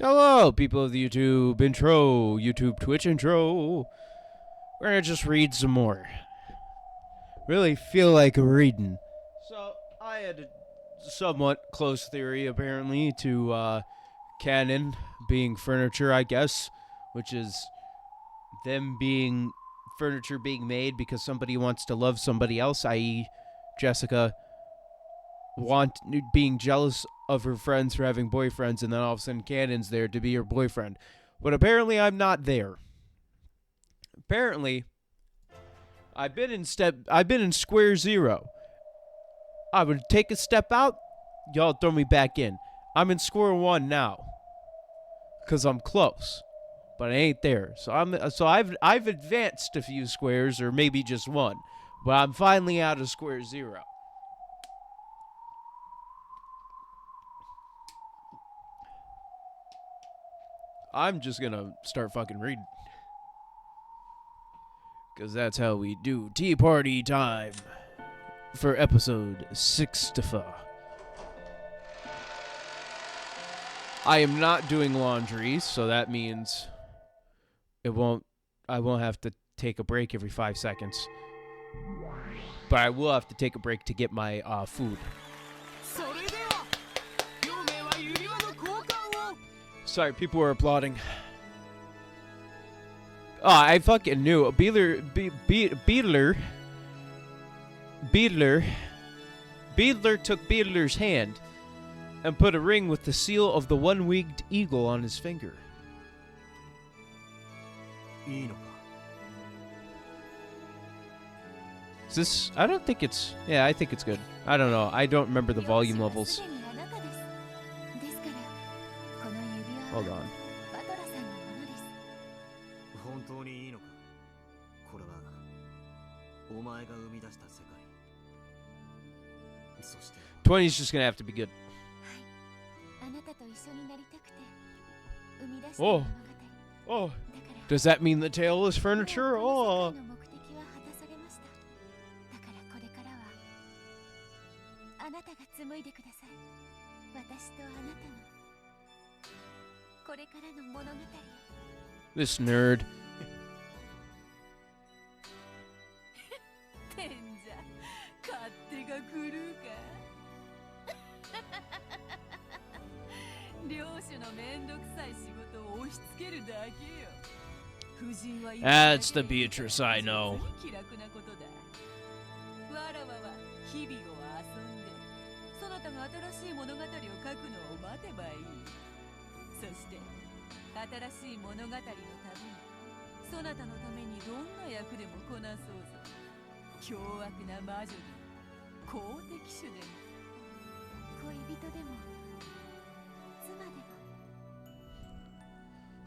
Hello, people of the YouTube intro, YouTube Twitch intro. We're gonna just read some more. Really feel like reading. So, I had a somewhat close theory, apparently, to canon being furniture, I guess, which is them being furniture being made because somebody wants to love somebody else, i.e., Jessica being jealous of her friends for having boyfriends, and then all of a sudden Canon's there to be her boyfriend. But apparently I'm not there. Apparently, I've been in square zero. I would take a step out, y'all throw me back in. I'm in square one now. Cause I'm close. But I ain't there. So I've advanced a few squares, or maybe just one. But I'm finally out of square zero. I'm just gonna start fucking reading. Because that's how we do tea party time for episode 64. I am not doing laundry, so that means I won't have to take a break every 5 seconds. But I will have to take a break to get my food. Sorry, people were applauding. Oh, I fucking knew. Beedler took Beedler's hand and put a ring with the seal of the one-winged eagle on his finger. Is this... I don't think it's... Yeah, I think it's good. I don't know. I don't remember the volume levels. Hold on. $20's just gonna have to be good. Oh. Oh. Does that mean the tail is furniture? Oh. This nerd. That's the Beatrice I know.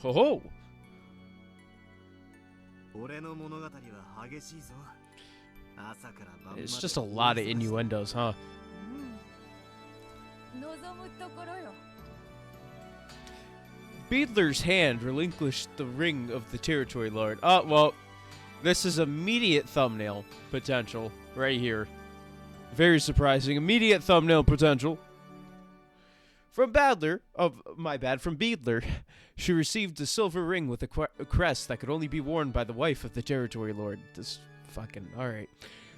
Ho ho! It's just a lot of innuendos, huh? Beedler's hand relinquished the ring of the territory lord. Oh, well, this is immediate thumbnail potential right here. Very surprising. Immediate thumbnail potential. From Beedler, she received a silver ring with a crest that could only be worn by the wife of the territory lord. This fucking... Alright.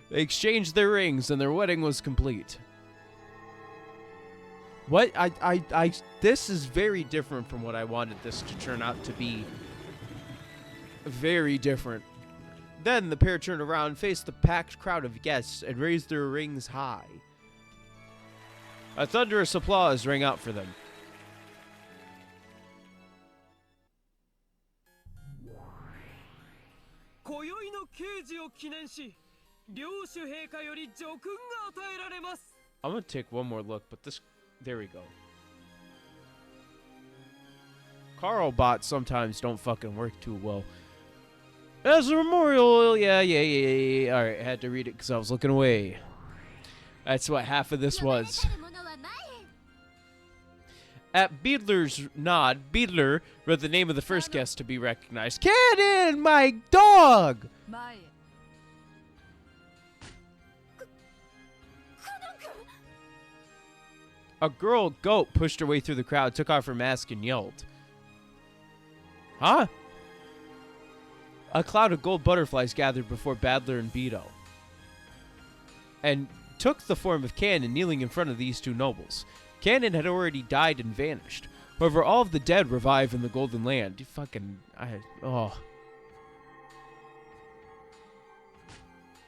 They exchanged their rings and their wedding was complete. What? This is very different from what I wanted this to turn out to be. Very different. Then the pair turned around, faced the packed crowd of guests, and raised their rings high. A thunderous applause rang out for them. I'm gonna take one more look, but this... There we go. Carl bots sometimes don't fucking work too well. As a memorial, yeah. Alright, I had to read it because I was looking away. That's what half of this was. At Beedler's nod, Beedler read the name of the first guest to be recognized. Cannon, my dog! A girl goat pushed her way through the crowd, took off her mask, and yelled. Huh? A cloud of gold butterflies gathered before Badler and Beto, and took the form of Canon kneeling in front of these two nobles. Canon had already died and vanished. However, all of the dead revive in the Golden Land. You fucking... oh.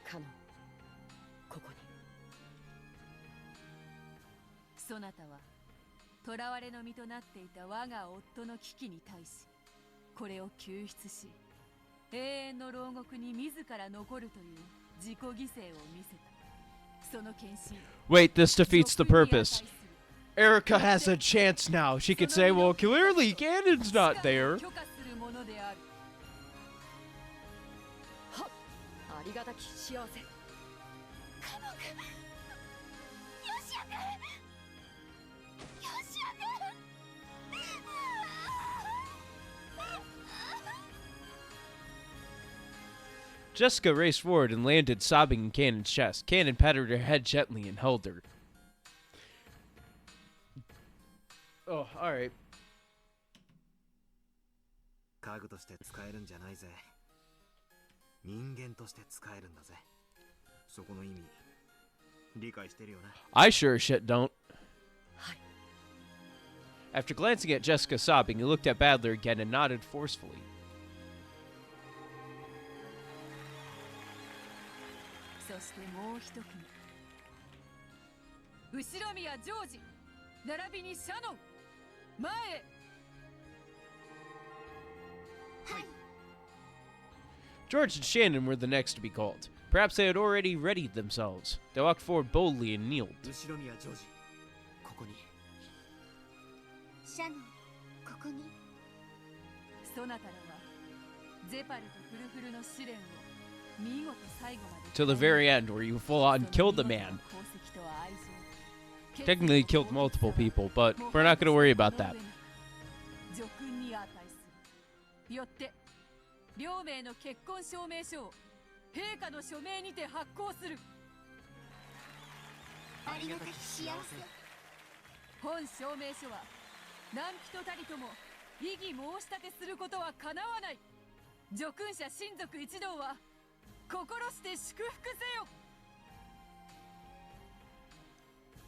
カノン、ここに。そなたは囚われの身となっていた我が夫の危機に対し、これを救出し、永遠の牢獄に自ら残るという自己犠牲を見せた。その献身。Wait, this defeats the purpose. Erica has a chance now. She could say, well, clearly Ganon's not there. Jessica raced forward and landed sobbing in Canon's chest. Canon patted her head gently and held her. Oh, alright. 家具として使えるんじゃないぜ。人間として使えるんだぜ。そこの意味、理解してるよな。I sure as shit don't. After glancing at Jessica sobbing, he looked at Badler again and nodded forcefully. そしてもう一組。後ろ宮ジョージ、並びにシャノン。前へ。はい。George and Shannon were the next to be called. Perhaps they had already readied themselves. They walked forward boldly and kneeled. 後ろ宮ジョージ、ここに。シャノン、ここに。そなたらはゼパルとフルフルの試練を見事最後まで。To the very end, where you full on killed the man. Technically killed multiple people, but we're not going to worry about that. よって両名の結婚証明書を陛下の署名にて発行する。ありがたき幸せ。本証明書は何人たりとも異議申し立てすることはかなわない。叙勲者親族一同は心して祝福せよ。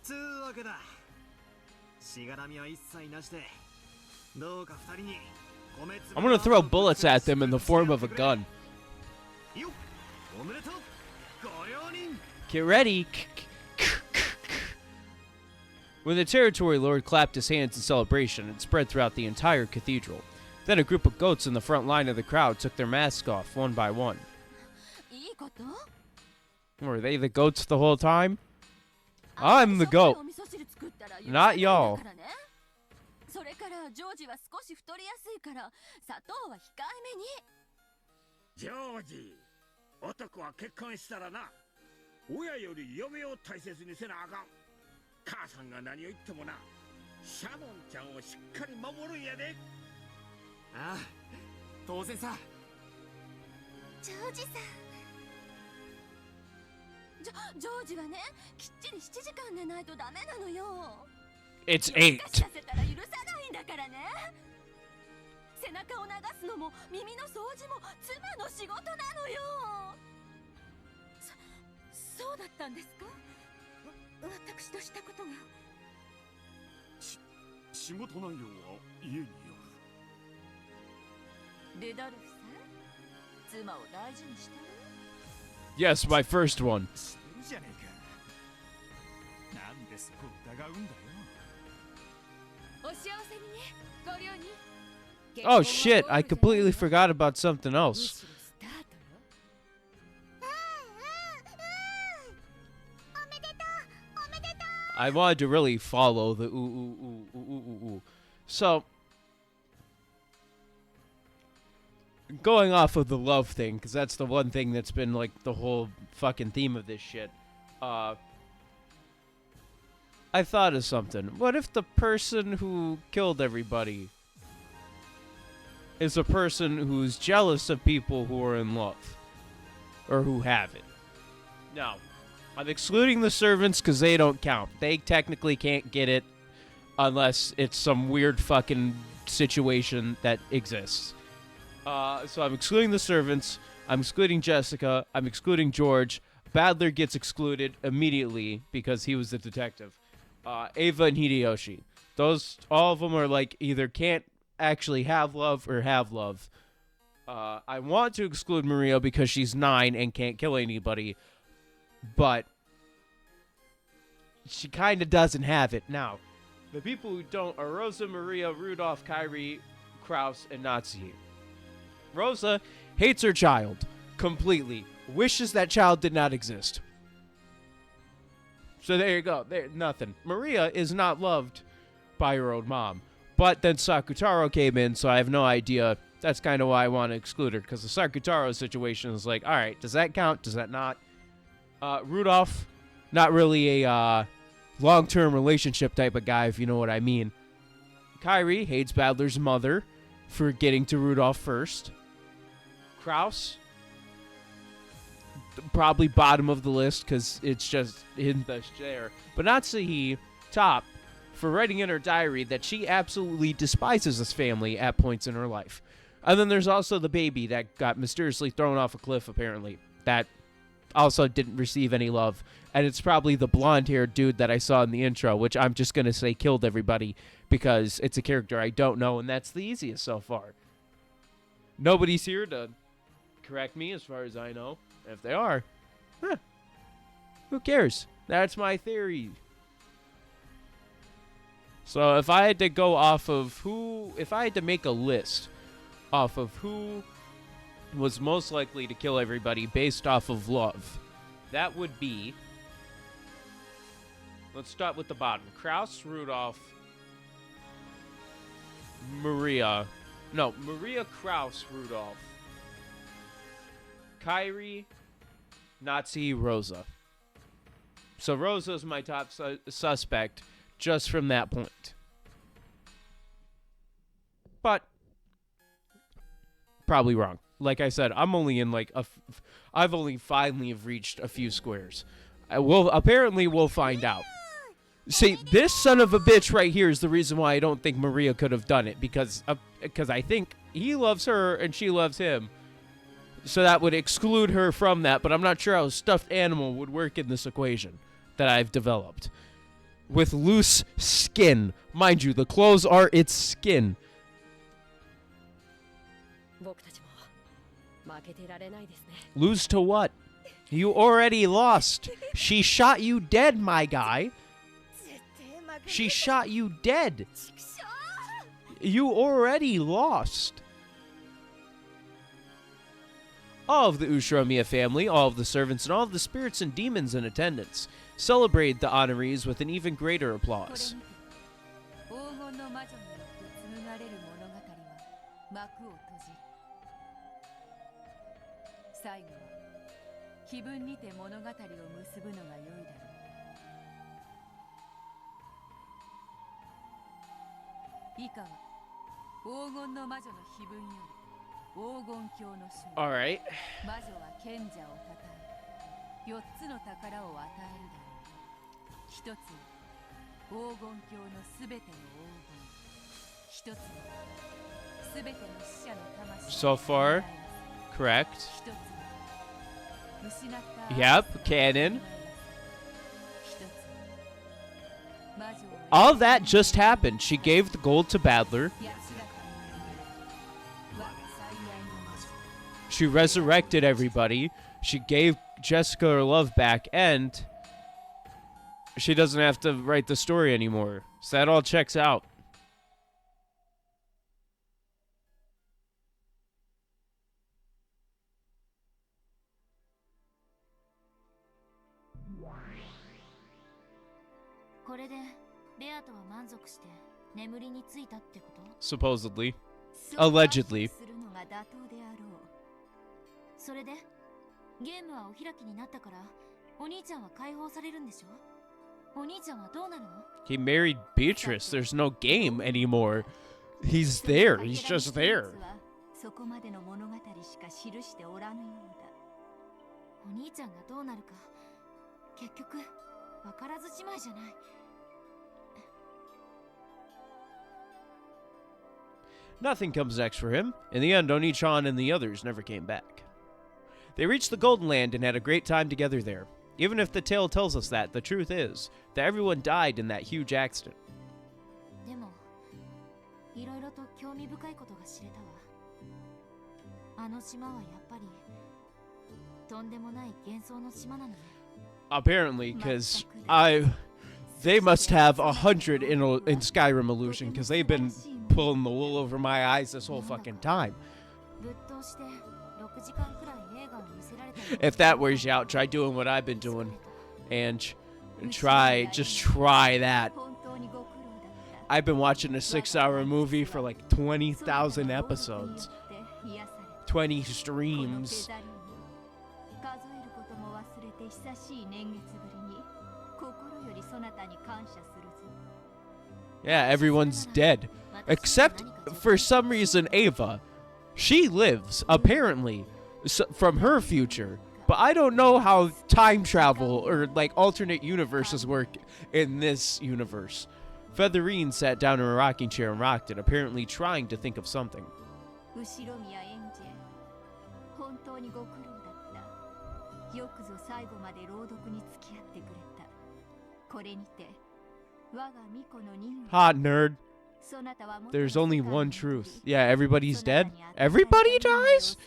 つうわけだ。しがらみは一切なしで、どうか二人に。I'm gonna throw bullets at them in the form of a gun. Get ready. When the territory lord clapped his hands in celebration, it spread throughout the entire cathedral. Then a group of goats in the front line of the crowd took their masks off one by one. Were they the goats the whole time? I'm the goat. Not y'all. それからジョージは少し太りやすいから砂糖は控えめに。ジョージ、男は結婚したらな、親より嫁を大切にせなあかん。母さんが何を言ってもな、シャノンちゃんをしっかり守るんやで。ああ、当然さ。ジョージさん。ジョージはね、きっちり7時間寝ないとダメなのよ。It's 8. 背中を流すのも耳の掃除も妻の仕事なのよ。そうだったんですか。私としたことが。仕事内容は家による。ルドルフさん、妻を大事にしてる。Yes, my first one. じゃねえか。なんでそこ疑うんだよ。Oh shit, I completely forgot about something else. I wanted to really follow the ooh. So, going off of the love thing, because that's the one thing that's been like the whole fucking theme of this shit. I thought of something. What if the person who killed everybody is a person who's jealous of people who are in love? Or who have it? Now, I'm excluding the servants because they don't count. They technically can't get it unless it's some weird fucking situation that exists. So I'm excluding the servants. I'm excluding Jessica. I'm excluding George. Badler gets excluded immediately because he was the detective. Ava and Hideyoshi. All of them are like either can't actually have love or have love. I want to exclude Maria because she's 9 and can't kill anybody, but she kind of doesn't have it. Now, the people who don't are Rosa, Maria, Rudolph, Kyrie, Kraus, and Nazi. Rosa hates her child completely. Wishes that child did not exist. So there you go. Nothing. Maria is not loved by her own mom. But then Sakutaro came in, so I have no idea. That's kind of why I want to exclude her, because the Sakutaro situation is like, all right, does that count? Does that not? Rudolph, not really a long-term relationship type of guy, if you know what I mean. Kyrie hates Badler's mother for getting to Rudolph first. Kraus, probably bottom of the list because it's just in the share. But Natsuhi, top, for writing in her diary that she absolutely despises this family at points in her life. And then there's also the baby that got mysteriously thrown off a cliff, apparently. That also didn't receive any love. And it's probably the blonde-haired dude that I saw in the intro, which I'm just going to say killed everybody because it's a character I don't know, and that's the easiest so far. Nobody's here to correct me as far as I know. If they are, who cares? That's my theory. So if I had to go off of if I had to make a list off of who was most likely to kill everybody based off of love, that would be, let's start with the bottom. Kraus, Rudolph, Maria, Kraus, Rudolph, Kyrie, Nazi, Rosa. So Rosa's my top suspect just from that point. But probably wrong. Like I said, I'm only in like I've only finally have reached a few squares. Apparently we'll find out. See, this son of a bitch right here is the reason why I don't think Maria could have done it, because I think he loves her and she loves him. So that would exclude her from that, but I'm not sure how a stuffed animal would work in this equation that I've developed. With loose skin. Mind you, the clothes are its skin. Lose to what? You already lost. She shot you dead, my guy. She shot you dead. You already lost. All of the Ushiromiya family, all of the servants, and all of the spirits and demons in attendance celebrate the honorees with an even greater applause. All right. So far, correct. Yep, canon. All that just happened. She gave the gold to Badler. She resurrected everybody. She gave Jessica her love back, and she doesn't have to write the story anymore. So that all checks out. Supposedly. Allegedly. それでゲームはお開きになったからお兄ちゃんは解放されるんでしょ。お兄ちゃんはどうなるの？ He married Beatrice. There's no game anymore. He's there. He's just there. そこまでの物語しか記しておらぬようだ。お兄ちゃんがどうなるか結局わからずじまいじゃない。Nothing comes next for him. In the end, Oni-chan and the others never came back. They reached the Golden Land and had a great time together there. Even if the tale tells us that, the truth is that everyone died in that huge accident. でもいろいろと興味深いことが知れたわ。あの島はやっぱりとんでもない幻想の島なのね。Apparently, because they must have 100 in Skyrim illusion, because they've been pulling the wool over my eyes this whole fucking time. ぶっ通して6時間くらい映画を見せられた。 If that wears you out, try doing what I've been doing, and just try that. 本当にご苦労だった。 I've been watching a 6-hour movie for like 20,000 episodes, 20 streams. 数えることも忘れて久しい年月ぶりに心よりそなたに感謝するぞ。 Yeah, everyone's dead. Except, for some reason, Ava. She lives, apparently, from her future. But I don't know how time travel or, like, alternate universes work in this universe. Featherine sat down in a rocking chair and rocked it, apparently trying to think of something. 後ろ宮エンジェ本当にご苦労だった。よくぞ最後まで朗読に付き合ってくれた。これにて我が巫女の任務。 Hot nerd. There's only one truth. Yeah, everybody's dead. Everybody dies?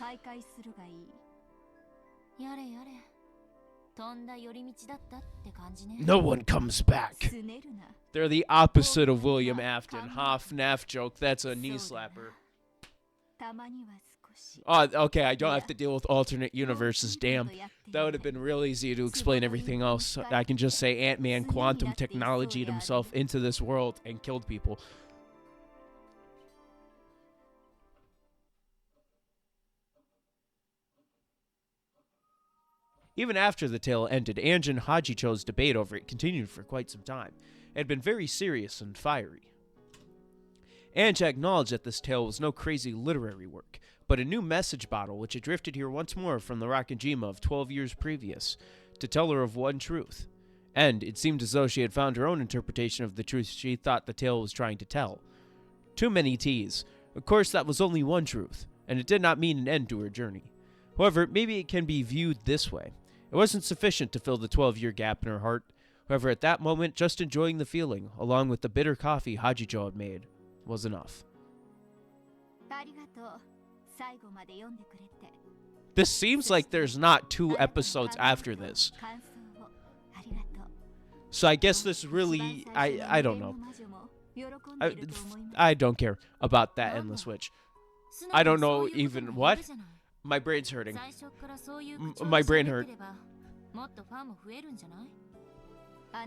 No one comes back. They're the opposite of William Afton. Naff joke. That's a knee slapper. Oh, okay, I don't have to deal with alternate universes. Damn. That would have been real easy to explain everything else. I can just say Ant-Man quantum technologied himself into this world and killed people. Even after the tale ended, Ange and Hajicho's debate over it continued for quite some time. It had been very serious and fiery. Ange acknowledged that this tale was no crazy literary work, but a new message bottle which had drifted here once more from the Rakajima of 12 years previous, to tell her of one truth. And it seemed as though she had found her own interpretation of the truth she thought the tale was trying to tell. Too many T's. Of course, that was only one truth, and it did not mean an end to her journey. However, maybe it can be viewed this way. It wasn't sufficient to fill the 12-year gap in her heart. However, at that moment, just enjoying the feeling, along with the bitter coffee Hajicho had made, was enough. This seems like there's not 2 episodes after this. So I guess this really, I don't know. I don't care about that endless witch. I don't know even what. My brain's hurting. My brain hurt.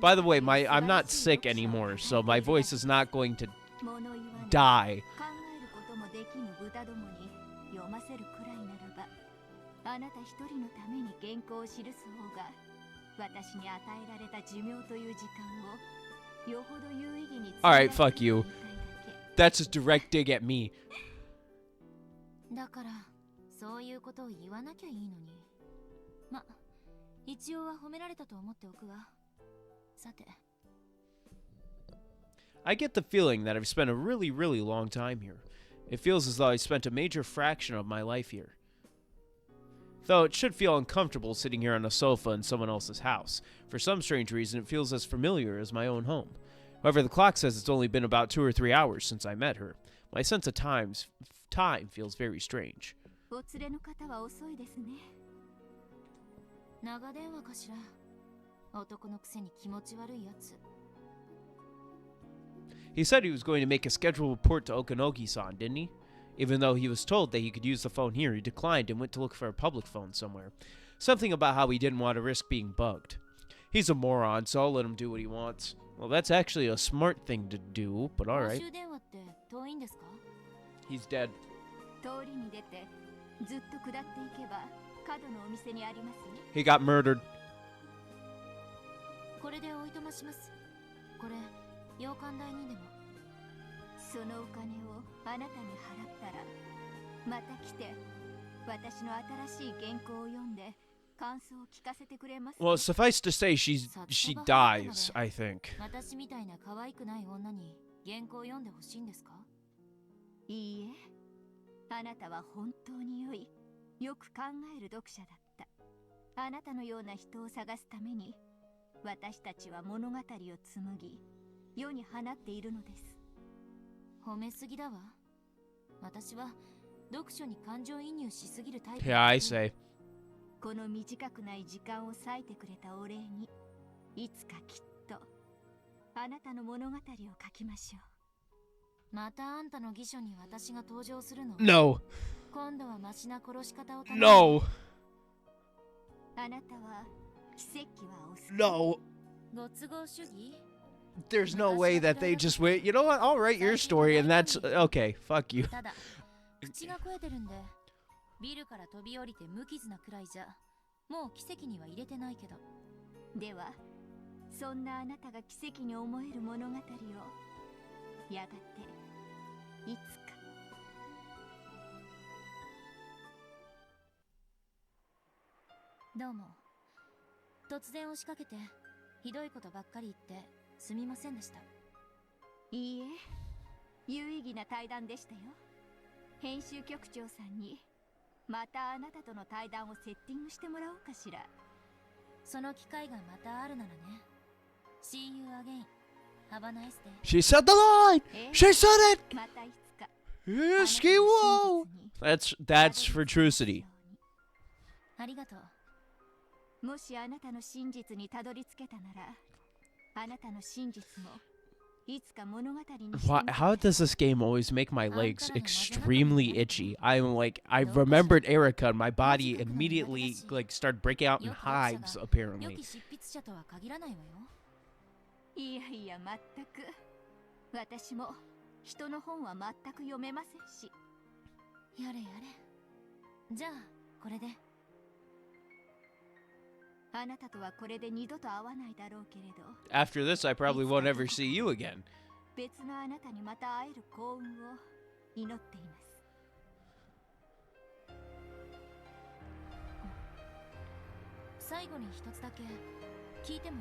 By the way, I'm not sick anymore, so my voice is not going to die. Alright, fuck you. That's a direct dig at me. だからそういうことを言わなきゃいいのに。ま、一応は褒められたと思っておくわ。さて。I get the feeling that I've spent a really, really long time here. It feels as though I spent a major fraction of my life here. Though it should feel uncomfortable sitting here on a sofa in someone else's house. For some strange reason, it feels as familiar as my own home. However, the clock says it's only been about 2 or 3 hours since I met her. My sense of time feels very strange. お連れの方は遅いですね。長電話かしら。男のくせに気持ち悪いやつ。He said he was going to make a scheduled report to Okanogi-san, didn't he? Even though he was told that he could use the phone here, he declined and went to look for a public phone somewhere. Something about how he didn't want to risk being bugged. He's a moron, so I'll let him do what he wants. Well, that's actually a smart thing to do, but alright. He's dead. He got murdered. これでおいとまします。これ、洋館代にでも。そのお金をあなたに払ったら、また来て、私の新しい原稿を読んで、感想を聞かせてくれます。Well, suffice to say, she dies, I think. 私みたいな可愛くない女に原稿を読んでほしいんですか？いいえ、あなたは本当に良い、よく考える読者だった。あなたのような人を探すために、私たちは物語を紡ぎ、世に放っているのです。褒めすぎだわ。私は読書に感情移入しすぎるタイプ。Yeah, I say. この短くない時間を割いてくれたお礼に、いつかきっとあなたの物語を書きましょう。またあんたの義書に私が登場するの？ No. 今度はマシな殺し方を頼む。No. あなたは奇跡はお好き。 No. ご都合主義？ There's no way that they just wait. You know what? I'll write your story and that's okay. Fuck you. ただ、口が肥えてるんで、ビルから飛び降りて無傷なくらいじゃ、もう奇跡には入れてないけど。では、そんなあなたが奇跡に思える物語を、やがて、いつか。どうも。突然押しかけて、ひどいことばっかり言ってすみませんでした。いいえ、有意義な対談でしたよ。編集局長さんにまたあなたとの対談をセッティングしてもらおうかしら。その機会がまたあるならね。See you again. Have a nice day. She said the line. She said it. またいつか。 Yes, he will. That's for trucity. ありがとう。もしあなたの真実にたどり着けたなら、あなたの真実もいつか物語にしてみて。 How does this game always make my legs extremely itchy? I'm like, I remembered Erica and my body immediately like started breaking out in hives 良 apparently. き執筆者とは限らないわよ。いやいや、全く。私も人の本は全く読めませんし。やれやれ。じゃあこれで。あなたとはこれで二度と会わないだろうけれど、 After this, I probably won't ever see you again. 別のあなたにまた会える幸運を祈っています。最後に一つだけ聞いてもい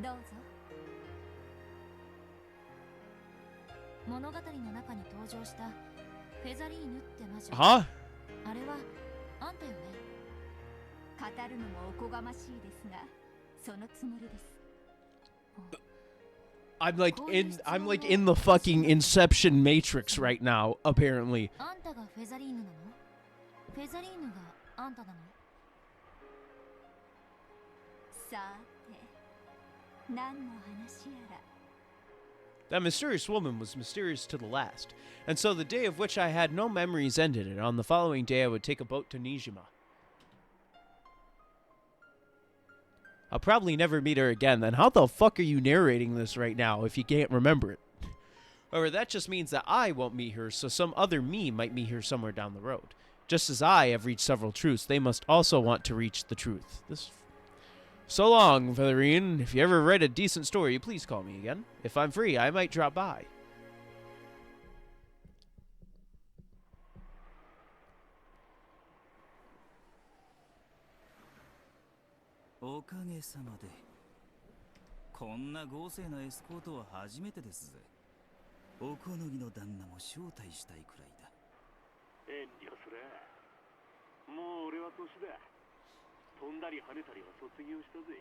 い？どうぞ。物語の中に登場したフェザリーヌって魔女。 Huh? あれはあんたよね。語るのもおこがましいですが、そのつもりです。 I'm like in the fucking Inception Matrix right now, apparently. あんたがフェザリーヌなの？フェザリーヌがあんたなの？さて、何の話やら。 That mysterious woman was mysterious to the last, and so the day of which I had no memories ended, and on the following day I would take a boat to Nijima. I'll probably never meet her again, then how the fuck are you narrating this right now if you can't remember it? Or that just means that I won't meet her, so some other me might meet her somewhere down the road. Just as I have reached several truths, they must also want to reach the truth. So long, Featherine. If you ever write a decent story, please call me again. If I'm free, I might drop by. おかげさまでこんな豪勢なエスコートは初めてですぜ。お好みの旦那も招待したいくらいだ。遠慮する。もう俺は年だ。飛んだり跳ねたりは卒業したぜ。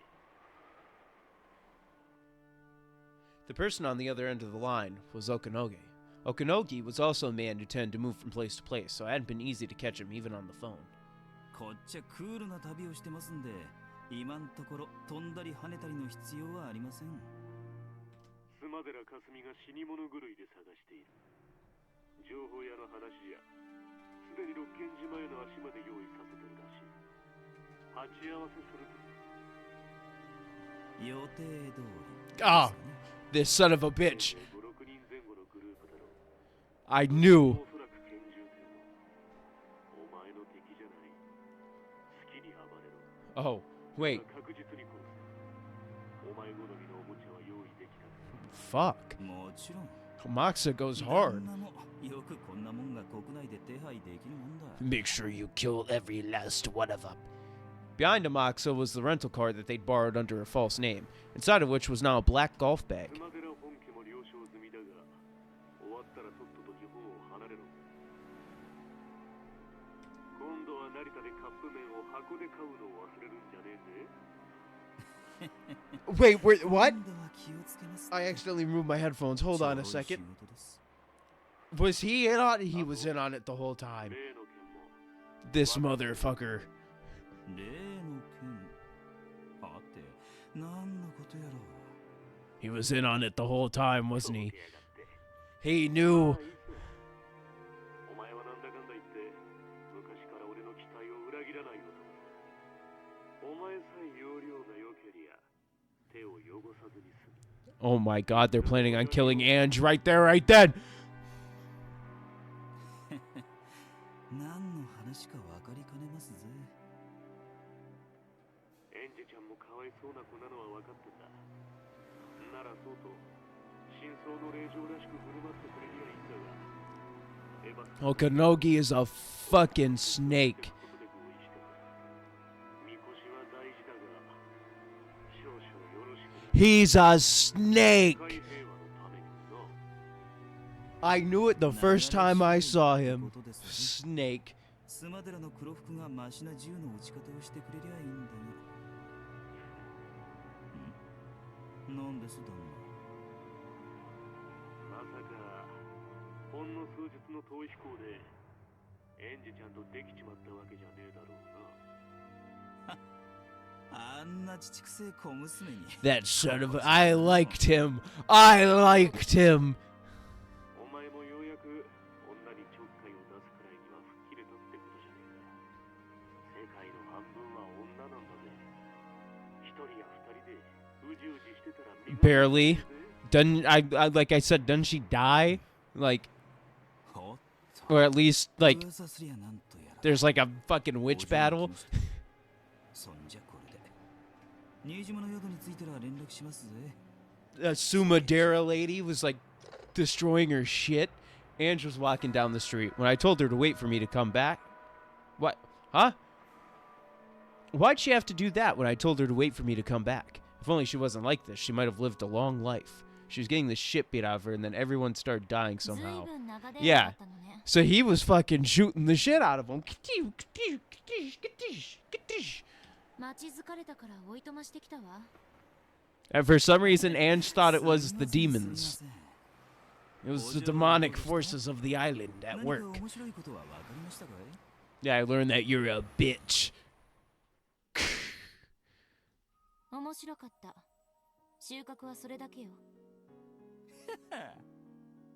The person on the other end of the line was Okanoge. Okanoge was also a man who tended to move from place to place, so it hadn't been easy to catch him even on the phone. こっちはクールな旅をしてますんで、今んところ飛んだり跳ねたりの必要はありません。スマデラカスミが死に物狂いで探している。情報屋の話じゃ、すでに六軒島への足まで用意させてるらしい。鉢合わせすると。予定通り。Ah, this son of a bitch. 5、6人前後のグループだろう。 I knew. おそらく拳銃手も。お前の敵じゃない。好きに暴れろ。 Oh, wait. 確実に殺す。お前好みのおもちゃは用意できた。 Fuck. もちろん。 Komatsu goes hard. 旦那もよくこんなもんが国内で手配できるもんだ。 Make sure you kill every last one of them. Behind Amaxa was the rental car that they'd borrowed under a false name, inside of which was now a black golf bag. スマデラ本家も了承済みだが、終わったらとっとと基本を成田でカップ麺を箱で買うのを忘れるんじゃねえぜ。 Wait, what? 今度は気をつけます I accidentally removed my headphones. Hold on a 超いい仕 second. 事です Was he in on it? He was in on it the whole time. 例の件も This motherfucker. 例の件はて何のことやろ He was in on it the whole time, wasn't や he? がって He ま knew. あいいさ。お前はなんだかんだ言って昔から俺の期待を裏切らない男だ。お前さえ要領が良けりゃ手を汚さずに済む。 Oh my god, they're planning on killing Ange right there, right then. 何の話か分かりかねますぜエンジちゃんもかわいそうな子なのは分かってんだ。ならそうと真相の令状らしく振る舞ってくれりゃいいんだが、エヴァ Okanogi is a fucking snake. ことで合意してた。みこしは大事だが、少々よろしく。 He's a 世 snake. 界平和のためにな。 I knew it the first time I saw こ him. とですね Snake. スマデラの黒服がマシな銃の撃ち方をしてくれりゃいいんだがなんですだまさかほんの数日の逃避行でエンジちゃんとできちまったわけじゃねえだろうな。あんなちちくせえ小娘に That son of a... I liked him. I liked him. お前もようやく女にちょっかいを出すくらいには吹っ切れたってことじゃねえか。世界の半分は女なんだぜ。一人や二人でうじうじしてたら見事 Barely. だぜ。 Doesn't like I said, doesn't she die? Like, ほっ or at least like 噂すりゃなんとやら there's like a fucking witch battle. そんじゃこれで新島の宿に着いたら連絡しますぜ A Sumadera lady was like destroying her shit. Ange was walking down the street when I told her to wait for me to come back. What? Huh? Why'd she have to do that when I told her to wait for me to come back? If only she wasn't like this, she might have lived a long life. She was getting the shit beat out of her, and then everyone started dying ずい somehow. ぶん長電話 Yeah. だったのね So he was fucking shooting the shit out of him. 待ち疲れたからおいとましてきたわ And for some reason, Ange thought it was the すいま demons. せん It was the demonic forces of the island at 何か work. 面白いことは分かりましたかい Yeah, I learned that you're a bitch. 面白かった収穫はそれだけよ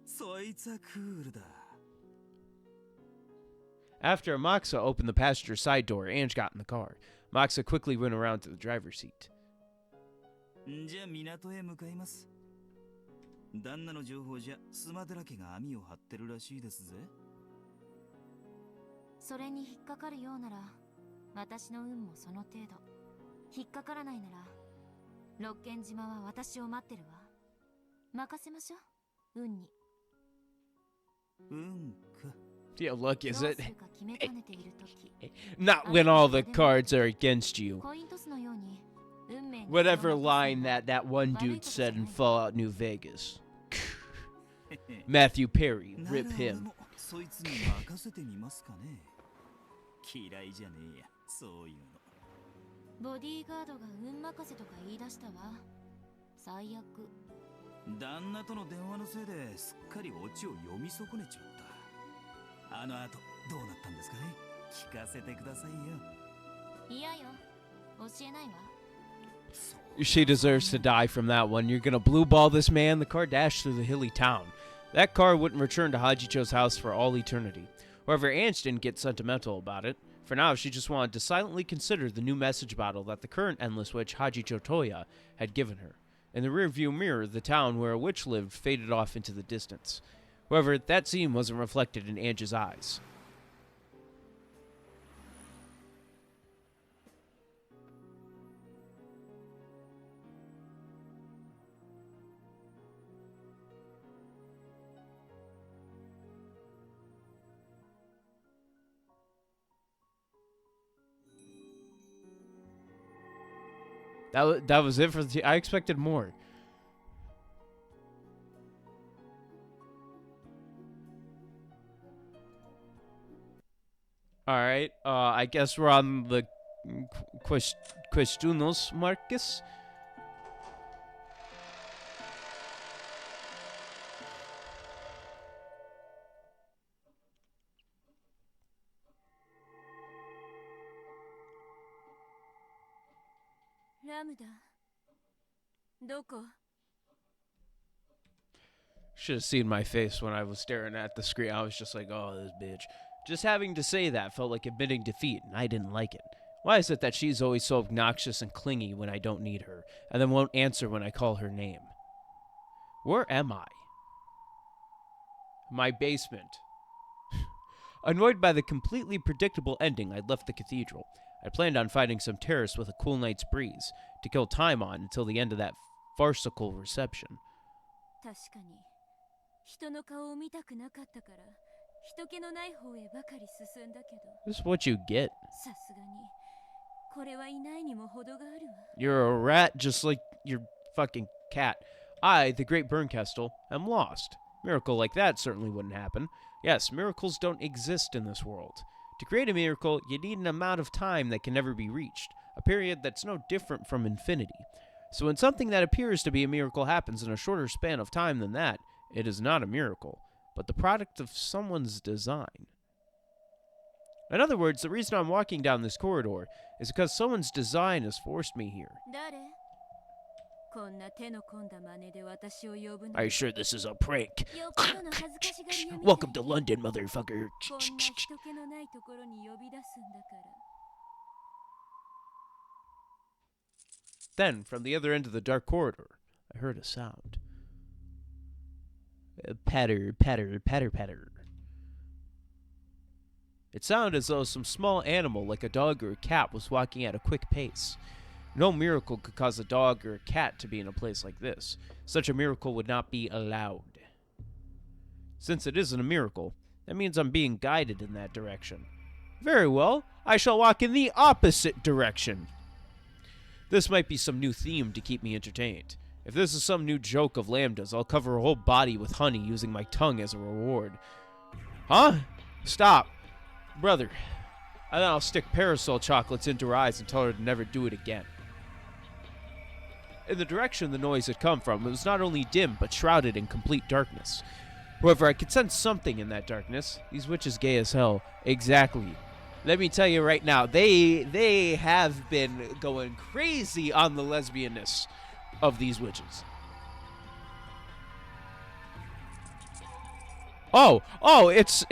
そいつはクールだ After Moxa opened the passenger side door, Ange got in the car. Moxa quickly went around to the driver's seat. んじゃ港へ向かいます旦那の情報じゃスマデラ家が網を張ってるらしいですぜそれに引っかかるようなら私の運もその程度引っかからないなら六軒島は私を待ってるわ任せましょう運に運か Yeah, look, どう is す it? るか決めかねている時 Not when all the cards are against you. コイントスのように運命に Whatever line that one dude said in Fallout New Vegas. Matthew Perry, なら rip 俺 him. もそいつに任せてみますかね嫌いじゃねえやそういうのボディーガードが運任せとか言い出したわ最悪旦那との電話のせいですっかりオチを読み損ねちまったあの後どうなったんですかね聞かせてくださいよ嫌よ教えないわ She deserves to die from that one. You're gonna blue ball this man. The car dashed through the hilly town. That car wouldn't return to Hajicho's house for all eternity. However, Ange didn't get sentimental about it. For now, she just wanted to silently consider the new message bottle that the current Endless Witch, Hajicho Toya, had given her. In the rearview mirror, the town where a witch lived faded off into the distance. However, that scene wasn't reflected in Ange's eyes. That was it for the... I expected more. Alright, I guess we're on the Questionos Marcus. Ramda. Doko? Should have seen my face when I was staring at the screen. I was just like, oh, this bitch. Just having to say that felt like admitting defeat, and I didn't like it. Why is it that she's always so obnoxious and clingy when I don't need her, and then won't answer when I call her name? Where am I? My basement. Annoyed by the completely predictable ending, I'd left the cathedral. I planned on finding some terrace with a cool night's breeze to kill time on until the end of that farcical reception. 確かに人の顔を見たくなかったから人気のない方へばかり進んだけど This is what you get. さすがにこれはいないにも程があるわ You're a rat just like your fucking cat. I, the great Bernkestel, am lost. Miracle like that certainly wouldn't happen. Yes, miracles don't exist in this world. To create a miracle, you need an amount of time that can never be reached, a period that's no different from infinity. So when something that appears to be a miracle happens in a shorter span of time than that, it is not a miracle, but the product of someone's design. In other words, the reason I'm walking down this corridor is because someone's design has forced me here. 誰こんな手の込んだ真似で私を呼ぶの Are you sure this is a prank? よっぽどの恥ずかしがり屋みたい Welcome to London, motherfucker. こんな人気のないところに呼び出すんだから Then, from the other end of the dark corridor, I heard a sound. Patter, patter, patter, patter. It sounded as though some small animal, like a dog or a cat, was walking at a quick pace. No miracle could cause a dog or a cat to be in a place like this. Such a miracle would not be allowed. Since it isn't a miracle, that means I'm being guided in that direction. Very well, I shall walk in the opposite direction. This might be some new theme to keep me entertained. If this is some new joke of Lambda's, I'll cover her whole body with honey using my tongue as a reward. Huh? Stop. Brother. And then I'll stick parasol chocolates into her eyes and tell her to never do it again. In the direction the noise had come from, it was not only dim, but shrouded in complete darkness. However, I could sense something in that darkness. These witches gay as hell. Exactly. Let me tell you right now, they have been going crazy on the lesbianness of these witches. Oh, it's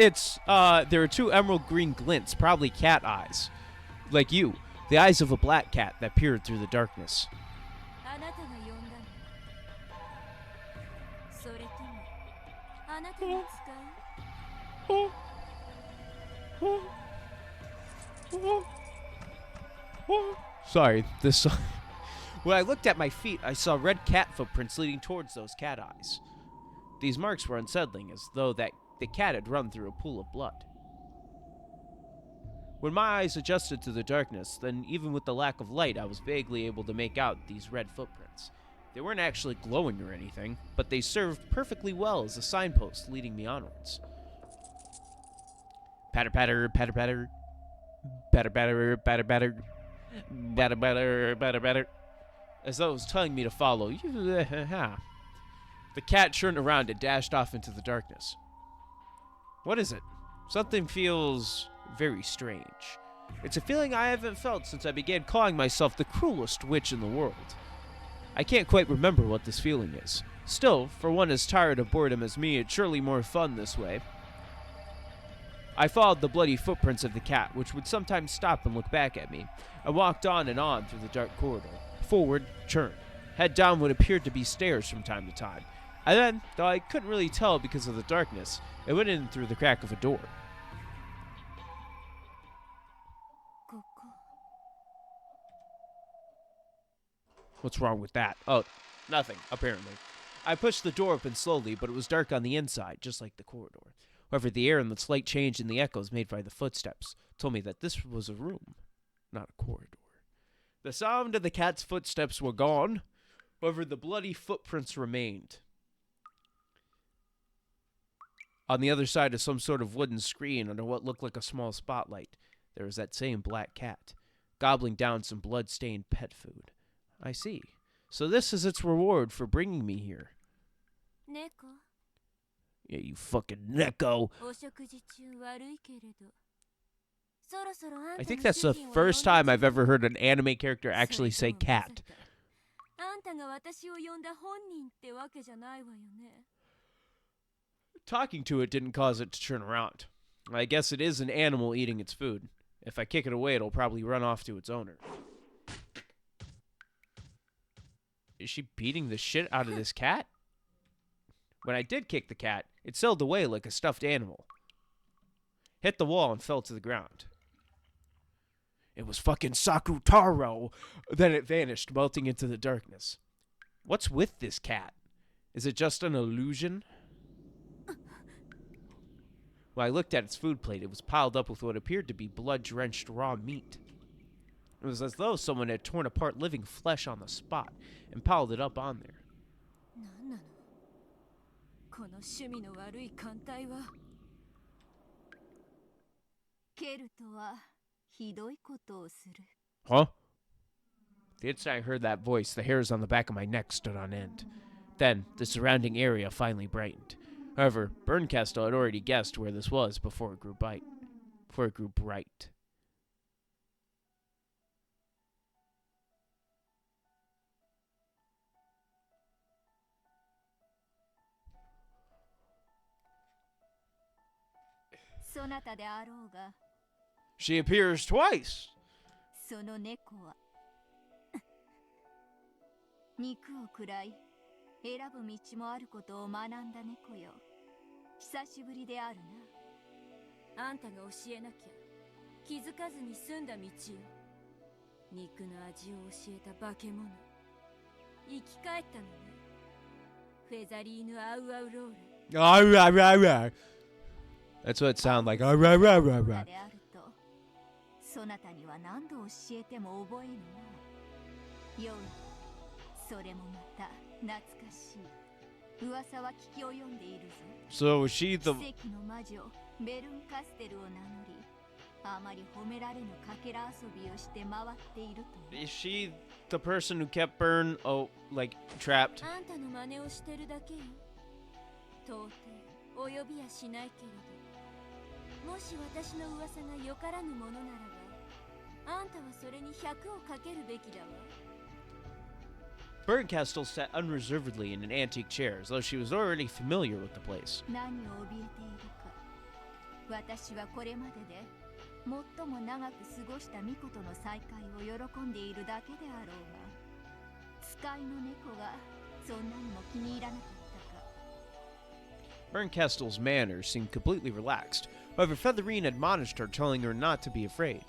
there are two emerald green glints, probably cat eyes. Like you, the eyes of a black cat that peered through the darkness. あなたが呼んだのそれともあなたが使う Sorry, this. When I looked at my feet, I saw red cat footprints leading towards those cat eyes. These marks were unsettling, as though that the cat had run through a pool of blood. When my eyes adjusted to the darkness, then even with the lack of light, I was vaguely able to make out these red footprints. They weren't actually glowing or anything, but they served perfectly well as a signpost leading me onwards. Patter, patter, patter, patter. Patter, patter, patter, patter. Patter, patter, patter, patter. As though it was telling me to follow. The cat turned around and dashed off into the darkness. What is it? Something feels very strange. It's a feeling I haven't felt since I began calling myself the cruelest witch in the world. I can't quite remember what this feeling is. Still, for one as tired of boredom as me, it's surely more fun this way. I followed the bloody footprints of the cat, which would sometimes stop and look back at me. I walked on and on through the dark corridor. Forward, turn. Head down what appeared to be stairs from time to time. And then, though I couldn't really tell because of the darkness, it went in through the crack of a door. ここ What's wrong with that? Oh, nothing, apparently. I pushed the door open slowly, but it was dark on the inside, just like the corridor. However, the air and the slight change in the echoes made by the footsteps told me that this was a room, not a corridor. The sound of the cat's footsteps were gone. However, the bloody footprints remained. On the other side of some sort of wooden screen under what looked like a small spotlight, there was that same black cat, gobbling down some blood-stained pet food. I see. So this is its reward for bringing me here. Neko. Yeah, you fucking Neko. I think that's the first time I've ever heard an anime character actually say cat. Talking to it didn't cause it to turn around. I guess it is an animal eating its food. If I kick it away, it'll probably run off to its owner. Is she beating the shit out of this cat? When I did kick the cat, it sailed away like a stuffed animal. Hit the wall and fell to the ground. It was fucking Sakutaro. Then it vanished, melting into the darkness. What's with this cat? Is it just an illusion? When I looked at its food plate, it was piled up with what appeared to be blood-drenched raw meat. It was as though someone had torn apart living flesh on the spot and piled it up on there. Huh? The instant I heard that voice, the hairs on the back of my neck stood on end. Then, the surrounding area finally brightened. However, Berncastle had already guessed where this was before it grew bright. She appears twice. その猫は肉を食らい選ぶ道もあることを学んだ猫よ。久しぶりであるな。あんたが教えなきゃ気づかずに済んだ道よ。肉の味を教えた化け物。生き返ったのね。フェザリーヌアウアウロール。That's what it sounded like. あらららら。であると、そなたには何度教えても覚えぬな。よい、それもまた懐かしい。噂は聞き及んでいるぞ。So was she the... 奇跡の魔女ベルンカステルを名乗り、あまり褒められぬかけら遊びをして回っていると。Is she the person who kept Burn, like, trapped? あんたの真似をしてるだけよ。到底及びやしないけれど。もし私の噂がよからぬものならば、あんたはそれに100をかけるべきだわ。Berncastle sat unreservedly in an antique chair, as though she was already familiar with the place. 何を怯えているか。私はこれまでで最も長く過ごした巫女との再会を喜んでいるだけであろうが、使いの猫がそんなにも気に入らなかったか。Berncastle's manner seemed completely relaxed. However, Featherine admonished her, telling her not to be afraid.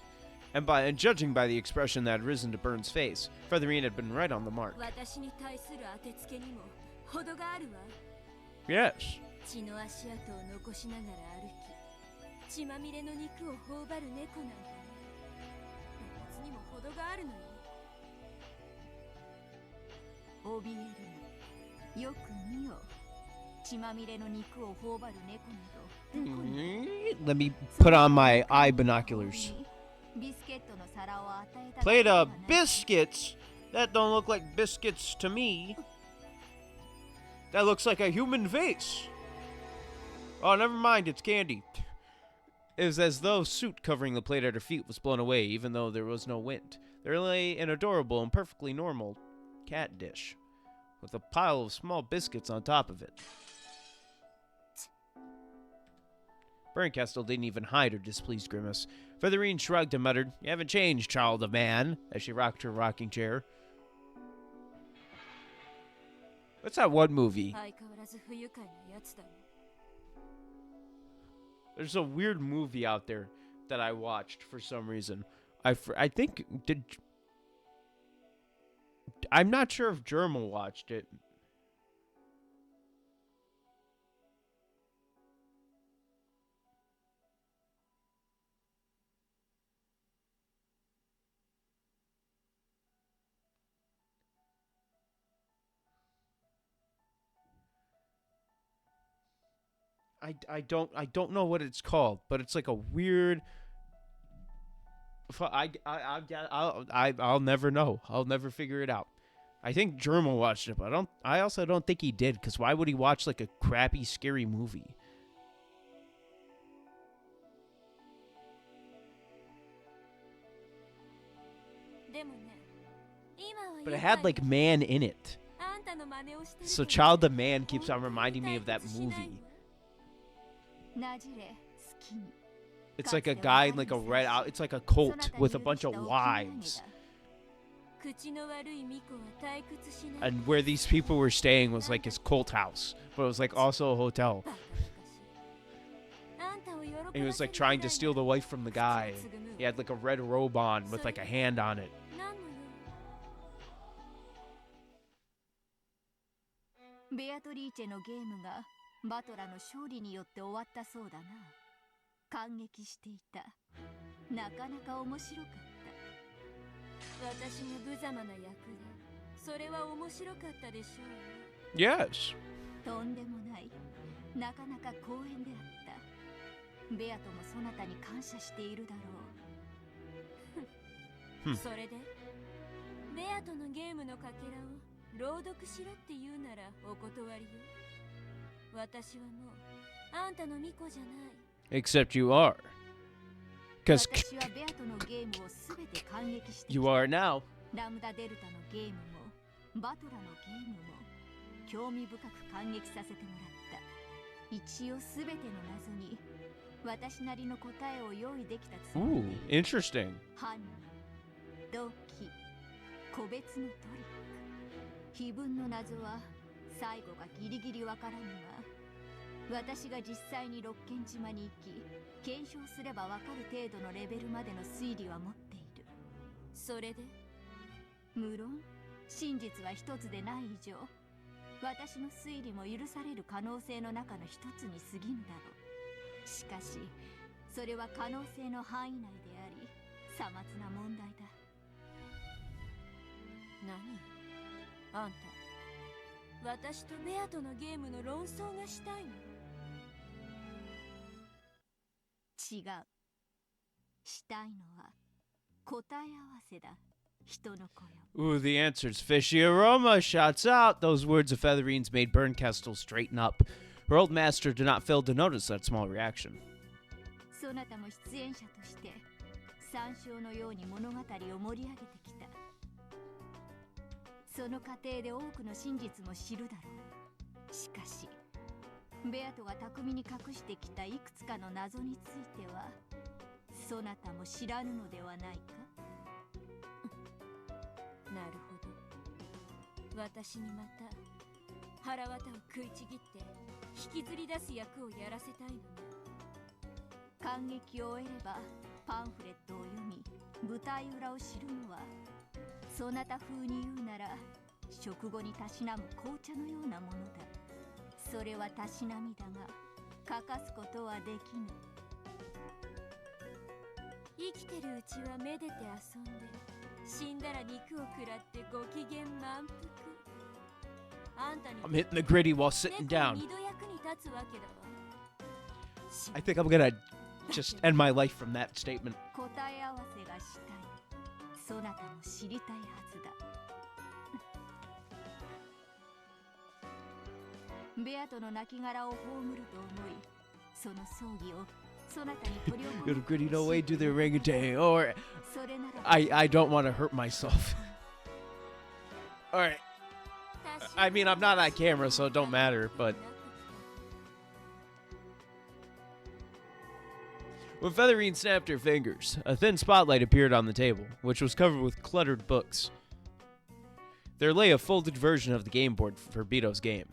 And judging by the expression that had risen to Burn's face, Featherine had been right on the mark. Yes. 血の足跡を残しながら歩き、血まみれの肉を頬張る猫なんかね。別にも程があるのよ。怯えるな。よく見よ。血まみれの肉を頬張る猫など。Let me put on my eye binoculars. Plate of biscuits? That don't look like biscuits to me. That looks like a human face. Oh, never mind, it's candy. It was as though soot covering the plate at her feet was blown away, even though there was no wind. There lay an adorable and perfectly normal cat dish, with a pile of small biscuits on top of it. Berncastle didn't even hide her displeased grimace. Featherine shrugged and muttered, "You haven't changed, child of man," as she rocked her rocking chair. What's that one movie? There's a weird movie out there that I watched for some reason. I think I'm not sure if Germa watched it. I don't know what it's called, but it's like a weird. I'll never know. I'll never figure it out. I think German watched it, but I also don't think he did, because why would he watch like a crappy, scary movie? But it had like man in it. So Child of Man keeps on reminding me of that movie. It's like a guy in like a red out. It's like a cult with a bunch of wives. And where these people were staying was like his cult house, but it was like also a hotel. And he was like trying to steal the wife from the guy. He had like a red robe on with like a hand on it. ベアトリーチェのゲームがバトラの勝利によって終わったそうだな。感激していた。なかなか面白かった。私が無様な役で、それは面白かったでしょう。Yes. とんでもない。なかなか光栄であった。ベアトもそなたに感謝しているだろう。それで、ベアトのゲームのかけらを 朗読しろって言うならお断りよ。私はもうあんたの巫女じゃない。 Except you are. Because 私はベアトのゲームをすべて感激して you are now. ラムダデルタのゲームもバトラのゲームも興味深く感激させてもらった。一応すべての謎に私なりの答えを用意できたつも Ooh, り。 interesting. 犯人、動機、個別のトリック。 碑文の謎は最後がギリギリわからぬが、私が実際に六軒島に行き検証すればわかる程度のレベルまでの推理は持っている。それで無論真実は一つでない以上、私の推理も許される可能性の中の一つに過ぎぬだろう。しかしそれは可能性の範囲内であり、さまつな問題だ。何？ あんた、私とベアとのゲームの論争がしたいの？違う。したいのは答え合わせだ。人の子よ。 Ooh, the answer's fishy aroma. Shouts out. Those words of Featherines made Bernkastel straighten up. Her old master did not fail to notice that small reaction. そなたも出演者として参照のように物語を盛り上げてきた。 その過程で多くの真実も知るだろう。しかし、ベアトが巧みに隠してきたいくつかの謎については、そなたも知らぬのではないか。なるほど。私にまた腹渡を食いちぎって引きずり出す役をやらせたいのね。感激を終えればパンフレットを読み、舞台裏を知るのは そなた風に言うなら食後にたしなむ紅茶のようなものだ。それはたしなみだが欠かすことはできぬ。生きてるうちはめでて遊んで、死んだら肉を食らってご機嫌満腹。あんたに I'm hitting the gritty while sitting down. 二度役に立つわけだわ。 I think I'm gonna just end my life from that statement. 答え合わせがしたい。 そなたも知りたいはずだ。ベアトの亡骸を葬ると思い、その葬儀をそなたに取り行 Little gritty, no way, do the orangutan. Or I don't want to hurt myself. All right. I mean, I'm not on camera, so it don't matter. But when Featherine snapped her fingers, a thin spotlight appeared on the table, which was covered with cluttered books. There lay a folded version of the game board for Beto's game.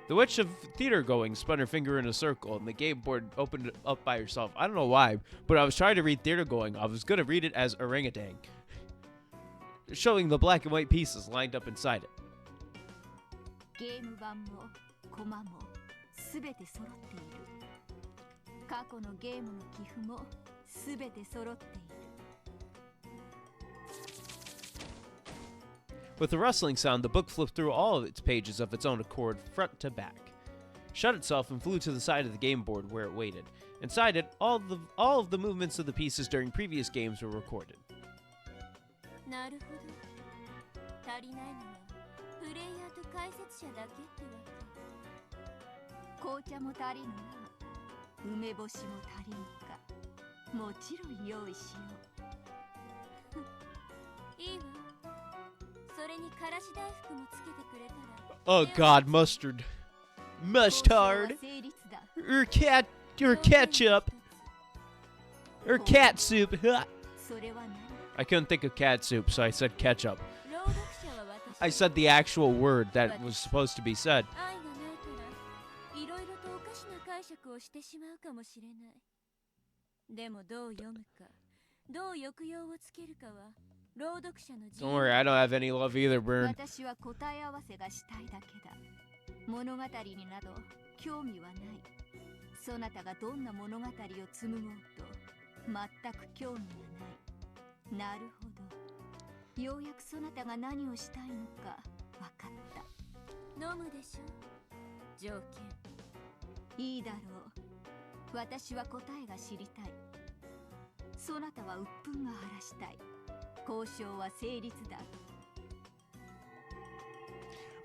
The witch of theater going spun her finger in a circle, and the game board opened up by herself. I don't know why, but I was trying to read theater going. I was going to read it as orangutan, showing the black and white pieces lined up inside it. ゲーム版もコマもすべて揃っている。過去のゲームの寄付もすべて揃っている。 With a rustling sound, the book flipped through all of its pages of its own accord, front to back. shut itself, and flew to the side of the game board where it waited. Inside it, all of the movements of the pieces during previous games were recorded. なるほど。足りないのはプレイヤーと解説者だけってわけ。紅茶も足りぬな。梅干しも足りぬか。もちろん用意しよう。いいわ。それにからし大福もつけてくれたら。Oh God, mustard, mustard, or ketchup, or cat soup. I couldn't think of cat soup, so I said ketchup. I said the actual word that was supposed to be said. いろいろとおかしな解釈をしてしまうかもしれない。でもどう読むか、どう抑揚をつけるかは朗読者の自由。 Don't worry, I don't have any love either, Burn. 私は答え合わせがしたいだけだ。物語になど興味はない。そなたがどんな物語を紡ごうと全く興味がない。なるほど。ようやくそなたが何をしたいのか分かった。飲むでしょ。条件。いいだろう。私は答えが知りたい。そなたは鬱憤が晴らしたい。交渉は成立だ。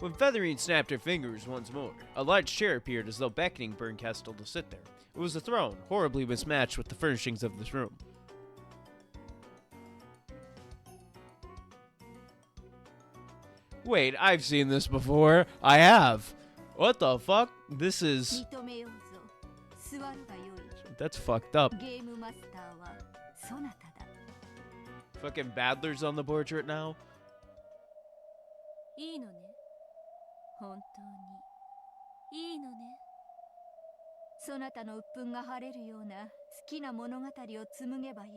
When Featherine snapped her fingers once more, a large chair appeared as though beckoning Bernkastel to sit there. It was a throne, horribly mismatched with the furnishings of this room. Wait, I've seen this before. I have. What the fuck? This is... 認めようぞ。座るがよい。 That's fucked up. ゲームマスターはそなただ。 Fucking Badler's on the portrait now. いいのね。本当に。いいのね。そなたの鬱憤が晴れるような好きな物語を紡げばいい。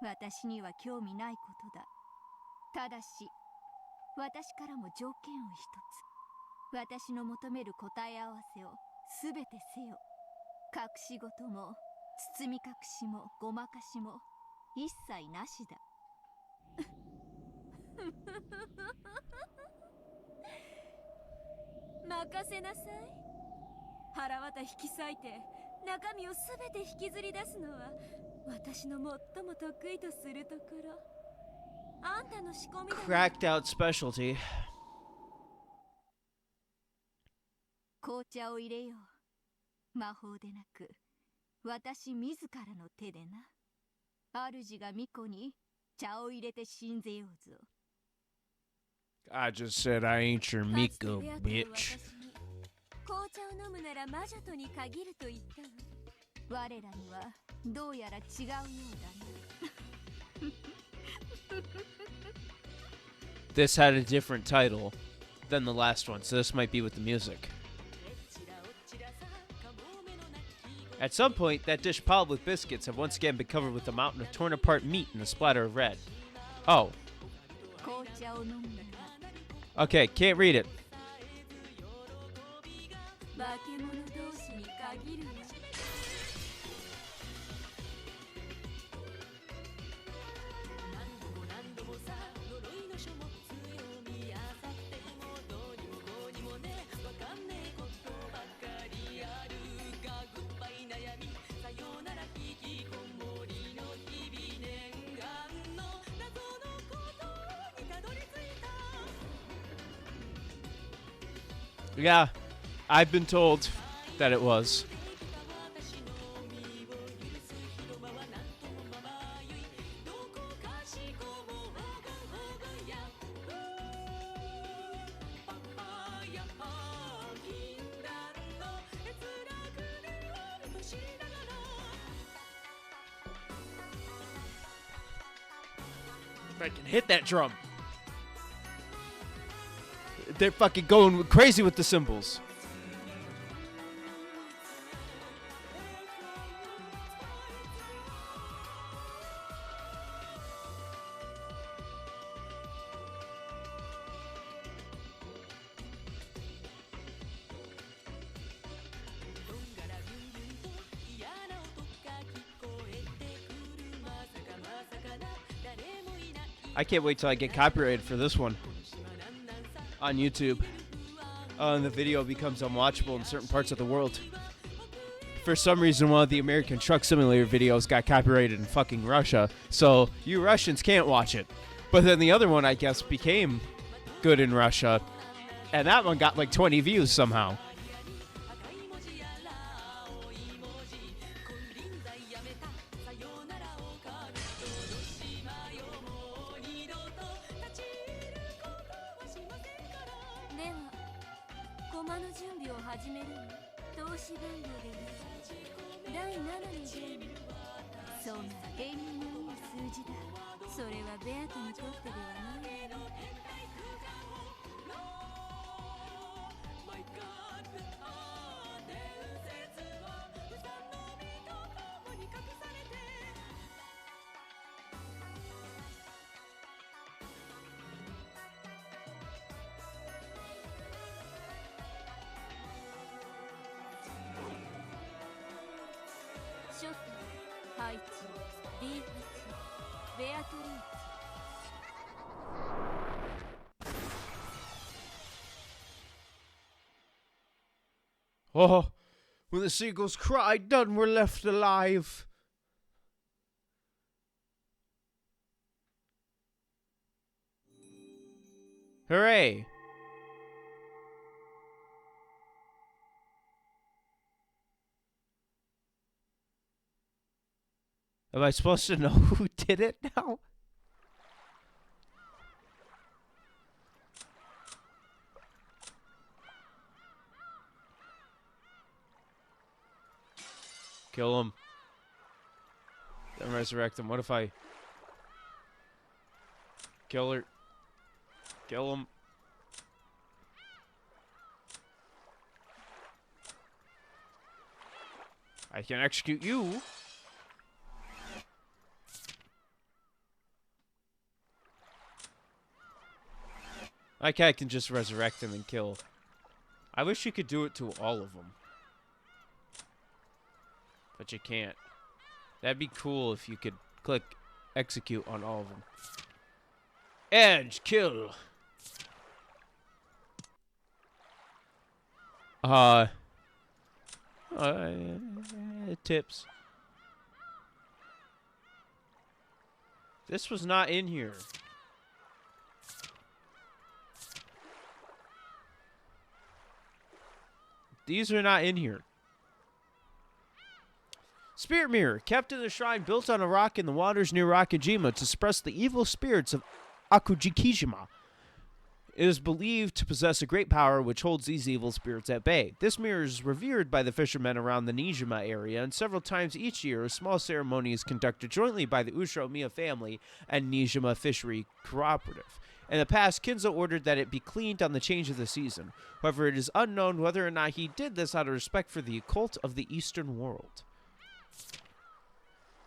私には興味ないことだ。ただし、私からも条件を一つ。私の求める答え合わせをすべてせよ。隠し事も包み隠しもごまかしも一切なしだ。任せなさい。腹渡引き裂いて中身をすべて引きずり出すのは私の最も得意とするところ。あんたの仕込みだ。 Cracked out specialty. 紅茶を入れよう。魔法でなく私自らの手でな。主が巫女に茶を入れて信ぜようぞ。 I just said I ain't your Miko, bitch. 紅茶を飲むなら魔女とに限ると言ったわ。我らにはどうやら違うようだな。This had a different title than the last one, so this might be with the music. At some point, that dish piled with biscuits had once again been covered with a mountain of torn apart meat and a splatter of red. Oh. Okay, can't read it. Yeah, I've been told that it was. If I can hit that drum. They're fucking going crazy with the cymbals. I can't wait till I get copyrighted for this one on YouTube. and the video becomes unwatchable in certain parts of the world. For some reason, one of the American Truck Simulator videos got copyrighted in fucking Russia, so you Russians can't watch it. But then the other one, I guess, became good in Russia, and that one got like 20 views somehow. Oh, when the seagulls cried, none were left alive. Hooray! Am I supposed to know who did it now? Kill him. Then resurrect him. What if I... Kill her. Kill him. I can execute you. Like I can just resurrect him and kill. I wish you could do it to all of them. But you can't. That'd be cool if you could click execute on all of them. Edge, kill. Tips. This was not in here. These are not in here. Spirit mirror, kept in the shrine built on a rock in the waters near Rakajima to suppress the evil spirits of Akujikijima. It is believed to possess a great power which holds these evil spirits at bay. This mirror is revered by the fishermen around the Nijima area, and several times each year a small ceremony is conducted jointly by the Ushiro-miya family and Nijima Fishery Cooperative. In the past, Kinzo ordered that it be cleaned on the change of the season. However, it is unknown whether or not he did this out of respect for the occult of the Eastern world.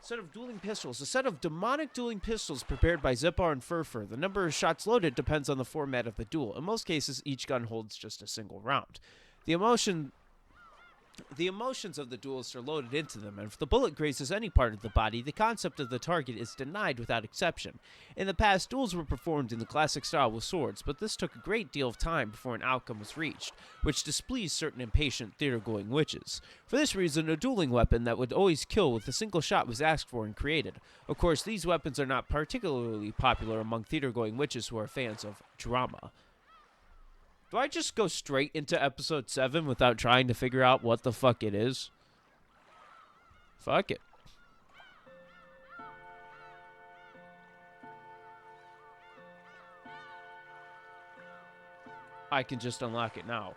Set of dueling pistols. A set of demonic dueling pistols prepared by Zippar and Furfur. The number of shots loaded depends on the format of the duel. In most cases, each gun holds just a single round. The emotions of the duelists are loaded into them, and if the bullet grazes any part of the body, the concept of the target is denied without exception. In the past, duels were performed in the classic style with swords, but this took a great deal of time before an outcome was reached, which displeased certain impatient theater-going witches. For this reason, a dueling weapon that would always kill with a single shot was asked for and created. Of course, these weapons are not particularly popular among theater-going witches who are fans of drama. Do I just go straight into episode 7 without trying to figure out what the fuck it is? Fuck it. I can just unlock it now.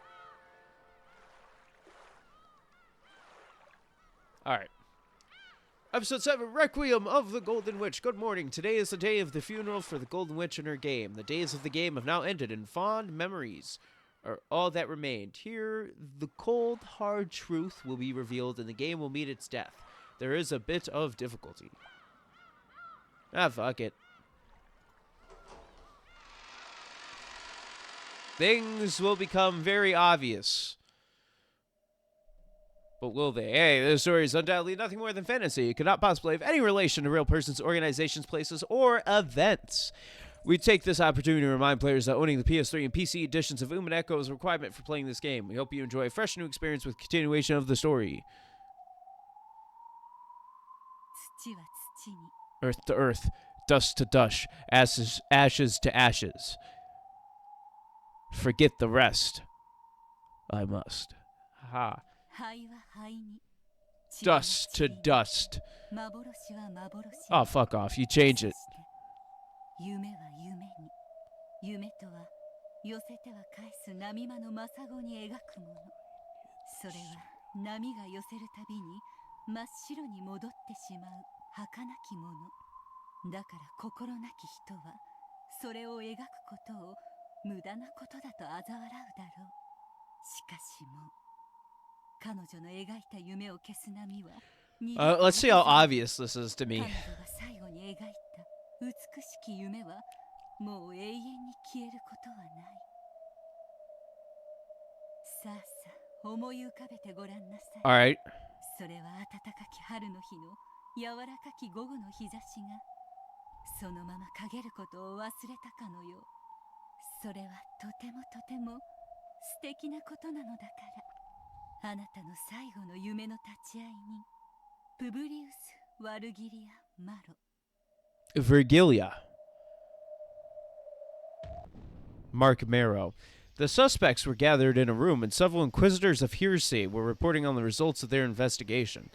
Alright. Episode 7, Requiem of the Golden Witch. Good morning. Today is the day of the funeral for the Golden Witch and her game. The days of the game have now ended, and fond memories are all that remained. Here, the cold, hard truth will be revealed, and the game will meet its death. There is a bit of difficulty. Ah, fuck it. Things will become very obvious. But will they? Hey, this story is undoubtedly nothing more than fantasy. It cannot possibly have any relation to real persons, organizations, places, or events. We take this opportunity to remind players that owning the PS3 and PC editions of Umineko is a requirement for playing this game. We hope you enjoy a fresh new experience with continuation of the story. 土は土に Earth to earth, dust to dust, ashes to ashes. Forget the rest. I must. Ha. 灰は灰に Dust to dust. 幻は幻に Oh, fuck off. You change it. そして夢は夢に夢とは寄せては返す波間の真砂に描くものそれは波が寄せるたびに真っ白に戻ってしまう儚きものだから心なき人はそれを描くことを無駄なことだと嘲笑うだろうしかしもう彼女の描いた夢を消す波は Let's see how obvious this is to 彼 me. 女が最後に描いた美しき夢はもう永遠に消えることはないさあさあ思い浮かべてごらんなさい Alright. それは暖かき春の日の柔らかき午後の日差しがそのまま陰ることを忘れたかのようそれはとてもとても素敵なことなのだからあなたの最後の夢の立ち会い人プブリウス・ワルギリア・マロ Virgilia. Mark Marrow. The suspects were gathered in a room, and several inquisitors of hearsay were reporting on the results of their investigation.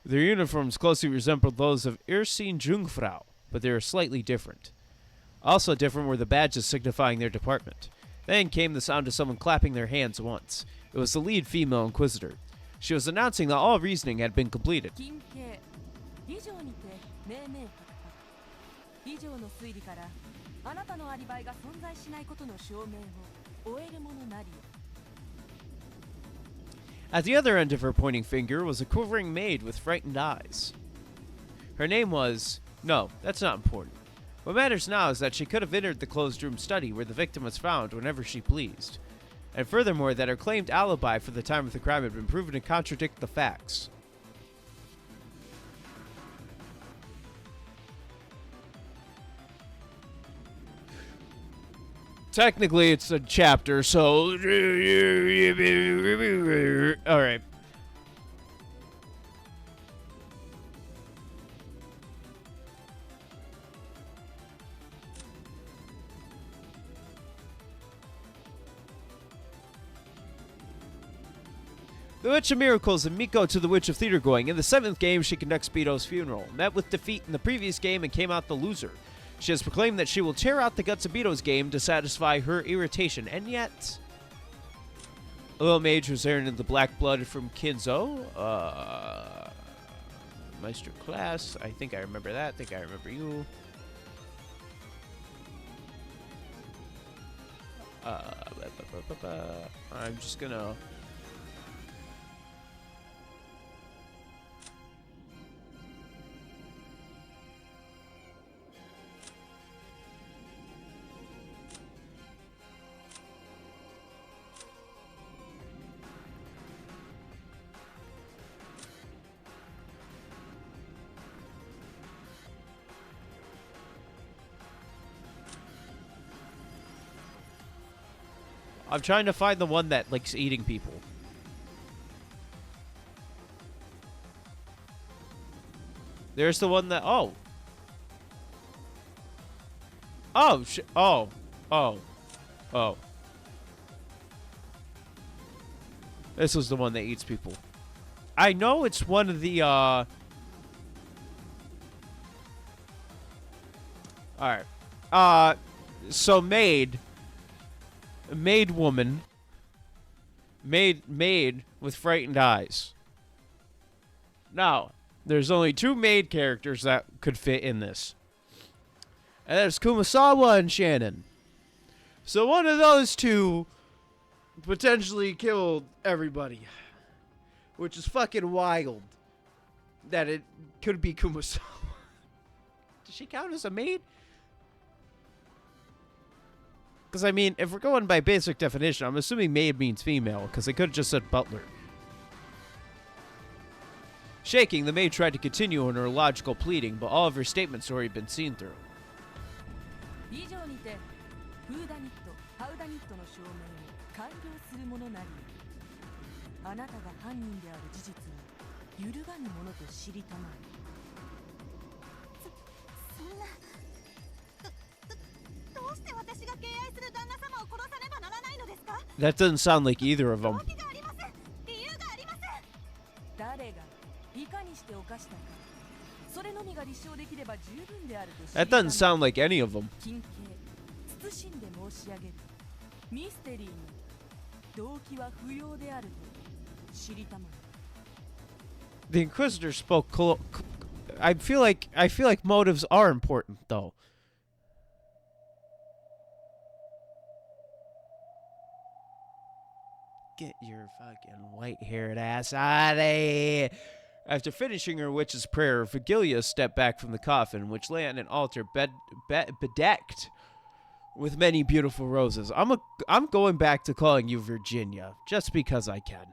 Their uniforms closely resembled those of Irsine Jungfrau, but they were slightly different. Also different were the badges signifying their department. Then came the sound of someone clapping their hands once. It was the lead female inquisitor. She was announcing that all reasoning had been completed. 近景以上にて命名以上の推理からあなたのアリバイが存在しないことの証明を終えるものなり At the other end of her pointing finger was a quivering maid with frightened eyes. Her name was... No, that's not important. What matters now is that she could have entered the closed-room study where the victim was found whenever she pleased. And furthermore, that her claimed alibi for the time of the crime had been proven to contradict the facts. Technically, it's a chapter, so... Alright. The Witch of Miracles and Miko to the Witch of Theater Going. In the 7th game, she conducts Beato's funeral. Met with defeat in the previous game and came out the loser. She has proclaimed that she will tear out the guts of Beato's game to satisfy her irritation, and yet... A little mage was earning the black blood from Kinzo. Meister class. I think I remember that. I think I remember you. I'm just gonna... I'm trying to find the one that likes eating people. There's the one that... Oh. Oh, oh. Oh. Oh. This was the one that eats people. I know it's one of the, Alright. So maid woman. Maid with frightened eyes. Now, there's only 2 maid characters that could fit in this. And that's Kumasawa and Shannon. So one of those 2 potentially killed everybody. Which is fucking wild. That it could be Kumasawa. Does she count as a maid? Because, I mean, if we're going by basic definition, I'm assuming maid means female, because they could have just said butler. Shaking, the maid tried to continue in her logical pleading, but all of her statements had already been seen through. 以上にてフーダニットハウダニットの証明を完了するものなり、あなたが犯人である事実を揺るがぬものと知りたまえ。そんなどうして私が敬愛する旦那様を殺さねばならないのですか？ That doesn't sound like either of them. 動機がありません。理由がありません。誰がいかにして犯したか、それのみが立証できれば十分であると知 That りたまえ。 doesn't sound like any of them. 近景謹んで申し上げる。ミステリーに動機は不要であると知りたまえ。 The Inquisitor spoke. I feel like motives are important, though. Get your fucking white-haired ass out of here. After finishing her witch's prayer, Vigilia stepped back from the coffin, which lay on an altar bedecked with many beautiful roses. I'm going back to calling you Virginia, just because I can.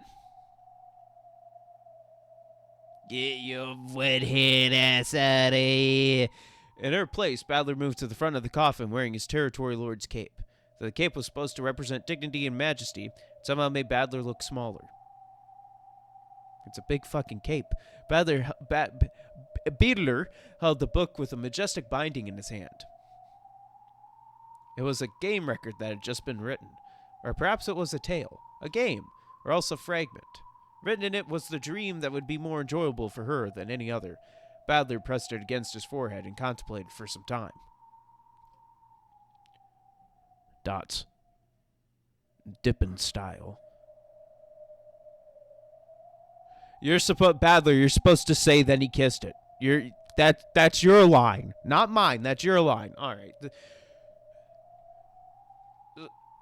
Get your wet-haired ass out of here. In her place, Badler moved to the front of the coffin wearing his territory lord's cape. The cape was supposed to represent dignity and majesty. It somehow made Badler look smaller. It's a big fucking cape. Badler held the book with a majestic binding in his hand. It was a game record that had just been written. Or perhaps it was a tale, a game, or else a fragment. Written in it was the dream that would be more enjoyable for her than any other. Badler pressed it against his forehead and contemplated for some time. Dots. Dippin' style. Badler, you're supposed to say then he kissed it. That's your line. Not mine. That's your line. Alright.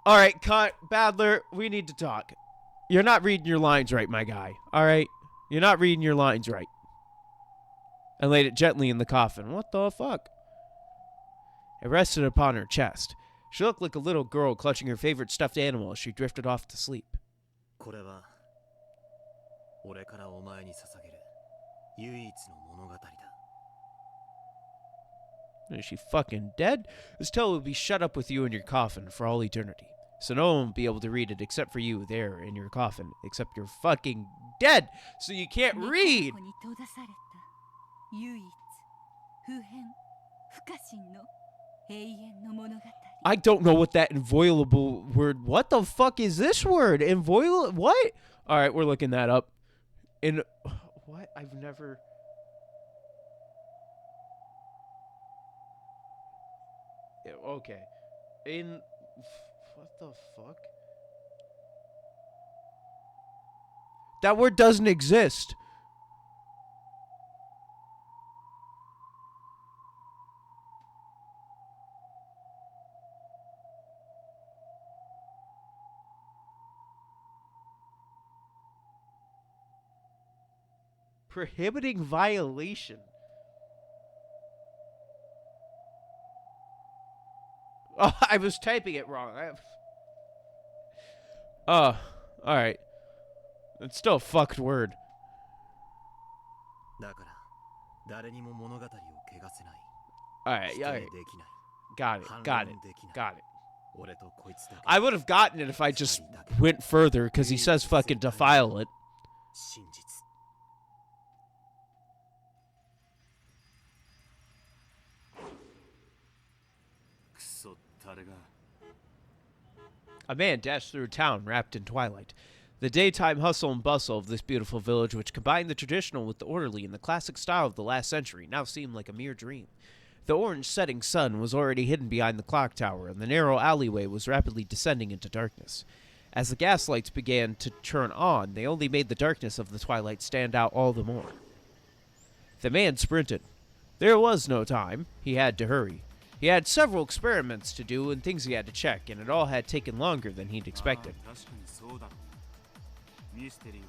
Alright, cut. Badler, we need to talk. You're not reading your lines right, my guy. Alright? You're not reading your lines right. And laid it gently in the coffin. What the fuck? It rested upon her chest. She looked like a little girl clutching her favorite stuffed animal as she drifted off to sleep. これは俺からお前に捧げる唯一の物語だ。 Is she fucking dead? This tale will be shut up with you in your coffin for all eternity. So no one will be able to read it except for you there in your coffin. Except you're fucking dead! So you can't read! 猫に閉ざされた唯一不変不可侵の永遠の物語。 I don't know what that inviolable word... What the fuck is this word? Inviolable... What? Alright, we're looking that up. What? I've never... Yeah, okay. What the fuck? That word doesn't exist. Prohibiting violation. Oh, I was typing it wrong. Alright. It's still a fucked word. だから誰にも物語を汚せない。 Alright, 否定 alright. できない。 Got it, 反 got 論 it, できない。 got it. 俺とこいつだけ。 I would have gotten it if I just went further, because he says fucking defile it. 真実。 クソ誰が A man dashed through town wrapped in twilight. The daytime hustle and bustle of this beautiful village, which combined the traditional with the orderly and the classic style of the last century, now seemed like a mere dream. The orange setting sun was already hidden behind the clock tower, and the narrow alleyway was rapidly descending into darkness. As the gaslights began to turn on, they only made the darkness of the twilight stand out all the more. The man sprinted. There was no time. He had to hurry. He had several experiments to do and things he had to check, and it all had taken longer than he'd expected. ああ確かにそうだろう。ミステリーは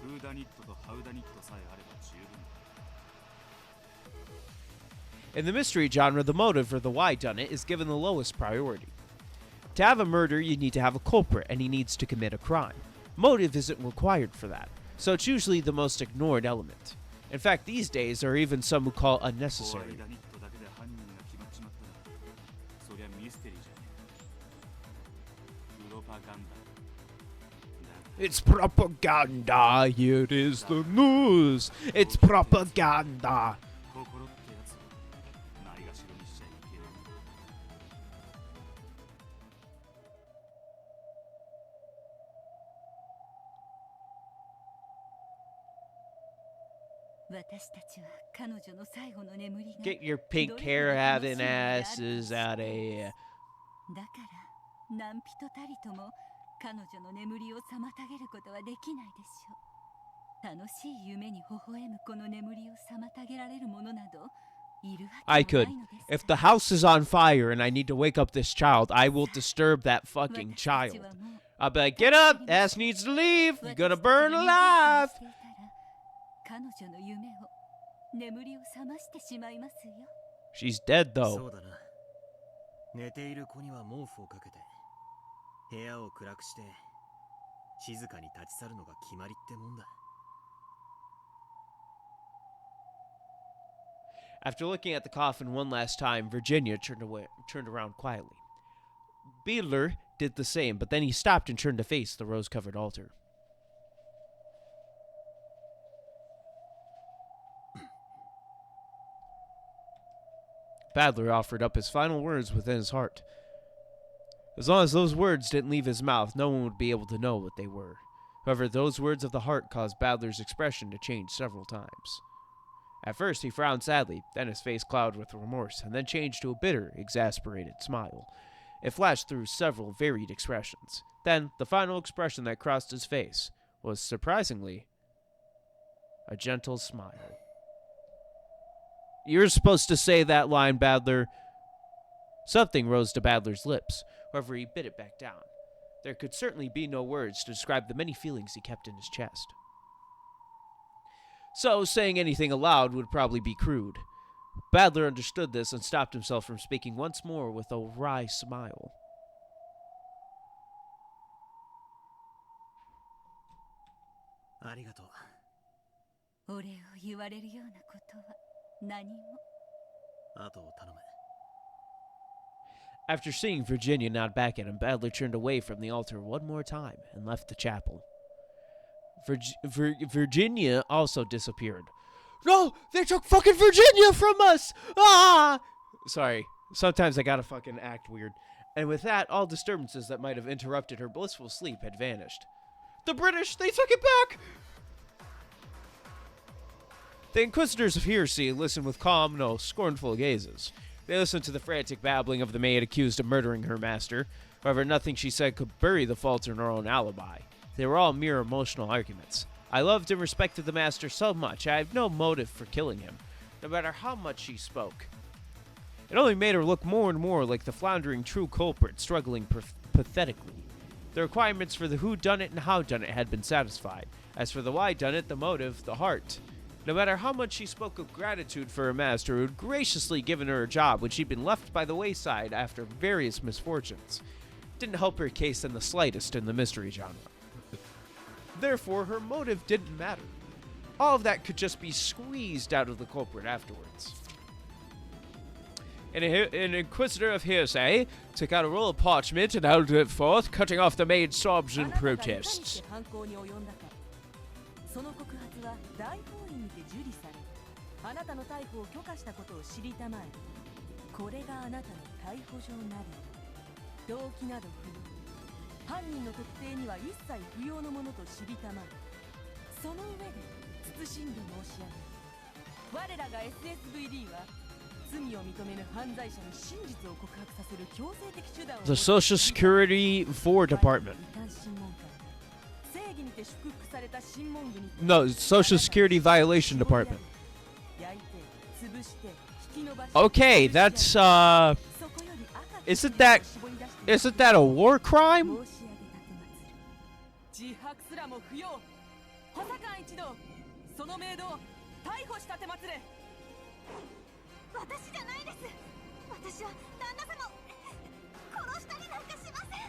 フーダニットとハウダニットさえあれば十分だ。 In the mystery genre, the motive or the why done it is given the lowest priority. To have a murder, you need to have a culprit, and he needs to commit a crime. Motive isn't required for that, so it's usually the most ignored element. In fact, these days, there are even some who call it unnecessary. ダニットだけで犯人が決まっちまったら It's propaganda. It is the news. It's propaganda. 心ってやつをないがしろにしちゃいけない。私たちは彼女の最後の眠りが Get your pink hair having asses out of here. だから何人たりとも彼女の眠りを妨げることはできないでしょう。楽しい夢に微笑むこの眠りを妨げられるものなどいるわ I けが could. ないのです。 If the house is on fire and I need to wake up this child, I will disturb that fucking 私たち child. はもう I'll be like, get up! Ass needs to leave! You're gonna burn alive! 彼女の夢を眠りを覚ましてしまいますよ。 She's dead そ though. うだな。寝ている子には毛布をかけて部屋を暗くして静かに立ち去るのが決まりってもんだ。 After looking at the coffin one last time, Virginia turned around quietly. Beadler did the same, but then he stopped and turned to face the rose-covered altar. Badler offered up his final words within his heart. As long as those words didn't leave his mouth, no one would be able to know what they were. However, those words of the heart caused Badler's expression to change several times. At first, he frowned sadly, then his face clouded with remorse, and then changed to a bitter, exasperated smile. It flashed through several varied expressions. Then, the final expression that crossed his face was, surprisingly, a gentle smile. You're supposed to say that line, Badler. Something rose to Badler's lips. However, he bit it back down. There could certainly be no words to describe the many feelings he kept in his chest. So, saying anything aloud would probably be crude. Badler understood this and stopped himself from speaking once more with a wry smile. ありがとう。お礼を言われるようなことは何も。あとを頼む。 After seeing Virginia nod back at him, Badler turned away from the altar one more time and left the chapel. Virginia also disappeared. No! They took fucking Virginia from us! Ah! Sorry. Sometimes I gotta fucking act weird. And with that, all disturbances that might have interrupted her blissful sleep had vanished. The British! They took it back! The Inquisitors of Heresy listened with calm, no scornful gazes. They listened to the frantic babbling of the maid accused of murdering her master. However, nothing she said could bury the fault in her own alibi. They were all mere emotional arguments. I loved and respected the master so much, I have no motive for killing him, no matter how much she spoke. It only made her look more and more like the floundering true culprit, struggling pathetically. The requirements for the who-done-it and how-done-it had been satisfied. As for the why-done-it, the motive, the heart. No matter how much she spoke of gratitude for her master, who had graciously given her a job when she'd been left by the wayside after various misfortunes, it didn't help her case in the slightest in the mystery genre. Therefore, her motive didn't matter. All of that could just be squeezed out of the culprit afterwards. An Inquisitor of Hearsay took out a roll of parchment and held it forth, cutting off the maid's sobs and protests. その告発は大法院にて受理され、あなたの逮捕を許可したことを知りたまえ。これがあなたの逮捕状なり。動機など不要。犯人の特定には一切不要のものと知りたまえ。その上で慎んで申し上げる。我らが SSVD は罪を認めぬ犯罪者に真実を告白させる強制的手段を The Social Security VOD Department. No, Social Security Violation Department. Okay, that's isn't that a war crime? 自白すらも不要。補佐官一同、そのメイドを逮捕したてまつれ。私じゃないです。私は旦那様を殺したりなんかしません。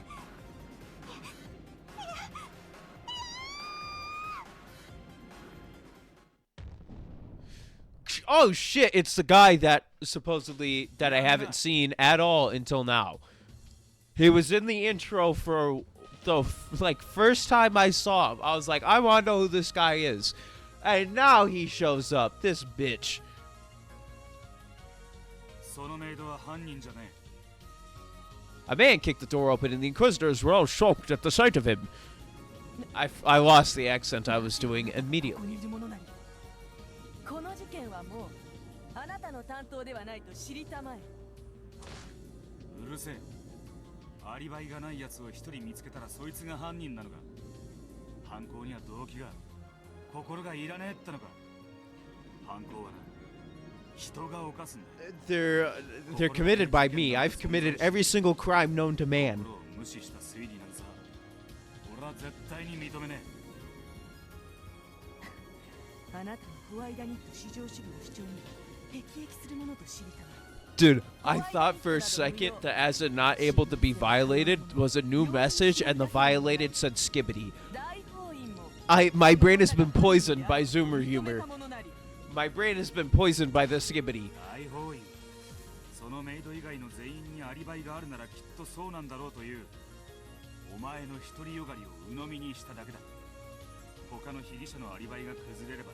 Oh shit, it's the guy that supposedly that I haven't seen at all until now. He was in the intro for the first time I saw him, I was like, I want to know who this guy is. And now he shows up. This bitch. A man kicked the door open, and the Inquisitors were all shocked at the sight of him. I lost the accent I was doing immediately. この事件はもうあなたの担当ではないと知りたまえ。うるせえ。アリバイがない奴を一人見つけたらそいつが犯人なのか。犯行には動機がある。心がいらねえってのか。犯行はな。人が犯すんだ。They're committed by me. I've committed every single crime known to man. 無視した推理なんさ。俺は絶対に認めねえ。あなたの不愛ダニット至上主義の主張に辟易するものと知りたまえ。Dude, I thought for a second that as it not able to be violated was a new message, and the violated said skibbity. My brain has been poisoned by Zoomer humor. My brain has been poisoned by the skibbity. そのメイド以外の全員にアリバイがあるならきっとそうなんだろうという。お前の独りよがりを鵜呑みにしただけだ。他の被疑者のアリバイが崩れれば。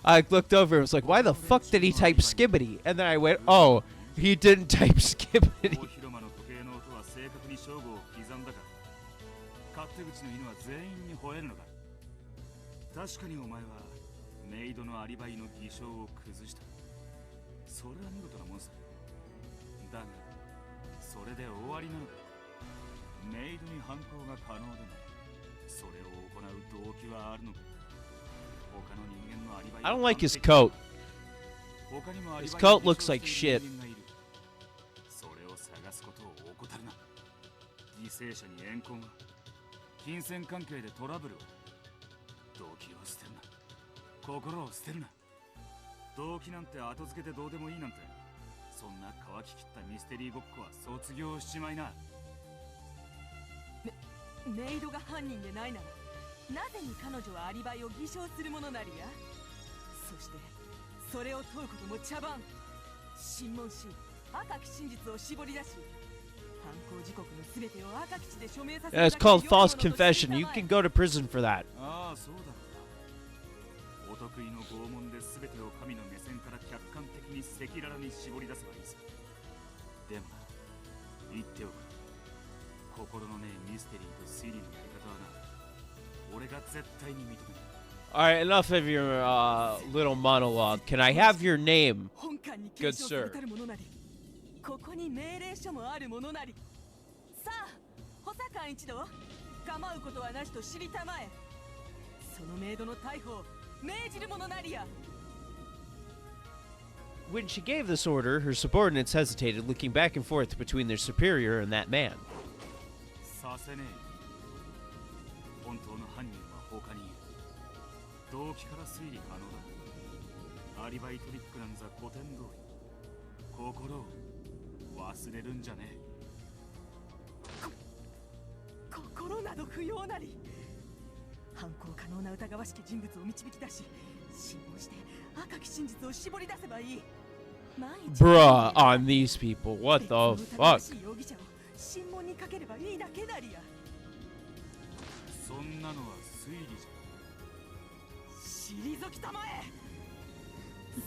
I looked over and was like, why the fuck did he type skibbity? And then I went, oh, he didn't type skibbity. 確かにお前はメイドのアリバイの偽証を崩した。それは見事なもんさ。だが、それで終わりなのか。メイドに犯行が可能でも、それを行う動機はあるのか。I don't like his coat. His coat looks like shit. それを探すことを怠るな。犠牲者に怨恨は、金銭関係でトラブルを。動機を捨てるな。心を捨てるな。動機なんて後付けでどうでもいいなんて、そんな乾ききったミステリーごっこは卒業しちまいな。メイドが犯人でないなら。なぜに彼女はアリバイを偽証するものなりや。そしてそれを問うことも茶番。審問し赤き真実を絞り出し、犯行時刻のすべてを赤き地で署名させる。It's called false confession. You can go to prison for that. ああ、そうだろうな。お得意の拷問で全てを神の目線から客観的に赤裸々に絞り出せばいいさ。でもな、言っておく。心のねえミステリーと推理のやり方はな。Alright, enough of your little monologue. Can I have your name, good sir? ここに命令書もあるものなり。さあ、補佐官一同、構うことはなしと知りたまえ。そのメイドの逮捕を命じるものなりや。When she gave this order, her subordinates hesitated, looking back and forth between their superior and that man. させねえ。本当の犯人は他にいる。動機から推理可能だ。アリバイトリックなんざ古典通り。心を忘れるんじゃねえ。心など不要なり。犯行可能な疑わしき人物を導き出し、審問して赤き真実を絞り出せばいい。Bruh, on these people, what the fuck? 容疑者を審問にかければいいだけなりや。そんなのは推理じゃ。退きたまえ。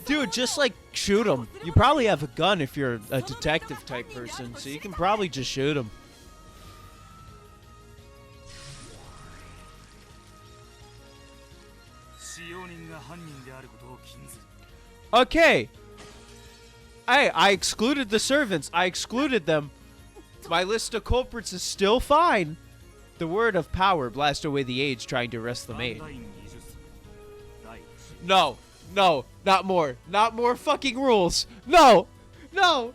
Dude, just like shoot him. You probably have a gun if you're a detective type person, so you can probably just shoot him. Okay. I excluded the servants. I excluded them. My list of culprits is still fine. The word of power blast away the age trying to arrest the maid. No. No, not more. Not more fucking rules. No! No!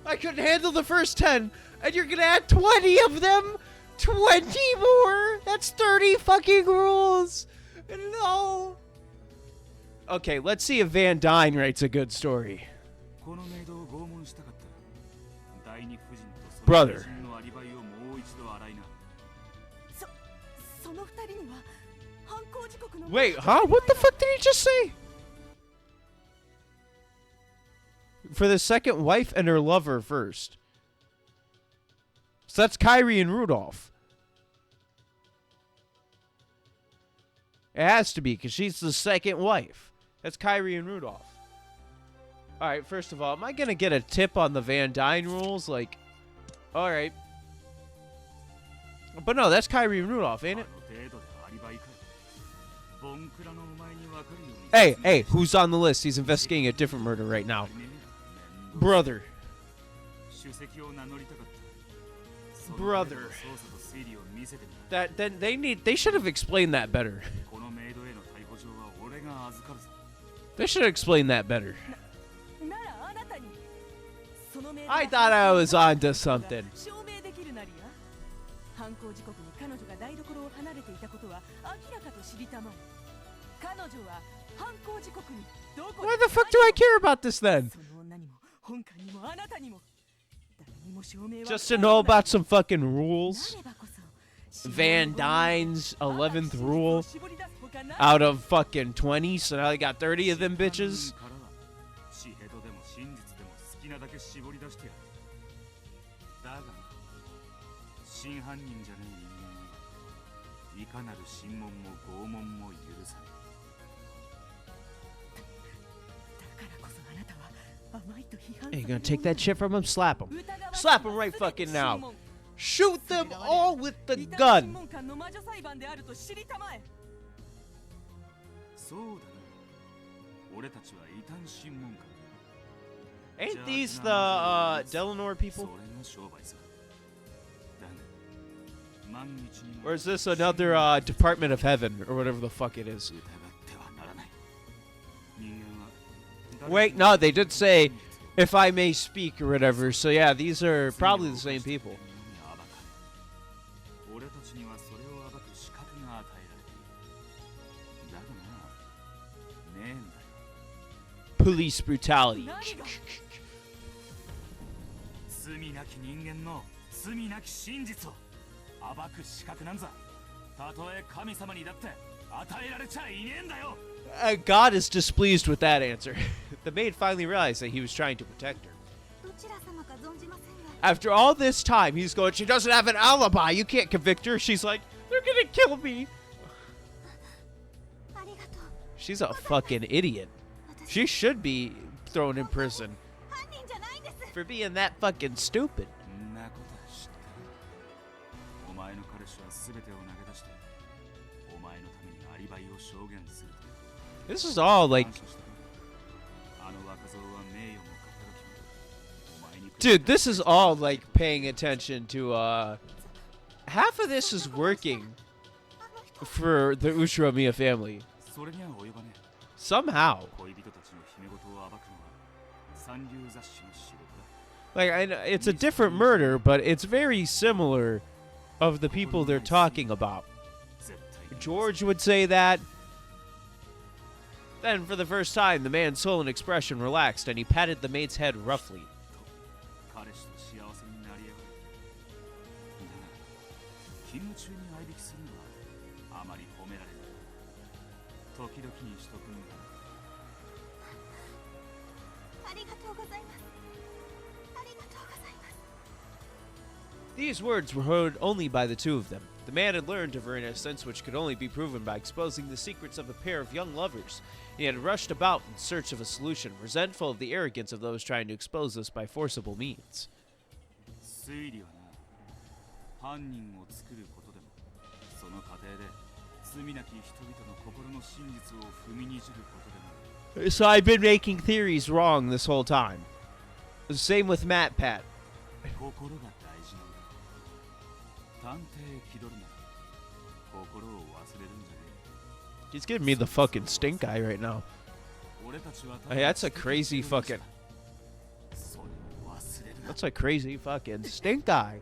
I couldn't handle the first 10, and you're gonna add 20 of them? 20 more? That's 30 fucking rules! No! Okay, let's see if Van Dyne writes a good story. Brother. Wait, huh? What the fuck did he just say? For the second wife and her lover first. So that's Kyrie and Rudolph. It has to be, because she's the second wife. That's Kyrie and Rudolph. Alright, first of all, am I going to get a tip on the Van Dyne rules? Like, alright. But no, that's Kyrie and Rudolph, ain't it? Hey, who's on the list? He's investigating a different murder right now. Brother. That then they should have explained that better. They should have explained that better. I thought I was onto something. Why the fuck do I care about this then? Just to know about some fucking rules. Van Dyne's 11th rule out of fucking 20, so now they got 30 of them bitches. Hey, you gonna take that shit from him? Slap him. Slap him right fucking now. Shoot them all with the gun. Ain't these the Delanor people? Or is this another Department of Heaven or whatever the fuck it is? Wait, no, they did say, if I may speak or whatever. So yeah, these are probably the same people. Police brutality. God is displeased with that answer. The maid finally realized that he was trying to protect her. After all this time, he's going, she doesn't have an alibi. You can't convict her. She's like, they're gonna kill me. She's a fucking idiot. She should be thrown in prison for being that fucking stupid. This is all like... Dude, this is all like paying attention to, half of this is working for the Ushiramiya family. Somehow. Like, I know it's a different murder, but it's very similar of the people they're talking about. George would say that. Then, for the first time, the man's sullen expression relaxed, and he patted the maid's head roughly. These words were heard only by the two of them. The man had learned of her innocence, which could only be proven by exposing the secrets of a pair of young lovers. He had rushed about in search of a solution, resentful of the arrogance of those trying to expose us by forcible means. So I've been making theories wrong this whole time. Same with Matt Pat. He's giving me the fucking stink eye right now. Hey, that's a crazy fucking... That's a crazy fucking stink eye.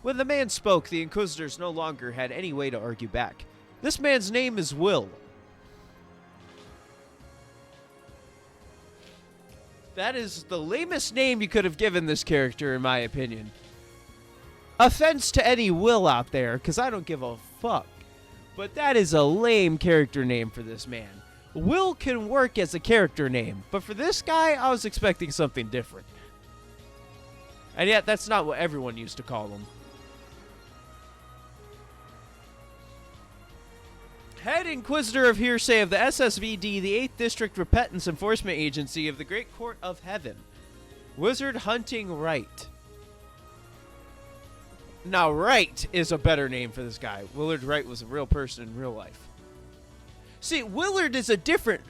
When the man spoke, the Inquisitors no longer had any way to argue back. This man's name is Will. That is the lamest name you could have given this character, in my opinion. Offense to any Will out there, because I don't give a fuck. But that is a lame character name for this man. Will can work as a character name, but for this guy, I was expecting something different. And yet, that's not what everyone used to call him. Head Inquisitor of Hearsay of the SSVD, the 8th District Repentance Enforcement Agency of the Great Court of Heaven. Wizard Hunting Wright. Now, Wright is a better name for this guy. Willard Wright was a real person in real life. See, Willard is a different...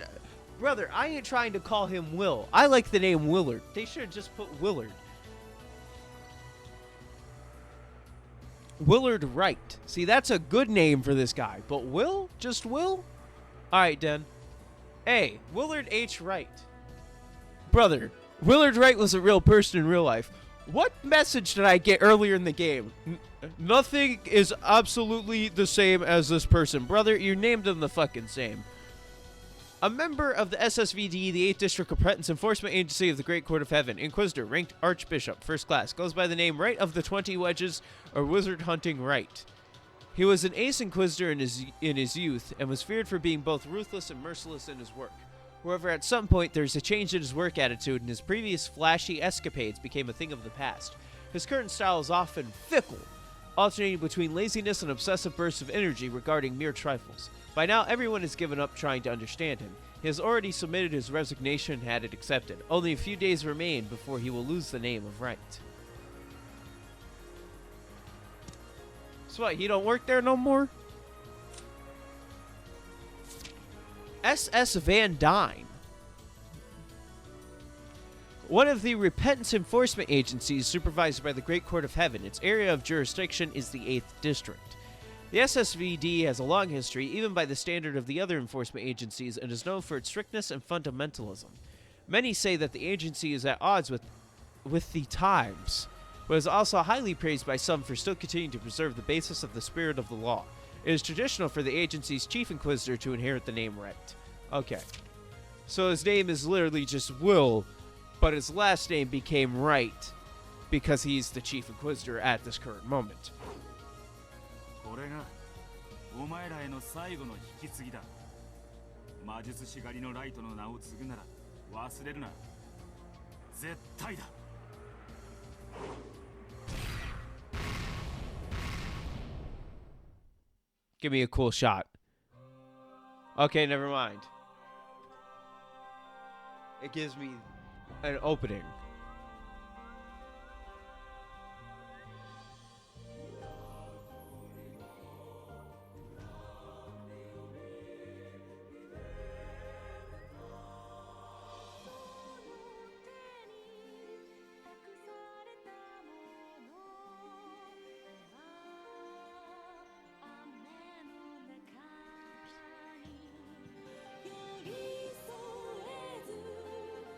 Brother, I ain't trying to call him Will. I like the name Willard. They should have just put Willard. Willard Wright. See, that's a good name for this guy. But Will? Just Will? Alright, Den. Hey, Willard H. Wright. Brother, Willard Wright was a real person in real life. What message did I get earlier in the game? Nothing is absolutely the same as this person. Brother, you named him the fucking same. A member of the SSVD, the 8th District Repentance Enforcement Agency of the Great Court of Heaven. Inquisitor, ranked Archbishop, first class. Goes by the name Right of the 20 Wedges, or Wizard Hunting Right. He was an ace Inquisitor in his youth, and was feared for being both ruthless and merciless in his work. However, at some point, there's a change in his work attitude, and his previous flashy escapades became a thing of the past. His current style is often fickle, alternating between laziness and obsessive bursts of energy regarding mere trifles. By now, everyone has given up trying to understand him. He has already submitted his resignation and had it accepted. Only a few days remain before he will lose the name of Right. So what, he don't work there no more? S.S. Van Dyne. One of the repentance enforcement agencies supervised by the Great Court of Heaven. Its area of jurisdiction is the 8th District. The SSVD has a long history, even by the standard of the other enforcement agencies, and is known for its strictness and fundamentalism. Many say that the agency is at odds with the times, but is also highly praised by some for still continuing to preserve the basis of the spirit of the law. It is traditional for the agency's chief inquisitor to inherit the name Right. Okay. So his name is literally just Will, but his last name became Right because he's the chief inquisitor at this current moment. これがお前らへの最後の引き継ぎだ。魔術師狩りのライトの名を継ぐなら忘れるな。絶対だ。Give me a cool shot. Okay, never mind. It gives me an opening.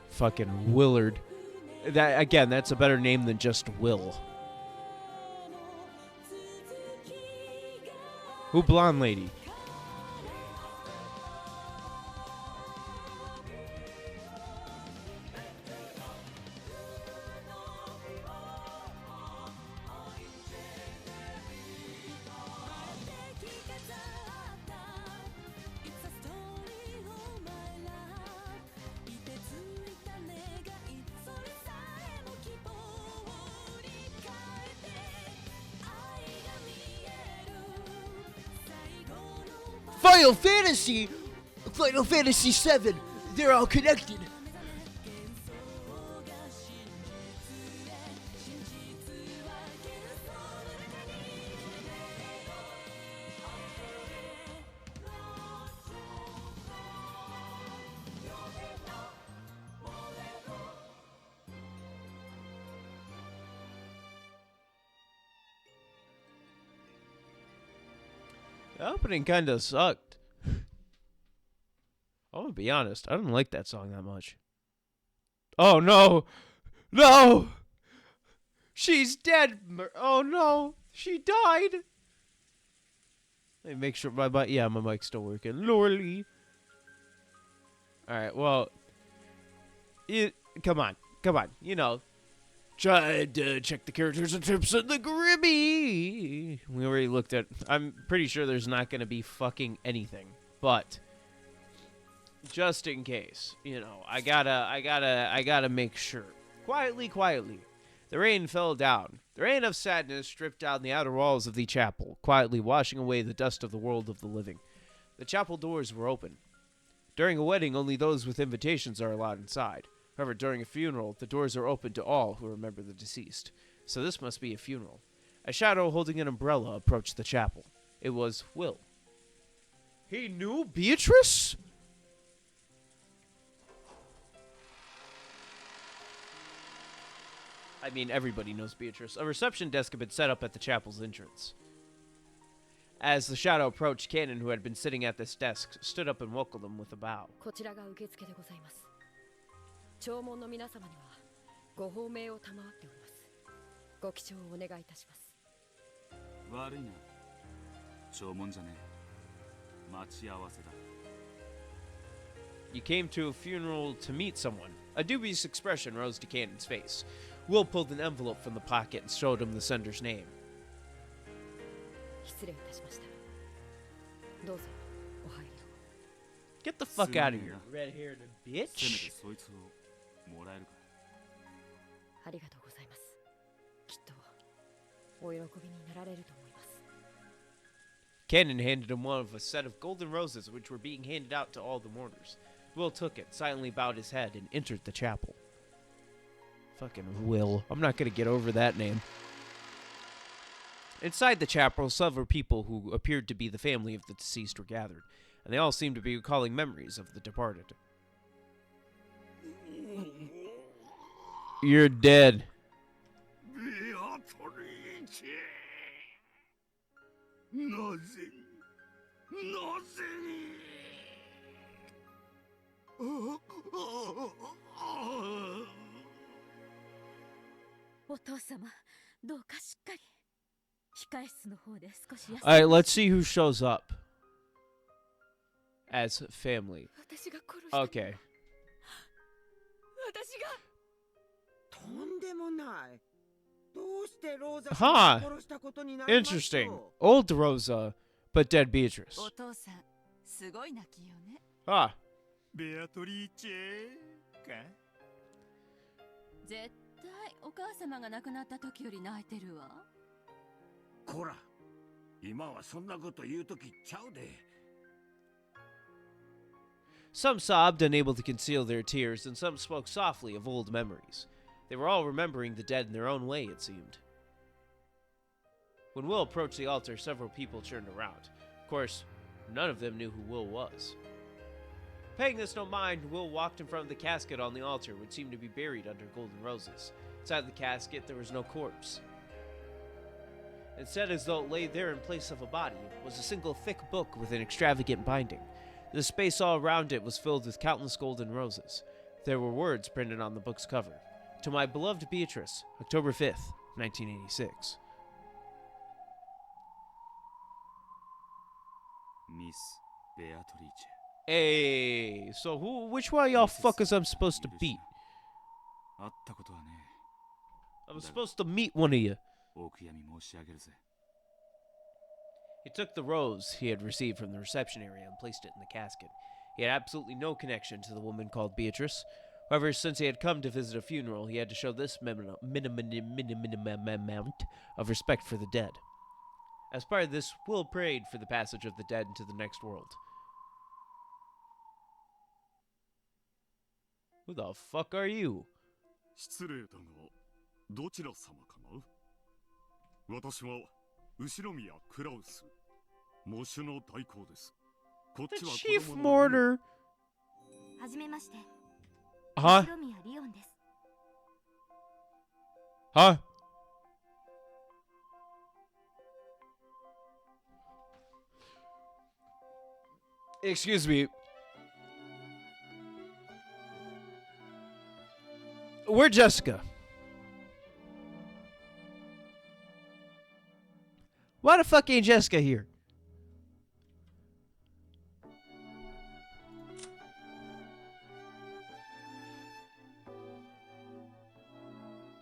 Fucking Willard. That again, that's a better name than just Will. Who blonde lady? Final Fantasy 7, they're all connected. The opening kinda sucked. I'm gonna be honest, I don't like that song that much. Oh no! No! She's dead! Oh no! She died! Let me make sure my mic, yeah, my mic's still working. Lordy. Alright, well, come on, you know. Tried to check the characters and tips in the Grimmy. We already looked at, I'm pretty sure there's not gonna be fucking anything, but just in case, you know, I gotta make sure. Quietly. The rain fell down. The rain of sadness dripped down the outer walls of the chapel, quietly washing away the dust of the world of the living. The chapel doors were open. During a wedding, only those with invitations are allowed inside. However, during a funeral, the doors are open to all who remember the deceased. So this must be a funeral. A shadow holding an umbrella approached the chapel. It was Will. He knew Beatrice? I mean, everybody knows Beatrice. A reception desk had been set up at the chapel's entrance. As the shadow approached, Cannon, who had been sitting at this desk, stood up and welcomed him with a bow. こちらが受付でございます。弔問の皆様にはご褒美を賜っております。ご記帳をお願いいたします。悪いな。弔問じゃねえ。待ち合わせだ。You came to a funeral to meet someone. A dubious expression rose to Cannon's face. Will pulled an envelope from the pocket and showed him the sender's name. 失礼いたしました。どうぞお入りを。 Get the fuck out of here, red-haired せめて bitch. そいつをもらえるか。ありがとうございます。きっとお喜びになられると思います。 Cannon handed him one of a set of golden roses which were being handed out to all the mourners. Will took it, silently bowed his head, and entered the chapel. Fucking Will. I'm not gonna get over that name. Inside the chapel, several people who appeared to be the family of the deceased were gathered, and they all seemed to be recalling memories of the departed. You're dead. Alright, let's see who shows up as family. Okay. とんでもない。どうしてローザ Huh. を殺したことになりましょう Interesting. Old Rosa, but dead Beatrice. お父さんすごい泣きよね。 Ah. ベアトリーチェか。絶対お母様が亡くなった時より泣いてるわ。こら、今はそんなこと言うときちゃうで。 Some sobbed, unable to conceal their tears, and some spoke softly of old memories. They were all remembering the dead in their own way, it seemed. When Will approached the altar, several people turned around. Of course, none of them knew who Will was. Paying this no mind, Will walked in front of the casket on the altar, which seemed to be buried under golden roses. Inside the casket, there was no corpse. Instead, as though it lay there in place of a body, was a single thick book with an extravagant binding. The space all around it was filled with countless golden roses. There were words printed on the book's cover. To my beloved Beatrice, October 5th, 1986. Miss Beatrice. Hey, so which one of y'all fuckers I'm supposed to beat? 会ったことはね。 I'm supposed to meet one of you. お悔やみ申し上げるぜ。 He took the rose he had received from the reception area and placed it in the casket. He had absolutely no connection to the woman called Beatrice. However, since he had come to visit a funeral, he had to show this minimum amount of respect for the dead. As part of this, Will prayed for the passage of the dead into the next world. Who the fuck are you? 失礼だが、どちら様かな？私は後宮クラウス、喪主の代行です。こっ The ちは Chief 子供の Mourner. はじめまして。 Huh? 後宮リオンです。 Huh? Excuse me. Where's Jessica? Why the fuck ain't Jessica here?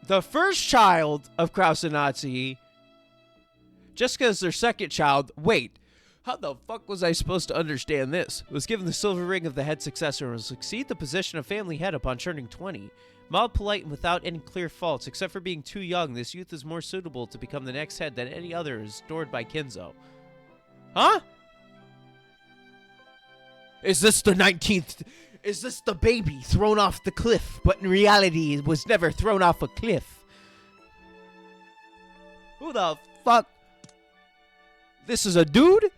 The first child of Krausenazzi. Jessica is their second child. Wait, how the fuck was I supposed to understand this? Was given the silver ring of the head successor and will succeed the position of family head upon turning 20. Mild, polite, and without any clear faults, except for being too young, this youth is more suitable to become the next head than any other adored by Kinzo. Huh? Is this the 19th? Is this the baby thrown off the cliff, but in reality it was never thrown off a cliff? Who the fuck? This is a dude?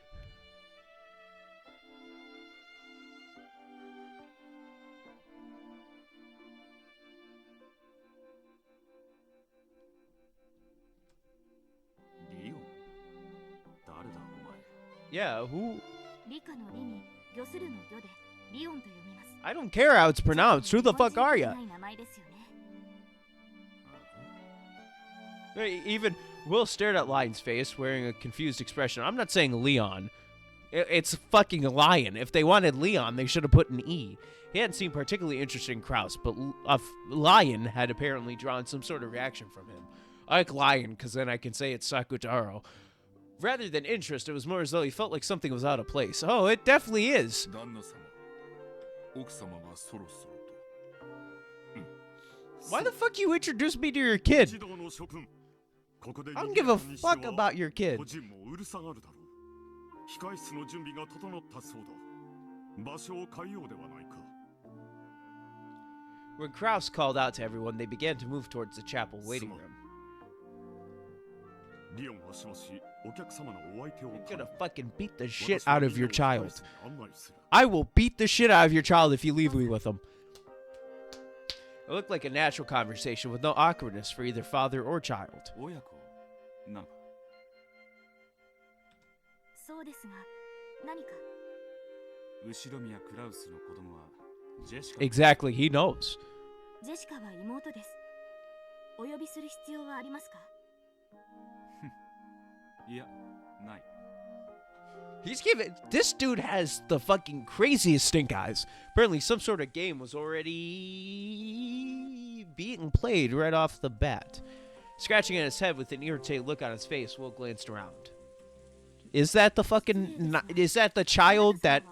Yeah, who? I don't care how it's pronounced. Who the fuck are ya? Even Will stared at Lion's face, wearing a confused expression. I'm not saying Leon. It's fucking Lion. If they wanted Leon, they should have put an E. He hadn't seemed particularly interested in Kraus, but Lion had apparently drawn some sort of reaction from him. I like Lion, because then I can say it's Sakutaro. Rather than interest, it was more as though he felt like something was out of place. Oh, it definitely is. Why the fuck you introduced me to your kid? I don't give a fuck about your kid. When Kraus called out to everyone, they began to move towards the chapel waiting room. I'm gonna fucking beat the shit out of your child. I will beat the shit out of your child if you leave me with him. It looked like a natural conversation with no awkwardness for either father or child. Exactly, he knows. He's giving. This dude has the fucking craziest stink eyes. Apparently, some sort of game was already being played right off the bat. Scratching at his head with an irritated look on his face, Will glanced around. Is that the fucking. Is that the child that.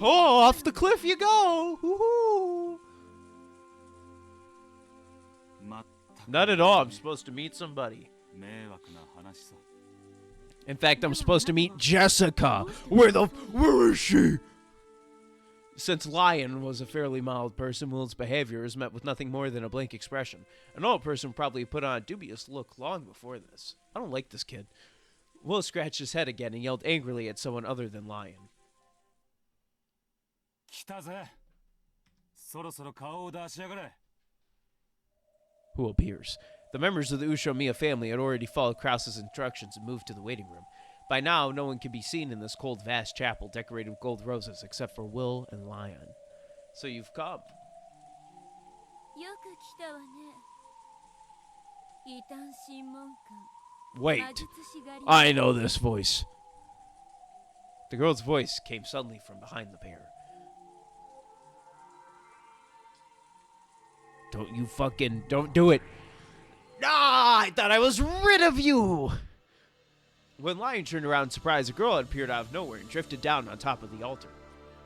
Oh, off the cliff you go! Woohoo! Not at all. I'm supposed to meet somebody. In fact, I'm supposed to meet Jessica. Where is she? Since Lion was a fairly mild person, Will's behavior is met with nothing more than a blank expression. An old person probably put on a dubious look long before this. I don't like this kid. Will scratched his head again and yelled angrily at someone other than Lion. Who appears? The members of the Ushomiya family had already followed Kraus's instructions and moved to the waiting room. By now, no one could be seen in this cold, vast chapel decorated with gold roses except for Will and Lion. So you've come. Wait, I know this voice. The girl's voice came suddenly from behind the pair. Don't do it. Ah, I thought I was rid of you! When Lion turned around in surprise, a girl had appeared out of nowhere and drifted down on top of the altar.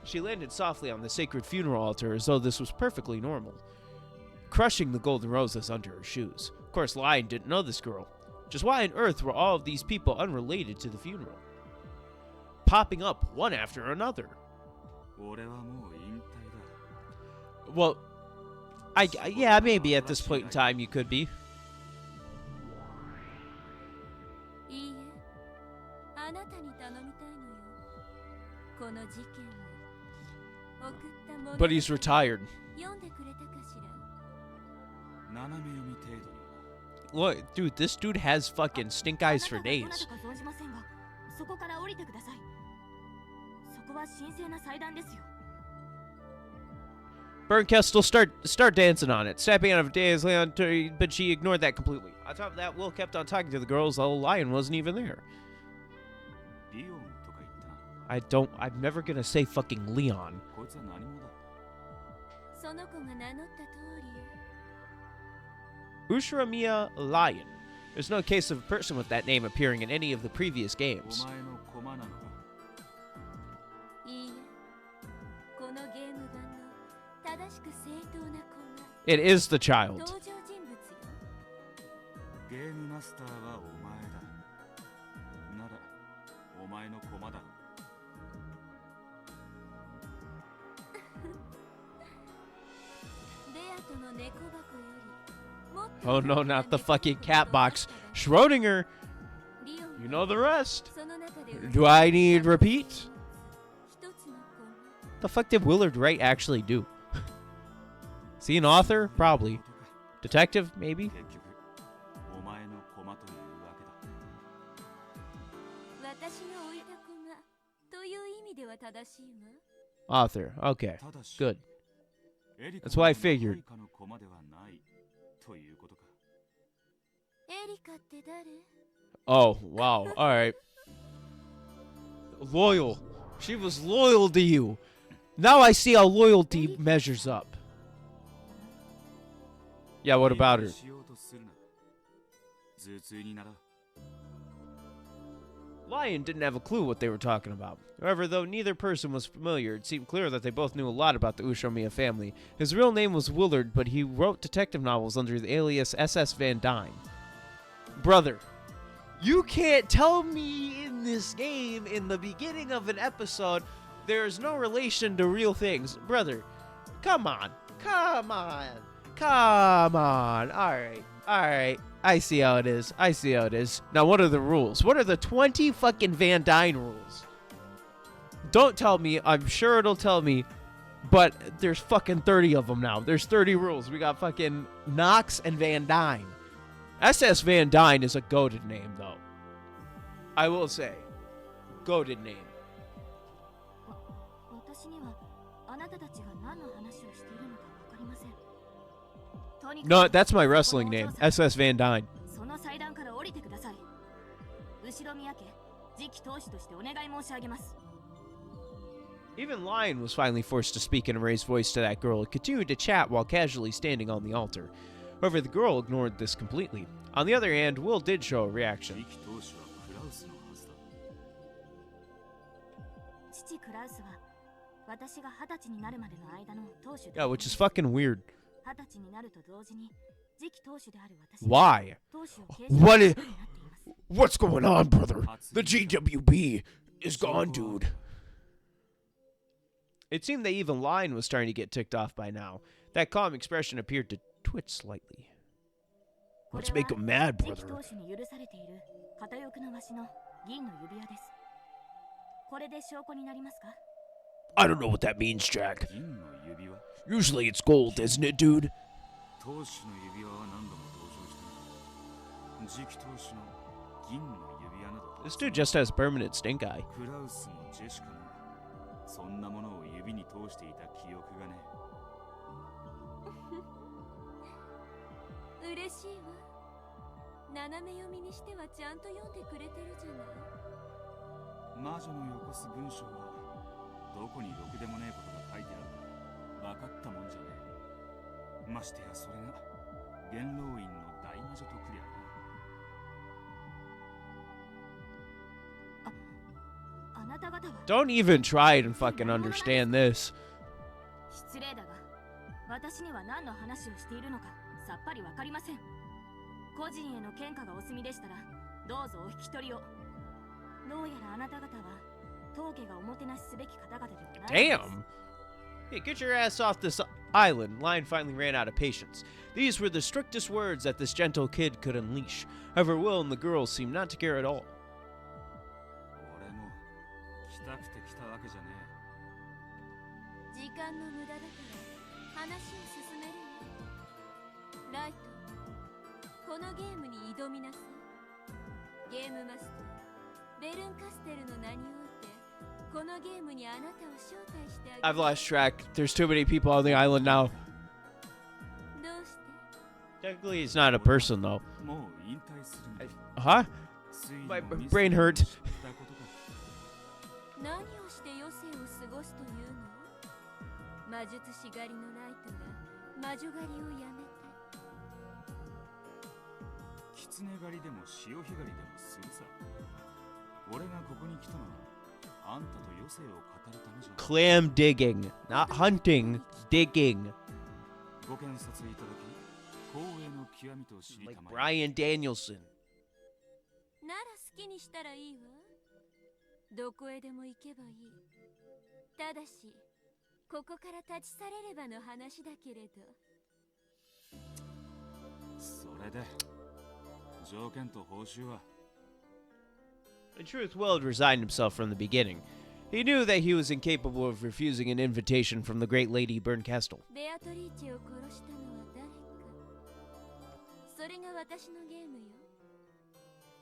She landed softly on the sacred funeral altar as though this was perfectly normal, crushing the golden roses under her shoes. Of course, Lion didn't know this girl. Just why on earth were all of these people unrelated to the funeral? Popping up one after another. Well, yeah, maybe at this point in time you could be. But he's retired. Look, dude, this dude has fucking stink eyes for days. Bernkestel start dancing on it, snapping out of Daya's land, but she ignored that completely. On top of that, Will kept on talking to the girls, while Lion wasn't even there. I'm never gonna say fucking Leon. Ushomiya Lion. There's no case of a person with that name appearing in any of the previous games. It is the 登 child. 場人物よ。ゲームマスターはお前だ。ならお前の駒だ。ベアとの猫箱よりもっと Oh no, not the fucking cat box. Schrodinger, リオン you know the rest. その中で Do I need repeat? 一つの駒。 The fuck did Willard Wright actually do? Is he an author? Probably. Detective? Maybe? 結局お前の駒というわけだ。私が置いた駒という意味では正しいわ。 Author. Okay. ただし Good. エリカ That's what I の figured. 配下の駒ではないということか。エリカって誰？ Oh, wow. Alright. Loyal. She was loyal to you. Now I see how loyalty measures up. Yeah, what about her? しようとするな。頭痛になら。 Lion didn't have a clue what they were talking about. However, though neither person was familiar, it seemed clear that they both knew a lot about the Ushomiya family. His real name was Willard, but he wrote detective novels under the alias SS Van Dyne. Brother, you can't tell me in this game, in the beginning of an episode, there's no relation to real things. Brother, come on. Come on. Come on. Alright. Alright. I see how it is. I see how it is. Now, what are the rules? What are the 20 fucking Van Dyne rules? Don't tell me. I'm sure it'll tell me. But there's fucking 30 of them now. There's 30 rules. We got fucking Knox and Van Dyne. SS Van Dyne is a goated name, though. I will say. Goated name. 私にはあなたたちが何の話をしているのか分かりません。とにかく No, that's my wrestling name. SS Van Dyne. その祭壇から降りてください。後ろ宮家次期当主としてお願い申し上げます。 Even Lion was finally forced to speak in a raised voice to that girl and continued to chat while casually standing on the altar. However, the girl ignored this completely. On the other hand, Will did show a reaction. 次期当主はクラウスのはずだ。父クラウスは私が20歳になるまでの間の当主 Yeah, which is fucking weird. 20歳になると同時に次期当主である私 Why? 当主を継 What 承 is... することになっています。 What's going on, brother? The GWB is gone, dude. It seemed that even Lion was starting to get ticked off by now. That calm expression appeared to twitch slightly. Let's make him mad, 次期 brother. 当主に許されている片翼のわしの銀の指輪です。これで証拠になりますか？ I don't know what that means, Jack. 銀の指輪 Usually it's gold, isn't it, dude? 当主の指輪は何度も登場している。次期当主の銀の指輪など This dude just has permanent stink eye. クラウスもジェシカもそんなものを指に通していた記憶がね。嬉しいわ。斜め読みにしてはちゃんと読んでくれてるじゃない。魔女のよこす文章はどこにろくでもねえことが書いてあるか分かったもんじゃねえ。ましてやそれが元老院の大魔女とくりゃあなた方は Don't even try and fucking understand this. 失礼だが私には何の話をしているのかさっぱりわかりません。個人への喧嘩がお済みでしたらどうぞお引き取りを。どうやらあなた方は当家がおもてなしすべき方々ではないようです。 Damn. Hey, get your ass off this island. Lion finally ran out of patience. These were the strictest words that this gentle kid could unleash. However, Will and the girls seemed not to care at all. 俺も来たくて来たわけじゃねえ。時間の無駄だから話を進めるよ。ライト、このゲームに挑みなさい。ゲームマスター、ベルンカステルの名において、このゲームにあなたを招待してあげ I've lost track. There's too many people on the island now. どうして Technically, he's not a person, though. もう引退するんだ。 Huh? ついに My もミス brain hurt. 知ったことか。何をして余生を過ごすというの？魔術師狩りのライトが魔女狩りをやめて。狐狩りでも潮干狩りでもするさ。俺がここに来たのはあんたと余生を語るためじゃ。 Clam digging. Not hunting. Digging. ご検察いただき光栄の極みと知り Like たまえ Brian Danielson. なら好きにしたらいいわ。どこへでも行けばいい。ただしここから立ち去れればの話だけれど。それで条件と報酬は In truth, Will had resigned himself from the beginning. He knew that he was incapable of refusing an invitation from the great lady Bernkastel. ベアトリーチェを殺したのは誰か。それが私のゲームよ。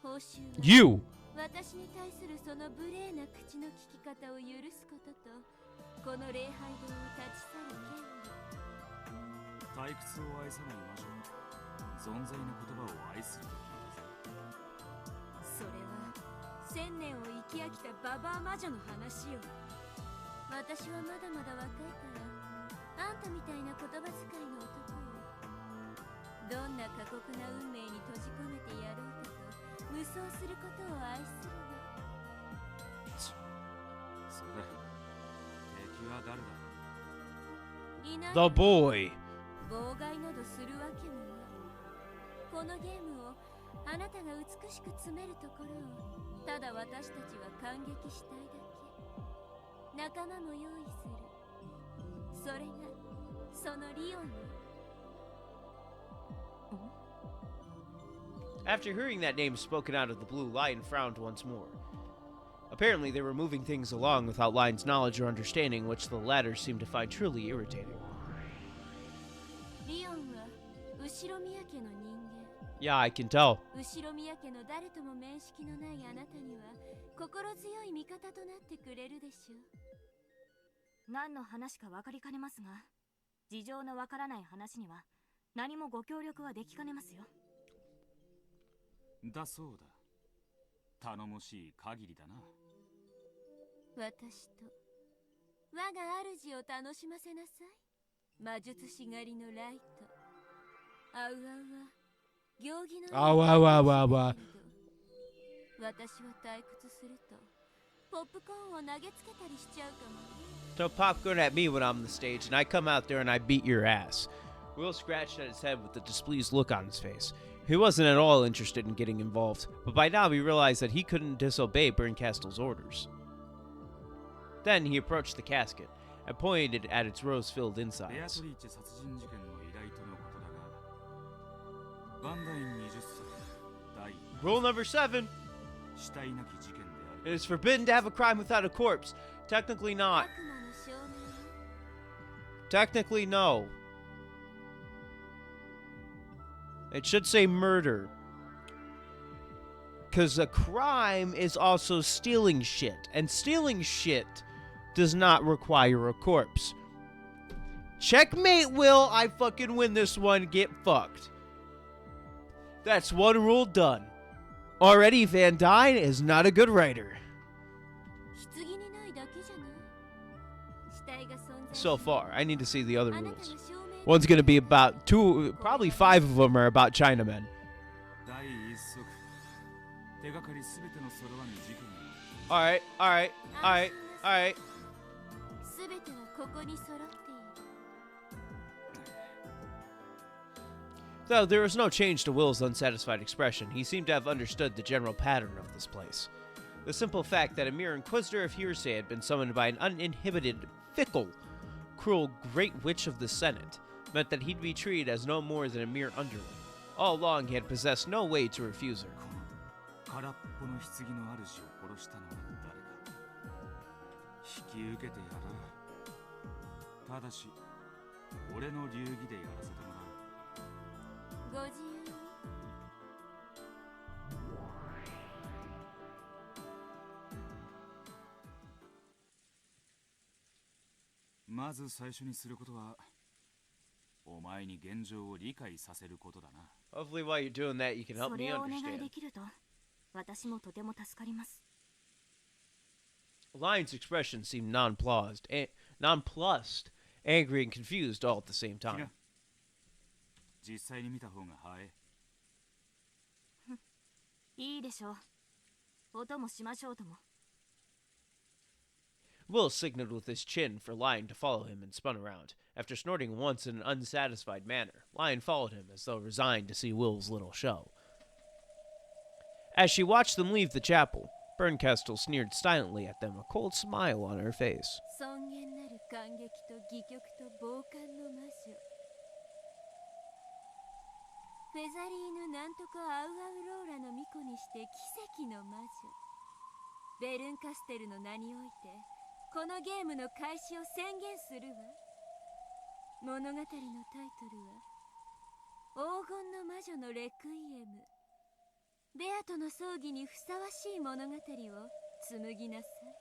報酬は You! 私に対するその無礼な口の利き方を許すことと、この礼拝堂を立ち去る権利。退屈を愛さない魔女存在の言葉を愛すると聞いたぜ。それは1000年を生き飽きたババア魔女の話よ。私はまだまだ若いからあんたみたいな言葉遣いの男よ。どんな過酷な運命に閉じ込めてやろうかと無双することを愛するわ。それ敵は誰だ。いない The boy! 妨害などするわけもない。このゲームをあなたが美しく詰めるところをただ私たちは感激したいだけ。仲間も用意する。それがそのリオンよ。 After hearing that name spoken out of the blue, Lion frowned once more. Apparently, they were moving things along without Lion's knowledge or understanding, which the latter seemed to find truly irritating. リオンは後ろ宮家の人間。 Yeah, I can tell. 後ろ宮家の誰とも面識のないあなたには心強い味方となってくれるでしょう。何の話か分かりかねますが、事情のわからない話には何もご協力はできかねますよ。だそうだ。頼もしい限りだな。私と我が主を楽しませなさい。魔術師狩りのライト。あうあうは行儀のあわわわわ。私は退屈するとポップコーンを投げつけたりしちゃうかも。 Throw popcorn at me when I'm on the stage, and I come out there and I beat your ass. Will scratched at his head with a displeased look on his face. He wasn't at all interested in getting involved, but by now he realized that he couldn't disobey Bernkastel's orders. Then he approached the casket and pointed at its rose-filled ベア insides. トリーチェ殺人事件の依頼とのことだが、バンダイン20歳第 Rule number 7. 死体なき事件であ It る。 is forbidden to have a crime without a corpse. Technically not. 悪魔の少年よ。 Technically no. It should say murder. Because a crime is also stealing shit. And stealing shit does not require a corpse. Checkmate, Will. I fucking win this one. Get fucked. That's one rule done. Already, Van Dyne is not a good writer. 棺にないだけじゃない。死体が存在 So far. I need to see the other あなたが rules. 証明 One's gonna be about two, probably 5 of them are about Chinamen. 第一足手がかりすべての揃わぬ事件に Alright, alright, alright, alright. すべてはここに揃っている。 Though there was no change to Will's unsatisfied expression, he seemed to have understood the general pattern of this place. The simple fact that a mere inquisitor of hearsay had been summoned by an uninhibited, fickle, cruel great witch of the Senate meant that he'd be treated as no more than a mere underling. All along, he had possessed no way to refuse her. 空っぽの棺の主を殺したのは誰か。引き受けてやらう。ただし俺の流儀でやらせてもらう。ご自由に。まず最初にすることはお前に現状を理解させることだな。 Hopefully, while you're doing that, you can help そ me れをお願い understand. できると私もとても助かります。 Lion's expression seemed nonplussed, angry, and confused all at the same キラ time. 実際に見た方が早い。いいでしょう。音もしましょうとも。Will signaled with his chin for Lion to follow him and spun around. After snorting once in an unsatisfied manner, Lion followed him as though resigned to see Will's little show. As she watched them leave the chapel, Bernkastel sneered silently at them, a cold smile on her face. 尊厳なる感激と戯曲と傍観の魔女フェザリーヌなんとかアウアウローラの巫女にして奇跡の魔女ベルンカステルの名においてこのゲームの開始を宣言するわ物語のタイトルは黄金の魔女のレクイエムベアとの葬儀にふさわしい物語を紡ぎなさい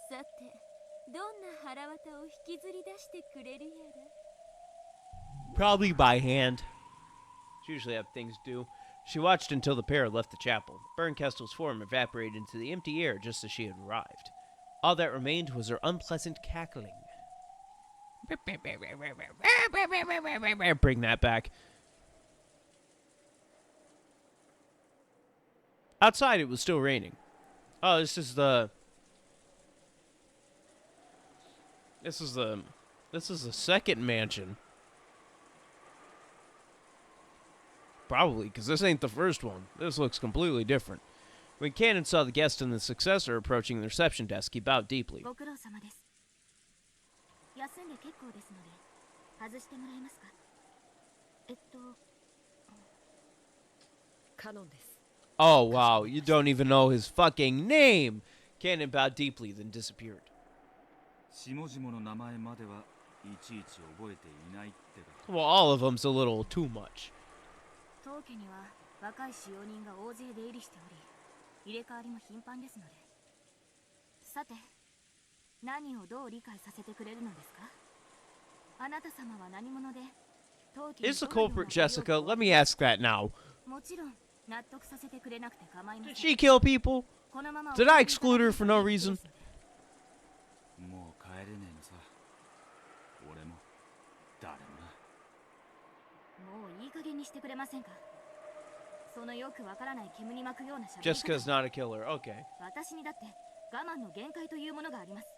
さてどんな腹渡を引きずり出してくれるやら Probably by hand. She usually have things to do. She watched until the pair left the chapel. Bernkastel's form evaporated into the empty air just as she had arrived. All that remained was her unpleasant cackling. Bring that back. Outside, it was still raining. Oh, this is the second mansion. Probably, because this ain't the first one. This looks completely different. When Cannon saw the guest and the successor approaching the reception desk, he bowed deeply. ご苦労様です。休んで結構ですので、外してもらえますか。カノンです。Oh, wow, you don't even know his fucking name! Cannon bowed deeply, then disappeared. 下々の名前まではいちいち覚えていないってか。Well, all of them's a little too much. 当家には若い使用人が大勢出入りしており、入れ替わりも頻繁ですので。さて、何をどう理解させてくれるのですか。あなた様は何者で、当家に Is the culprit Jessica? Let me ask that now. もちろん納得させてくれなくて構いません。 Did she kill people? Did I exclude her for no reason? もう帰れねえのさ。俺も誰もな。もういい加減にしてくれませんか。そのよくわからない煙に巻くようなしゃべり方。 Jessica's not a killer. Okay. 私にだって我慢の限界というものがあります。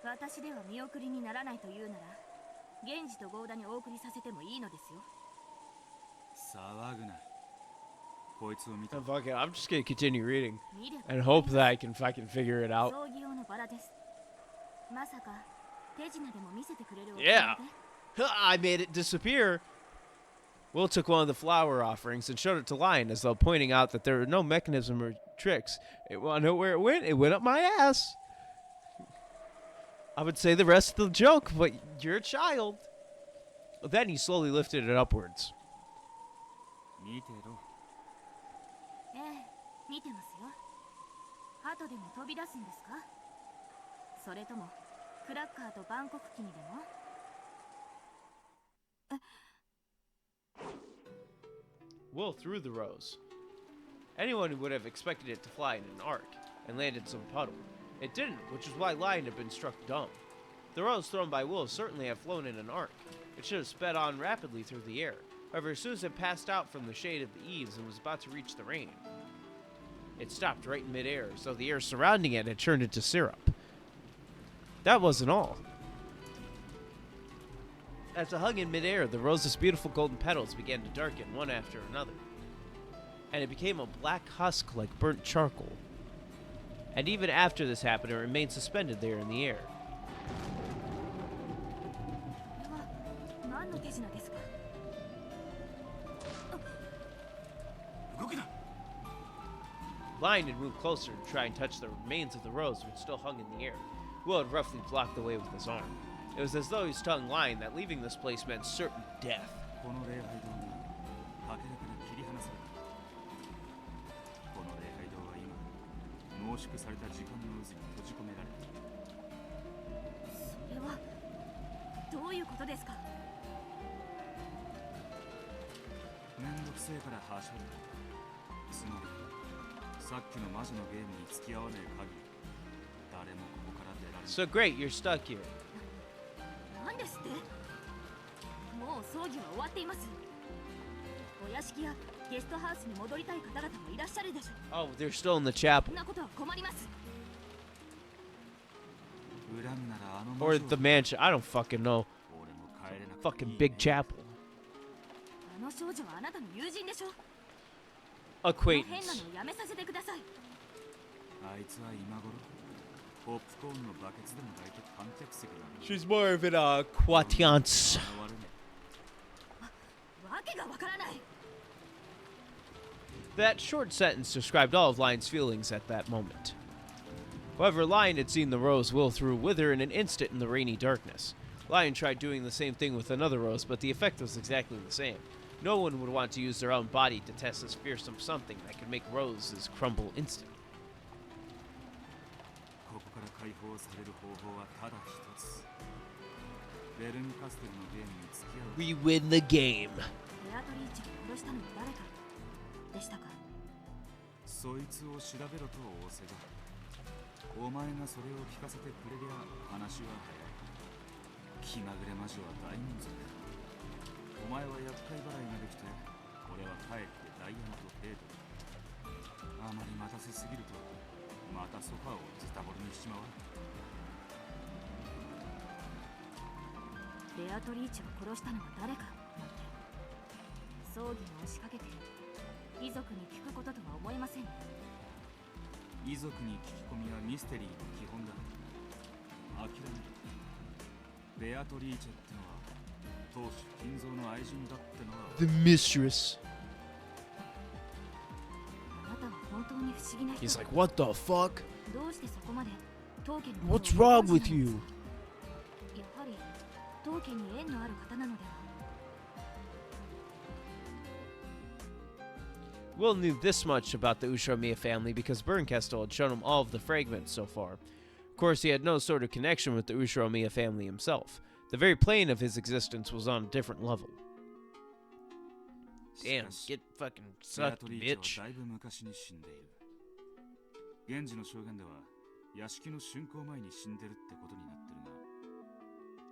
私では見送りにならないというなら、源氏とゴーダにお送りさせてもいいのですよ。騒ぐな。こいつを見た。Fuck it, I'm just gonna continue reading and hope that I can fucking figure it out. 葬儀用のバラです。まさか手品でも見せてくれるお Yeah. I made it disappear. Will took one of the flower offerings and showed it to Lion as though pointing out that there were no mechanism or tricks. It wanna know where it went? It went up my ass. I would say the rest of the joke, but you're a child. Then he slowly lifted it upwards. 見てろ。ええ、見てますよ。鳩でも飛び出すんですか。それともクラッカーと万国旗にでも。Will threw the rose. Anyone would have expected it to fly in an arc and land in some puddle. It didn't, which is why Lion had been struck dumb. The rose thrown by Will certainly had flown in an arc. It should have sped on rapidly through the air. However, as soon as it passed out from the shade of the eaves and was about to reach the rain, it stopped right in midair, as though the air surrounding it had turned into syrup. That wasn't all. As it hung in midair, the rose's beautiful golden petals began to darken one after another, and it became a black husk like burnt charcoal. And even after this happened, it remained suspended there in the air. Lion had moved closer to try and touch the remains of the rose which still hung in the air. Will had roughly blocked the way with his arm. It was as though he was telling Lion that leaving this place meant certain death. So great, you're stuck here. なんですって。もう葬儀は終わっています。お屋敷やゲストハウスに戻りたい方々もいらっしゃるでしょう。 Oh, they're still in the chapel. そんなことは困ります。 Or the mansion. I don't fucking know. Fucking big chapel. あの少女はあなたの友人でしょ。 Acquaintance. 変なのをやめさせてください。あいつは今頃ポップコーンのバケツでも抱いて観客席だ。 She's more of an acquaintance. わけがわからない。 That short sentence described all of Lion's feelings at that moment. However, Lion had seen the rose will through wither in an instant in the rainy darkness. Lion tried doing the same thing with another rose, but the effect was exactly the same. No one would want to use their own body to test this fearsome something that could make roses crumble instantly. ここから解放される方法はただ一つ。ベルンカステルのゲームに付き合う。 We win the game. ベアトリーチェを殺したのは誰かでしたか。そいつを調べろと仰せだ。お前がそれを聞かせてくれりゃ話は早い。気まぐれ魔女は大満足。お前は厄介払いができて、俺は帰ってダイヤモンド程度だ。あまり待たせすぎると、またソファーをズタボロにしちまう。ベアトリーチェを殺したのは誰かなんて葬儀を押しかけて遺族に聞くこととは思えませんね。遺族に聞き込みはミステリーの基本だ。諦める。ベアトリーチェってのは当主金蔵の愛人だってのは The mistress. あなたは本当に不思議な人。 He's like, what the fuck? どうしてそこまで当家の What's wrong with you? やはり当家に縁のある方なのでは。 Will knew this much about the Ushiromiya family because Bernkastel had shown him all of the fragments so far. Of course, he had no sort of connection with the Ushiromiya family himself. The very plane of his existence was on a different level. Damn, get fucking sucked, bitch. だいぶ昔に死んでいる。現時の証言では屋敷の竣工前に死んでるってことになってる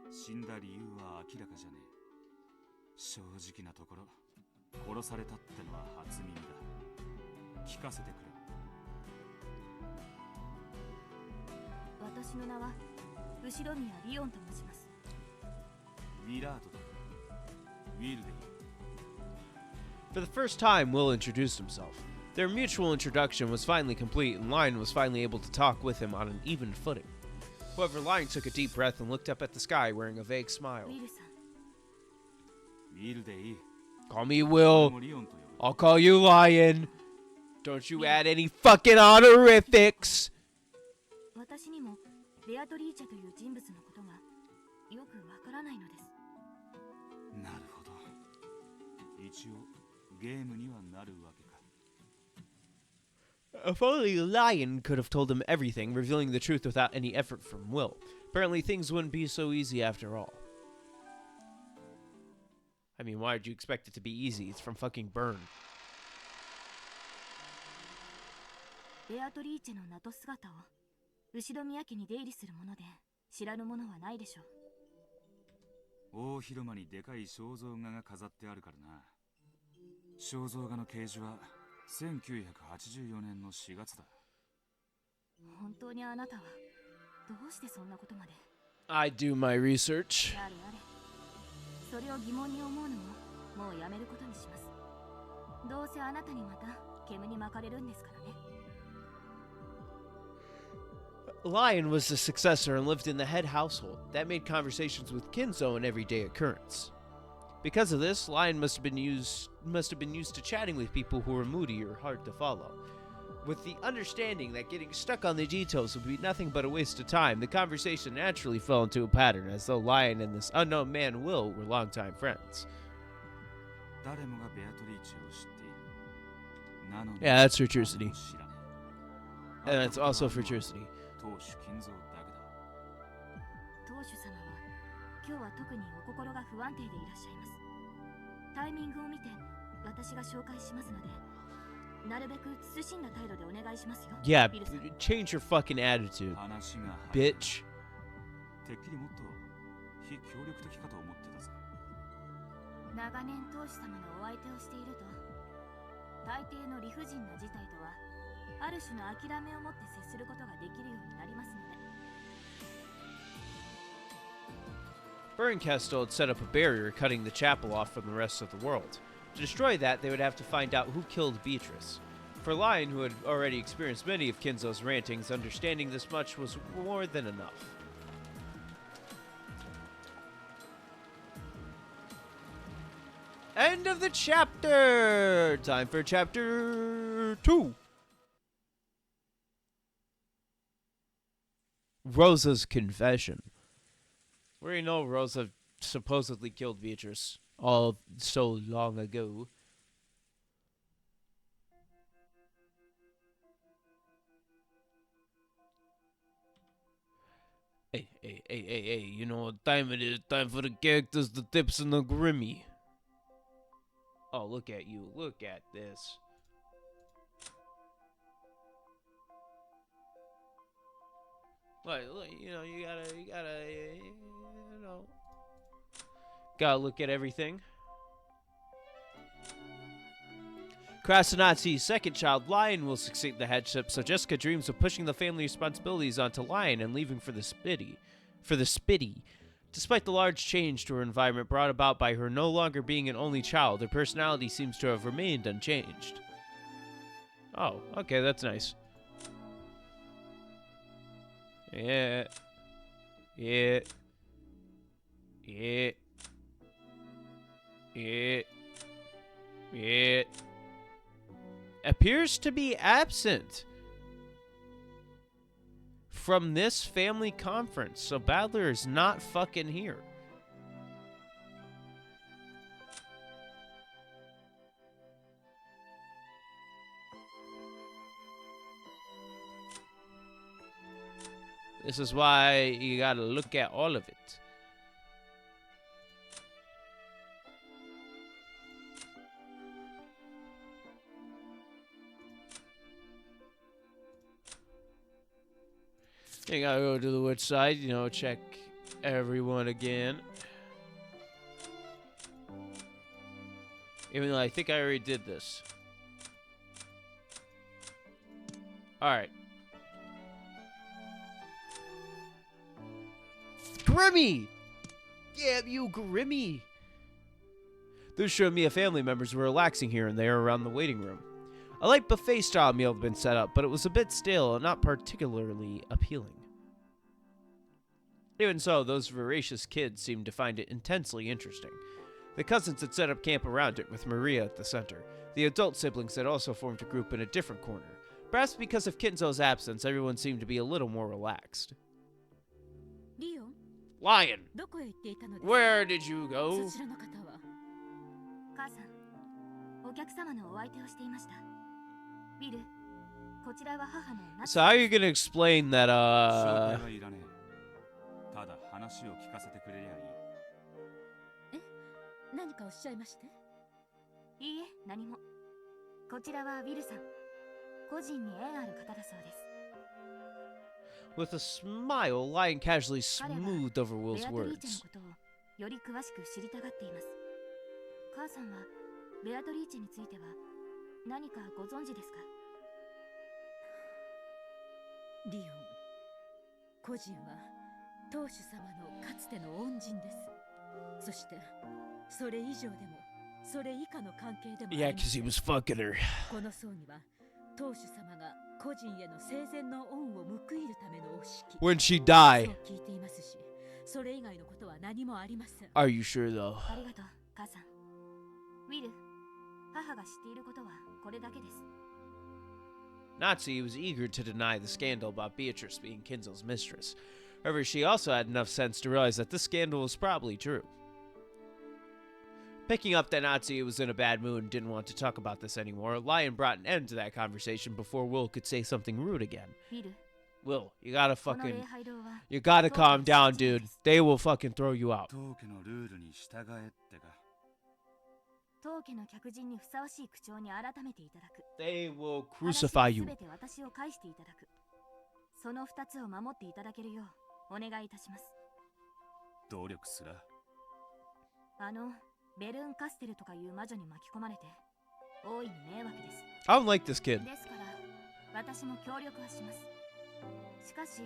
が、死んだ理由は明らかじゃねえ。正直なところ、殺されたってのは初耳だ。聞かせてくれ。私の名は後ろ宮リオンと申します。ウィラードだ。ウィルでいい。 For the first time, Will introduced himself. Their mutual introduction was finally complete, and Lion was finally able to talk with him on an even footing. However, Lion took a deep breath and looked up at the sky wearing a vague smile. ウィルさん。ウィルでいい。 Call me Will. リオンと呼ぶ。 I'll call you Lion. Don't you add any fucking honorifics. 私にもベアトリーチェという人物のことがよくわからないのです。なるほど。一応ゲームにはなるわけか。 If only Lion could have told him everything, revealing the truth without any effort from Will. Apparently things wouldn't be so easy after all. I mean, why did you expect it to be easy? It's from fucking Burn. ベアトリーチェの名と姿を後ろ宮家に出入りするもので知らぬものはないでしょう。大広間にでかい肖像画が飾ってあるからな。肖像画の掲示は1984年の4月だ。本当にあなたはどうしてそんなことまで。 I do my research. あれあれ。それを疑問に思うのももうやめることにします。どうせあなたにまた煙に巻かれるんですからね。 Lion was the successor and lived in the head household. That made conversations with Kinzo an everyday occurrence. Because of this, Lion must have been used to chatting with people who were moody or hard to follow. With the understanding that getting stuck on the details would be nothing but a waste of time, the conversation naturally fell into a pattern, as though Lion and this unknown man Will were longtime friends. Yeah, that's Futuricity. And that's also Futuricity. 当主金蔵だけだ。当主様は今日は特にお心が不安定でいらっしゃいます。タイミングを見て私が紹介しますので、なるべく慎んだ態度でお願いしますよ。 Yeah, change your fucking attitude, 話が bitch. てっきりもっと非協力的かと思ってたぜ。長年当主様のお相手をしていると大抵の理不尽な事態とはある種の諦めを持って接することができるようになりますので。 Bernkastel had set up a barrier cutting the chapel off from the rest of the world. To destroy that, they would have to find out who killed Beatrice. For Lion, who had already experienced many of Kinzo's rantings, understanding this much was more than enough. End of the chapter! Time for chapter 2. Rosa's confession. We already know Rosa supposedly killed Beatrice all so long ago. Hey, you know what time it is? Time for the characters, the tips, and the Grimmy. Oh, look at you. Look at this. Look, you know, you gotta look at everything. Krasanatsu's second child, Lion, will succeed the headship, so Jessica dreams of pushing the family responsibilities onto Lion and leaving for the Spitty. Despite the large change to her environment brought about by her no longer being an only child, her personality seems to have remained unchanged. Oh, okay, that's nice. Yeah. Appears to be absent from this family conference, so Badler is not fucking here. This is why you gotta look at all of it. You gotta go to the witch side, you know, check everyone again. Even though I think I already did this. Alright. Grimmy! Yeah, you Grimmy! This showed me family members were relaxing here and there around the waiting room. A light buffet-style meal had been set up, but it was a bit stale and not particularly appealing. Even so, those voracious kids seemed to find it intensely interesting. The cousins had set up camp around it, with Maria at the center. The adult siblings had also formed a group in a different corner. Perhaps because of Kinzo's absence, everyone seemed to be a little more relaxed. Lion! Where did you go? So how are you gonna explain that, ただ話を聞かせてくれりゃいい。え、何かおっしゃいまして？いいえ、何も。こちらはウィルさん。個人に縁ある方だそうです。With a smile, Lion casually smoothed over Will's words. より詳しく知りたがっています。母さんはベアトリーチェについては何かご存知ですか？リオン、個人は当主様のかつての恩人です。そしてそれ以上でもそれ以下の関係でも Yeah, because he was fucking her. この葬儀は当主様が個人への生前の恩を報いるためのお式。When she die. そう聞いていますし、それ以外のことは何もありません。Are you sure though? ありがとう、母さん。ウィル、母が知っていることはこれだけです。Natsu was eager to deny the scandal about Beatrice being Kinzo's mistress. However, she also had enough sense to realize that this scandal was probably true. Picking up that Natsu was in a bad mood and didn't want to talk about this anymore, Lion brought an end to that conversation before Will could say something rude again. Will, you gotta fucking... You gotta calm down, dude. They will fucking throw you out. They will crucify you. その2つを守っていただけるようお願いいたします。努力すら。ベルーンカステルとかいう魔女に巻き込まれて大いに迷惑です。 I don't like this kid. ですから私も協力はします。しかし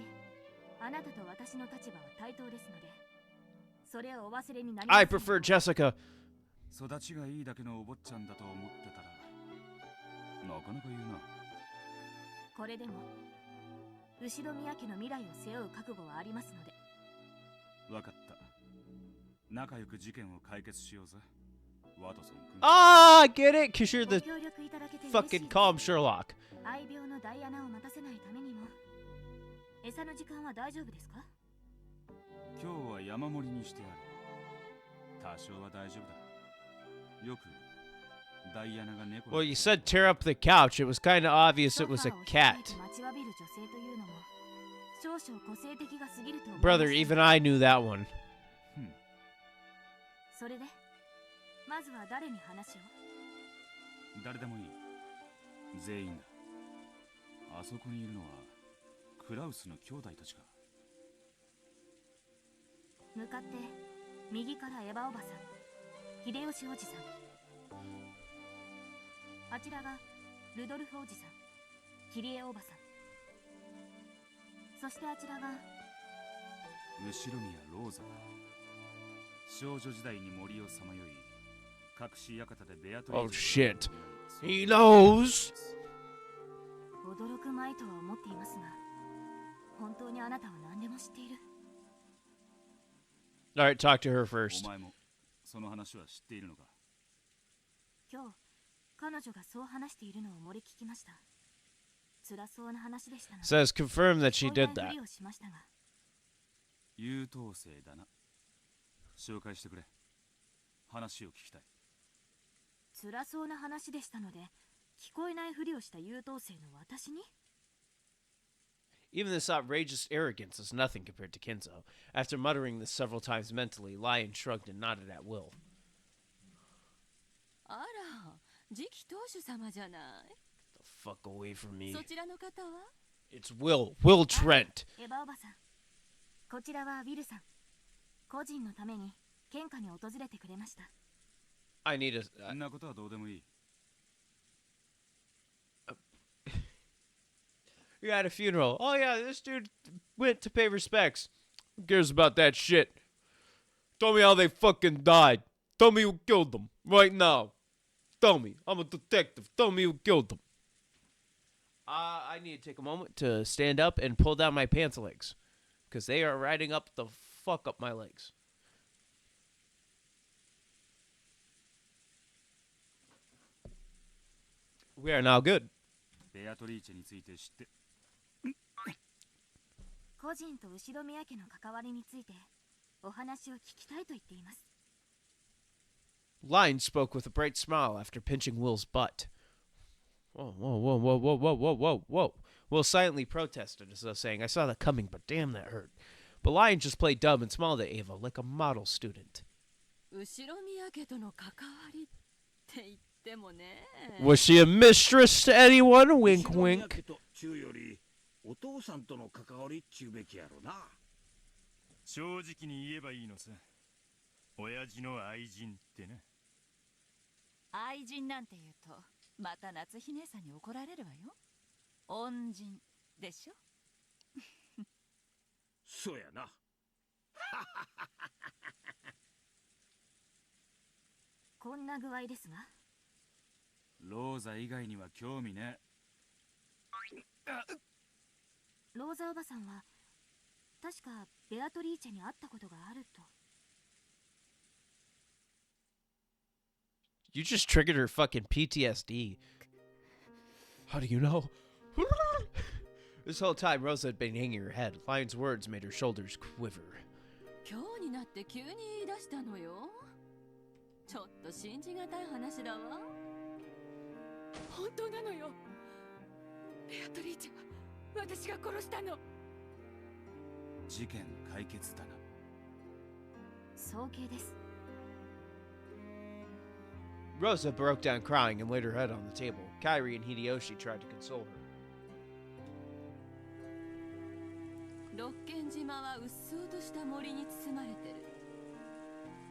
あなたと私の立場は対等ですので、それをお忘れになりません。 I prefer Jessica. 育ちがいいだけのお坊ちゃんだと思ってたらなかなか言うな。これでも後宮家の未来を背負う覚悟はありますので。わかった。仲良く事件を解決しようぜ、ワトソン君。Ah, I get it, because you're ご the 協力いただけて嬉しい fucking です。 calm Sherlock. 愛病のダイアナを待たせないためにも餌の時間は大丈夫ですか？今日は山盛りにしてある。多少は大丈夫だ。よくダイアナが猫 Well, you said tear up the couch. It was kind of obvious ソ it ファ was a ーを開い cat. て待ちわびる女性というのも少々個性的が過ぎると思います。 Brother, even I knew that one. それでまずは誰に話を？誰でもいい。全員だ。あそこにいるのはクラウスの兄弟たちか。向かって右からエヴァおばさん、秀吉おじさん。あちらがルドルフおじさん、キリエおばさん。そしてあちらが後ろ宮ローザだ。少女時代に森をさまよい、隠し館でベアトリー Oh チェ shit. He knows. 驚くまいとは思っていますが、本当にあなたは何でも知っている。 All right, talk to her お first. 前もその話は知っているのか？今日彼女がそう話しているのを漏れ聞きました。辛そうな話でしたので Says confirm that she こういう did that. ふりをしましたが、優等生だな。紹介してくれ。話を聞きたい。辛そうな話でしたので、聞こえないふりをした優等生の私に？ Even this outrageous arrogance is nothing compared to Kinzo. After muttering this several times mentally, Lion shrugged and nodded at Will. あら、次期当主様じゃない。 The fuck away from me. そちらの方は？ It's Will Trent. エヴァおばさん、こちらはウィルさん。個人のために献花に訪れてくれました。 I need a. そんなことはどうでもいい。You're at a funeral. Oh yeah, this dude went to pay respects. Who cares about that shit? Tell me how they fucking died. Tell me who killed them right now. Tell me. I'm a detective. Tell me who killed them. I need to take a moment to stand up and pull down my pants legs, because they are riding up the fuck up my legs. We are now good. ベアトリーチェについて知って。個人と後宮家の関わりについてお話を聞きたいと言っています。 Lion spoke with a bright smile after pinching Will's butt. Whoa, whoa, whoa, whoa, whoa, whoa, whoa, whoa, whoa. Will silently protested as though saying, I saw that coming, but damn, that hurt. But Lion just played dumb and smiled at Ava like a model student. 後宮家との関わりって言ってもね。 Was she a mistress to anyone? Wink, 後宮 wink. 家と中よりお父さんとの関わりっちゅうべきやろな。正直に言えばいいのさ。親父の愛人ってな。愛人なんて言うとまた夏日姉さんに怒られるわよ。恩人でしょ。そうやな。こんな具合ですが、ローザ以外には興味ね。ローザおばさんは確かベアトリーチェに会ったことがあると。 You just triggered her fucking PTSD. How do you know? This whole time, Rosa had been hanging her head. Lion's words made her shoulders quiver. 今日になって急に言い出したのよ。ちょっと信じがたい話だわ。本当なのよ。ベアトリーチェは私が殺したの。事件解決だな。早計です。 Rosa broke down crying and laid her head on the table. Kairi and Hideyoshi tried to console her. 六軒島はうっそうとした森に包まれてる。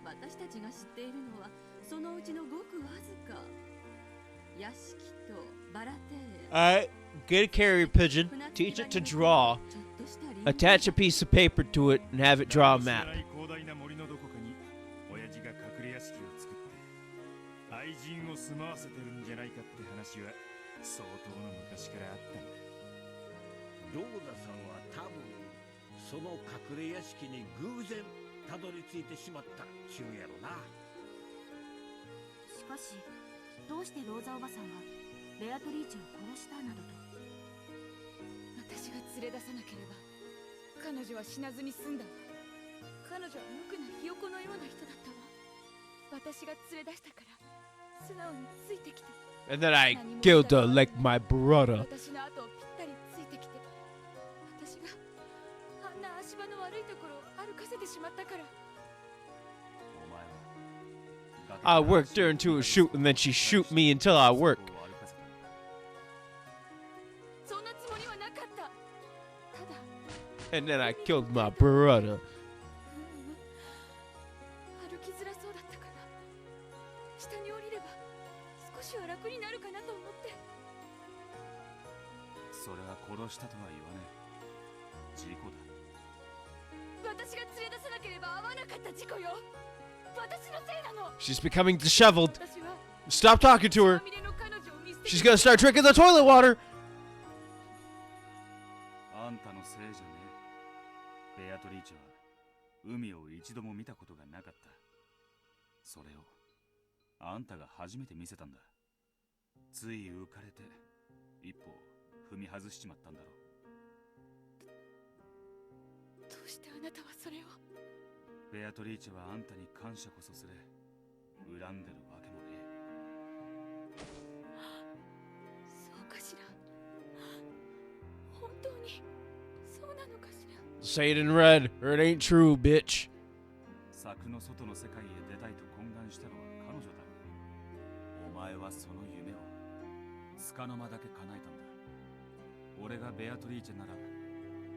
私たちが知っているのはそのうちのごくわずか。屋敷とバラ庭園 Alright, get a carrier pigeon, teach it to draw, attach a piece of paper to it, and have it draw a map. 広大な森のどこかに親父が隠れ屋敷を作って愛人を住まわせてるんじゃないかって話は相当の昔からあったんだ。ローザさんは多分その隠れ屋敷に偶然たどり着いてしまったっちゅうんやろな。しかしどうしてローザおばさんがベアトリーチェを殺したなどと。私が連れ出さなければ彼女は死なずに済んだわ。彼女は無垢なひよこのような人だったわ。私が連れ出したから素直についてきて。 And then I killed her like my brother. 私の後をぴったりついてきて、私があんな足場の悪いところを歩かせてしまったから。 I worked her into a shoot, and then she shoot me until I work. そんなつもりはなかった。ただ And then I killed my brother. 歩きづらそうだったから下に降りれば少しは楽になるかなと思って。それは殺したとは言わねえ。事故だ。私が連れ出さなければ合わなかった事故よ。私のせいなの。 She's becoming disheveled. 私は Stop talking to her. まみれの彼女を見捨てて She's gonna start drinking the toilet water. あんたのせいじゃねえ。ベアトリーチェは海を一度も見たことがなかった。それをあんたが初めて見せたんだ。つい浮かれて一歩踏み外しちまったんだろう。どうしてあなたはそれを。ベアトリーチェはあんたに感謝こそすれ恨んでるわけもねえ。そうかしら。本当にそうなのかしら。 Say it in red, or it ain't true, bitch. 柵の外の世界へ出たいと懇願したのは彼女だ。お前はその夢を束の間だけ叶えたんだ。俺がベアトリーチェなら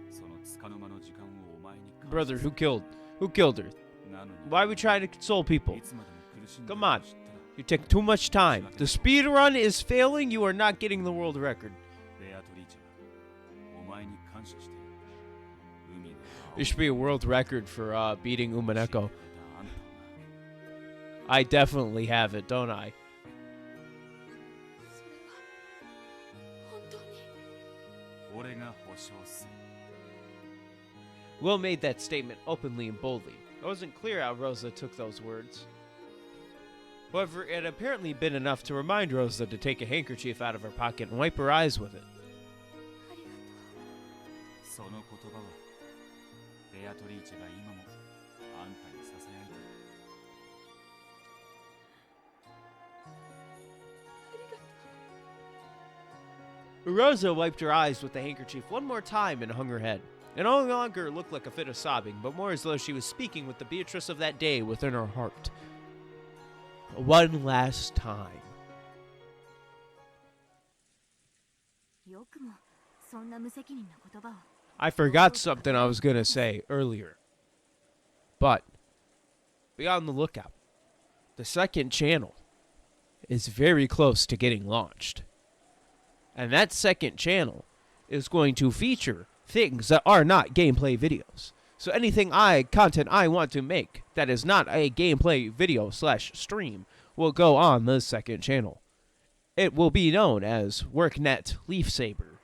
その束の間の時間をお前に。 Brother, who killed her? Why are we trying to console people? Come on. You take too much time. The speed run is failing. You are not getting the world record. There should be a world record for beating Umineko. I definitely have it, don't I? それは本当に。俺が保証する。 Will made that statement openly and boldly. It wasn't clear how Rosa took those words. However, it had apparently been enough to remind Rosa to take a handkerchief out of her pocket and wipe her eyes with it. ありがとう。その言葉はベアトリーチェが今もあんたにささやいてる。ありがとう。 Rosa wiped her eyes with the handkerchief one more time and hung her head. It no longer looked like a fit of sobbing, but more as though she was speaking with the Beatrice of that day within her heart. One last time. よくもそんな無責任な言葉を。 I forgot something I was going to say earlier. But, be on the lookout. The second channel is very close to getting launched. And that second channel is going to feature things that are not gameplay videos. So anything content I want to make that is not a gameplay video / stream will go on the second channel. It will be known as WorkNet Leaf Saber.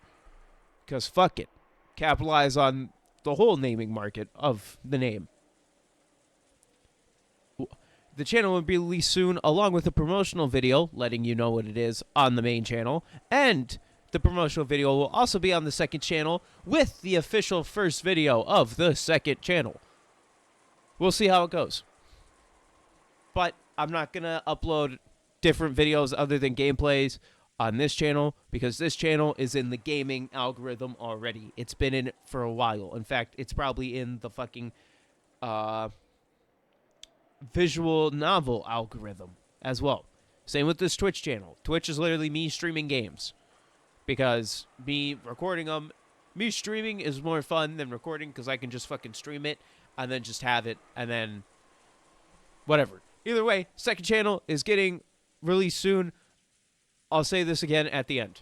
Because fuck it. Capitalize on the whole naming market of the name. The channel will be released soon along with a promotional video letting you know what it is on the main channel, and the promotional video will also be on the second channel with the official first video of the second channel. We'll see how it goes. But I'm not going to upload different videos other than gameplays on this channel because this channel is in the gaming algorithm already. It's been in it for a while. In fact, it's probably in the fucking visual novel algorithm as well. Same with this Twitch channel. Twitch is literally me streaming games. Because me recording them, me streaming is more fun than recording because I can just fucking stream it and then just have it and then whatever. Either way, second channel is getting released soon I'll say this again at the end.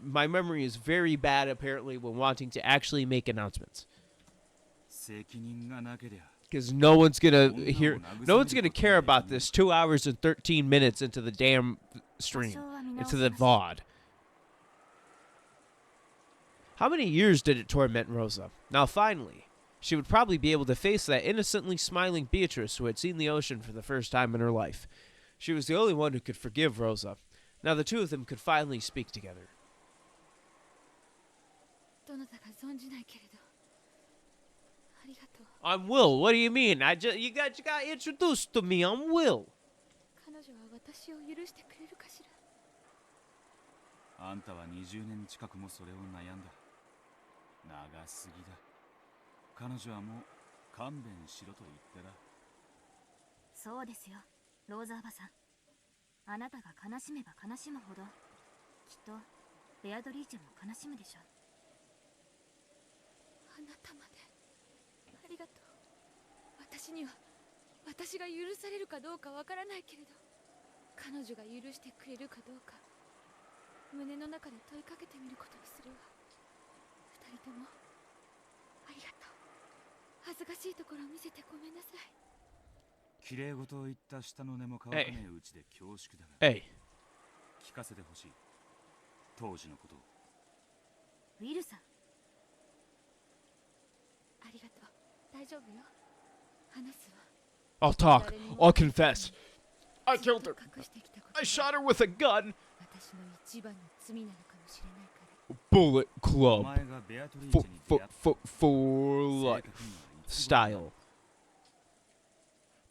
My memory is very bad apparently when wanting to actually make announcements. Because no one's gonna care about this 2 hours and 13 minutes into the damn stream, into the VOD. How many years did it torment Rosa? Now finally, she would probably be able to face that innocently smiling Beatrice who had seen the ocean for the first time in her life. She was the only one who could forgive Rosa. Now the two of them could finally speak together. I'm Will. What do you mean? You got introduced to me. I'm Will. あんたは20年近くもそれを悩んだ。長すぎだ。彼女はもう勘弁しろと言ってだ。そうですよ、ローザおばさん。あなたが悲しめば悲しむほど、きっとベアドリーチェも悲しむでしょう。あなたまでありがとう。私には私が許されるかどうかわからないけれど、彼女が許してくれるかどうか胸の中で問いかけてみることにするわ。二人ともありがとう。恥ずかしいところを見せてごめんなさい。綺麗事を言った下の根も乾かねえうちで恐縮だが、聞かせてほしい。当時のことを。ウィルさん、ありがとう。大丈夫よ。話すわ。 I'll talk. I'll confess. I killed her. I shot her with a gun. Bullet Club. For life. Style.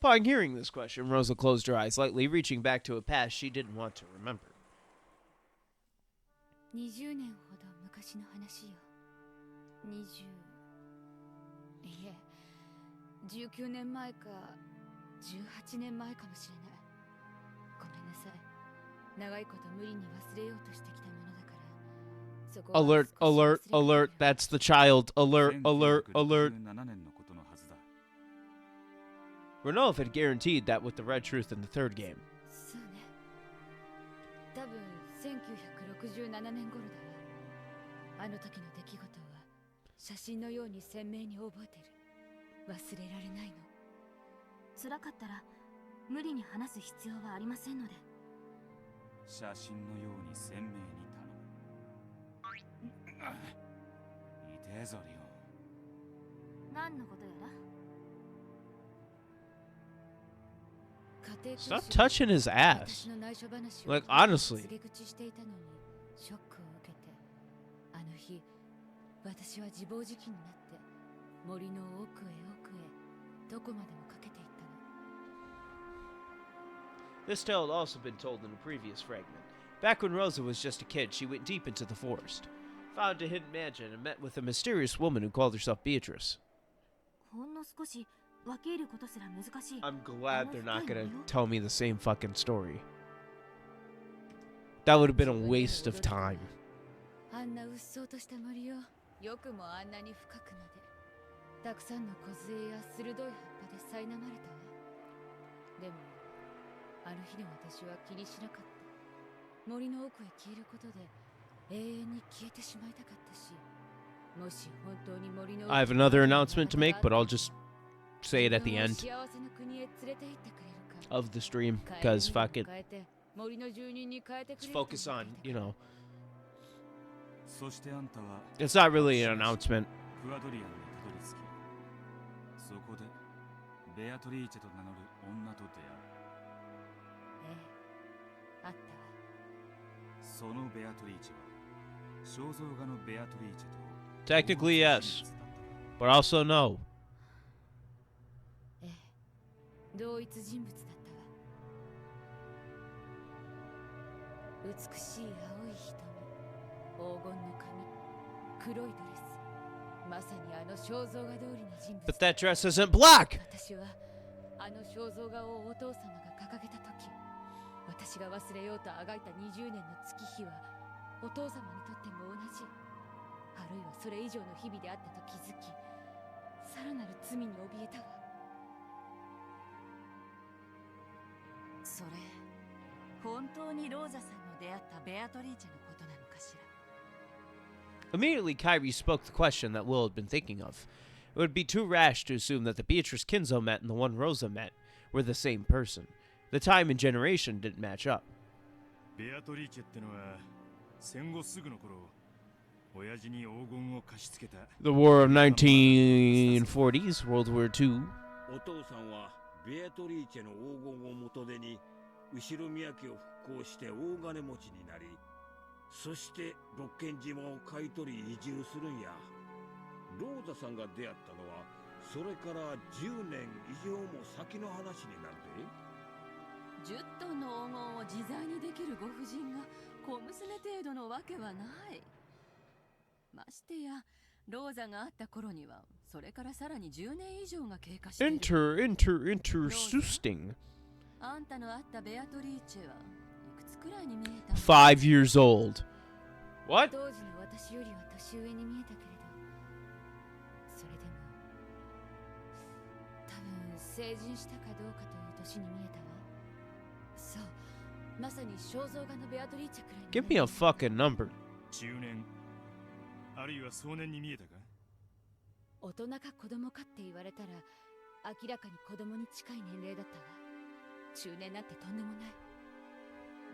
Upon hearing this question, Rosa closed her eyes lightly, reaching back to a past she didn't want to remember. 20年ほど昔の話よ。いえ、19年前か18年前かもしれない。ごめんなさい。長いこと無理に忘れようとしてきたものだから。そこは Alert, alert, alert, that's the child. Alert, alert, alert. Renov had guaranteed that with the red truth in the third game. そうね。多分1967年頃だわ。あの時の出来事は写真のように鮮明に覚えてる。忘れられないの。辛かったら無理に話す必要はありませんので。写真のように鮮明に頼む。痛えぞリオン。何のことやら。Stop touching his ass. Like, honestly. ショックを受けて、あの日、私は自暴自棄になって森の奥へ奥へどこまでもかけていったの。This tale had also been told in a previous fragment. Back when Rosa was just a kid, she went deep into the forest, found a hidden mansion, and met with a mysterious woman who called herself Beatrice. ほんの少し分け入ることすら難しい。 I'm glad they're not gonna tell me the same fucking story. That would have been a waste of time. あんなうっそうとした森をよくもあんなに深くまで。たくさんの梢や鋭い葉っぱで苛まれたわ。でもあの日の私は気にしなかった。森の奥へ消えることで永遠に消えてしまいたかったし、もし本当に森の奥へ I have another announcement to make, but I'll just say it at the end of the stream, because fuck it. Let's focus on, you know. It's not really an announcement. そこでベアトリーチェと名乗る女と出会う。あったわ。そのベアトリーチェは肖像画のベアトリーチェと Technically, yes, but also no. 同一人物だったわ。美しい青い瞳、黄金の髪、黒いドレス。まさにあの肖像画通りの人物。 But that dress isn't black! 私はあの肖像画をお父様が掲げた時、私が忘れようとあがいた20年の月日はお父様にとっても同じ、あるいはそれ以上の日々であったと気づき、さらなる罪に怯えたわ。それ本当にローザさんの出会ったベアトリーチェのことなのかしら。 Immediately, Kyrie spoke the question that Will had been thinking of. It would be too rash to assume that the Beatrice Kinzo met and the one Rosa met were the same person. The time and generation didn't match up. ベアトリーチェってのは戦後すぐの頃親父に黄金を貸し付けた The War of 1940s, World War II. お父さんはベアトリーチェの黄金を元手に後ろ宮家を復興して大金持ちになり、そして六軒島を買い取り移住するんや。ローザさんが出会ったのはそれから10年以上も先の話になるで。10トンの黄金を自在にできるご婦人が小娘程度のわけはない。ましてやローザがあった頃にはそれからさらに10年以上が経過している。Interesting. あんたの会ったベアトリーチェはいくつくらいに見えた5 years old. What? 当時の私よりは年上に見えたけれど、それでも多分成人したかどうかという年に見えたわ。そう、まさに肖像画のベアトリーチェくらいに。 Give me a fucking number. 中年あるいは壮年に見えたか。大人か子供かって言われたら明らかに子供に近い年齢だったわ。中年なんてとんでもない。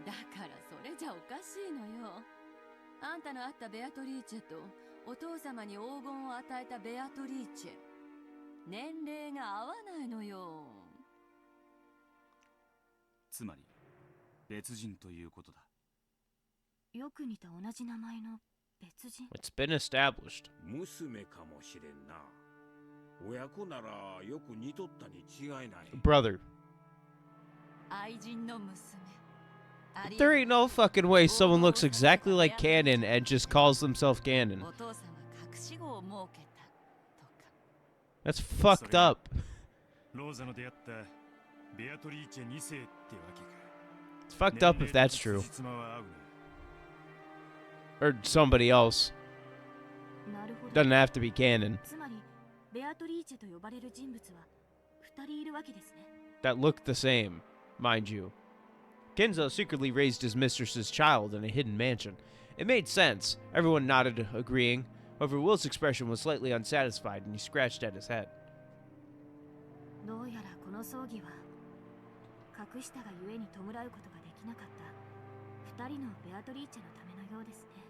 だからそれじゃおかしいのよ。あんたの会ったベアトリーチェとお父様に黄金を与えたベアトリーチェ、年齢が合わないのよ。つまり別人ということだ。よく似た同じ名前の別人。 It's been established. 娘かもしれんな。親子ならよく似とったに違いない。 Brother. 愛人の娘。 There ain't no fucking way someone looks exactly like Canon and just calls themselves Canon. お父さんは隠し子を設けたとか。 That's fucked up. ローザの出会ったベアトリーチェ2世ってわけか。 It's fucked up if that's true. 辻褄は合うな。 Or somebody else. なるほど。 Doesn't have to be Canon. つまりベアトリーチェと呼ばれる人物は2人いるわけですね。 That looked the same, mind you. Kenzo secretly raised his mistress's child in a hidden mansion. It made sense. Everyone nodded, agreeing. However, Will's expression was slightly unsatisfied, and he scratched at his head. どうやらこの葬儀は隠したがゆえに弔うことができなかった2人のベアトリーチェのためのようですね。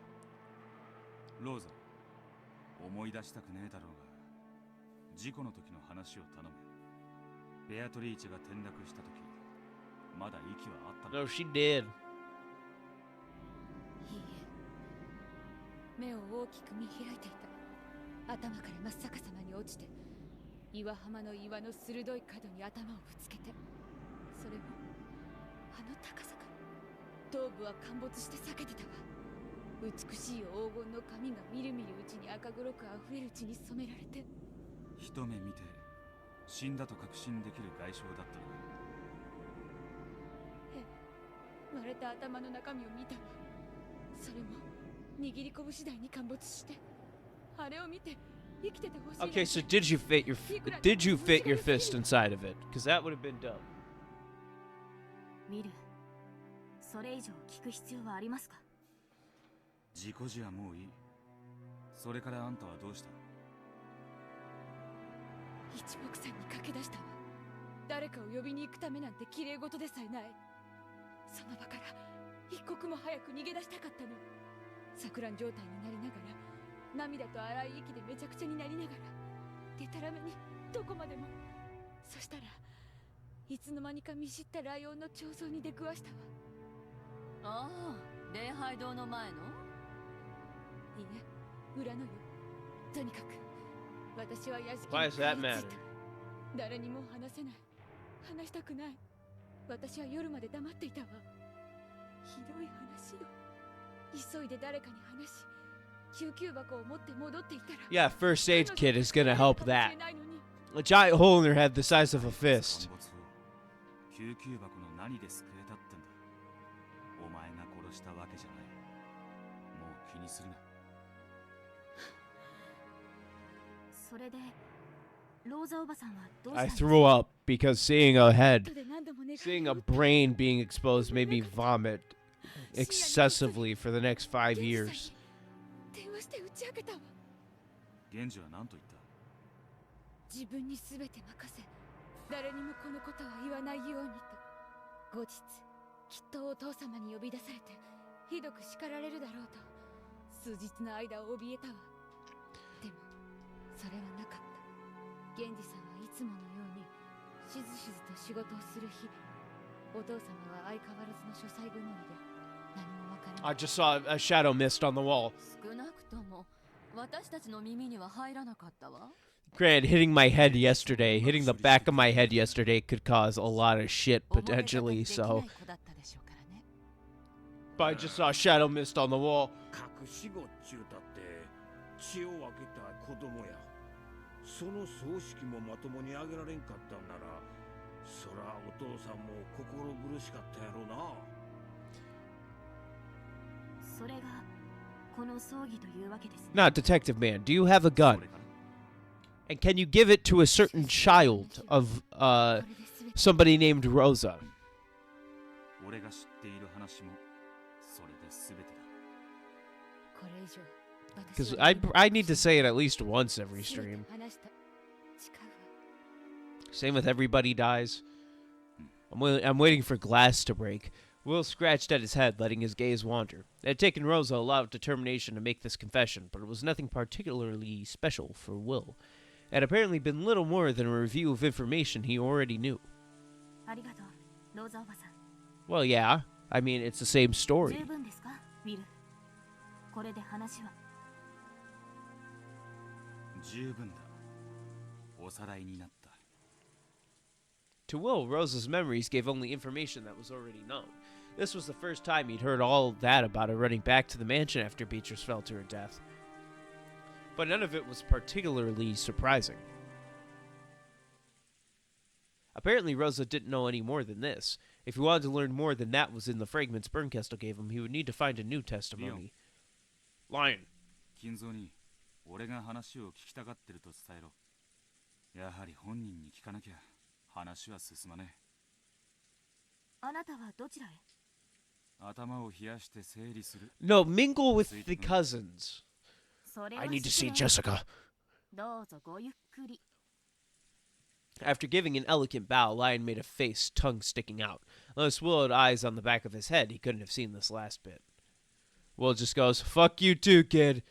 ローザ、思い出したくねえだろうが、事故の時の話を頼む。ベアトリーチェが転落した時、まだ息はあったの。 No, she did. いいえ、目を大きく見開いていた。頭から真っ逆さまに落ちて、岩浜の岩の鋭い角に頭をぶつけて、それもあの高さから。頭部は陥没して裂けてたわ。美しい黄金の髪がみるみるうちに赤黒く溢れる血に染められて。一目見て死んだと確信できる外傷だったのか。割れた頭の中身を見たわ。それも握り拳次第に陥没して、あれを見て生きててほしい。 Okay, so did you fit your fist inside of it? Because that would have been dumb. 見る。それ以上聞く必要はありますか？事故じゃもういい。それからあんたはどうした？一目散に駆け出したわ。誰かを呼びに行くためなんて綺麗事でさえない。その場から一刻も早く逃げ出したかったの。錯乱状態になりながら、涙と荒い息でめちゃくちゃになりながら、でたらめにどこまでも。そしたらいつの間にか見知ったライオンの彫像に出くわしたわ。ああ、礼拝堂の前の？いいえ、裏のよ。とにかく私は屋敷に Why does that matter? 誰にも話せない。話したくない。私は夜まで黙っていたわ。ひどい話よ。急いで誰かに話し、救急箱を持って戻っていたら。 Yeah, first aid kit is gonna help that. A giant hole in her head the size of a fist. 救急箱の何で救えたってんだ。お前が殺したわけじゃない。もう気にするな。それでローザおばさんはどうした I んですか？ threw up because seeing a head, 後で何度も願いを seeing a brain being exposed made me vomit. excessively for the next 5 years. 電話して打ち明けたわ。源氏は何と言った？自分に全て任せ、誰にもこのことは言わないようにと。後日きっとお父様に呼び出されてひどく叱られるだろうと数日の間怯えたわ。でもそれはなかった。源氏さんはいつものようにしずしずと仕事をする日、お父様は相変わらずの書斎曇りで何もわからない。 I just saw a shadow mist on the wall. 少なくとも私たちの耳には入らなかったわ。 Granted, hitting my head yesterday, hitting the back of my head yesterday could cause a lot of shit potentially, so. But I just saw shadow mist on the wall. 隠し子っちゅうたって血を分けた子供や。その葬式もまともにあげられんかったんなら、そらお父さんも心苦しかったやろうな。それがこの葬儀というわけですね。 Now, Detective Man, do you have a gun? And can you give it to a certain child of somebody named Rosa? 俺が知っている話もそれで全てだ。これ以上 Because I need to say it at least once every stream. 話した。誓うわ。 Same with Everybody Dies. I'm waiting for glass to break. Will scratched at his head, letting his gaze wander. It had taken Rosa a lot of determination to make this confession, but it was nothing particularly special for Will. It had apparently been little more than a review of information he already knew. ありがとう、ローザおばさん。 Well, yeah. I mean, it's the same story. 十分ですか、ウィル。これで話は。十分だ。おさらいになった。 To Will, Rosa's memories gave only information that was already known. This was the first time he'd heard all that about her running back to the mansion after Beatrice fell to her death. But none of it was particularly surprising. Apparently, Rosa didn't know any more than this. If he wanted to learn more than that was in the fragments Bernkestel gave him, he would need to find a new testimony. Lion. 金蔵に俺が話を聞きたがってると伝えろ。やはり本人に聞かなきゃ話は進まねえ。あなたはどちらへ？頭を冷やして整理する。 No, mingle with the cousins. それは I need to see 失礼。 Jessica. どうぞごゆっくり。 After giving an elegant bow, Lion made a face, tongue sticking out. Unless Will had eyes on the back of his head, he couldn't have seen this last bit. Will just goes, "Fuck you too, kid."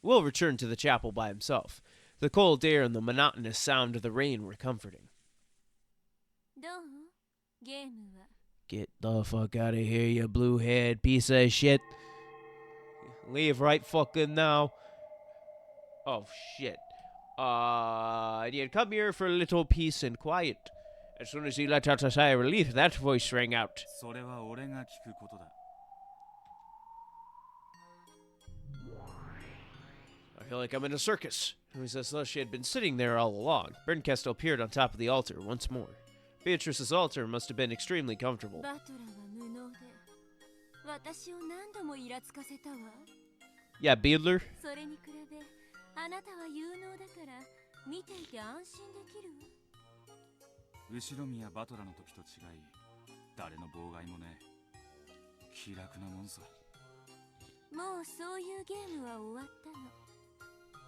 Will returned to the chapel by himself. The cold air and the monotonous sound of the rain were comforting. どう？ゲームは。 Get the fuck out of here, you blue-haired piece of shit. Leave right fucking now. Oh, shit. And he had come here for a little peace and quiet. As soon as he let out a sigh of relief, that voice rang out. それは俺が聞くことだ。 I feel like I'm in a circus. It was as though she had been sitting there all along. Bernkestel appeared on top of the altar once more. Beatrice's altar must have been extremely comfortable. バトラは無能で、私を何度もイラつかせたわ。 Yeah, Beadler. それに比べ、あなたは有能だから見ていて安心できるわ。後ろ宮バトラの時と違い、誰の妨害もねえ。気楽なもんさ。もうそういうゲームは終わったの。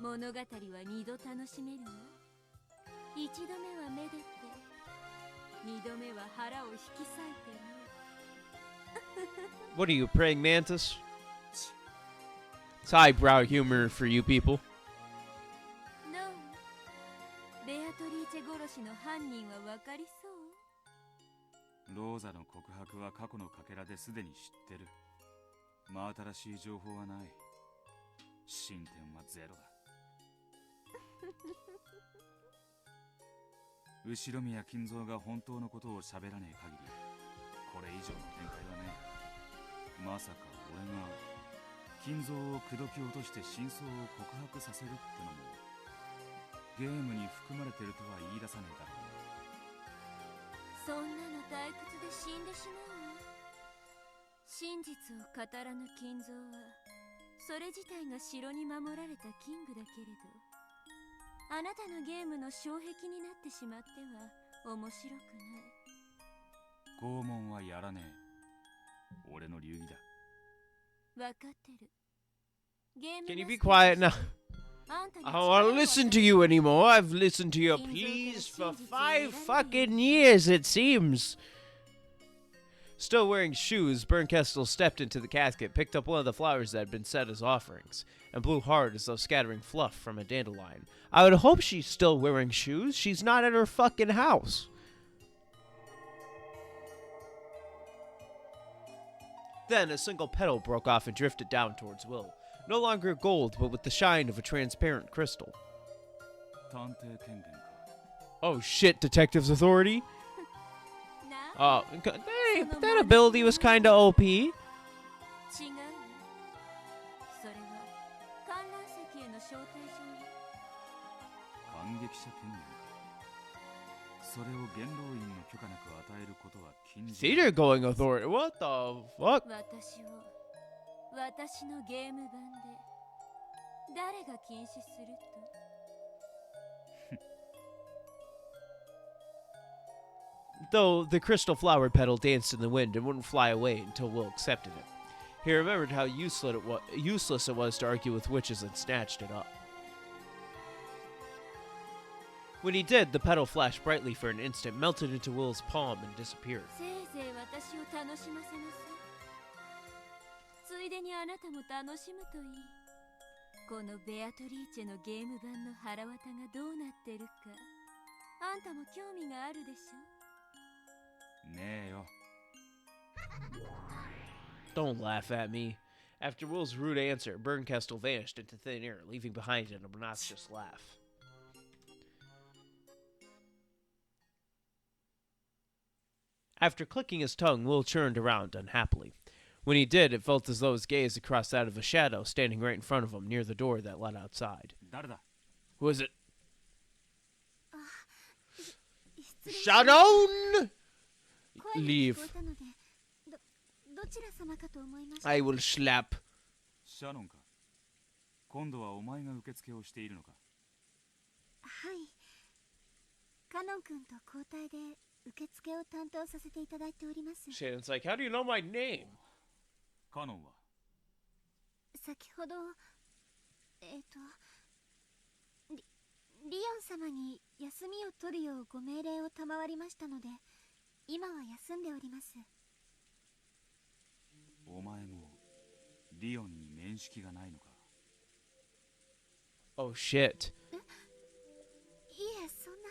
物語は二度楽しめるわ。一度目はめでて、二度目は腹を引き裂いてね。What are you, praying mantis? It's highbrow humor for you people. どう？ベアトリーチェ殺しの犯人はわかりそう？ローザの告白は過去のかけらですでに知ってる。真新しい情報はない。進展はゼロだ。後ろ宮金蔵が本当のことを喋らねえ限り、これ以上の展開はねえ。まさか俺が金蔵を口説き落として真相を告白させるってのもゲームに含まれてるとは言い出さねえだろう。そんなの退屈で死んでしまうわ。真実を語らぬ金蔵はそれ自体が城に守られたキングだけれど、あなたのゲームの障壁になってしまっては面白くない。拷問はやらねえ。俺の流儀だ。わかってる。ゲーム Can you be quiet now? あんたに I don't want to listen to you anymore. I've listened to your pleas for 5 fucking years, it seems. Still wearing shoes, Bernkestel stepped into the casket, picked up one of the flowers that had been set as offerings, and blew hard as though scattering fluff from a dandelion. I would hope she's still wearing shoes. She's not at her fucking house. Then a single petal broke off and drifted down towards Will. No longer gold, but with the shine of a transparent crystal. 探偵権限か。 Oh shit, Detective's Authority? な Oh, hey, that ability was kinda OP. 違う。それは観覧席への招待状よ。感激者権限か。それを元老院の許可なく与えることは禁じ。 Theater going authority. What the fuck? 私を私のゲーム版で誰が禁止すると？ Though the crystal flower petal danced in the wind and wouldn't fly away until Will accepted it. He remembered how useless it was to argue with witches and snatched it up. When he did, the petal flashed brightly for an instant, melted into Will's palm, and disappeared. せいぜい私を楽しませなさい。ついでにあなたも楽しむといい。このベアトリーチェのゲーム版の腹渡がどうなってるか、あんたも興味があるでしょ？ ねえよ。 Don't laugh at me. After Will's rude answer, Bernkestel vanished into thin air, leaving behind an obnoxious laugh. After clicking his tongue, Will turned around unhappily. When he did, it felt as though his gaze had crossed that of a shadow standing right in front of him near the door that led outside. 誰だ？ Who is it? Shadow! Leave. どちら様かと思いました。 I will slap. シャノンか。今度はお前が受付をしているのか。はい。カノン君と交代で受付を担当させていただいております。 Shannon's like, how do you know my name? カノンは先ほど、リオン様に休みを取るようご命令を賜りましたので、今は休んでおります。お前もリオンに面識がないのか。 Oh shit. いえ、そんな。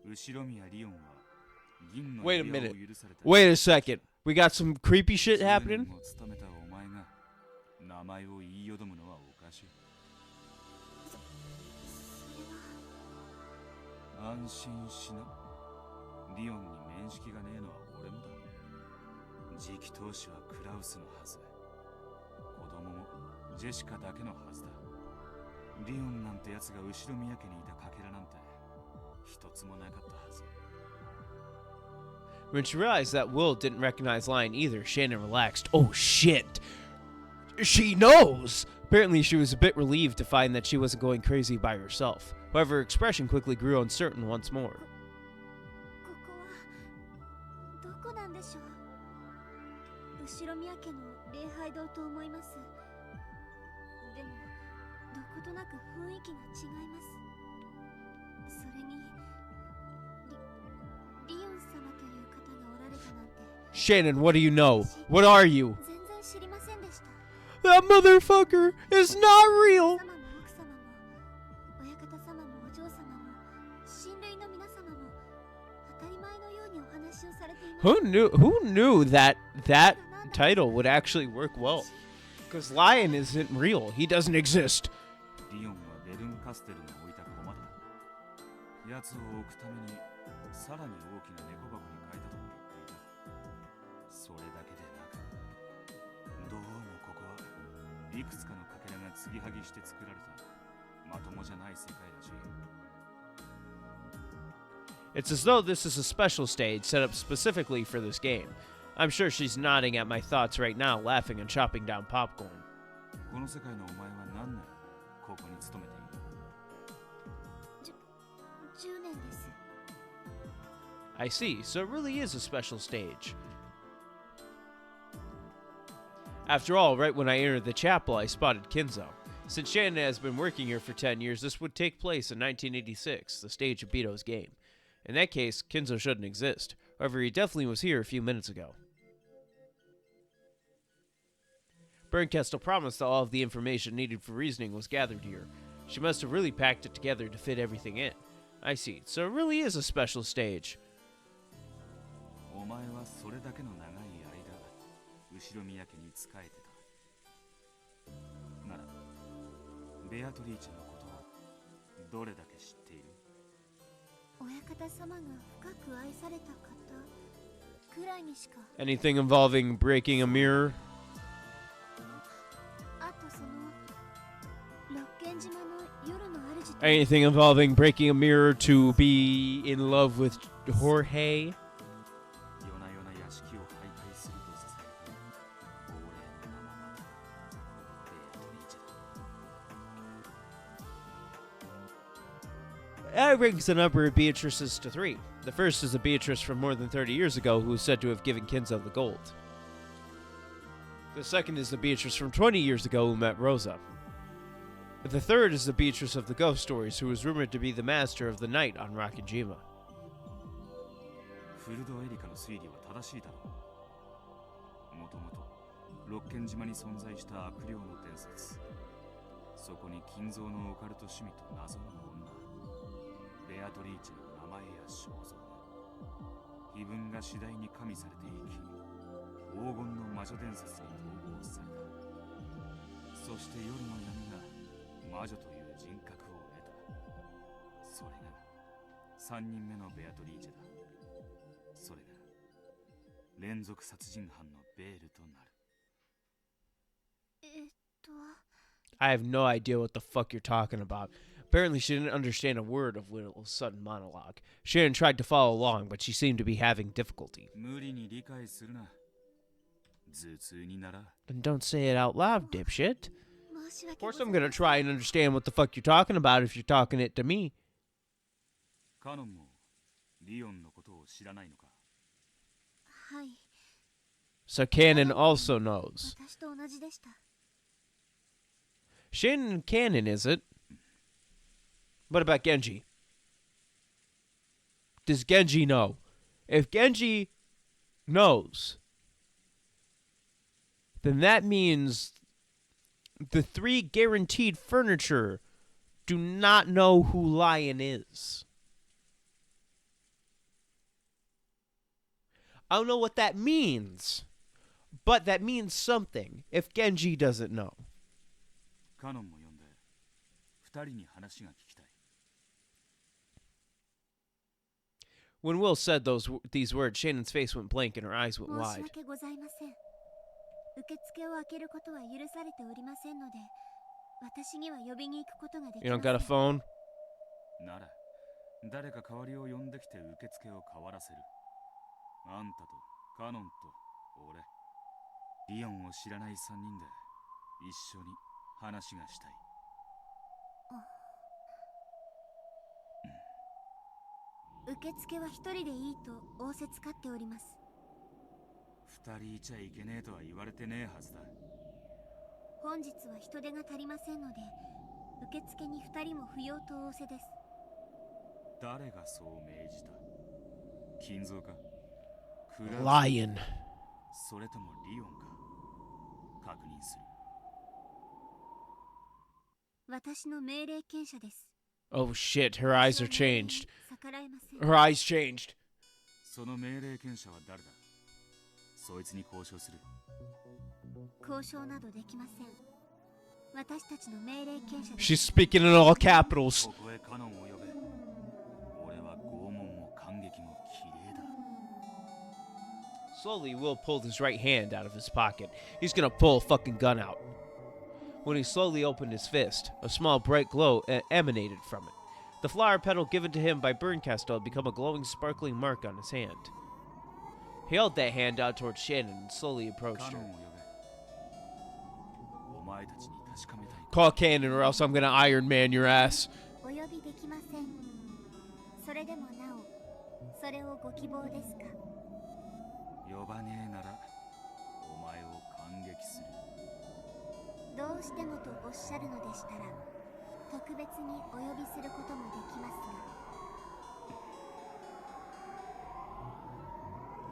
後ろ宮リオンは銀の Wait a 指輪を minute. 許された。 Wait a second. We got some creepy shit happening? 10年も務めたお前が名前を言いよどむのはおかしい。安心しな。リオンに面識がねえのは俺もだ。次期当主はクラウスのはず。子供もジェシカだけのはずだ。リオンなんてやつが後ろ宮家にいたかけらなんて一つもなかったはず。 When she realized that Will didn't recognize Lion either, Shannon relaxed. Oh shit! She knows! Apparently she was a bit relieved to find that she wasn't going crazy by herself. However, her expression quickly grew uncertain once more. ここはどこなんでしょう。後ろ宮家の礼拝堂と思います。でもどことなく雰囲気が違います。それにリオン様という方がおられたなんて。 Shannon, what do you know? What are you? 全然知りませんでした。 That motherfucker is not real! 様も奥様も親方様もお嬢様も親類の皆様も当たり前のようにお話をされています。 Who knew that title would actually work well? Because Lion isn't real. He doesn't exist. リオンはベルンカステルの置いた駒だ。奴を置くためにさらに大きな猫箱に変えたとも言っていた。それだけでなく、どうもここはいくつかのかけらが継ぎはぎして作られたまともじゃない世界らしい。 It's as though this is a special stage set up specifically for this game. I'm sure she's nodding at my thoughts right now, laughing and chopping down popcorn. この世界のお前は何年ここに勤めている10年です。 I see, so it really is a special stage. After all, right when I entered the chapel, I spotted Kinzo. Since Shannon has been working here for 10 years, this would take place in 1986, the stage of Bito's game. In that case, Kinzo shouldn't exist. However, he definitely was here a few minutes ago. Bernkastel promised that all of the information needed for reasoning was gathered here. She must have really packed it together to fit everything in. I see, so it really is a special stage. お前はそれだけの長い間後ろ宮家に仕えてたならベアトリーチェのことをどれだけ知っている親方様が深く愛された方くらいにしか。 Anything involving breaking a mirror? あとその六軒島の夜の主と Anything involving breaking a mirror to be in love with Jorge? 夜な夜な屋敷を徘徊するとささやく亡霊の名もまたベアトリーチェだ That brings the number of Beatrices to 3. The first is a Beatrice from more than 30 years ago who is said to have given Kinzo the gold. The second is the Beatrice from 20 years ago who met Rosa. The third is the Beatrice of the ghost stories who was rumored to be the master of the night on Rakenjima. フルドエリカの推理は正しいだろうもともと六軒島に存在した悪霊の伝説そこに金蔵のオカルト趣味と謎の女ベアトリーチェの名前や肖像異分が次第に加味されていき黄金の魔女伝説に統合されたそして夜の闇が魔女という人格を得たそれが3人目のベアトリーチェだそれが連続殺人犯のベールとなる I have no idea what the fuck you're talking about. Apparently she didn't understand a word of Little's sudden monologue. Shannon tried to follow along, but she seemed to be having difficulty. 無理に理解するな頭痛になら Then don't say it out loud, dipshit. 申し訳 Of ご course ざい I'm ません。 gonna try and understand what the fuck you're talking about if you're talking it to me. カノンもリオンのことを知らないのかはい。 So Cannon also knows. 私と同じでした。 Shannon and Cannon, is it? What about Genji? Does Genji know? If Genji knows, then that means the 3 guaranteed furniture do not know who Lion is. I don't know what that means, but that means something if Genji doesn't know. カノンも呼んで2人に話が聞きたい When Will said these words, Shannon's face went blank and her eyes went 申し wide. 訳ございません。受付を開けることは許されておりませんので、私には呼びに行くことができ You ま don't せ got ん a。phone? なら誰か代わりを呼んできて受付を変わらせるあんたとカノンと俺リオンを知らない3人で一緒に話がしたい受付は一人でいいと仰せつかっております。2人いちゃいけねえとは言われてねえはずだ本日は人手が足りませんので、受付に2人も不要と仰せです。誰がそう命じた金蔵かクラウス Lion. それともリオンか確認する私の命令権者です。 Oh shit, her eyes are changed. 逆らえません。 Her eyes changed. その命令権者は誰だそいつに交渉する交渉などできません。私たちの命令権者です。 She's speaking in all capitals. ここへカノンを呼べ俺は拷問も感激も綺麗だ Slowly, Will pulled his right hand out of his pocket. He's gonna pull a fucking gun out. When he slowly opened his fist, a small bright glow emanated from it. The flower petal given to him by Bernkastel had become a glowing, sparkling mark on his hand. He held that hand out towards Shannon and slowly approached カノン her. を呼べお前たちに Call Cannon or else I'm gonna Iron Man your ass. お呼びできません。それでもなお、それをご希望ですか？呼ばねえならお前を感激する。どうしてもとおっしゃるのでしたら、特別にお呼びすることもできますが。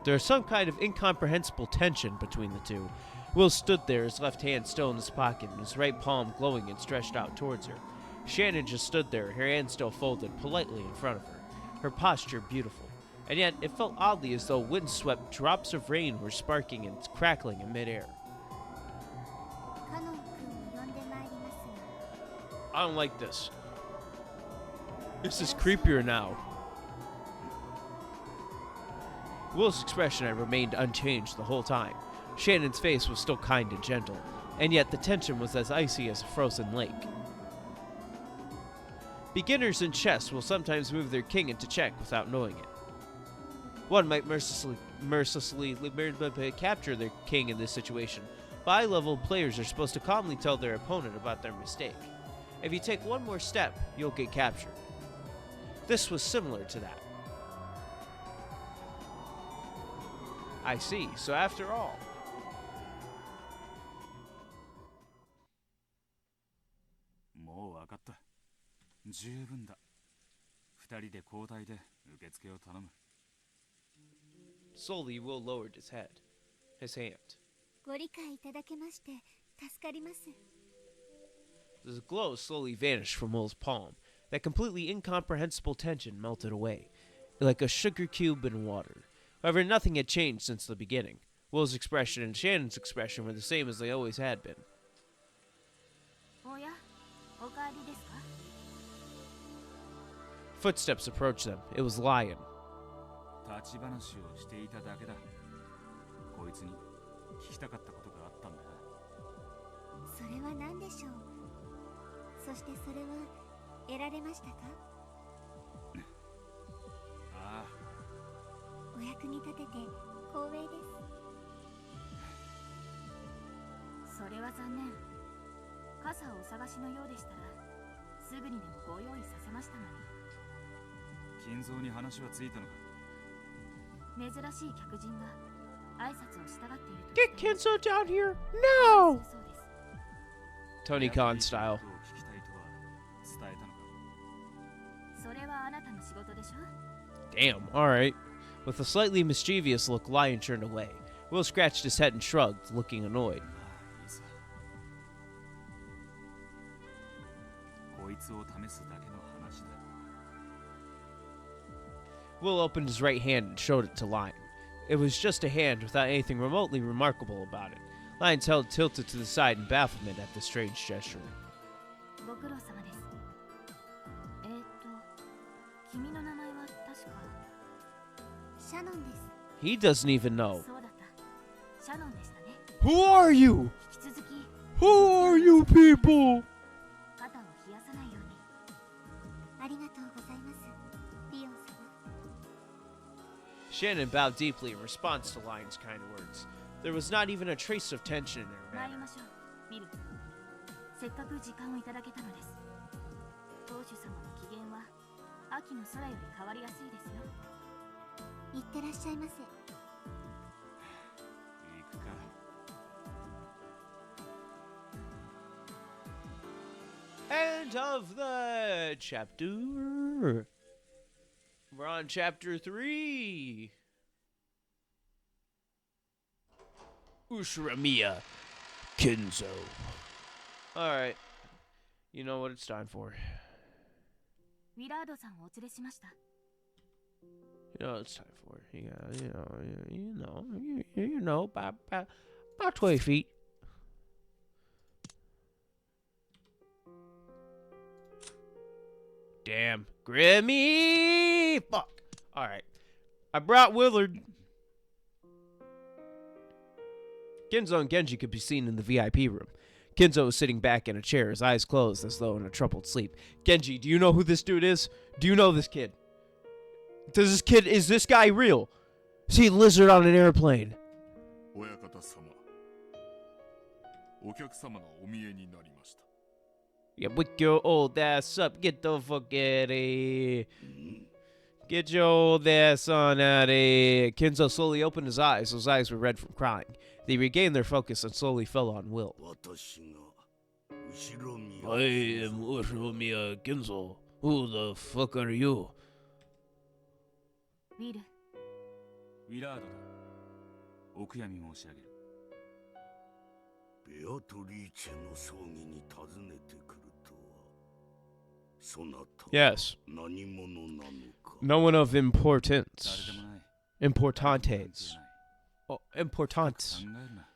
There's some kind of incomprehensible tension between the two. Will stood there, his left hand still in his pocket, and his right palm glowing and stretched out towards her. Shannon just stood there, her hand still folded, politely in front of her, her posture beautiful. And yet, it felt oddly as though windswept drops of rain were sparking and crackling in midair. I don't like this. This is creepier now. Will's expression had remained unchanged the whole time. Shannon's face was still kind and gentle, and yet the tension was as icy as a frozen lake. Beginners in chess will sometimes move their king into check without knowing it. One might mercilessly capture their king in this situation, but high-level players are supposed to calmly tell their opponent about their mistake. If you take one more step, you'll get captured. This was similar to that. I see. So after all... もう分かった。十分だ。二人で交代で受付を頼む。Slowly, Will lowered his head, his hand. ご理解いただけまして助かります。 The glow slowly vanished from Will's palm. That completely incomprehensible tension melted away, like a sugar cube in water. However, nothing had changed since the beginning. Will's expression and Shannon's expression were the same as they always had been. Footsteps approached them. It was Lion. 立ち話をしていただけだ。こいつに聞きたかったことがあったんだ。それは何でしょう。そしてそれは得られましたか？ああ。お役に立てて光栄です。それは残念。傘をお探しのようでしたら、すぐにでもご用意させましたのに。金蔵に話はついたのか。珍しい客人が挨拶をしたがっていると。Get Kenzo down here now! Tony Khan style. それはあなたの仕事でしょ? Damn, alright. With a slightly mischievous look, Lion turned away. Will scratched his head and shrugged, looking annoyed. Will opened his right hand and showed it to Lion. It was just a hand without anything remotely remarkable about it. Lion's head tilted to the side in bafflement at the strange gesture. He doesn't even know. Who are you? Who are you people? Shannon bowed deeply in response to Lion's kind words. There was not even a trace of tension in her manner. End of the chapter. We're on chapter 3. Ushinomiya Kenzo. Alright. You know what it's time for. You know what it's time for. You know, about 20 feet. Damn. Grimmy! Fuck. Alright. I brought Willard. Kenzo and Genji could be seen in the VIP room. Kenzo was sitting back in a chair, his eyes closed as though in a troubled sleep. Genji, do you know who this dude is? Do you know this kid? Is this guy real? Is he a lizard on an airplane? お客様がお見えになりました。 Yeah, wake your old ass up. Get the fuck out of here. Get your old ass on out of here. Kenzo slowly opened his eyes. Those eyes were red from crying. They regained their focus and slowly fell on Will. I am Ushiromiya Kenzo. Who the fuck are you? ウィル。ウィラードだ。お悔やみ申し上げる。ベアトリーチェの葬儀に訪ねてくるとは、そなた Yes. 何者なのか。 No one of importance. 誰でもない。 Importantes. Oh, importance. 考えるな。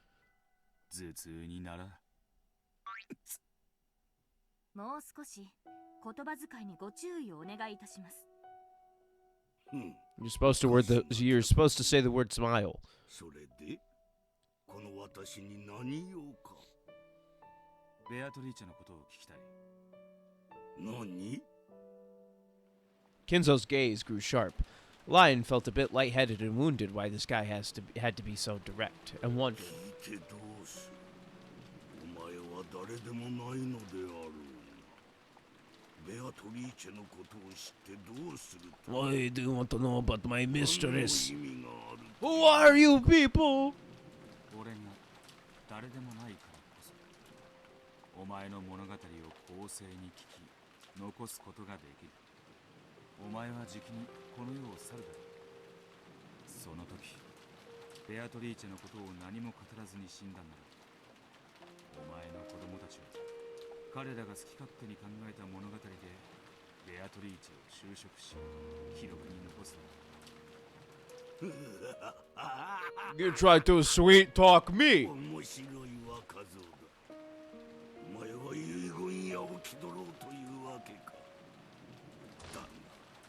頭痛になら。もう少し言葉遣いにご注意をお願いいたします。You're supposed to say the word smile. それでこの私に何用か。ベアトリーチェのことを聞きたい。何？ Kinzo's gaze grew sharp. Lion felt a bit lightheaded and wounded why this guy had to be so direct, and wondered. 聞いてどうする？お前は誰でもないのである。ベアトリーチェのことを知ってどうすると？ Why do you want to know about my mistress? 何の意味がある？ Who are you people? 俺が誰でもないからこそ、お前の物語を公正に聞き、残すことができる。お前はじきにこの世を去るだろう。その時、ベアトリーチェのことを何も語らずに死んだんだろう。お前の子供たちは彼らが好き勝手に考えた物語でベアトリーチェを就職し、記録に残すだろう。You tried to sweet talk me. 面白い若造だ。お前は遺言屋を気取ろうというわけか。だが、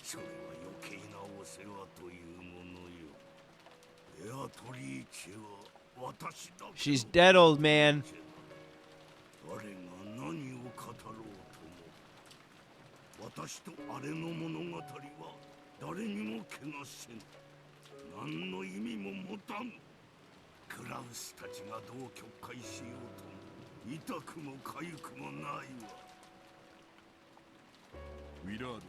それは余計なお世話というものよ。ベアトリーチェは私だ。She's dead, old man. 誰が何を語ろうとも、私とあれの物語は誰にも怪我せん。何の意味も持たん。クラウスたちがどう曲解しようとも痛くも痒くもないわ。ウィラード様、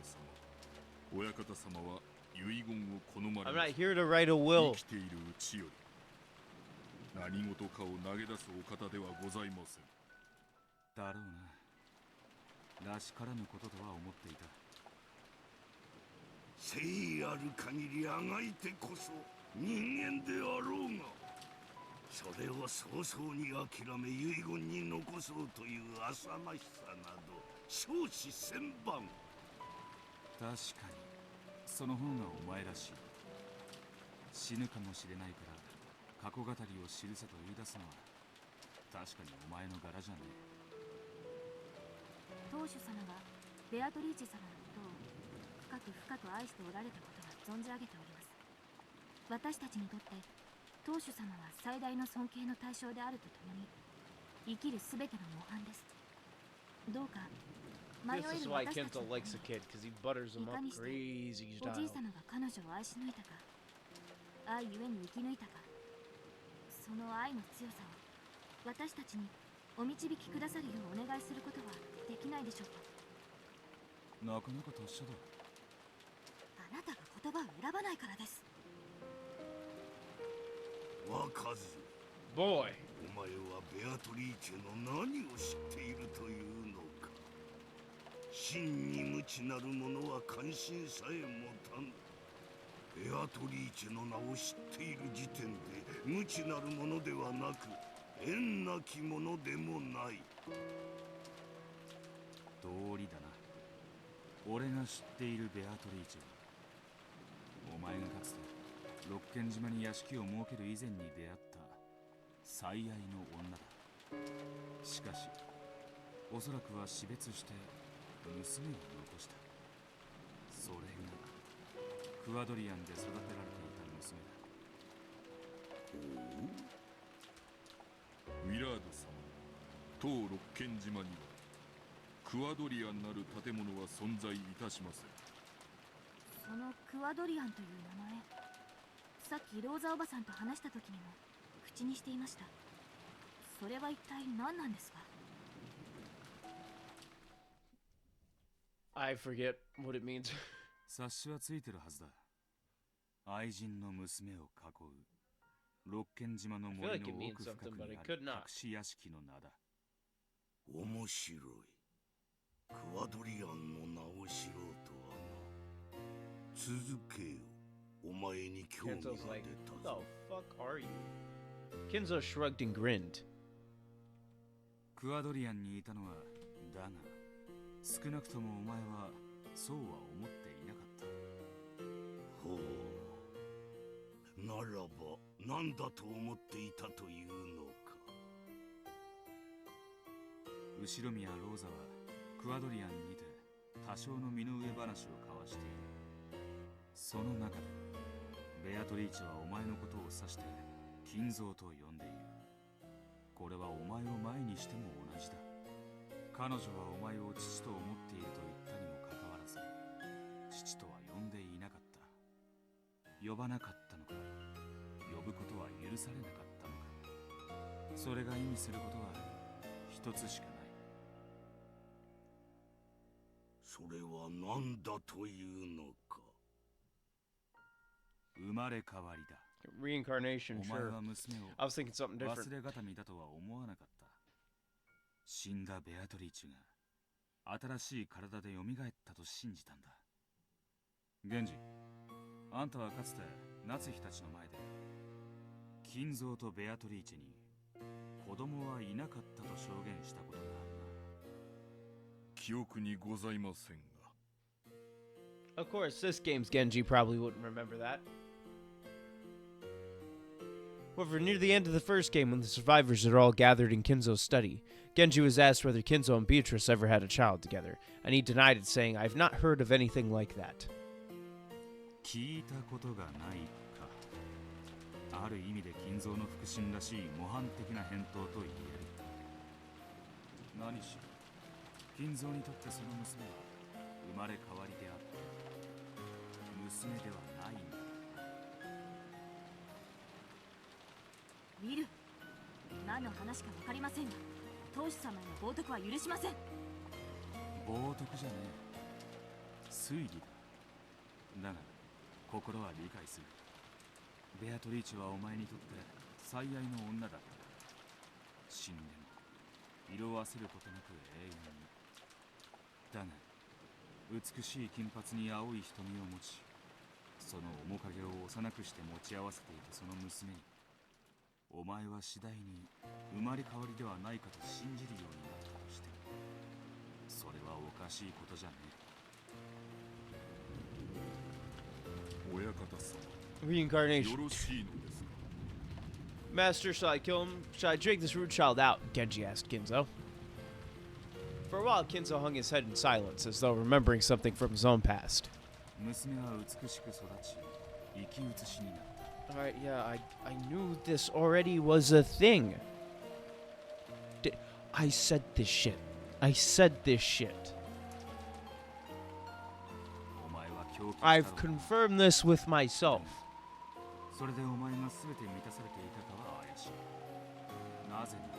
親方様は遺言を好まれ I'm not here to write a will. 生きているうちより何事かを投げ出すお方ではございません。だろうな。らしからぬこととは思っていた。誠意ある限りあがいてこそ人間であろうが、それを早々に諦め遺言に残そうという浅ましさなど少子千万。確かにその方がお前らしい。死ぬかもしれないから過去語りを記せと言い出すのは確かにお前の柄じゃねえ。当主様がベアトリーチェ様のことを深く深く愛しておられたことは存じ上げております。私たちにとって当主様は最大の尊敬の対象であるとともに生きるすべての模範です。どうか迷え This is る why 私たち Kento の likes the kid, because he butters him up crazy おじい style. 様が彼女を愛し抜いたか、愛ゆえに生き抜いたか、その愛の強さを私たちにお導きくださるようお願いすることはできないでしょうか。なかなか達者だ。あなたが言葉を選ばないからです。若造、 Boy. お前はベアトリーチェの何を知っているというのか。真に無知なる者は関心さえ持たん。ベアトリーチェの名を知っている時点で無知なる者ではなく縁なき者でもない。道理だな。俺が知っているベアトリーチェは、お前がかつて六軒島に屋敷を設ける以前に出会った最愛の女だ。しかし、おそらくは死別して娘を残した。それがクワドリアンで育てられていた娘だ。ウィラード様、当六軒島にはクワドリアンなる建物は存在いたしません。そのクワドリアンという名前、さっきローザおばさんと話した時にも口にしていました。それは一体何なんですか？ I forget what it means. 察しはついてるはずだ。愛人の娘を囲う六軒島の森の奥深くにある隠し屋敷の名だ。面白い。クワドリアンの名を知ろうとはな。続けよ。お前に興味が Kenzo's 出 like, た who ぞ。 the fuck are you? Kenzo shrugged and grinned. クワドリアンにいたのはだが、少なくともお前はそうは思っていなかった。ほう。ならば何だと思っていたというのか。後ろ宮ローザはクワドリアンにて多少の身の上話を交わしている。その中でベアトリーチはお前のことを指して金蔵と呼んでいる。これはお前を前にしても同じだ。彼女はお前を父と思っていると言ったにもかかわらず、父とは呼んでいなかった。呼ばなかったのか、呼ぶことは許されなかったのか。それが意味することは一つしかない。それは何だというのか。生まれ変わりだ。Reincarnation, お前 sure. は娘を I was thinking something 忘 different. れがたみだとは思わなかった。死んだベアトリーチが新しい体で蘇ったと信じたんだ。源氏、あんたはかつて夏日たちの前で金蔵とベアトリーチに子供はいなかったと証言したことがあるな。記憶にございませんが。 Of course, this game's Genji probably wouldn't remember that. However, near the end of the first game, when the survivors had all gathered in Kinzo's study, Genji was asked whether Kinzo and Beatrice ever had a child together, and he denied it, saying, "I've not heard of anything like that." 聞いたことがないか。ある意味で金蔵の腹心らしい模範的な返答と言える。何しろ金蔵にとってその娘は生まれ変わりであった。娘ではないんだ。ウィル、何の話か分かりませんが、当主様への冒涜は許しません。冒涜じゃねえ。推理だ。だが心は理解する。ベアトリーチはお前にとって最愛の女だった。死んでも色あせることなく永遠に。だが美しい金髪に青い瞳を持ち、その面影を幼くして持ち合わせていたその娘に、お前は次第に生まれ変わりではないかと信じるようになったとして、それはおかしいことじゃねえ。親方様、 Reincarnation. よろしいのですか。 Master, shall I kill him? Shall I drag this rude child out? Genji asked Kinzo. For a while, Kinzo hung his head in silence, as though remembering something from his own past. 娘は美しく育ち、生き写しになった。Alright, yeah, I knew this already was a thing. I said this shit. I said this shit. お前は狂気したろ I've confirmed this with myself. それでお前が全て満たされていたかは怪しい。なぜなら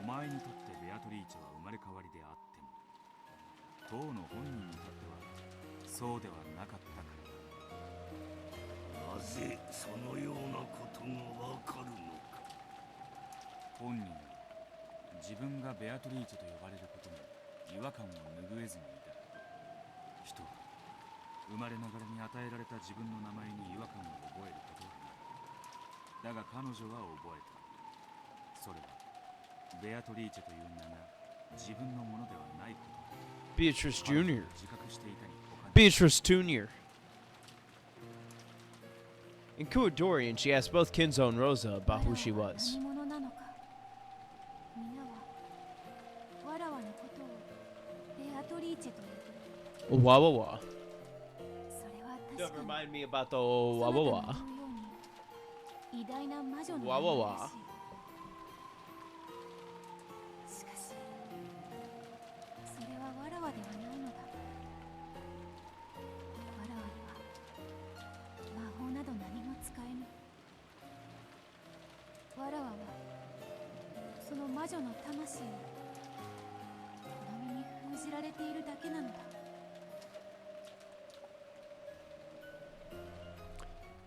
お前にとってベアトリーチは生まれ変わりであっても、当の本人にとってはそうではなかったからだ。なぜそのようなことがわかるのか。本人は自分がベアトリーチと呼ばれることに違和感を拭えずにいた。人は生まれながらに与えられた自分の名前に違和感を覚えることはない。だが彼女は覚えた。それはベアトリーチという名が自分のものではないこと。 Beatrice Jr. 自覚していたに他に。 Beatrice Jr. In Kuadorian, she asked both Kinzo and Rosa about who she was. 何者なのか。皆はわらわのことをベアトリーチェと呼ぶ。 Wawawa. それは Don't 確かに remind me about the そなたの Wawawa. 言うように偉大な魔女のわわわ名前だし、しかしそれはわらわではないのだ。わらわには魔法など何も使えぬ。わらわは魔女の魂、この身に封じられているだけなのだ。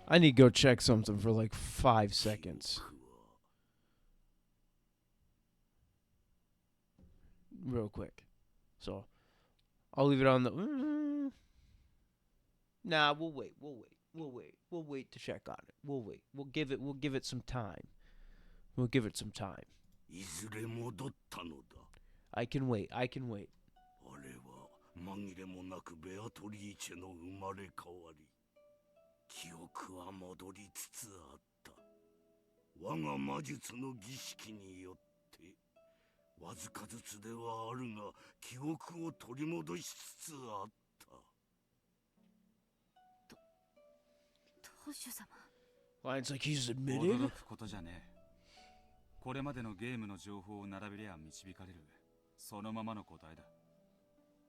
I need to go check something for like 5 seconds. Real quick. So, I'll leave it on the... Nah, we'll wait. We'll wait to check on it. We'll wait. We'll give it some time. We'll give it some time. I can wait. 紛れもなくベアトリーチェの生まれ変わり、記憶は戻りつつあった。我が魔術の儀式によってわずかずつではあるが記憶を取り戻しつつあった。当主様。Line's like he's admitted? 驚くことじゃねえ。これまでのゲームの情報を並べりゃ導かれる。そのままの答えだ。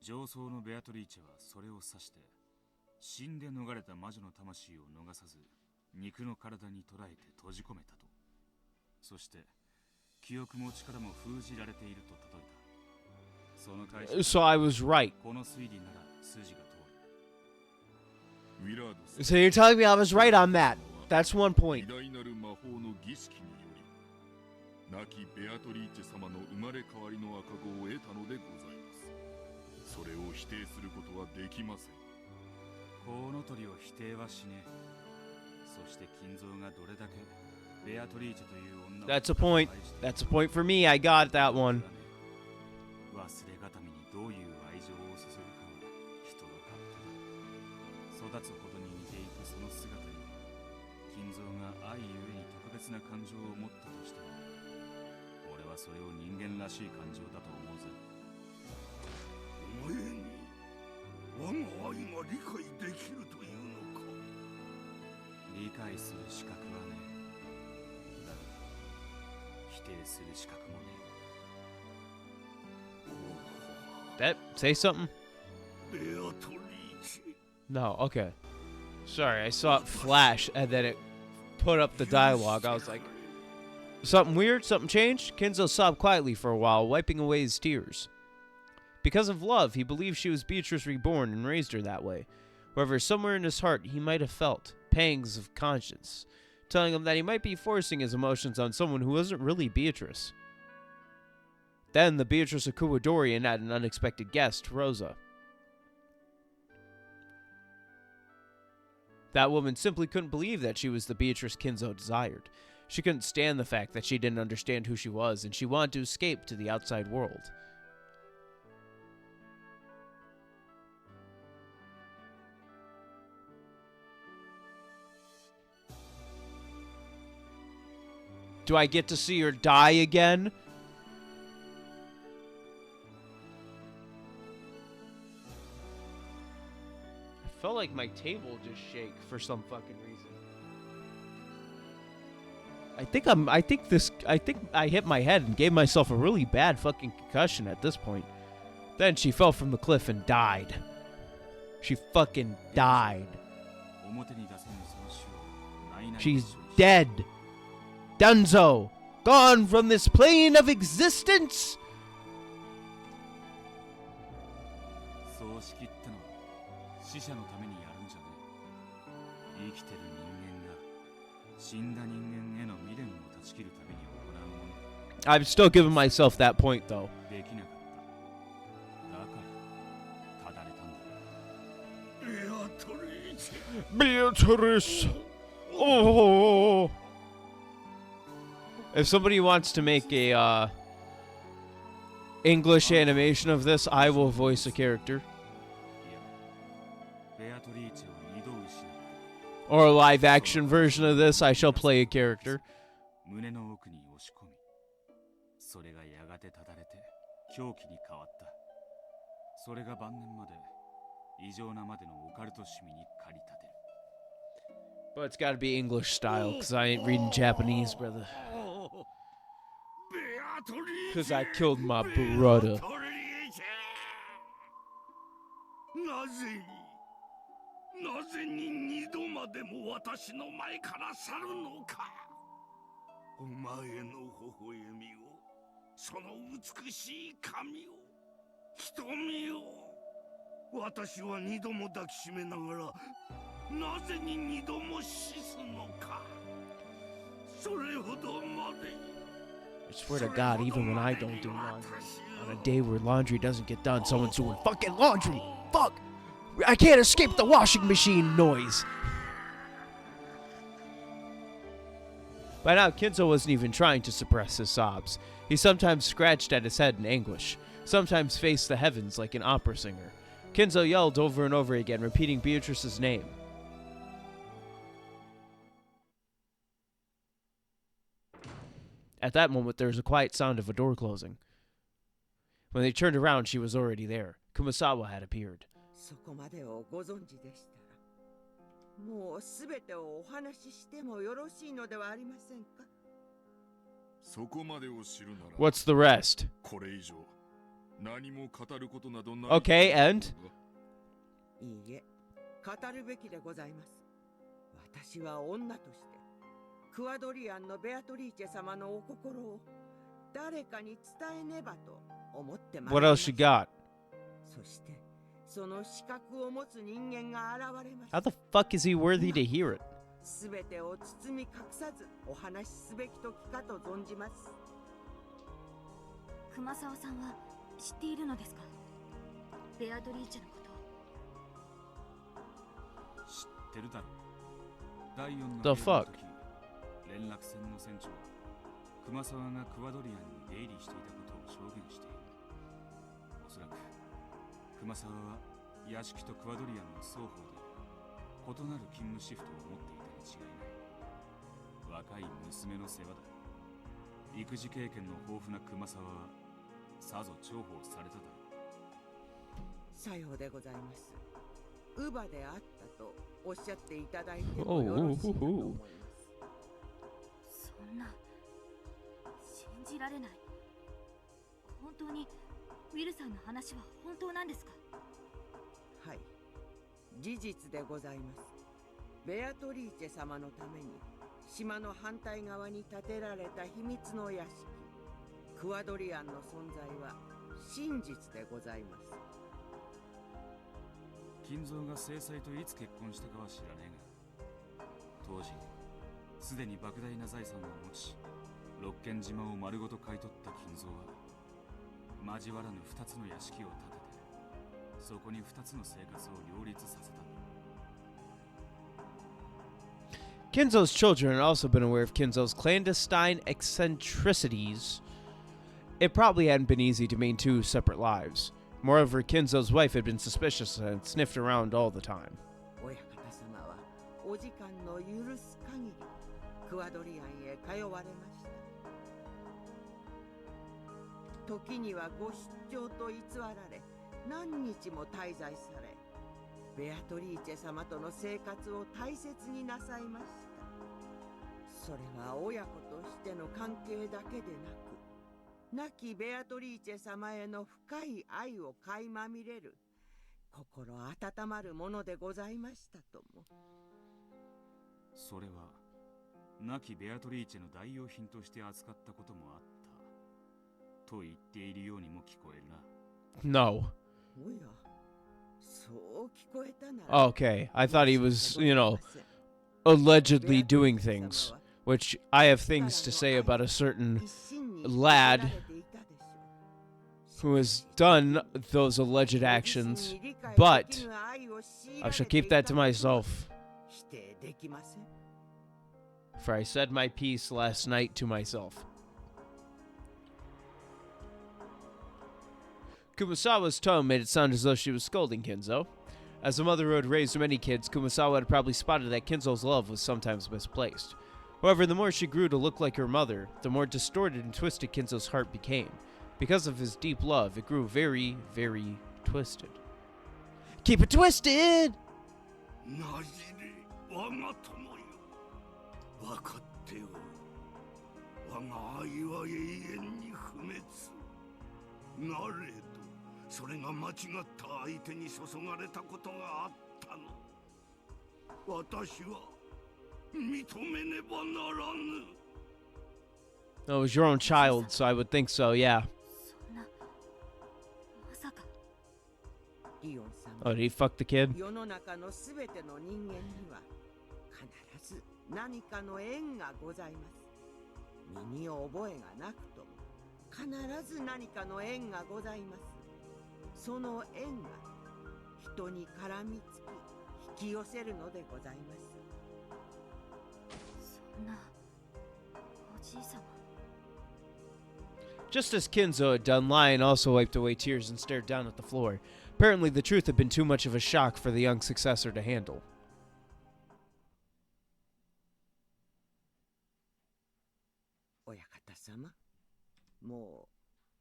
上層のベアトリーチェはそれを指して死んで逃れた魔女の魂を逃さず肉の体に捉えて閉じ込めたと。そして記憶も力も封じられていると例えた。その対象 So I was right. この推理なら筋が通る。ウィラード So you're telling me I was right on that. That's one point. 偉大なる魔法の儀式により亡きベアトリーチェ様の生まれ変わりの赤子を得たのでございます。それを否定することはできません。コウノトリを否定はしねえ。そして金蔵がどれだけベアトリーチェという女を That's a point. That's a point for me. I got that one. 忘れがたみにどういう愛情を注ぐかは人の勝手だ。育つほどに似ていくその姿に金蔵が愛ゆえに特別な感情を持ったとしても俺はそれを人間らしい感情だと思うぜ。お前に我が愛が理解できるというのか。理解する資格はねえ。だが否定する資格もねThat say something? ベアトリーチェ。 No, okay. Sorry, I saw it flash and then it put up the dialogue. I was like, something weird? Something changed? Kenzo sobbed quietly for a while, wiping away his tears. Because of love, he believed she was Beatrice reborn and raised her that way. However, somewhere in his heart, he might have felt pangs of conscience, telling him that he might be forcing his emotions on someone who wasn't really Beatrice. Then, the Beatrice of Kuwadorian had an unexpected guest, Rosa. That woman simply couldn't believe that she was the Beatrice Kinzo desired. She couldn't stand the fact that she didn't understand who she was, and she wanted to escape to the outside world. Do I get to see her die again? I felt like my table just shake for some fucking reason. I think I hit my head and gave myself a really bad fucking concussion at this point. Then she fell from the cliff and died. She fucking died. She's dead. Dunzo! Gone from this plane of existence! そう仕切ったのは死者のためにやるんじゃねえ。生きてる人間が死んだ人間への未練を断ち切るために行うものだ。 I'm still giving myself that point though. できなかった。だからただれたんだ。ベアトリーチェ。 Beatrice! Oh! If somebody wants to make a English animation of this, I will voice a character. Or a live action version of this, I shall play a character. 胸の奥に押し込み、それがやがてただれて狂気に変わった。それが晩年まで異常なまでのオカルト趣味に駆り立てる。 But it's gotta be English style, because I ain't reading Japanese, brother. Because I killed my brother. なぜに二度までも私の前から去るのか。お前の微笑みをその美しい髪を、瞳を。私は二度も抱きしめながら、なぜに二度も死すのか。それほどまで。I swear to God, even when I don't do laundry, on a day where laundry doesn't get done, someone's doing fucking laundry. Fuck! I can't escape the washing machine noise. By now, Kinzo wasn't even trying to suppress his sobs. He sometimes scratched at his head in anguish, sometimes faced the heavens like an opera singer. Kinzo yelled over and over again, repeating Beatrice's name. At that moment, there was a quiet sound of a door closing. When they turned around, she was already there. Kumasawa had appeared. そこまでをご存知でしたら、もうすべてをお話ししてもよろしいのではありませんか。そこまでを知るなら What's the rest? これ以上何も語ることなどない。 Okay, and? いいえ、語るべきでございます。私は女として、クワドリアンのベアトリーチェ様のお心を誰かに伝えねばと思ってまいりました。 What else she got? そして、その資格を持つ人間が現れました。 How the fuck is he worthy to hear it? すべてを包み隠さずお話しすべき時かと存じます。熊沢さんは知っているのですか、ベアトリーチェのこと。知ってるだろう。第4の The fuck? 連絡船の船長熊沢がクワドリアンに出入りしていたことを証言している。おそらく熊沢は屋敷とクワドリアンの双方で異なる勤務シフトを持っていたに違いない。若い娘の世話だ。育児経験の豊富な熊沢はさぞ重宝されただろう。さようでございます。乳母であったとおっしゃっていただいてもよろしいかと思います。そんな、信じられない。本当にウィルさんの話は本当なんですか。はい、事実でございます。ベアトリーチェ様のために島の反対側に建てられた秘密の屋敷クワドリアンの存在は真実でございます。金蔵が正妻といつ結婚したかは知らねえが、当時すでに莫大な財産を持ち六軒島を丸ごと買い取った金蔵は交わらぬ2つの屋敷を建てて、そこに2つの生活を両立させた。 Kinzo's children had also been aware of Kinzo's clandestine eccentricities. It probably hadn't been easy to maintain two separate lives. Moreover, Kinzo's wife had been suspicious and sniffed around all the time. 親方様はお時間の許す限りクワドリアンへ通われました。時にはご出張と偽られ何日も滞在され、ベアトリーチェ様との生活を大切になさいました。それは親子としての関係だけでなく、亡きベアトリーチェ様への深い愛を垣間見れる心温まるものでございましたとも。それは亡きベアトリーチェの代用品として扱ったこともあったと言っているようにも聞こえるな。 No. おや、そう聞こえたなら。 Okay, I thought he was, allegedly doing things, which I have things to say about a certain lad who has done those alleged actions, but I shall keep that to myself. For I said my piece last night to myself. Kumasawa's tone made it sound as though she was scolding Kinzo. As a mother who had raised many kids, Kumasawa had probably spotted that Kinzo's love was sometimes misplaced. However, the more she grew to look like her mother, the more distorted and twisted Kinzo's heart became. Because of his deep love, it grew very, very twisted. Keep it twisted! なじれ我が友よ、分かっておる。我が愛は永遠に不滅。なれどそれが間違った相手に注がれたことがあったの。私は認めねばならぬ。It was your own child, so I would think so, yeah. そんなまさか。ギオン様 Oh, did he fuck the kid? 世の中のすべての人間には必ず何かの縁がございます。身に覚えがなくとも必ず何かの縁がございます。その縁が人に絡みつき引き寄せるのでございます。そんなおじい様。 Just as Kinzo had done, Lion also wiped away tears and stared down at the floor. Apparently, the truth had been too much of a shock for the young successor to handle. 親方様、も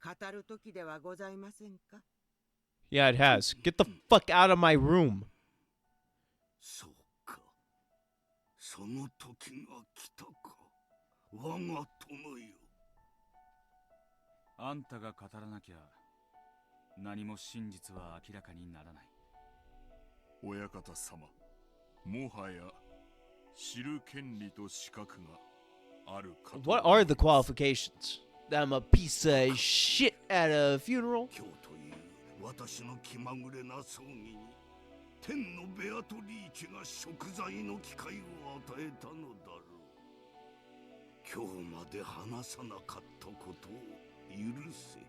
う語る時ではございませんか？ Yeah, it has. Get the fuck out of my room. そうか。その時が来たか。我が友よ。あんたが語らなきゃ何も真実は明らかにならない。親方様、もはや知る権利と資格があるかと。 What are the qualifications? That I'm a piece of shit at a funeral? 今日という私の気まぐれな葬儀に天のベアトリーチェが贖罪の機会を与えたのだろう。今日まで話さなかったことを許せ。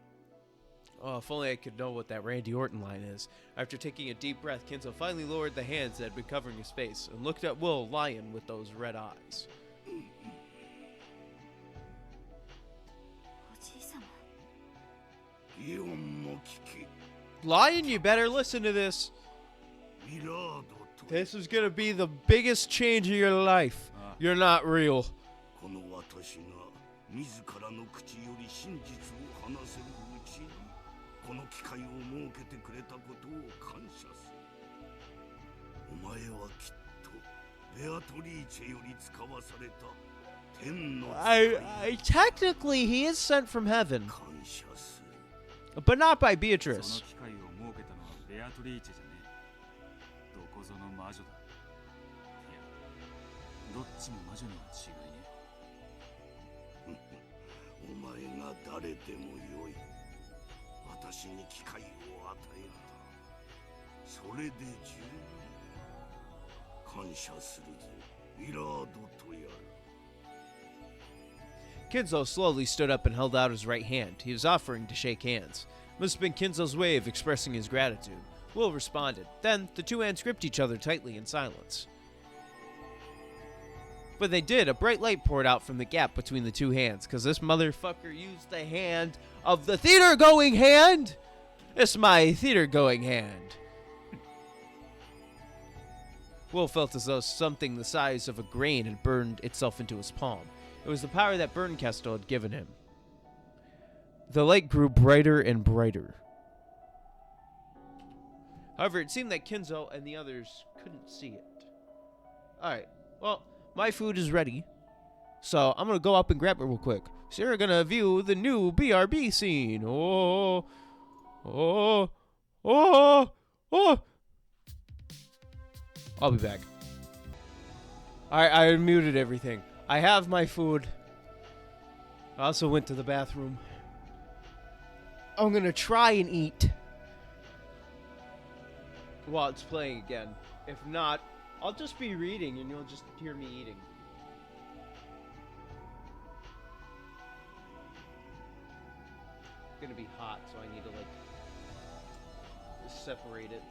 Oh, if only I could know what that Randy Orton line is. After taking a deep breath, Kinzo finally lowered the hands that had been covering his face and looked at Will Lion with those red eyes. おじい様。イオンも聞け。 Lion, you better listen to this. ミラードと This is gonna be the biggest change of your life. You're not real. この私が自らの口より真実を話せるうちにこの機会を設けてくれたことを感謝する。お前はきっとベアトリーチェより使わされた天のTechnically, he is sent from heaven, 感謝する。 but not by その Beatrice. 機会を設けたのはベアトリーチェじゃねえ。どこぞの魔女だ。いや、どっちも魔女には違いねえ。お前が誰でもよい。私に機会を与えた。それで十分。感謝するぜ、ミラードとやる。 Kinzo slowly stood up and held out his right hand. He was offering to shake hands. Must have been Kinzo's way of expressing his gratitude. Will responded. Then, the two hands gripped each other tightly in silence. When they did, a bright light poured out from the gap between the two hands, because this motherfucker used the hand of the theater-going hand! It's my theater-going hand. Will felt as though something the size of a grain had burned itself into his palm. It was the power that Bernkastel had given him. The light grew brighter and brighter. However, it seemed that Kinzo and the others couldn't see it. Alright, well, my food is ready. So, I'm gonna go up and grab it real quick. So you're gonna view the new BRB scene. Oh, oh, oh, oh. I'll be back. Alright, I unmuted everything. I have my food. I also went to the bathroom. I'm gonna try and eat while it's playing again. If not, I'll just be reading and you'll just hear me eating. It's gonna be hot, so I need to like separate it.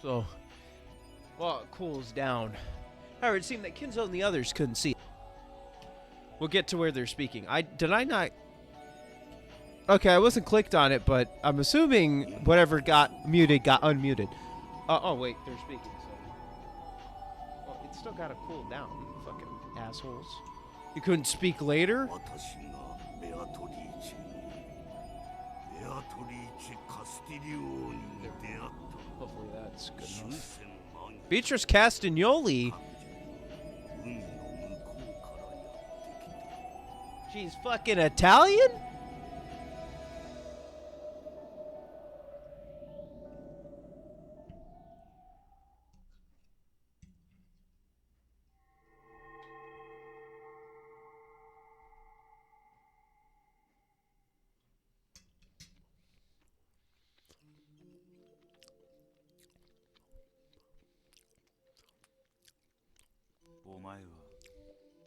So, while it cools down. However, it seemed that Kinzo and the others couldn't see it. We'll get to where they're speaking. Did I not? Okay, I wasn't clicked on it, but I'm assuming whatever got muted got unmuted. Oh, wait, they're speaking, so. Well, it's still gotta cool down, fucking assholes. You couldn't speak later? 私がベアトリーチェにベアトリーチェ・カスティリオーに出会った。 Hopefully that's good enough. Beatrice Castagnoli? She's fucking Italian? お前は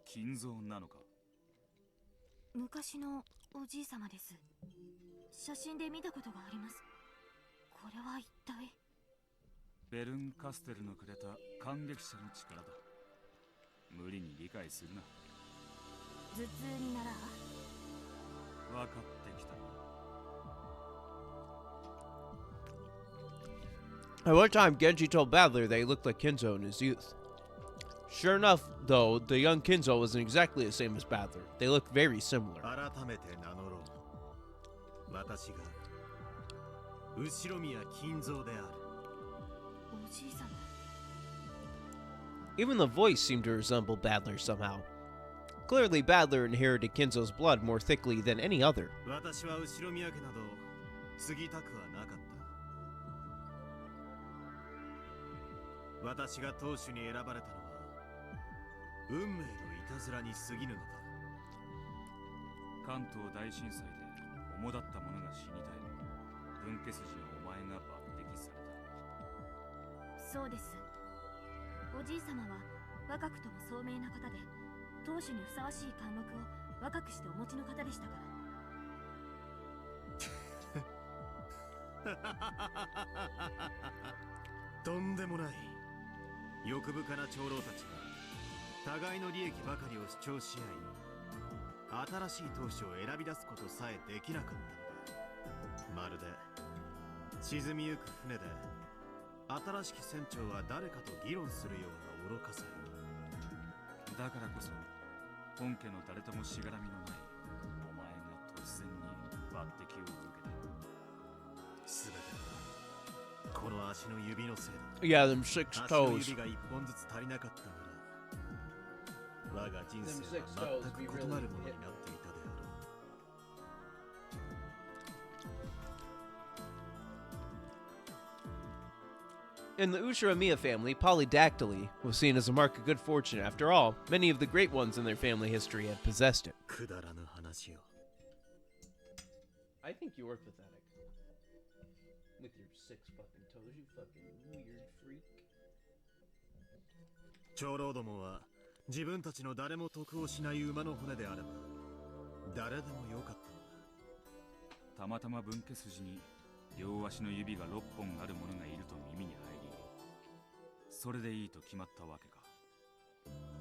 金蔵なのか？昔のおじい様です。写真で見たことがあります。これは一体。ベルン・カステルのくれた感激者の力だ。無理に理解するな。頭痛になら分かってきた。 At one time, Genji told Battler that he looked like Kinzo in his youth. Sure enough, though, the young Kinzo wasn't exactly the same as Battler. They looked very similar. 改めて名乗ろう。私が後宮金蔵である。おじい様。 Even the voice seemed to resemble Battler somehow. Clearly, Battler inherited Kinzo's blood more thickly than any other. 私は後宮家など継ぎたくはなかった。私が当主に選ばれたのは運命のいたずらに過ぎぬのだ。関東大震災で主だった者が死に絶え、分家筋のお前が抜擢された。そうです。おじい様は若くとも聡明な方で、当主にふさわしい貫禄を若くしてお持ちの方でしたから。とんでもない。欲深な長老たちが互いの利益ばかりを主張し合い、新しい当主を選び出すことさえできなかったんだ。まるで沈みゆく船で新しき船長は誰かと議論するような愚かさ。だからこそ本家の誰ともしがらみのないお前が突然に抜擢を受けた。全てはこの足の指のせいだ。 Yeah, them six 足の toes. 指が一本ずつ足りなかったなら、我が人生は全く異なるものになっていたであろう。In the Ushiramiya family, polydactyly was seen as a mark of good fortune. After all, many of the great ones in their family history had possessed it. くだらぬ話よ。 I think you were pathetic. With your six fucking toes, you fucking weird freak. 長老どもは自分たちの誰も得をしない馬の骨であれば誰でもよかったのだ。たまたま分家筋に両足の指が6本ある者がいると耳に入り、それでいいと決まったわけか。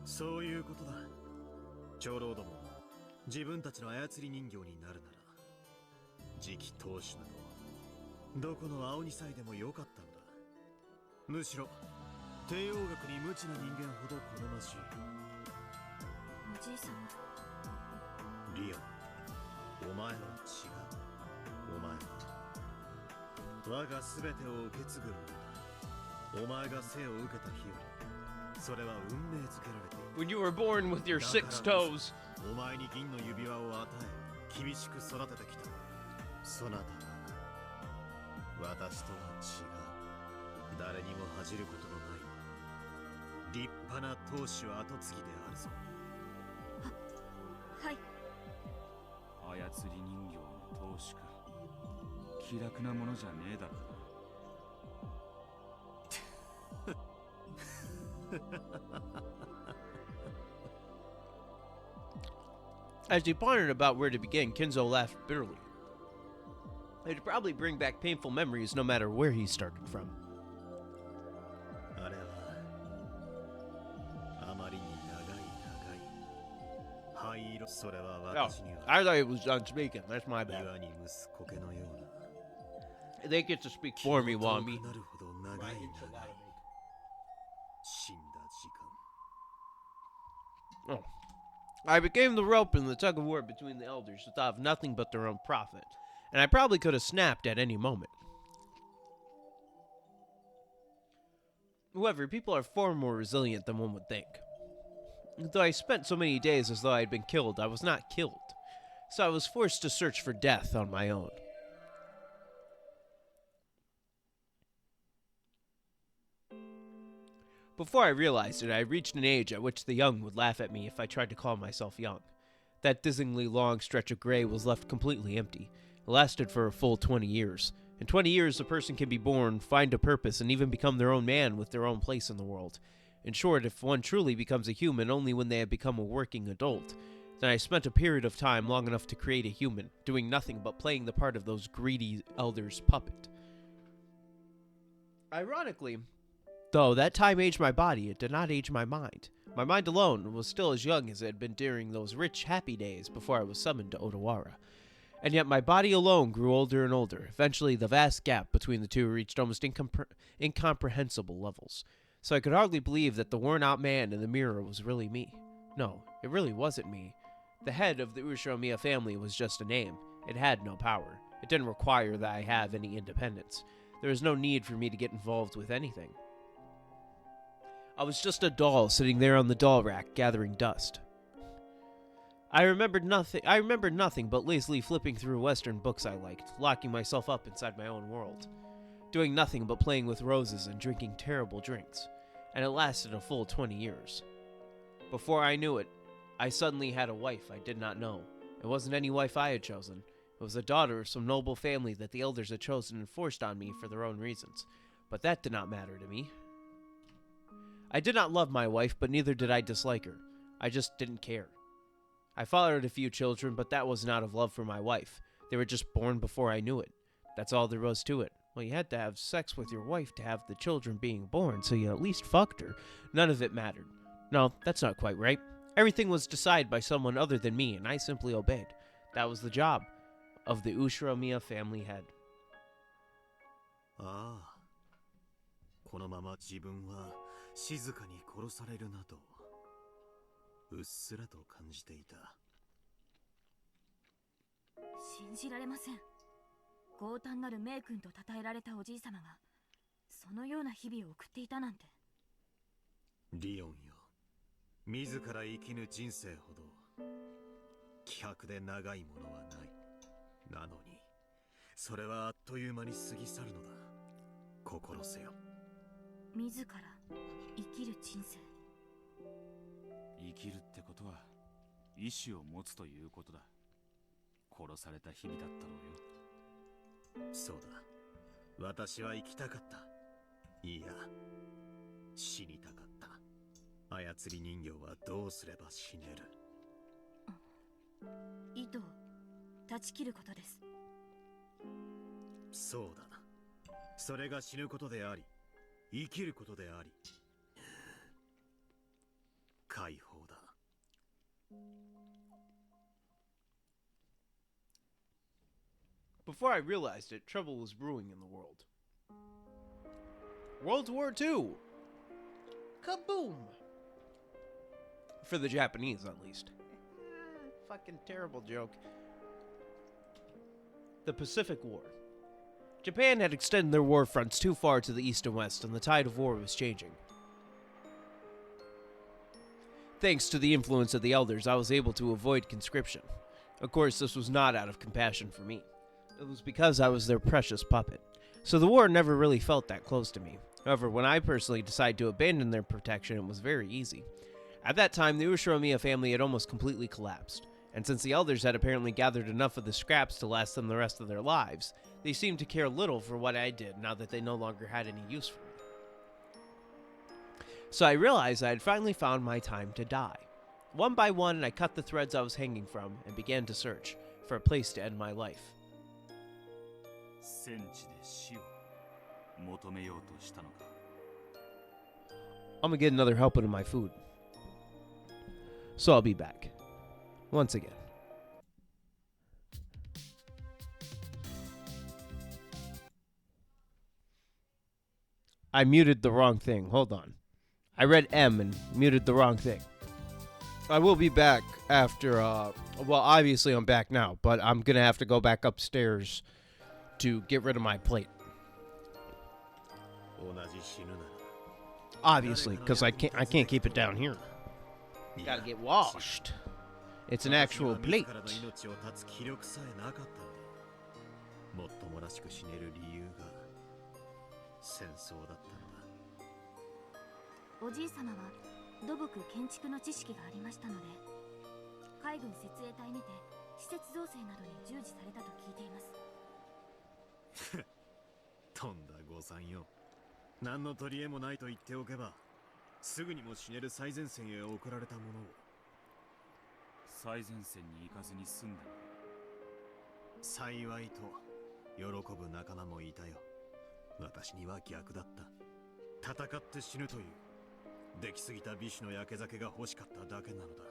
そういうことだ。長老ども自分たちの操り人形になるなら次期当主などどこの青二歳でもよかったのだ。むしろ帝王学に無知な人間ほど好ましい。おじい様。リオン、お前は違う。お前は我が全てを受け継ぐ者だ。お前が生を受けた日よりそれは運命づけられている。 When you were born with your six toes. お前に銀の指輪を与え厳しく育ててきた。そなたは私とは違う。誰にも恥じることのない立派な当主跡継ぎであるぞ。はい。操り人形の当主か。気楽なものじゃねえだろう。 As he pondered about where to begin, Kinzo laughed bitterly. It'd probably bring back painful memories no matter where he started from. あれはあまりに長い灰色。それは Oh, 私には I thought he was done speaking. That's my bad. 岩に蒸す苔のような They get to speak for me, 気の遠 Wami. くなるほど長い長い死んだ時間。 Oh. I became the rope in the tug of war between the elders who thought of nothing but their own profit, and I probably could have snapped at any moment. However, people are far more resilient than one would think. Though I spent so many days as though I had been killed, I was not killed, so I was forced to search for death on my own. Before I realized it, I had reached an age at which the young would laugh at me if I tried to call myself young. That dizzyingly long stretch of gray was left completely empty. It lasted for a full 20 years. In 20 years, a person can be born, find a purpose, and even become their own man with their own place in the world. In short, if one truly becomes a human only when they have become a working adult, then I spent a period of time long enough to create a human, doing nothing but playing the part of those greedy elders' puppet. Ironically, though, that time aged my body, it did not age my mind. My mind alone was still as young as it had been during those rich, happy days before I was summoned to Odawara. And yet my body alone grew older and older. Eventually, the vast gap between the two reached almost incomprehensible levels. So I could hardly believe that the worn-out man in the mirror was really me. No, it really wasn't me. The head of the Ushiromiya family was just a name. It had no power. It didn't require that I have any independence. There was no need for me to get involved with anything. I was just a doll sitting there on the doll rack gathering dust. I remembered nothing but lazily flipping through Western books I liked, locking myself up inside my own world, doing nothing but playing with roses and drinking terrible drinks, and it lasted a full 20 years. Before I knew it, I suddenly had a wife I did not know. It wasn't any wife I had chosen. It was a daughter of some noble family that the elders had chosen and forced on me for their own reasons, but that did not matter to me. I did not love my wife, but neither did I dislike her. I just didn't care. I fathered a few children, but that wasn't out of love for my wife. They were just born before I knew it. That's all there was to it. Well, you had to have sex with your wife to have the children being born, so you at least fucked her. None of it mattered. No, that's not quite right. Everything was decided by someone other than me, and I simply obeyed. That was the job of the Ushiromiya family head. ああ、このまま自分は静かに殺されるなとうっすらと感じていた。信じられません。強胆なる名君と称えられたおじい様がそのような日々を送っていたなんて。リオンよ、自ら生きぬ人生ほど希薄で長いものはない。なのにそれはあっという間に過ぎ去るのだ。心せよ。自ら生きる人生。生きるってことは意志を持つということだ。殺された日々だったろうよ。そうだ、私は生きたかった。いや、死にたかった。操り人形はどうすれば死ねる。糸を断ち切ることです。そうだ、それが死ぬことであり生きることであり解放だ。Before I realized it, trouble was brewing in the world. World War II! Kaboom! For the Japanese, at least. Fucking terrible joke. The Pacific War. Japan had extended their war fronts too far to the east and west, and the tide of war was changing. Thanks to the influence of the elders, I was able to avoid conscription. Of course, this was not out of compassion for me. It was because I was their precious puppet. So the war never really felt that close to me. However, when I personally decided to abandon their protection, it was very easy. At that time, the Ushiromiya family had almost completely collapsed, and since the elders had apparently gathered enough of the scraps to last them the rest of their lives, they seemed to care little for what I did now that they no longer had any use for me. So I realized I had finally found my time to die. One by one, I cut the threads I was hanging from and began to search for a place to end my life. 戦地で死を求めようとしたのか。I'm gonna get another helping of my food. So I'll be back. Once again. I muted the wrong thing. Hold on. I read M and muted the wrong thing. I will be back after, well, obviously I'm back now, but I'm gonna have to go back upstairs to get rid of my plate. Obviously, because I can't keep it down here. Gotta get washed. It's an actual plate. もっともらしく死ねる理由が戦争だったのだ。おじい様は土木建築の知識がありましたので、海軍設営隊にて施設造成などに従事されたと聞いています。とんだ誤算よ。何の取り柄もないと言っておけばすぐにも死ねる最前線へ送られたものを。最前線に行かずに済んだのか。幸いと喜ぶ仲間もいたよ。私には逆だった。戦って死ぬという出来すぎた美酒の焼け酒が欲しかっただけなのだ。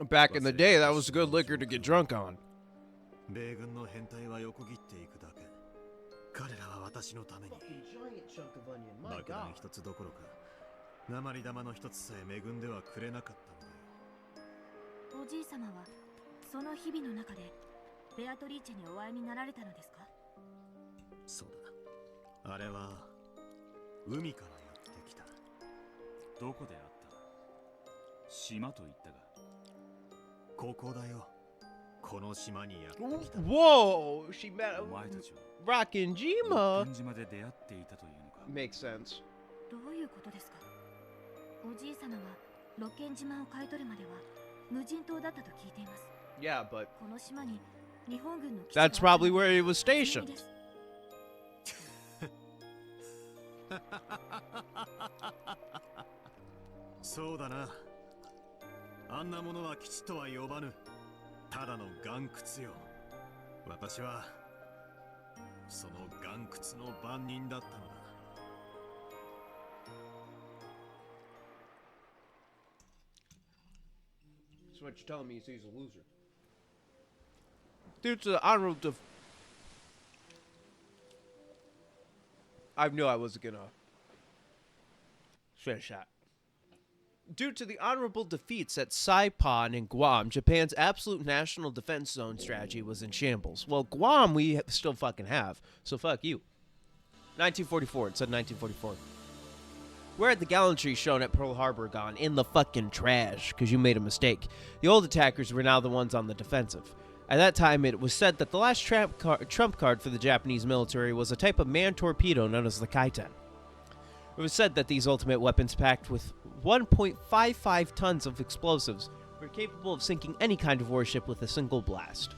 Back in the day, that was good liquor to get drunk on. 米軍の編隊は横切っていくだけ。彼らは私のために爆弾一つどころか鉛玉の一つさえ恵んではくれなかったのだよ。おじい様はその日々の中でベアトリーチェにお会いになられたのですか？そうだ。あれは海からやってきた。どこで会った？島と言ったが。ここだよ。この島にやってきた。Whoa! She met お前たちは Rockin' ロ Jima. ッケン島で出会っていたというのか。 Makes sense. どういうことですか？おじい様がロッケン島を買い取るまでは無人島だったと聞いています。 Yeah, but この島に日本軍の基地があっ that's たの probably は where he was 不思議 stationed. です。そうだな。あんなものは基地とは呼ばぬ。ただの岩窟よ。私はその岩窟の番人だったのだ。So what you're telling me is he's a loser. Due to the honorable I knew I wasn't gonna straight shot. Due to the honorable defeats at Saipan and Guam, Japan's absolute national defense zone strategy was in shambles. Well, Guam we still fucking have, so fuck you. 1944, it said 1944. Where had the gallantry shown at Pearl Harbor gone? In the fucking trash, because you made a mistake. The old attackers were now the ones on the defensive. At that time, it was said that the last trump card for the Japanese military was a type of manned torpedo known as the Kaiten. It was said that these ultimate weapons, packed with 1.55 tons of explosives, were capable of sinking any kind of warship with a single blast.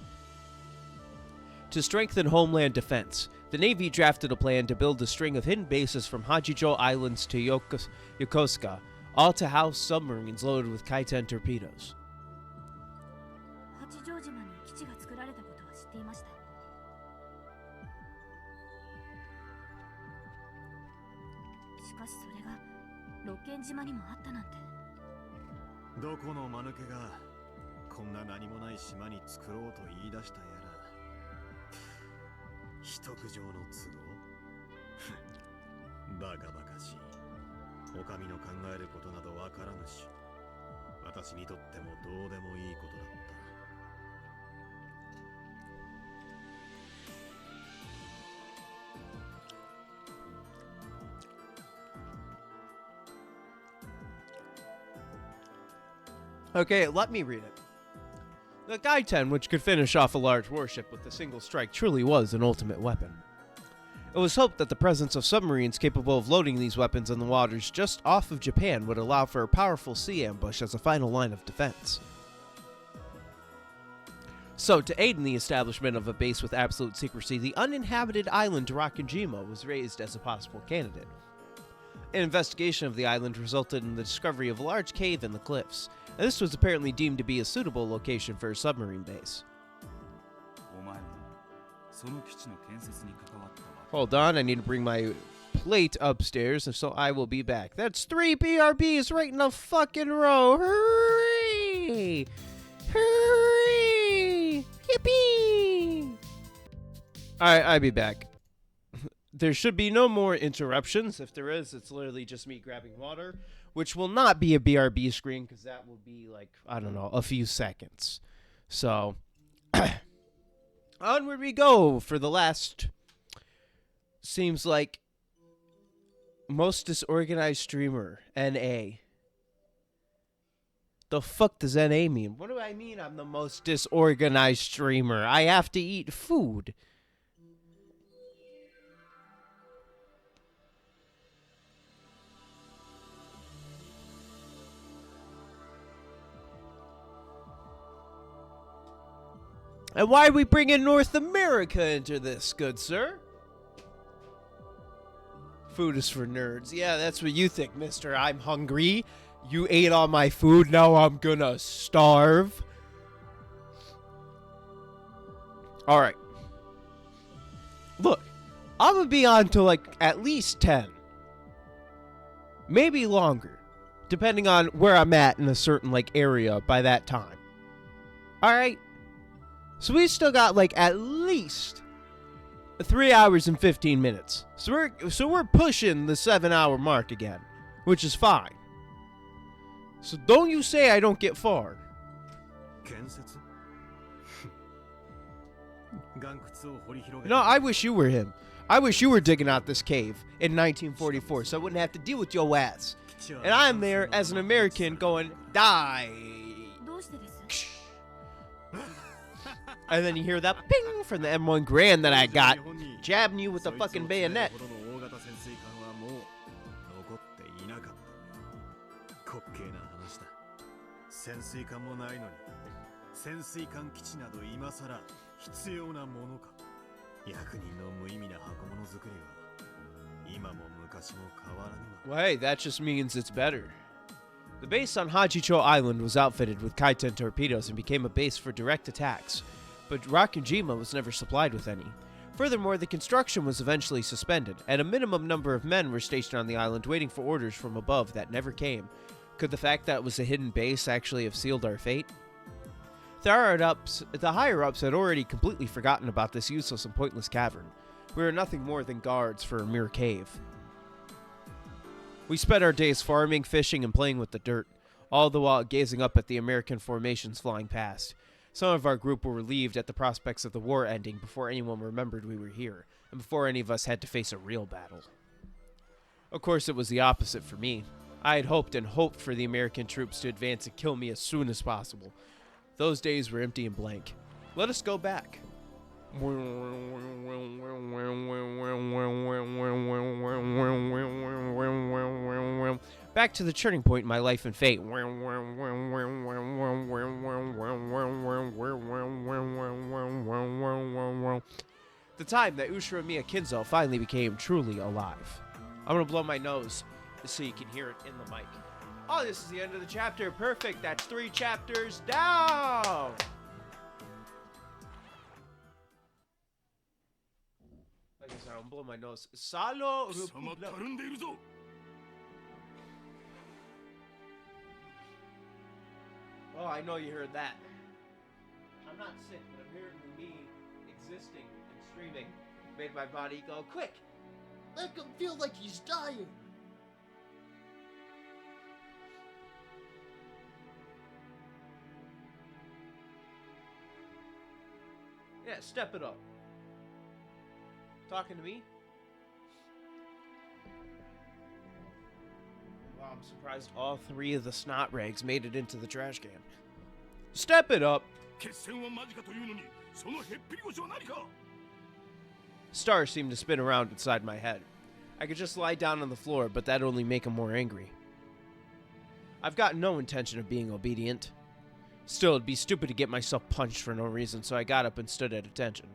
To strengthen homeland defense, the Navy drafted a plan to build a string of hidden bases from Hachijo Islands to Yokosuka, all to house submarines loaded with Kaiten torpedoes. 八丈島に基地が作られたことは知っていました。しかしそれがロッケン島にもあったなんて。どこの間抜けがこんな何もない島に作ろうと言い出したやら。一苦情の都合バカバカしい。お上の考えることなどわからぬし、私にとってもどうでもいいことだった。Okay, let me read it. The Kaiten, which could finish off a large warship with a single strike, truly was an ultimate weapon. It was hoped that the presence of submarines capable of loading these weapons in the waters just off of Japan would allow for a powerful sea ambush as a final line of defense. So, to aid in the establishment of a base with absolute secrecy, the uninhabited island Rakanjima was raised as a possible candidate. An investigation of the island resulted in the discovery of a large cave in the cliffs, and this was apparently deemed to be a suitable location for a submarine base. Hold on, I need to bring my plate upstairs, and so I will be back. That's 3 BRBs right in a fucking row. Hooray! Hooray! Yippee! Alright, I'll be back. There should be no more interruptions. If there is, it's literally just me grabbing water, which will not be a BRB screen, because that will be like, I don't know, a few seconds. So, onward we go for the last, seems like, most disorganized streamer, NA. The fuck does NA mean? What do I mean I'm the most disorganized streamer? I have to eat food. And why are we bringing North America into this, good sir? Food is for nerds. Yeah, that's what you think, mister. I'm hungry. You ate all my food. Now I'm gonna starve. Alright. Look, I'm gonna be on to like at least 10. Maybe longer. Depending on where I'm at in a certain like area by that time. Alright? So we still got like at least 3 hours and 15 minutes. So we're pushing the 7-hour mark again, which is fine. So don't you say I don't get far. No, I wish you were him. I wish you were digging out this cave in 1944 so I wouldn't have to deal with your ass. And I'm there as an American going, die. And then you hear that ping from the M1 Grand that I got, jabbing you with a fucking bayonet. Well, hey, that just means it's better. The base on Hachicho Island was outfitted with Kaiten torpedoes and became a base for direct attacks, but Rakujima was never supplied with any. Furthermore, the construction was eventually suspended, and a minimum number of men were stationed on the island waiting for orders from above that never came. Could the fact that it was a hidden base actually have sealed our fate? The higher-ups had already completely forgotten about this useless and pointless cavern. We were nothing more than guards for a mere cave. We spent our days farming, fishing, and playing with the dirt, all the while gazing up at the American formations flying past. Some of our group were relieved at the prospects of the war ending before anyone remembered we were here, and before any of us had to face a real battle. Of course, it was the opposite for me. I had hoped and hoped for the American troops to advance and kill me as soon as possible. Those days were empty and blank. Let us go back. Back to the turning point in my life and fate. The time that Ushiramiya Kinzo finally became truly alive. I'm gonna blow my nose so you can hear it in the mic. Oh, this is the end of the chapter. Perfect. That's 3 chapters down. Like I said, I'm blowing my nose. Salo. Oh, I know you heard that. I'm not sick, but apparently me existing and streaming made my body go, quick! Make him feel like he's dying! Yeah, step it up. Talking to me? Wow, I'm surprised all 3 of the snot rags made it into the trash can. Step it up! Stars seemed to spin around inside my head. I could just lie down on the floor, but that'd only make him more angry. I've got no intention of being obedient. Still, it'd be stupid to get myself punched for no reason, so I got up and stood at attention.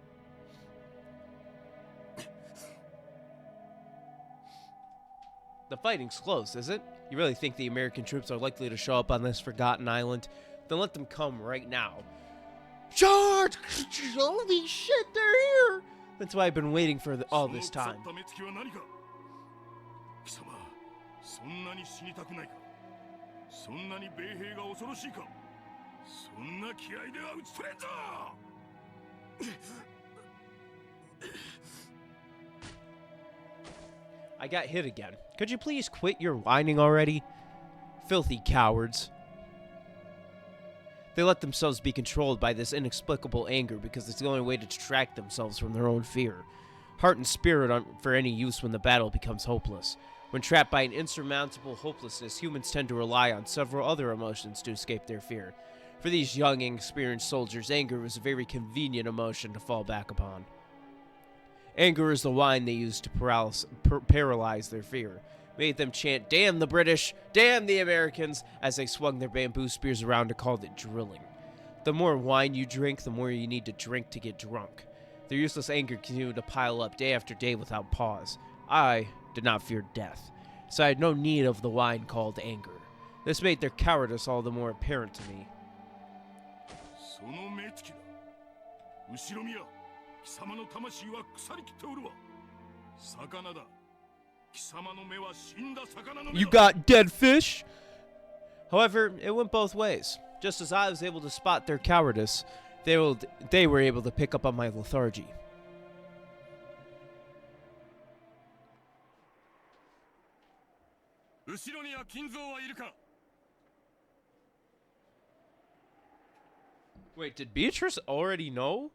The fighting's close, is it? You really think the American troops are likely to show up on this forgotten island? Then let them come right now. Charge! Holy shit, they're here! That's why I've been waiting for all this time. I got hit again. Could you please quit your whining already? Filthy cowards. They let themselves be controlled by this inexplicable anger because it's the only way to distract themselves from their own fear. Heart and spirit aren't for any use when the battle becomes hopeless. When trapped by an insurmountable hopelessness, humans tend to rely on several other emotions to escape their fear. For these young, inexperienced soldiers, anger was a very convenient emotion to fall back upon. Anger is the wine they used to paralyze their fear. Made them chant, "Damn the British! Damn the Americans!" as they swung their bamboo spears around and called it drilling. The more wine you drink, the more you need to drink to get drunk. Their useless anger continued to pile up day after day without pause. I did not fear death, so I had no need of the wine called anger. This made their cowardice all the more apparent to me. その目つきだ。後ろ宮、貴様の魂は腐りきっておるわ。魚だ。貴様の目は死んだ魚の目だ。 You got dead fish? However, it went both ways. Just as I was able to spot their cowardice, they were able to pick up on my lethargy. Wait, did Beatrice already know?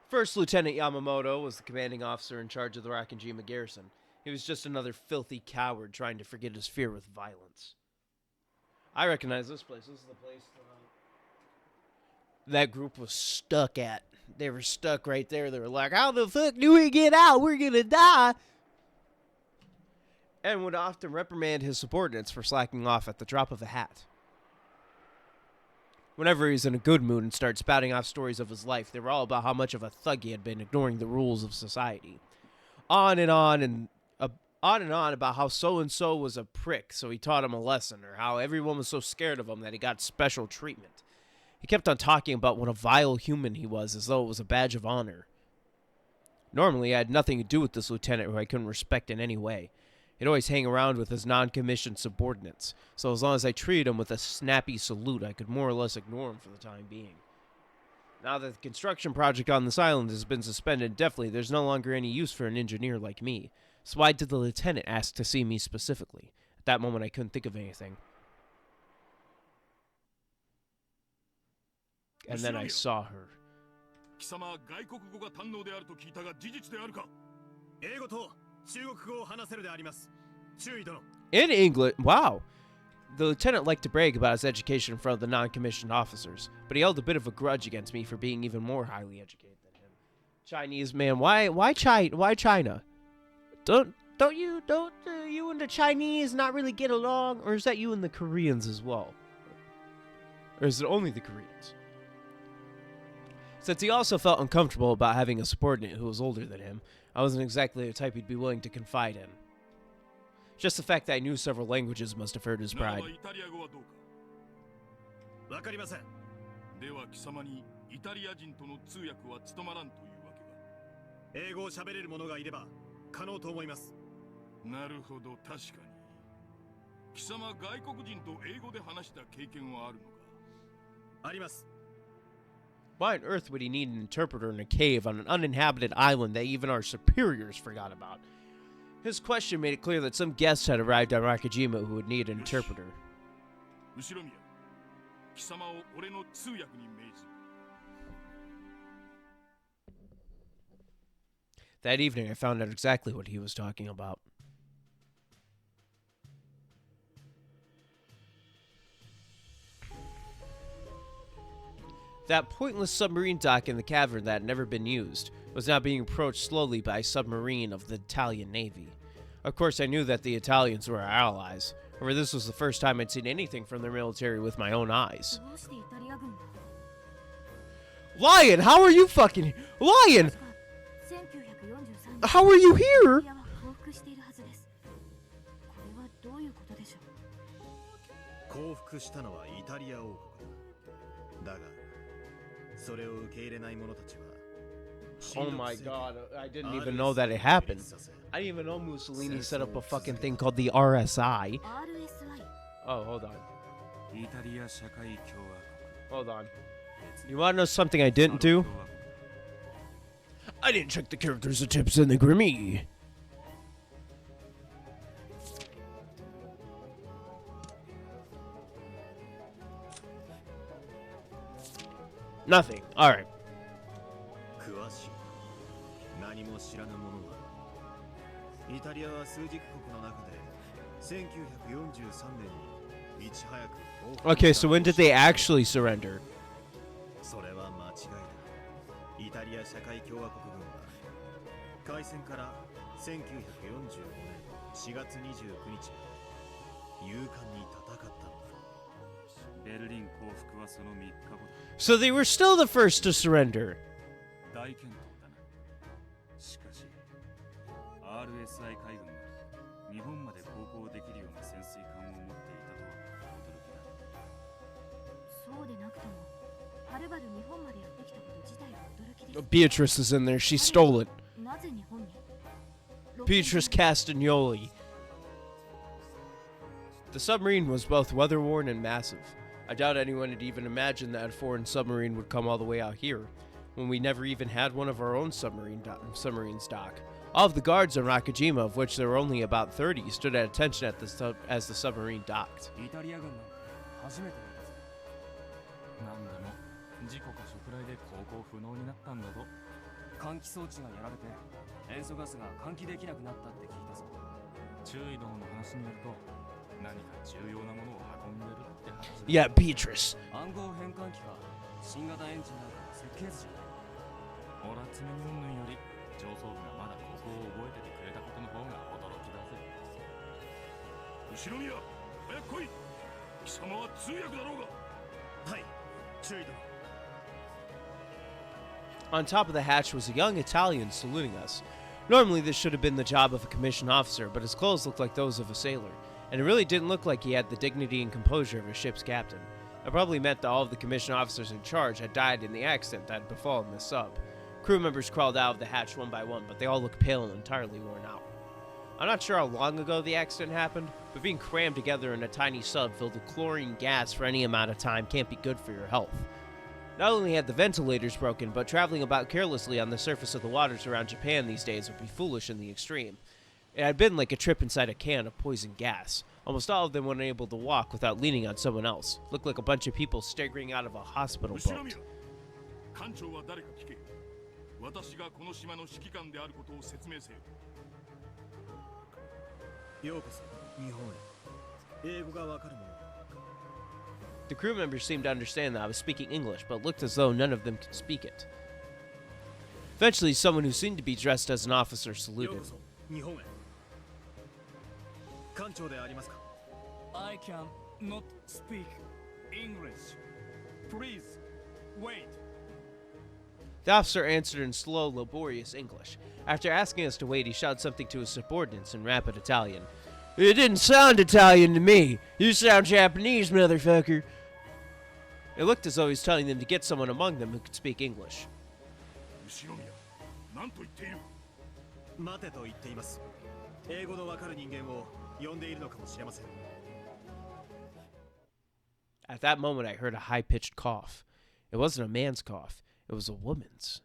First Lieutenant Yamamoto was the commanding officer in charge of the Rakanjima garrison. He was just another filthy coward trying to forget his fear with violence. I recognize this place. This is the place that group was stuck at. They were stuck right there. They were like, how the fuck do we get out? We're gonna die. And would often reprimand his subordinates for slacking off at the drop of a hat. Whenever he's in a good mood and starts spouting off stories of his life, they were all about how much of a thug he had been, ignoring the rules of society. On and on about how so-and-so was a prick, so he taught him a lesson, or how everyone was so scared of him that he got special treatment. He kept on talking about what a vile human he was, as though it was a badge of honor. Normally, I had nothing to do with this lieutenant who I couldn't respect in any way. He'd always hang around with his non-commissioned subordinates, so as long as I treated him with a snappy salute, I could more or less ignore him for the time being. Now that the construction project on this island has been suspended indefinitely, there's no longer any use for an engineer like me. So why did the lieutenant ask to see me specifically? At that moment, I couldn't think of anything. And then I saw her. In English, wow. The lieutenant liked to brag about his education in front of the non-commissioned officers, but he held a bit of a grudge against me for being even more highly educated than him. Chinese man, why China? Don't you and the Chinese not really get along, or is that you and the Koreans as well? Or is it only the Koreans? Since he also felt uncomfortable about having a subordinate who was older than him, I wasn't exactly the type he'd be willing to confide in. Just the fact that I knew several languages must have hurt his pride. Why on earth would he need an interpreter in a cave on an uninhabited island that even our superiors forgot about? His question made it clear that some guests had arrived on Rakajima who would need an interpreter. That evening, I found out exactly what he was talking about. That pointless submarine dock in the cavern that had never been used was now being approached slowly by a submarine of the Italian Navy. Of course, I knew that the Italians were our allies. However, this was the first time I'd seen anything from their military with my own eyes. Lion, how are you fucking... Lion! How are you here? Oh my god, I didn't even know that it happened. I didn't even know Mussolini set up a fucking thing called the RSI. Oh, hold on. Hold on. You wanna know something I didn't do? I didn't check the characters and tips in the Grimmy. Nothing. Alright. Okay, so when did they actually surrender? ベルリン降伏はその3日後だ。 So they were still the first to surrender. 大健闘だな。しかし RSI 海軍が日本まで航行できるような潜水艦を持っていたとは驚きだ。そうでなくともはるばる日本までやってきたこと自体は驚きです。 Beatrice is in there. She stole it. なぜ日本に Beatrice Castagnoli. The submarine was both weather-worn and massive. I doubt anyone had even imagined that a foreign submarine would come all the way out here, when we never even had one of our own submarines dock. All of the guards on Rakajima, of which there were only about 30, stood at attention at as the submarine docked. イタリア軍なんて初めて見たぜ。なんでも事故か触雷で航行不能になったんだぞ。換気装置がやられて塩素ガスが換気できなくなったって聞いたぞ。注意殿の話によると何か重要なものを運んでるって話だ。 Yeah, Beatrice. 暗号変換器か新型エンジンなんかの設計図じゃない。オラ積み云々より上層部がまだここを覚えててくれたことの方が驚きだぜ。後ろ宮、早く来い。貴様は通訳だろうが。はい、注意殿。 On top of the hatch was a young Italian saluting us. Normally this should have been the job of a commissioned officer, but his clothes looked like those of a sailor, and it really didn't look like he had the dignity and composure of a ship's captain. That probably meant that all of the commissioned officers in charge had died in the accident that had befallen the sub. Crew members crawled out of the hatch one by one, but they all looked pale and entirely worn out. I'm not sure how long ago the accident happened, but being crammed together in a tiny sub filled with chlorine gas for any amount of time can't be good for your health. Not only had the ventilators broken, but traveling about carelessly on the surface of the waters around Japan these days would be foolish in the extreme. It had been like a trip inside a can of poison gas. Almost all of them were unable to walk without leaning on someone else. Looked like a bunch of people staggering out of a hospital boat. 艦長は誰か聞け。私がこの島の指揮官であることを説明せよ。ようこそ日本へ。英語がわかる者。 The crew members seemed to understand that I was speaking English, but looked as though none of them could speak it. Eventually, someone who seemed to be dressed as an officer よう saluted. こそ日本へ。艦長でありますか。 I can not speak English. Please wait. The officer answered in slow, laborious English. After asking us to wait, he shouted something to his subordinates in rapid Italian. It didn't sound Italian to me. You sound Japanese, motherfucker. It looked as though he was telling them to get someone among them who could speak English. 後ろ宮、何と言っている。待てと言っています。英語のわかる人間を呼んでいるのかもしれません。 At that moment, I heard a high-pitched cough. It wasn't a man's cough. It was a woman's.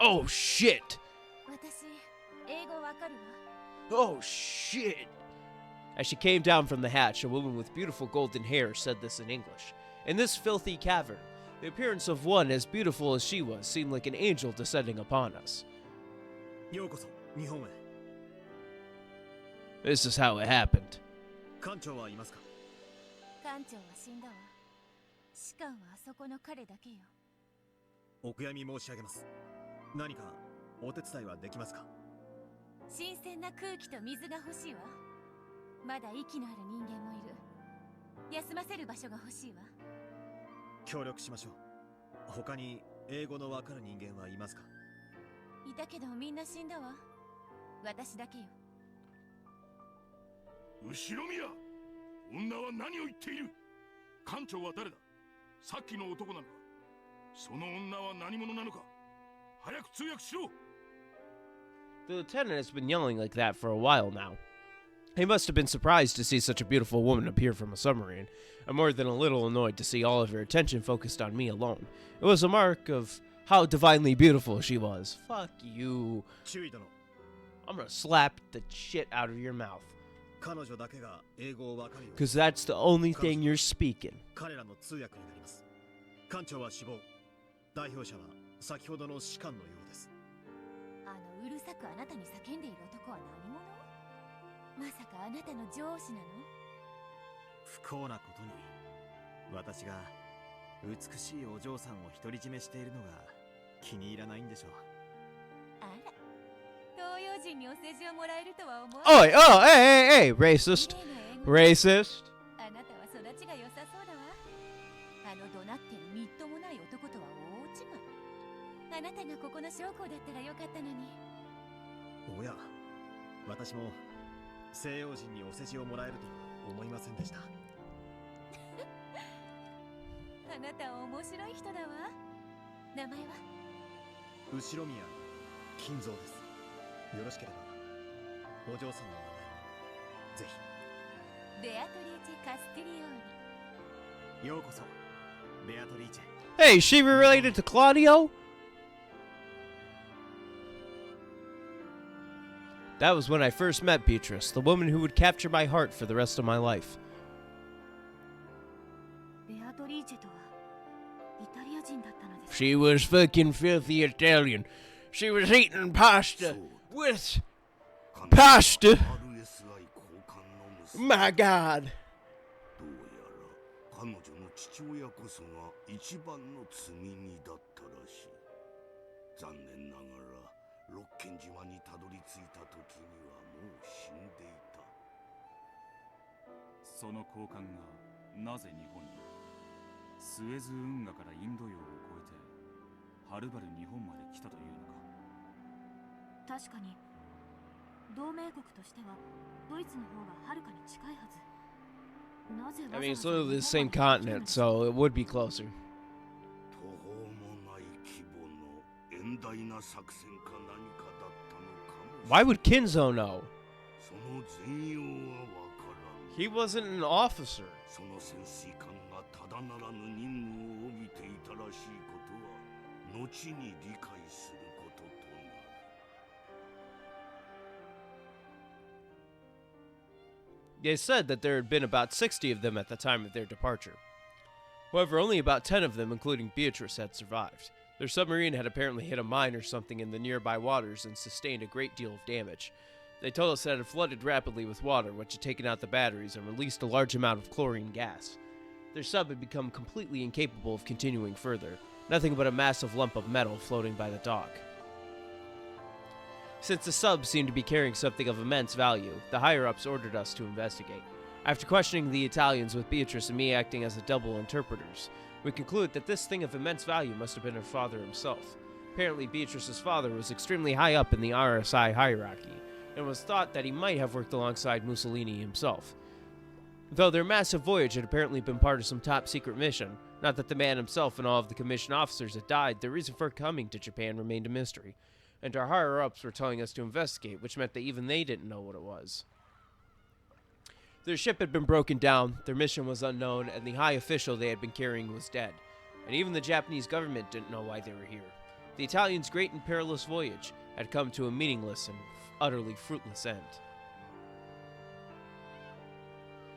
Oh, shit! 私英語わかるわ。 Oh, shit! As she came down from the hatch, a woman with beautiful golden hair said this in English. In this filthy cavern, the appearance of one as beautiful as she was seemed like an angel descending upon us. ようこそ日本へ。 This is how it happened. 艦長はいますか。艦長は死んだわ。士官はあそこの彼だけよ。お悔やみ申し上げます。何かお手伝いはできますか。新鮮な空気と水が欲しいわ。まだ息のある人間もいる。休ませる場所が欲しいわ。協力しましょう。他に英語のわかる人間はいますか。いたけどみんな死んだわ。私だけよ。後ろ宮、女は何を言っている。艦長は誰だ。さっきの男なのか。その女は何者なのか。早く通訳しろ。 The lieutenant has been yelling like that for a while now. He must have been surprised to see such a beautiful woman appear from a submarine, and more than a little annoyed to see all of her attention focused on me alone. It was a mark of how divinely beautiful she was. Fuck you. 注意殿。 I'm gonna slap the shit out of your mouth. 彼女だけが英語をわかるように。 Because that's the only thing you're speaking. 彼らの通訳になります。艦長は死亡。代表者は先ほどの士官のようです。うるさくあなたに叫んでいる男は何者？まさかあなたの上司なの？不幸なことに私が美しいお嬢さんを独り占めしているのが気に入らないんでしょう。あら、東洋人にお世辞をもらえるとは思わない。Oi, oh, hey, hey, hey, racist. Racist. あなたは育ちが良さそうだわ。あの怒鳴ってるみっともない男とは大違い。あなたがここの将校だったらよかったのに。おや、私も西洋人にお世辞をもらえるとは思いませんでした。あなたは面白い人だわ。名前は？後宮金蔵です。よろしければお嬢さんの名前をぜベアトリーチェ・カスティリオーニ。ひ。ようこそベアトリーチェ。 Hey, is she related to Claudio? That was when I first met Beatrice, the woman who would capture my heart for the rest of my life. ベアトリーチェとはイタリア人だったのです。 She was fucking filthy Italian. She was eating pasta with pasta. My God. どうやら彼女の父親こそが一番の罪人だったらしい。残念ながら六軒島にたどり着いた時にはもう死んでいた。その高官がなぜ日本に、スエズ運河からインド洋を越えてはるばる日本まで来たというのか。確かに同盟国としてはドイツの方がはるかに近いはず。なぜ I mean, it's literally the same continent, so it would be closer. 途方もない規模の遠大な作戦か何かだったのかも。 Why would Kinzo know? その全容はわからん。 He wasn't an officer. その潜水艦がただならぬ任務を帯びていたらしいことは後に理解することとなる。 They said that there had been about 60 of them at the time of their departure. However, only about 10 of them, including Beatrice, had survived. Their submarine had apparently hit a mine or something in the nearby waters and sustained a great deal of damage. They told us that it had flooded rapidly with water, which had taken out the batteries and released a large amount of chlorine gas. Their sub had become completely incapable of continuing further, nothing but a massive lump of metal floating by the dock. Since the sub seemed to be carrying something of immense value, the higher-ups ordered us to investigate. After questioning the Italians with Beatrice and me acting as the double interpreters, we concluded that this thing of immense value must have been her father himself. Apparently, Beatrice's father was extremely high up in the RSI hierarchy, and was thought that he might have worked alongside Mussolini himself. Though their massive voyage had apparently been part of some top-secret mission, not that the man himself and all of the commissioned officers had died, the reason for coming to Japan remained a mystery. And our higher-ups were telling us to investigate, which meant that even they didn't know what it was. Their ship had been broken down, their mission was unknown, and the high official they had been carrying was dead. And even the Japanese government didn't know why they were here. The Italians' great and perilous voyage had come to a meaningless and utterly fruitless end.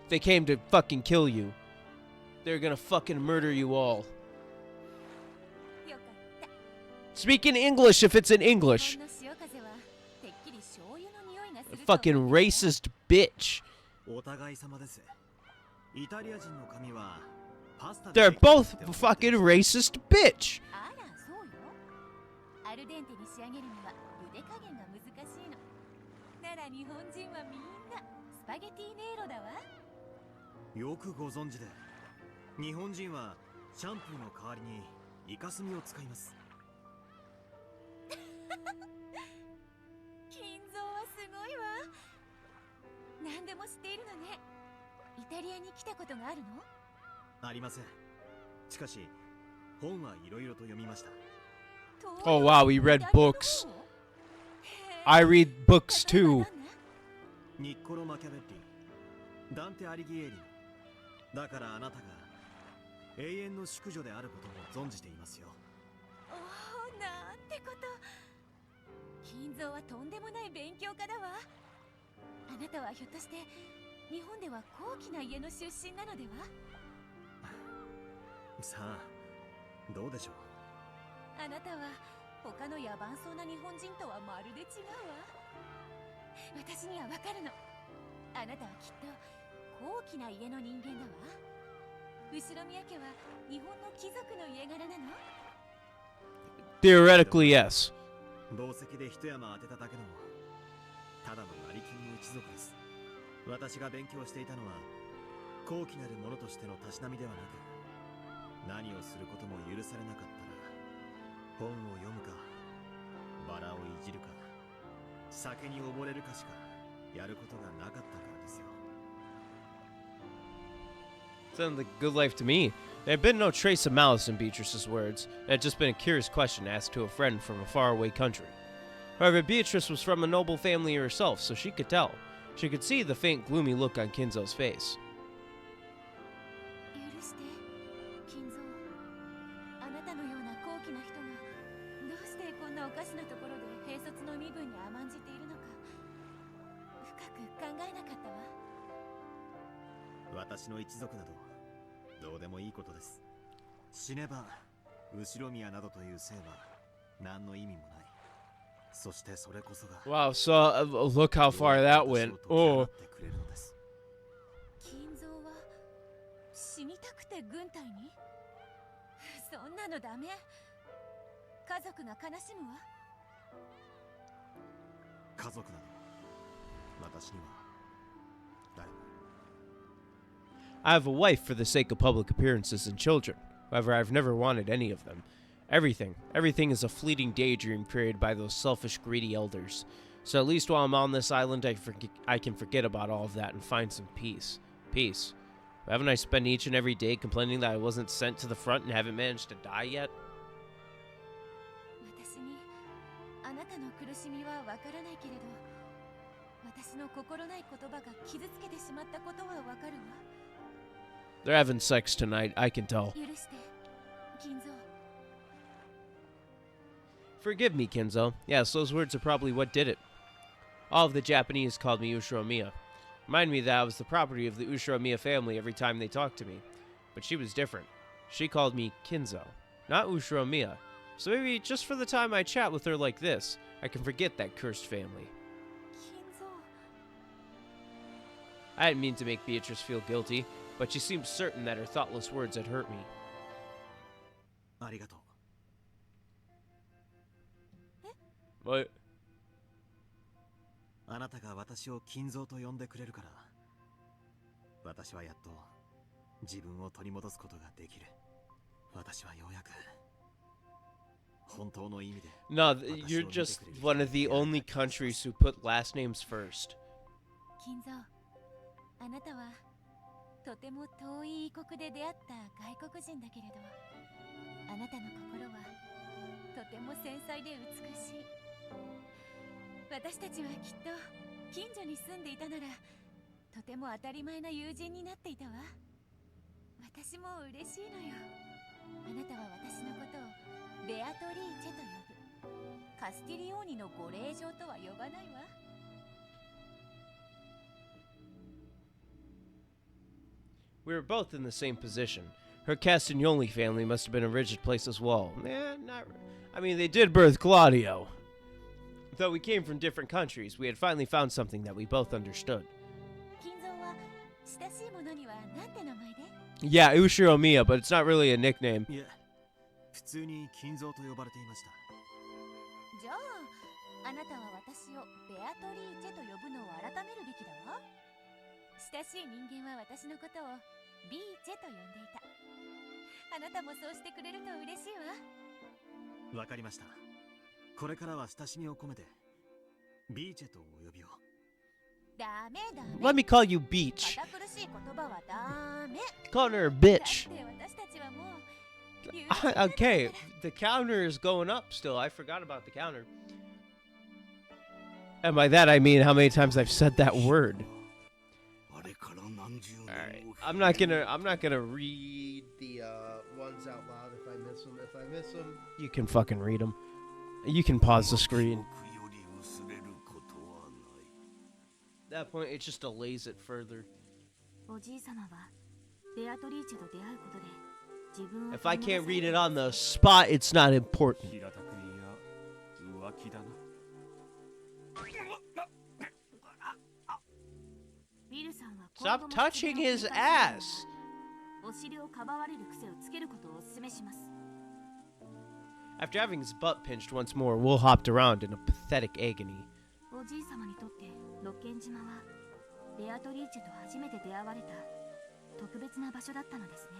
They came to fucking kill you. They're gonna fucking murder you all. Speak in English if it's in English. A fucking racist bitch. They're both fucking racist bitch. アルデンテに仕上げるには茹で加減が難しいの。なら日本人はみんなスパゲティネーロだわ。よくご存知で。日本人はシャンプーの代わりにイカスミを使います。金蔵はすごいわ。何でも知っているのね。イタリアに来たことがあるの？ありません。しかし本はいろいろと読みました。 Oh wow, we read books. I read books too. ニッコロ・マキャベッリ、ダンテ・アリギエリ。だからあなたが永遠の淑女であることも存じていますよ。おお、なんてこと。金蔵はとんでもない勉強家だわ。あなたはひょっとして日本では高貴な家の出身なのでは？さあ、どうでしょう。 あなたは他の野蛮そうな日本人とはまるで違うわ。私にはわかるの。あなたはきっと高貴な家の人間だわ。後宮家は日本の貴族の家柄なの？ Theoretically, yes. 宝石で一山当てただけのただの成金の一族です。私が勉強していたのは高貴なるものとしてのたしなみではなく、何をすることも許されなかったら本を読むかバラをいじるか酒に溺れるかしかやることがなかったからですよ。 Sounded like a good life to me. There had been no trace of malice in Beatrice's words. It had just been a curious question asked to a friend from a faraway country. However, Beatrice was from a noble family herself, so she could tell. She could see the faint, gloomy look on Kinzo's face. 許して金蔵、あなたのような高貴な人がどうしてこんなおかしなところで兵卒の身分に甘んじているのか深く考えなかったわ。私の一族などどうでもいいことです。死ねば後ろ宮などという姓は何の意味もない。そしてそれこそが Wow, so look how far that went. Oh. 金蔵は死にたくて軍隊に？そんなのダメ。家族が悲しむわ。家族など私には誰も。 I have a wife for the sake of public appearances and children. However, I've never wanted any of them. Everything is a fleeting daydream created by those selfish, greedy elders. So at least while I'm on this island, I can forget about all of that and find some peace. Peace. But haven't I spent each and every day complaining that I wasn't sent to the front and haven't managed to die yet? 私にあなたの苦しみはわからないけれど、私の心ない言葉が傷つけてしまったことはわかるわ。 They're having sex tonight, I can tell. 許して金蔵。 Forgive me, Kinzo. Yes, those words are probably what did it. All of the Japanese called me Ushiromiya. Remind me that I was the property of the Ushiromiya family every time they talked to me. But she was different. She called me Kinzo, not Ushiromiya. So maybe just for the time I chat with her like this, I can forget that cursed family. 金蔵。 I didn't mean to make Beatrice feel guilty, but she seemed certain that her thoughtless words had hurt me. ありがとう。 What? あなたが私を金蔵と呼んでくれるから、私はやっと自分を取り戻すことができる。私はようやく本当の意味で。 No, you're just one of the only countries who put last names first. 金蔵、あなたはとても遠い異国で出会った外国人だけれど、あなたの心はとても繊細で美しい。私たちはきっと近所に住んでいたならとても当たり前な友人になっていたわ。私も嬉しいのよ。あなたは私のことをベアトリーチェと呼ぶ。カスティリオーニのご令嬢とは呼ばないわ。 We were both in the same position. Her Castagnoli family must have been a rigid place as well. I mean, they did birth Claudio. Though we came from different countries, we had finally found something that we both understood. Yeah, Ushiromiya, but it's not really a nickname. いえ、普通に金蔵と呼ばれていました。じゃあ、あなたは私をベアトリーチェと呼ぶのを改めるべきだわ。親しい人間は私のことをビーチェと呼んでいた。あなたもそうしてくれると嬉しいわ。わかりました。これからは親しみを込めてビーチェとお呼びを。ダメダメ。 Let me call you Beach. 堅苦しい言葉はダメ。 Call her a bitch. だって私たちはもう Okay, the counter is going up still. I forgot about the counter. And by that I mean how many times I've said that word. Alright, I'm not gonna read the ones out loud if I miss them. If I miss them, you can fucking read them. You can pause the screen. At that point, it just delays it further. If I can't read it on the spot, it's not important. Stop touching his ass! After having his butt pinched once more, Will hopped around in a pathetic agony. ベアトリーチェと初めて出会われた特別な場所だったのですね。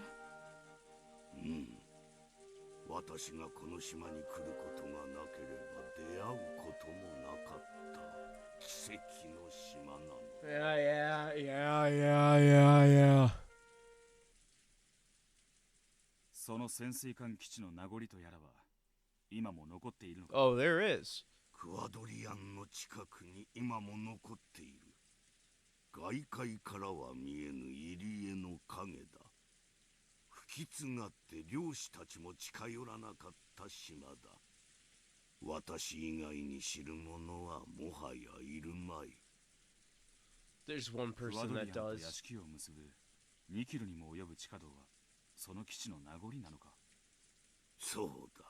私がこの島に来ることがなければ出会うこともなかった奇跡の島なの。Yeah. その潜水艦基地の名残とやらは今も残っているのか。 Oh, there is. クワドリアンの近くに今も残っている。外界からは見えぬ入り江の影だ。不吉がって漁師たちも近寄らなかった島だ。私以外に知る者はもはやいるまい。 There's one クワ person ドリア that ンと does. 屋敷を結ぶ2キロにも及ぶ地下道はその基地の名残なのか。そうだ。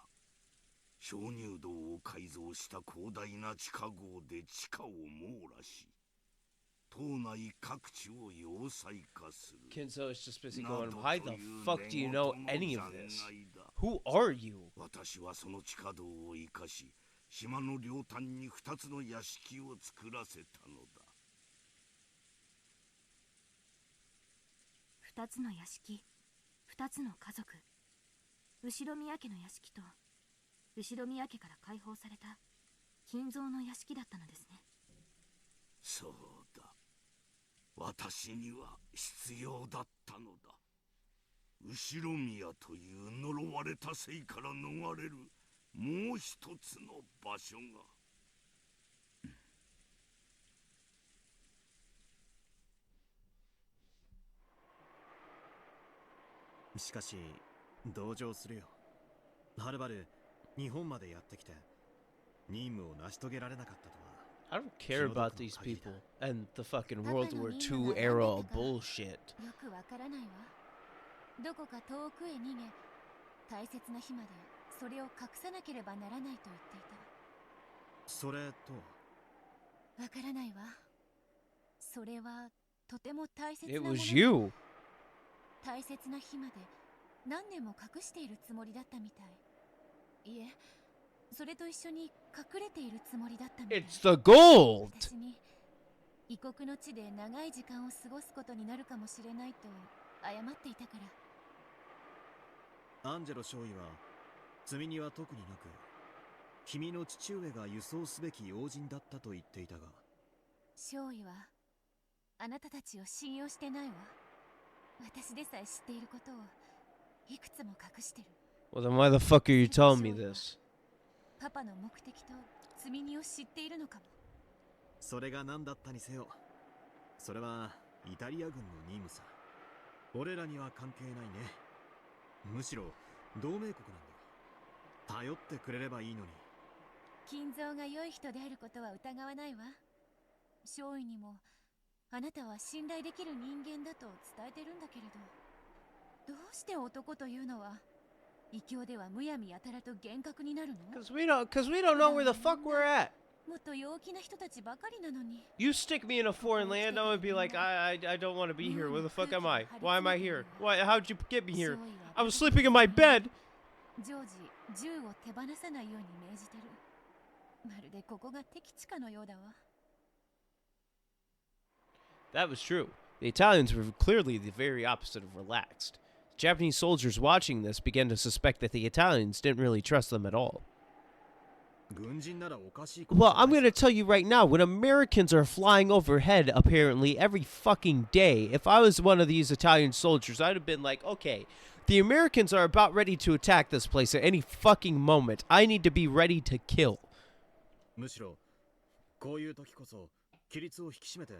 鍾乳洞を改造した広大な地下壕で地下を網羅し、島内各地を要塞化する。 Kenzo is just busy going, why the fuck do you know any of this? Who are you? 私はその地下道を生かし、島の両端に2つの屋敷を作らせたのだ。2つの屋敷、2つの家族、後ろ宮家の屋敷と後ろ宮家から解放された金蔵の屋敷だったのですね。そうだ。私には必要だったのだ。後ろ宮という呪われた生から逃れるもう一つの場所が。しかし同情するよ。はるばる日本までやってきて任務を成し遂げられなかったとは。 I don't care about these people and the fucking World War II era bullshit. よくわからないわ。どこか遠くへ逃げ、大切な日までそれを隠さなければならないと言っていた。それとわからないわ。それはとても大切な It もの。 was you. 大切な日まで何年も隠しているつもりだったみたい。いえ、それと一緒に隠れているつもりだったみたい。 It's the gold. 私に異国の地で長い時間を過ごすことになるかもしれないと謝っていたから。アンジェロ少尉は積み荷は特になく、君の父上が輸送すべき要人だったと言っていたが。少尉はあなたたちを信用してないわ。私でさえ知っていることをいくつも隠してる。 Well, then why the fuck are you telling me this? パパの目的と積み荷を知っているのかも。それが何だったにせよ、それはイタリア軍の任務さ。俺らには関係ないね。むしろ同盟国なんだ。頼ってくれればいいのに。金蔵が良い人であることは疑わないわ。少尉にもあなたは信頼できる人間だと伝えてるんだけれど、どうして男というのは異教ではむやみやたらと厳格になるの？ Cause we don't know where the fuck we're at. もっと陽気な人たちばかりなのに。 You stick me in a foreign land, I'm gonna be like, I don't want to be here. Where the fuck am I? Why am I here? Why? How'd you get me here? I was sleeping in my bed. 常時銃を手放さないように命じてる。まるでここが敵地かのようだわ。 That was true. The Italians were clearly the very opposite of relaxed. Japanese soldiers watching this began to suspect that the Italians didn't really trust them at all. 軍人ならおかしいこと。 Well, I'm gonna tell you right now, when Americans are flying overhead, apparently, every fucking day, if I was one of these Italian soldiers, I'd have been like, okay, the Americans are about ready to attack this place at any fucking moment. I need to be ready to kill. むしろこういう時こそ規律を引き締めて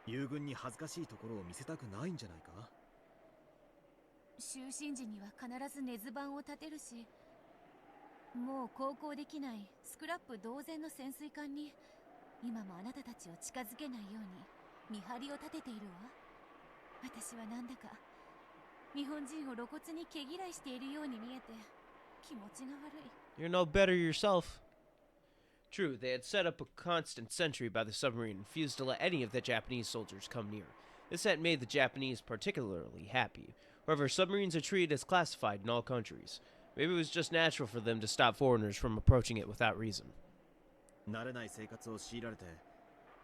友軍に恥ずかしいところを見せたくないんじゃないか。就寝時には必ず根津板を立てるし、もう航行できないスクラップ同然の潜水艦に今もあなたたちを近づけないように見張りを立てているわ。私はなんだか日本人を露骨に毛嫌いしているように見えて気持ちが悪い。 You're no better yourself. True, they had set up a constant sentry by the submarine and refused to let any of the Japanese soldiers come near. This had made the Japanese particularly happy. However, submarines are treated as classified in all countries. Maybe it was just natural for them to stop foreigners from approaching it without reason. 慣れない生活を強いられて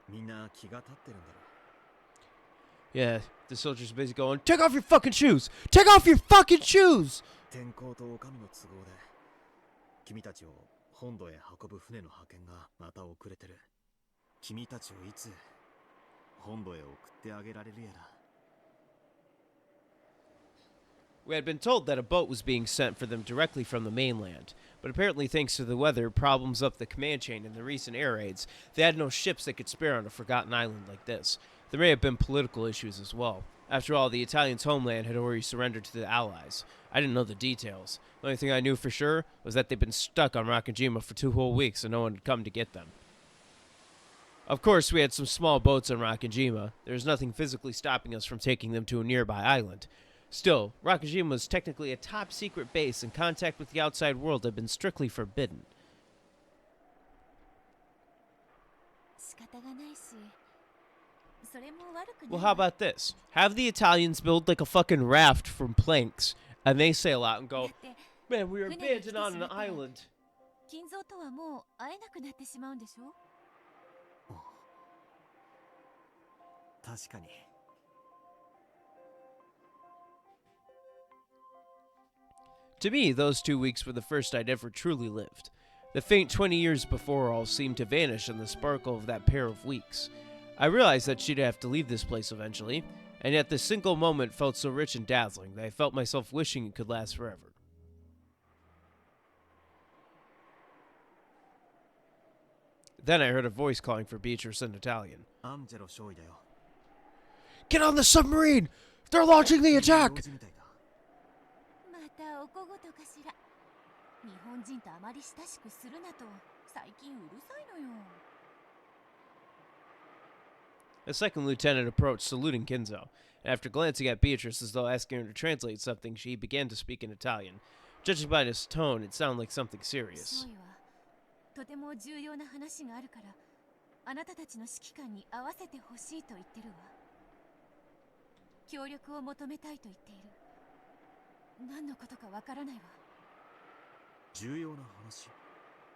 みんな気が立ってるんだろ Yeah, the soldiers are basically going, take off your fucking shoes! Take off your fucking shoes! 天候と女将の都合で君たちを本土へ運ぶ船の派遣がまた遅れてる。君たちをいつ本土へ送ってあげられるやら。 We had been told that a boat was being sent for them directly from the mainland, but apparently thanks to the weather, problems up the command chain, and the recent air raids, they had no ships they could spare on a forgotten island like this. There may have been political issues as well. After all, the Italians' homeland had already surrendered to the Allies. I didn't know the details. The only thing I knew for sure was that they'd been stuck on Rakajima for 2 whole weeks and no one had come to get them. Of course, we had some small boats on Rakajima. There was nothing physically stopping us from taking them to a nearby island. Still, Rakajima was technically a top-secret base, and contact with the outside world had been strictly forbidden. Well, how about this? Have the Italians build like a fucking raft from planks, and they sail out and go, man, we were abandoned on an island. 金蔵とはもう会えなくなってしまうんでしょ? 確かに。 To me, those 2 weeks were the first I'd ever truly lived. The faint 20 years before all seemed to vanish in the sparkle of that pair of weeks. I realized that she'd have to leave this place eventually, and yet this single moment felt so rich and dazzling that I felt myself wishing it could last forever. Then I heard a voice calling for Beatrice in Italian. Get on the submarine! They're launching the attack! お小言かしら。日本人とあまり親しくするなと最近うるさいのよ。 The second lieutenant approached, saluting Kinzo. After glancing at Beatrice as though asking her to translate something, she began to speak in Italian. Judging by his tone, it sounded like something serious. とても重要な話があるから、あなたたちの指揮官に合わせてほしいと言ってるわ。協力を求めたいと言っている。 何のことかわからないわ。重要な話。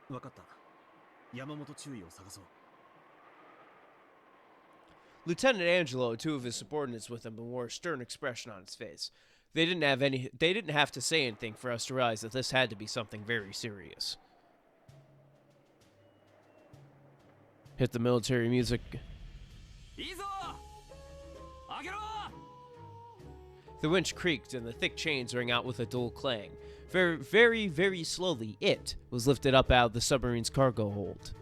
わかった。山本中尉を探そう。 Lieutenant Angelo and 2 of his subordinates with him wore a stern expression on his face. They didn't have to say anything for us to realize that this had to be something very serious. Hit the military music. The winch creaked and the thick chains rang out with a dull clang. Very, very, very slowly, it was lifted up out of the submarine's cargo hold.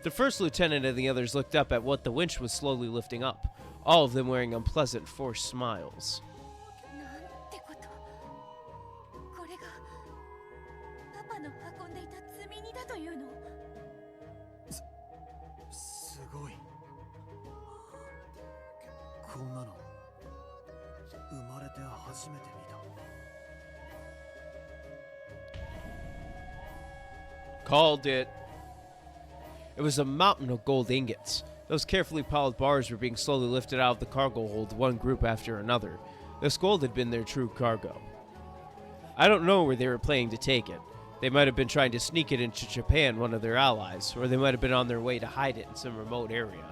The first lieutenant and the others looked up at what the winch was slowly lifting up, all of them wearing unpleasant, forced smiles. すごい。こんなの生まれて初めて見た。 Called it. It was a mountain of gold ingots. Those carefully piled bars were being slowly lifted out of the cargo hold, one group after another. This gold had been their true cargo. I don't know where they were planning to take it. They might have been trying to sneak it into Japan, one of their allies, or they might have been on their way to hide it in some remote area.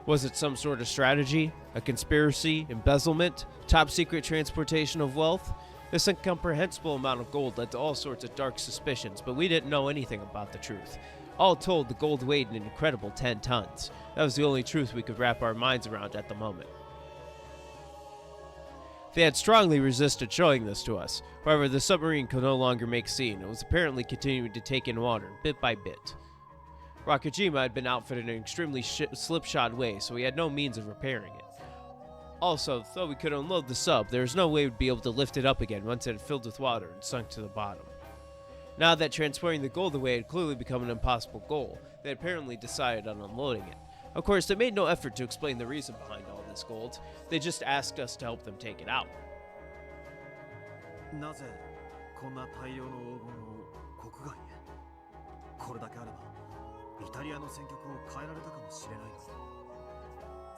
Was it some sort of strategy? A conspiracy? Embezzlement? Top secret transportation of wealth? This incomprehensible amount of gold led to all sorts of dark suspicions, but we didn't know anything about the truth. All told, the gold weighed an incredible 10 tons. That was the only truth we could wrap our minds around at the moment. They had strongly resisted showing this to us. However, the submarine could no longer make scene. It was apparently continuing to take in water, bit by bit. Rakajima had been outfitted in an extremely slipshod way, so we had no means of repairing it. Also, though we could unload the sub, there was no way we'd be able to lift it up again once it had filled with water and sunk to the bottom. Now that transporting the gold away had clearly become an impossible goal, they had apparently decided on unloading it. Of course, they made no effort to explain the reason behind all this gold. They just asked us to help them take it out. なぜこんな大量の黄金を国外へ？これだけあればイタリアの戦局を変えられたかもしれない。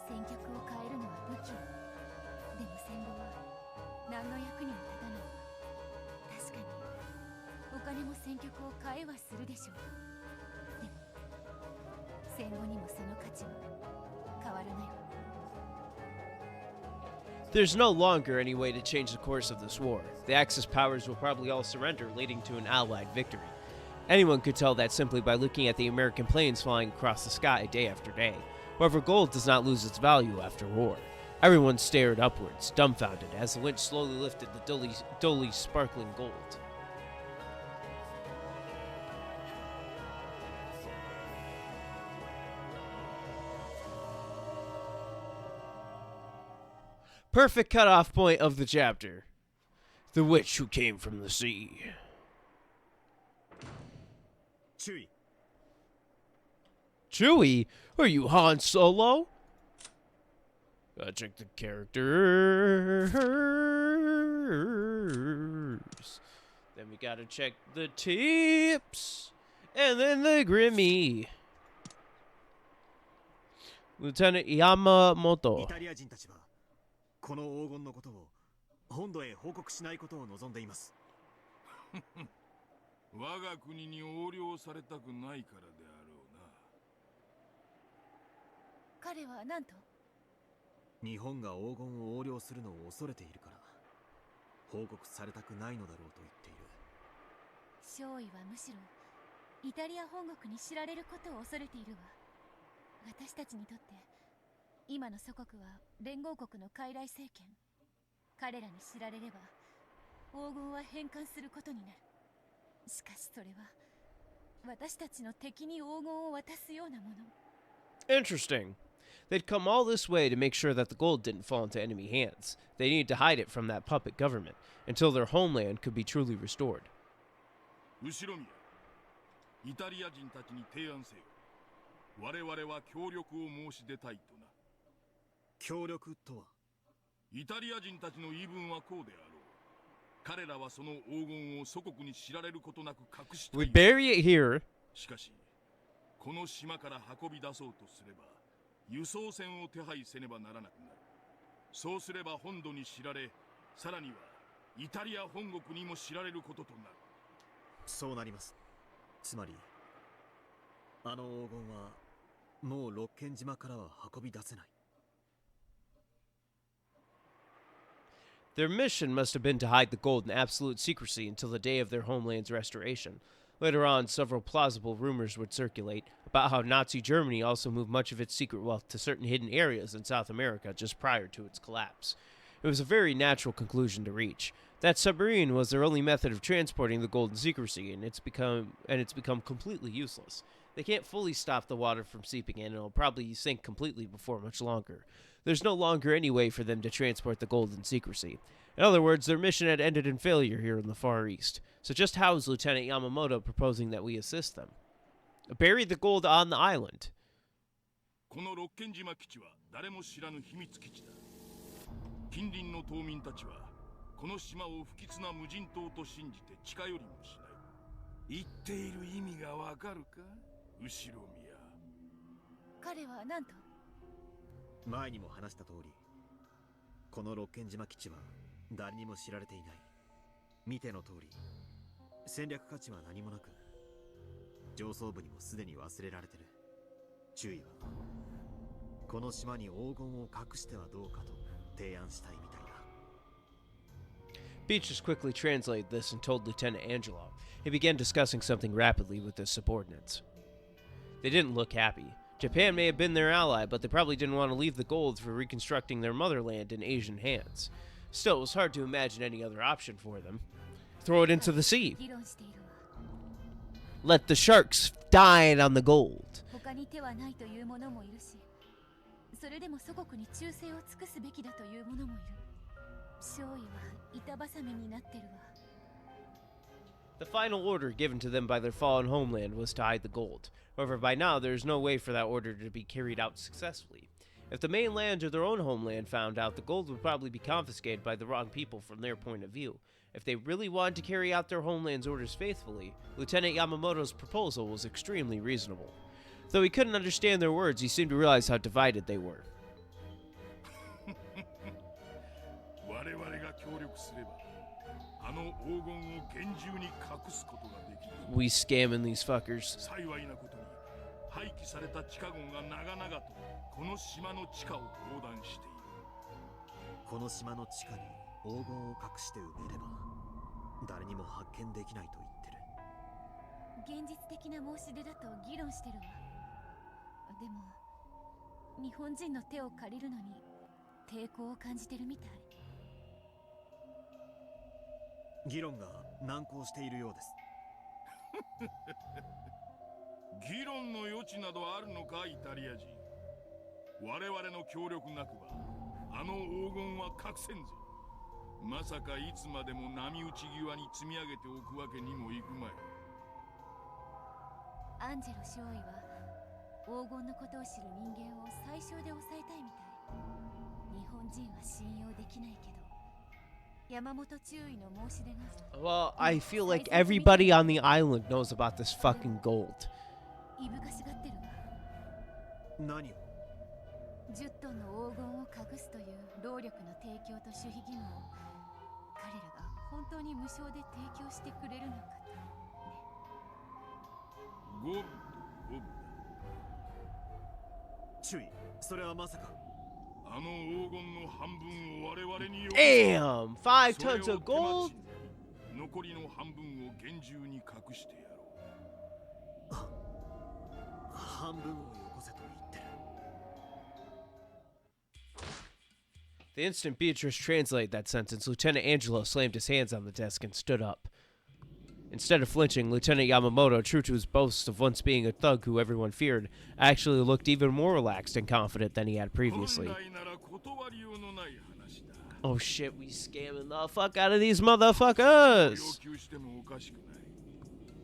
戦局を変えるのは武器。でも戦後は何の役にも立たない。確かに局を変えはするでしょう。でも戦後にもその価値は変わらないわ。 There's no longer any way to change the course of this war. The Axis powers will probably all surrender, leading to an Allied victory. Anyone could tell that simply by looking at the American planes flying across the sky day after day. However, gold does not lose its value after war. Everyone stared upwards, dumbfounded, as the winch slowly lifted the dully sparkling gold. Perfect cutoff point of the chapter. The witch who came from the sea. 注意。 Chewie? Are you Han Solo? Gotta check the characters. Then we gotta check the tips. And then the Grimmy. Lieutenant イ Yamamoto. タリア人たちはこの黄金のことを本土へ報告しないことを望んでいます。我が国に横領されたくないからであろうな。彼は何と？日本が黄金を横領するのを恐れているから報告されたくないのだろうと言っている。少尉はむしろイタリア本国に知られることを恐れているわ。私たちにとって今の祖国は連合国の傀儡政権。彼らに知られれば黄金は返還することになる。しかしそれは私たちの敵に黄金を渡すようなもの。 Interesting. They'd come all this way to make sure that the gold didn't fall into enemy hands. They needed to hide it from that puppet government until their homeland could be truly restored. 後ろ宮、イタリア人たちに提案せよ。我々は協力を申し出たいとな。協力とは？イタリア人たちの言い分はこうであろう。彼らはその黄金を祖国に知られることなく隠してい We る。 bury it here. しかし、この島から運び出そうとすれば、輸送船を手配せねばならなくなる。そうすれば本土に知られ、さらにはイタリア本国にも知られることとなる。そうなります。つまりあの黄金はもう六軒島からは運び出せない。 Their mission must have been to hide the gold in absolute secrecy until the day of their homeland's restoration. Later on, several plausible rumors would circulate about how Nazi Germany also moved much of its secret wealth to certain hidden areas in South America just prior to its collapse. It was a very natural conclusion to reach. That submarine was their only method of transporting the gold in secrecy, and it's become completely useless. They can't fully stop the water from seeping in, and it'll probably sink completely before much longer. There's no longer any way for them to transport the gold in secrecy. In other words, their mission had ended in failure here in the Far East. So just how is Lieutenant Yamamoto proposing that we assist them? Bury the gold on the island. この六軒島基地は誰も知らぬ秘密基地だ。近隣の島民たちはこの島を不吉な無人島と信じて近寄りもしない。言っている意味がわかるか、後ろ宮。彼は何と？前にも話した通り、この六軒島基地は誰にも知られていない。見ての通り、戦略価値は何もなく、上層部にもすでに忘れられてる。注意は、この島に黄金を隠してはどうかと提案したいみたいだ。Beatrice quickly translated this and told Lieutenant Angelo. He began discussing something rapidly with his subordinates. They didn't look happy. Japan may have been their ally, but they probably didn't want to leave the gold for reconstructing their motherland in Asian hands. Still, it was hard to imagine any other option for them. Throw it into the sea. Let the sharks dine on the gold. 他に手はないという者もいるし、それでも祖国に忠誠を尽くすべきだという者もいる。少尉は板挟みになってるわ。 The final order given to them by their fallen homeland was to hide the gold. However, by now there is no way for that order to be carried out successfully. If the mainland or their own homeland found out, the gold would probably be confiscated by the wrong people from their point of view. If they really wanted to carry out their homeland's orders faithfully, Lieutenant Yamamoto's proposal was extremely reasonable. Though he couldn't understand their words, he seemed to realize how divided they were. 我々が協力すればあの黄金を厳重に隠すことができる。 We scamming these fuckers. 幸いなことに廃棄された地下壕が長々とこの島の地下を横断している。この島の地下に黄金を隠して埋めれば誰にも発見できないと言ってる。現実的な申し出だと議論してるわ。でも日本人の手を借りるのに抵抗を感じてるみたい。議論が難航しているようです。議論の余地などあるのかイタリア人。我々の協力なくばあの黄金は隠せんぞ。まさかいつまでも波打ち際に積み上げておくわけにもいくまい。アンジェロ少尉は黄金のことを知る人間を最小で抑えたいみたい。日本人は信用できないけど山本中尉の申し出が。 Well, I feel like everybody on the island knows about this fucking gold. いぶかしがってるわ。何を10トンの黄金を隠すという労力の提供と守秘義務を彼らが本当に無償で提供してくれるのかとね。五分と五分だ。注意、それはまさか。あの黄金の半分を我々によこせ。 Damn! 5 tons of gold? 残りの半分を厳重に隠してやろう。半分をよこせと言ってる。 The instant Beatrice translated that sentence, Lieutenant Angelo slammed his hands on the desk and stood up. Instead of flinching, Lieutenant Yamamoto, true to his boast of once being a thug who everyone feared, actually looked even more relaxed and confident than he had previously. Oh shit, we scamming the fuck out of these motherfuckers!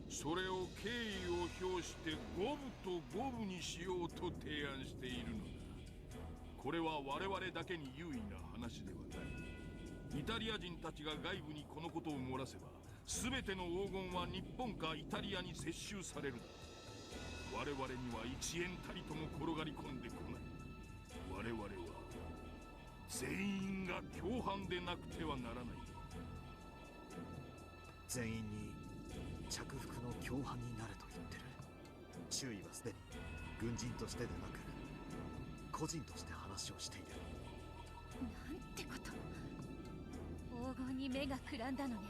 それを敬意を表して五分と五分にしようと提案しているのだ。これは我々だけに有意な話ではない。イタリア人たちが外部にこのことを漏らせば、すべての黄金は日本かイタリアに接収される。我々には1円たりとも転がり込んでこない。我々は全員が共犯でなくてはならない。全員に着服の共犯になれと言ってる。周囲はすでに軍人としてでなく個人として話をしている。なんてこと。黄金に目がくらんだのね。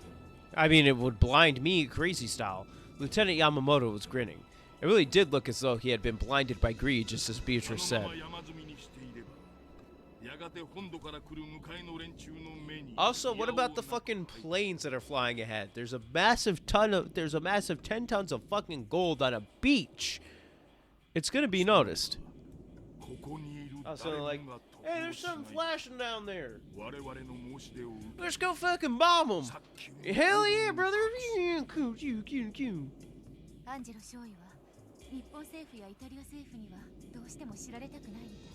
I mean, it would blind me crazy style. Lieutenant Yamamoto was grinning. It really did look as though he had been blinded by greed, just as Beatrice said. Also, what about the fucking planes that are flying ahead? There's a massive 10 tons of fucking gold on a beach. It's gonna be noticed. Also, like, hey, there's something flashing down there. Let's go fucking bomb them. Hell yeah, brother. アンジェロ少尉は日本政府やイタリア政府にはどうしても知られたくないみたい。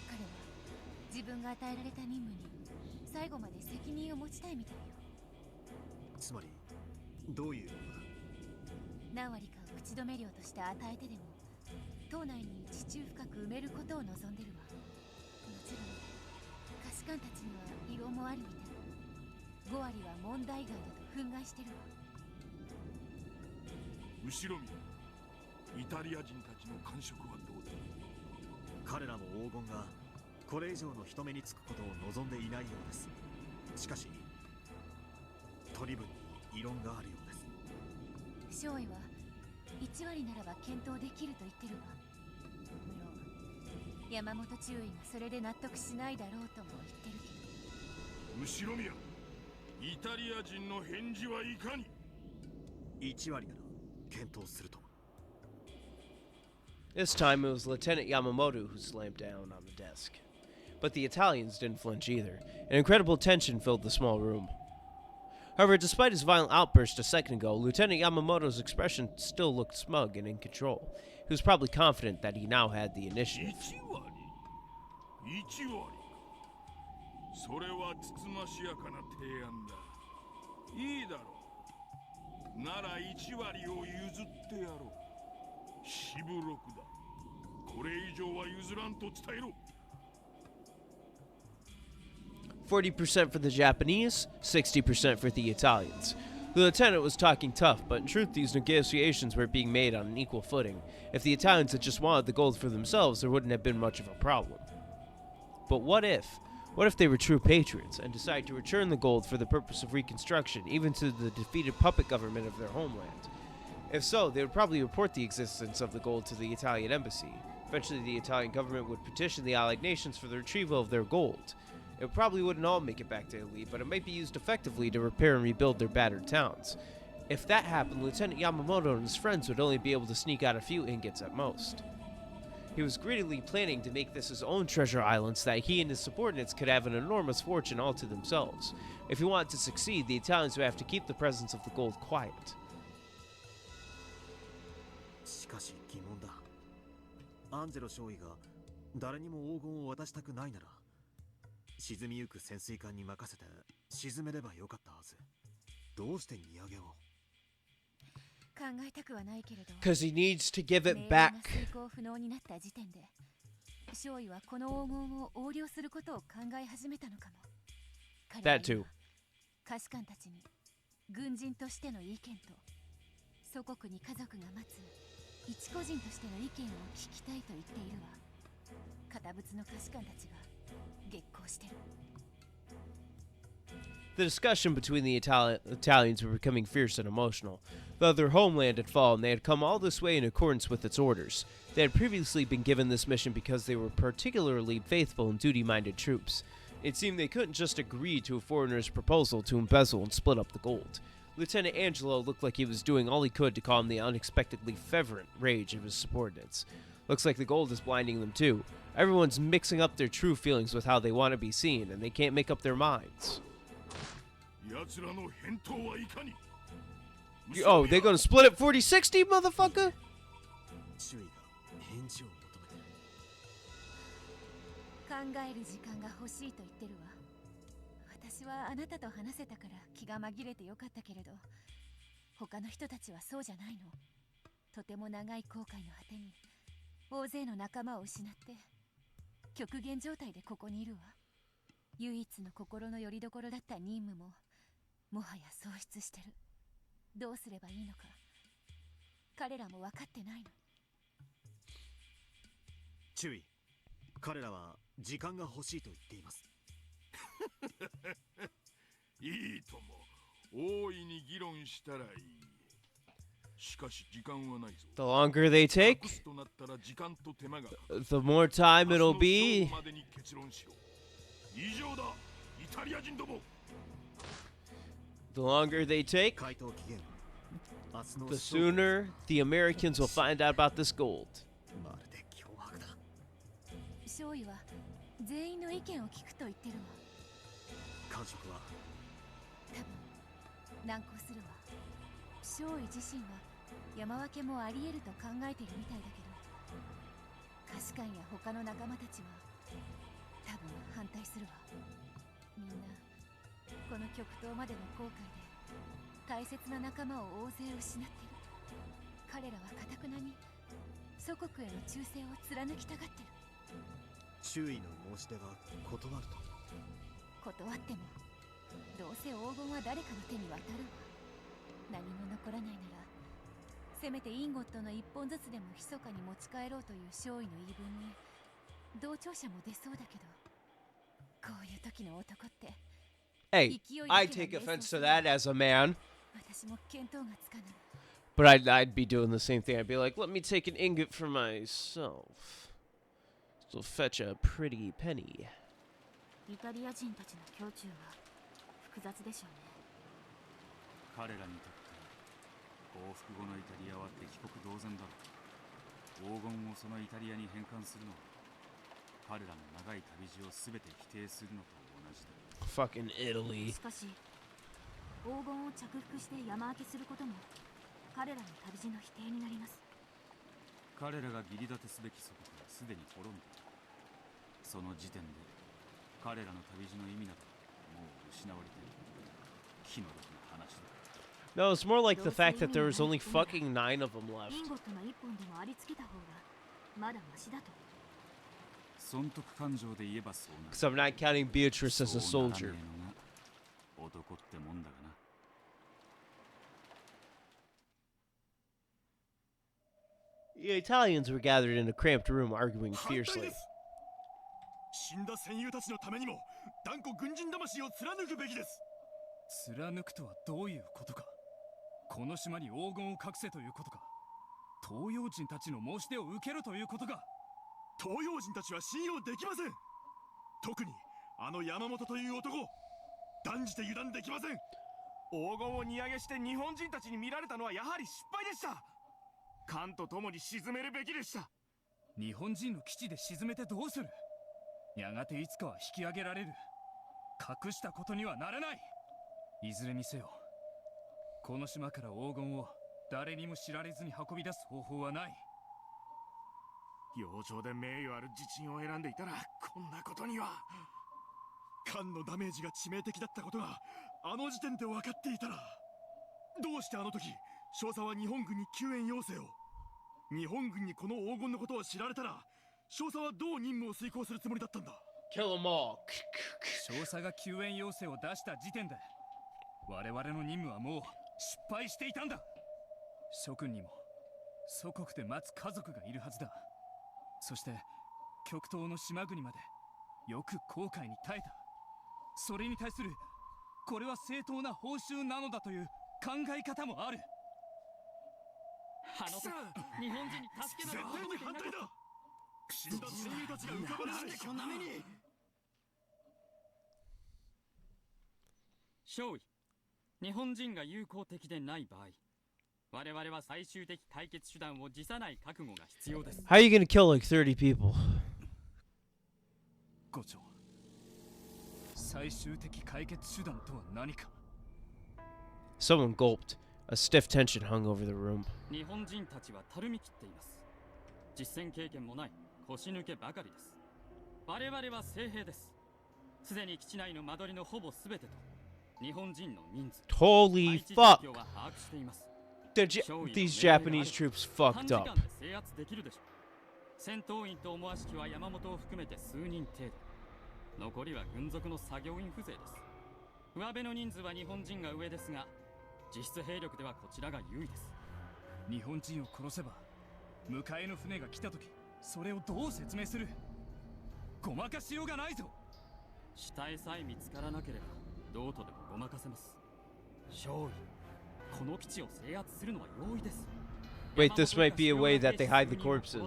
彼は自分が与えられた任務に最後まで責任を持ちたいみたいよ。つまりどういうのだ。何割かを口止め料として与えてでも島内に地中深く埋めることを望んでるわ。もちろん下士官たちには異論もあるみたい。5割は問題外だと憤慨してるわ。後ろ見、イタリア人たちの感触はどうだ。彼らも黄金がこれ以上の人目につくことを望んでいないようです。しかし取り分に異論があるようです。少尉は1割ならば検討できると言ってるわ。無論山本中尉がそれで納得しないだろうとも言ってるけど。後ろ宮、イタリア人の返事はいかに。1割なら検討すると。 This time it was Lieutenant Yamamoto who slammed down on the desk. But the Italians didn't flinch either. An incredible tension filled the small room. However, despite his violent outburst a second ago, Lieutenant Yamamoto's expression still looked smug and in control. He was probably confident that he now had the initiative. 1割。それはつつましやかな提案だ。いいだろう。なら1割を譲ってやろう。しぶろくだ。これ以上は譲らんと伝えろ。40% for the Japanese, 60% for the Italians. The lieutenant was talking tough, but in truth these negotiations were being made on an equal footing. If the Italians had just wanted the gold for themselves, there wouldn't have been much of a problem. But what if? What if they were true patriots and decided to return the gold for the purpose of reconstruction, even to the defeated puppet government of their homeland? If so, they would probably report the existence of the gold to the Italian embassy. Eventually, the Italian government would petition the Allied nations for the retrieval of their gold. It probably wouldn't all make it back to Italy, but it might be used effectively to repair and rebuild their battered towns. If that happened, Lieutenant Yamamoto and his friends would only be able to sneak out a few ingots at most. He was greedily planning to make this his own treasure island so that he and his subordinates could have an enormous fortune all to themselves. If he wanted to succeed, the Italians would have to keep the presence of the gold quiet. しかし疑問だ。アンジェロ少尉が誰にも黄金を渡したくないなら、沈みゆく潜水艦に任せて沈めればよかったはず。どうして荷上げを？考えたくはないけれど、 Because he needs to give it back. 遂行不能になった時点で、少尉はこの黄金を横領することを考え始めたのかも。彼は That too. 下士官たちに軍人としての意見と祖国に家族が待つ一個人としての意見を聞きたいと言っているわ。堅物の下士官たちが激高してる。The discussion between the Italians were becoming fierce and emotional. Though their homeland had fallen, they had come all this way in accordance with its orders. They had previously been given this mission because they were particularly faithful and duty-minded troops. It seemed they couldn't just agree to a foreigner's proposal to embezzle and split up the gold. Lieutenant Angelo looked like he was doing all he could to calm the unexpectedly fervent rage of his subordinates. Looks like the gold is blinding them too. Everyone's mixing up their true feelings with how they want to be seen, and they can't make up their minds. Oh, they're gonna split it 40-60, motherfucker? 周囲が返事を求めてる。考える時間が欲しいと言ってるわ。私はあなたと話せたから気が紛れてよかったけれど、他の人たちはそうじゃないの。とても長い後悔の果てに大勢の仲間を失って極限状態でここにいるわ。唯一の心の拠り所だった任務ももはや喪失してる。どうすればいいのか彼らも分かってないの。注意、彼らは時間が欲しいと言っています。いいとも、大いに議論したらいい。しかし時間はないぞ。 The longer they take, the more time it'll be. 以上だ、イタリア人ども。 The longer they take, the sooner the Americans will find out about this gold. 少尉は全員の意見を聞くと言ってるわ。感触は多分難航するわ。少尉自身は山分けもあり得ると考えてるみたいだけど、下士官や他の仲間たちは多分反対するわ。みんなこの極東までの航海で大切な仲間を大勢失ってる。彼らは堅くなに祖国への忠誠を貫きたがってる。周囲の申し出が断ると。断ってもどうせ黄金は誰かの手に渡るわ。何も残らないならせめてインゴットの一本ずつでも密かに持ち帰ろうという少尉の言い分に同調者も出そうだけど、こういう時の男って Hey, I take offense to that as a man. 私も見当がつかない。 But I'd be doing the same thing. I'd be like, let me take an ingot for myself. So fetch a pretty penny. イタリア人たちの胸中は複雑でしょうね。彼らにとって降伏後のイタリアは敵国同然だろう。黄金をそのイタリアに返還するのは彼らの長い旅路を全て否定するのと同じだ。 Fucking Italy. しかし黄金を着服して山分けすることも彼らの旅路の否定になります。彼らが義理立てすべき祖国はすでに滅んでいる。その時点で彼らの旅路の意味などもう失われている。気の毒な話だ。 No, it's more like the fact that there was only fucking 9 of them left. インゴットの一本でもありつけた方がまだマシだと。そ損得感情で言えばそうなる。 Because I'm not counting Beatrice as a そうなら soldier. ねえのが男ってもんだがな。 The Italians were gathered in a cramped room arguing fiercely. 死んだ戦友たちのためにも断固軍人魂を貫くべきです。貫くとはどういうことか。この島に黄金を隠せということか。東洋人たちの申し出を受けるということか。東洋人たちは信用できません。特にあの山本という男、断じて油断できません。黄金を荷上げして日本人たちに見られたのはやはり失敗でした。艦と共に沈めるべきでした。日本人の基地で沈めてどうする。やがていつかは引き上げられる。隠したことにはならない。いずれにせよ、この島から黄金を誰にも知られずに運び出す方法はない。洋上で名誉ある自鎮を選んでいたらこんなことには。艦のダメージが致命的だったことがあの時点で分かっていたら、どうしてあの時少佐は日本軍に救援要請を。日本軍にこの黄金のことを知られたら少佐はどう任務を遂行するつもりだったんだ。 Kill them all. 少佐が救援要請を出した時点で我々の任務はもう失敗していたんだ。諸君にも祖国で待つ家族がいるはずだ。そして極東の島国までよく航海に耐えた。それに対するこれは正当な報酬なのだという考え方もある。あの時日本人に助けなど絶対に反対だ。死んだ親友たちが浮かばれてこんな目に。少尉、日本人が友好的でない場合、我々は最終的解決手段を辞さない覚悟が必要です。 How are you gonna kill like 30 people? 伍長、最終的解決手段とは何か。 Someone gulped. A stiff tension hung over the room. 日本人たちはたるみ切っています。実戦経験もない腰抜けばかりです。我々は精兵です。すでに基地内の間取りのほぼ全てと日本人の人数、 Holy 配置 fuck! 状況は把握しています。 These Japanese troops 短 fucked 時間 up. で制圧できるでしょう。戦闘員と思わしきは山本を含めて数人程度。残りは軍属の作業員風情です。上辺の人数は日本人が上ですが、実質兵力ではこちらが優位です。日本人を殺せば迎えの船が来た時、それをどう説明する。ごまかしようがないぞ。死体さえ見つからなければどうとでもごまかせます。少尉、この基地を制圧するのは容易です。 Wait, this might be a way that they hide the corpses.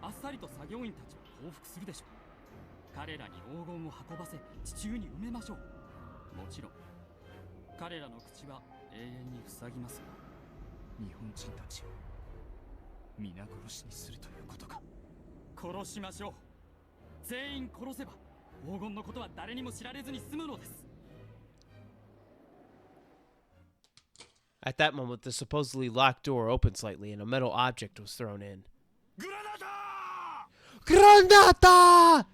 あっさりと作業員たちを降伏するでしょう。彼らに黄金を運ばせ地中に埋めましょう。もちろん彼らの口は永遠に塞ぎますが、日本人たちを皆殺しにするということか。殺しましょう。全員殺せば黄金のことは誰にも知られずに済むのです。 At that moment, the supposedly locked door opened slightly and a metal object was thrown in. Granata!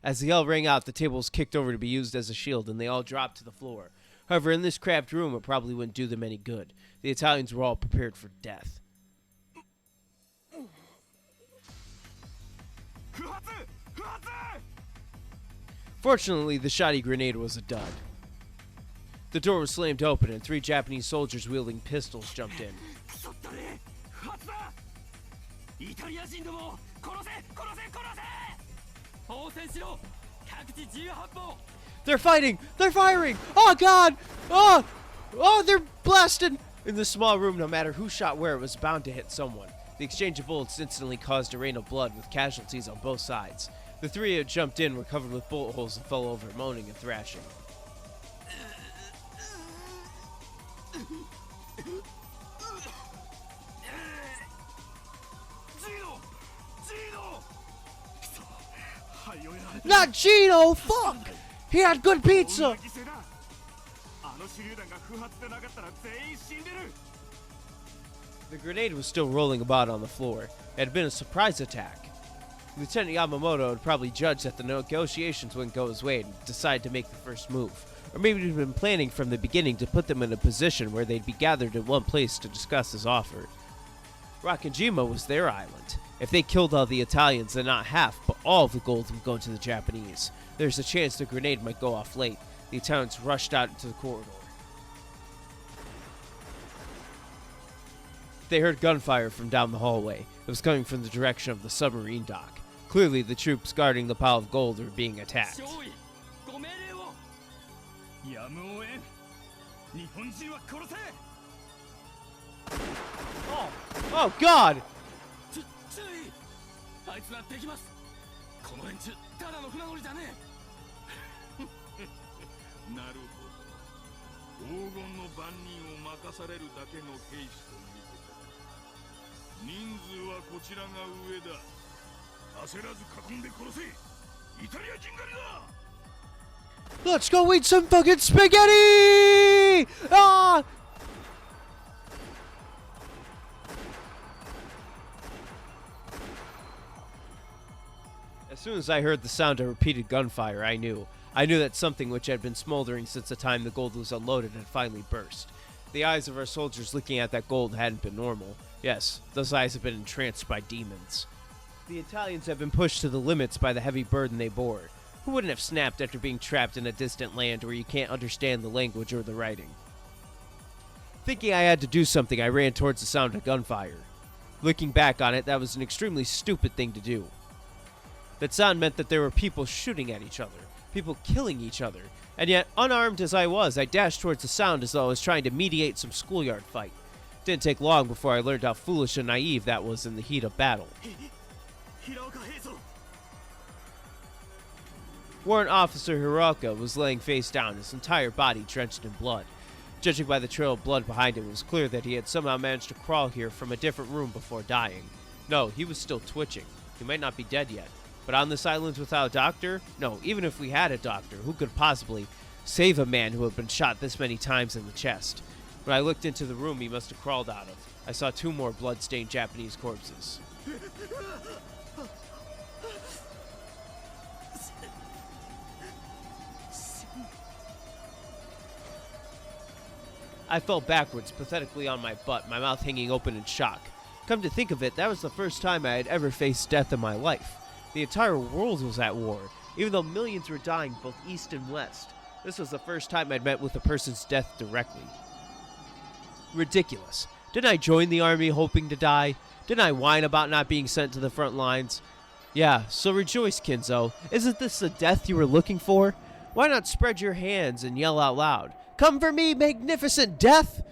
As the yell rang out, the table was kicked over to be used as a shield, and they all dropped to the floor. However, in this cramped room, it probably wouldn't do them any good. The Italians were all prepared for death. Fortunately, the shoddy grenade was a dud. The door was slammed open, and 3 Japanese soldiers wielding pistols jumped in. They're fighting! They're firing! Oh god! Oh! Oh, they're blasted! In the small room, no matter who shot where, it was bound to hit someone. The exchange of bullets instantly caused a rain of blood, with casualties on both sides. The 3 who had jumped in were covered with bullet holes and fell over, moaning and thrashing. Not Gino! Fuck! He had good pizza! The grenade was still rolling about on the floor. It had been a surprise attack. Lieutenant Yamamoto had probably judged that the negotiations wouldn't go his way and decided to make the first move. Or maybe he'd been planning from the beginning to put them in a position where they'd be gathered in one place to discuss his offer. Rakanjima was their island. If they killed all the Italians, then not half, but all of the gold would go to the Japanese. There's a chance the grenade might go off late. The Italians rushed out into the corridor. They heard gunfire from down the hallway. It was coming from the direction of the submarine dock. Clearly, the troops guarding the pile of gold were being attacked. Oh God! あいつはできます。この連中ただの船乗りじゃねえ。なるほど。黄金の番人を任されるだけの兵士ということだ。人数はこちらが上だ。焦らず囲んで殺せ。イタリア人狩りだ。 Let's go eat some fucking spaghetti! Ah! As soon as I heard the sound of repeated gunfire, I knew. I knew that something which had been smoldering since the time the gold was unloaded had finally burst. The eyes of our soldiers looking at that gold hadn't been normal. Yes, those eyes had been entranced by demons. The Italians had been pushed to the limits by the heavy burden they bore. Who wouldn't have snapped after being trapped in a distant land where you can't understand the language or the writing? Thinking I had to do something, I ran towards the sound of gunfire. Looking back on it, that was an extremely stupid thing to do. That sound meant that there were people shooting at each other, people killing each other, and yet, unarmed as I was, I dashed towards the sound as though I was trying to mediate some schoolyard fight. Didn't take long before I learned how foolish and naive that was in the heat of battle. Warrant Officer Hiroka was laying face down, his entire body drenched in blood. Judging by the trail of blood behind him, it was clear that he had somehow managed to crawl here from a different room before dying. No, he was still twitching. He might not be dead yet. But on this island without a doctor? No, even if we had a doctor, who could possibly save a man who had been shot this many times in the chest? When I looked into the room he must have crawled out of, I saw 2 more blood-stained Japanese corpses. I fell backwards, pathetically on my butt, my mouth hanging open in shock. Come to think of it, that was the first time I had ever faced death in my life. The entire world was at war, even though millions were dying both east and west. This was the first time I'd met with a person's death directly. Ridiculous. Didn't I join the army hoping to die? Didn't I whine about not being sent to the front lines? Yeah, so rejoice, Kinzo. Isn't this the death you were looking for? Why not spread your hands and yell out loud, "Come for me, magnificent death!"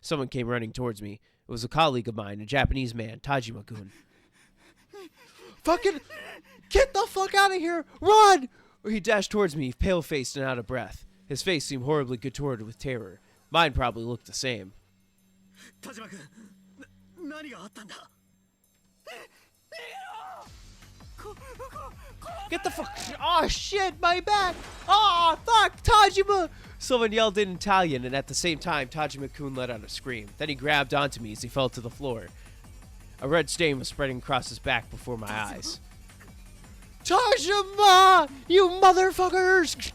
Someone came running towards me. It was a colleague of mine, a Japanese man, Tajima-kun. Fucking get the fuck out of here! Run! He dashed towards me, pale-faced and out of breath. His face seemed horribly contorted with terror. Mine probably looked the same. Tajima-kun, Get the fuck! Oh shit, my back! Oh fuck, Tajima! Someone yelled in Italian, and at the same time, Tajima-kun let out a scream. Then he grabbed onto me as he fell to the floor. A red stain was spreading across his back before my eyes. Tajima! You motherfuckers!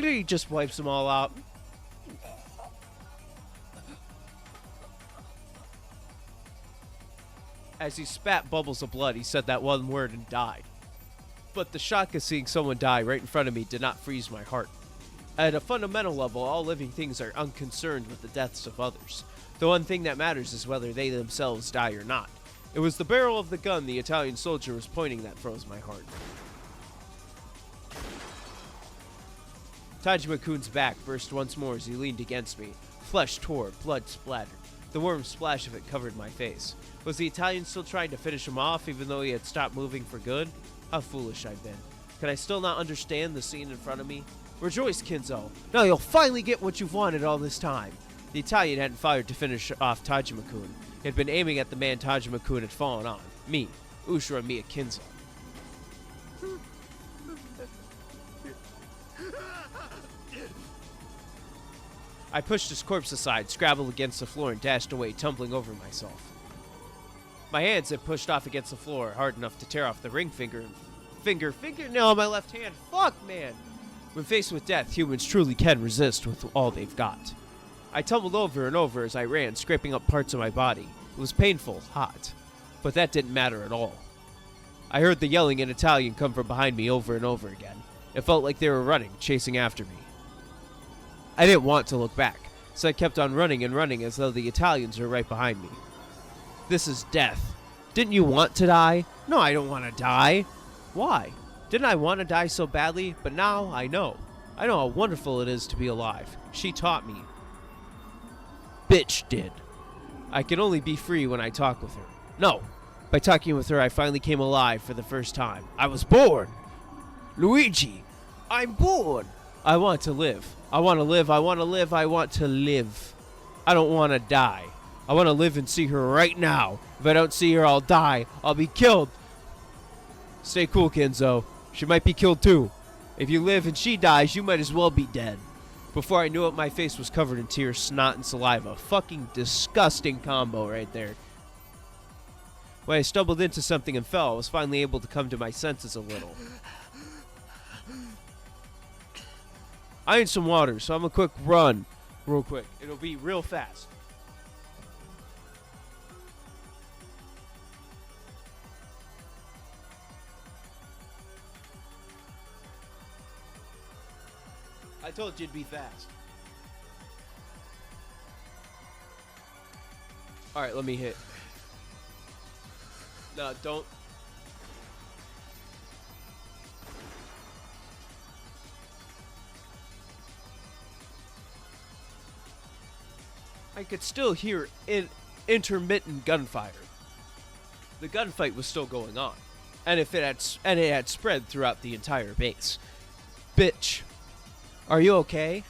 He just wipes them all out. As he spat bubbles of blood, he said that one word and died. But the shock of seeing someone die right in front of me did not freeze my heart. At a fundamental level, all living things are unconcerned with the deaths of others. The one thing that matters is whether they themselves die or not. It was the barrel of the gun the Italian soldier was pointing that froze my heart. Tajima-kun's back burst once more as he leaned against me. Flesh tore, blood splattered. The warm splash of it covered my face. Was the Italian still trying to finish him off even though he had stopped moving for good? How foolish I'd been. Could I still not understand the scene in front of me? Rejoice, Kinzo. Now you'll finally get what you've wanted all this time. The Italian hadn't fired to finish off Tajima-kun. He had been aiming at the man Tajima-kun had fallen on. Me, Ushura Miya Kinzo. I pushed his corpse aside, scrabbled against the floor, and dashed away, tumbling over myself. My hands had pushed off against the floor hard enough to tear off the ring fingernail on my left hand. Fuck, man! When faced with death, humans truly can resist with all they've got. I tumbled over and over as I ran, scraping up parts of my body. It was painful, hot, but that didn't matter at all. I heard the yelling in Italian come from behind me over and over again. It felt like they were running, chasing after me. I didn't want to look back, so I kept on running and running as though the Italians were right behind me. This is death. Didn't you want to die? No, I don't want to die. Why? Didn't I want to die so badly? But now I know. I know how wonderful it is to be alive. She taught me. Bitch did. I can only be free when I talk with her. No. By talking with her, I finally came alive for the first time. I was born. Luigi, I'm born. I want to live. I want to live. I want to live. I want to live. I don't want to die. I want to live and see her right now. If I don't see her, I'll die. I'll be killed. Stay cool, Kenzo. She might be killed too. If you live and she dies, you might as well be dead. Before I knew it, my face was covered in tears, snot, and saliva. Fucking disgusting combo right there. When I stumbled into something and fell, I was finally able to come to my senses a little. I need some water, so I'm a quick run. Real quick. It'll be real fast. I told you it'd be fast. Alright, let me hit. No, don't. I could still hear intermittent gunfire. The gunfight was still going on, and it had spread throughout the entire base. Bitch, are you okay?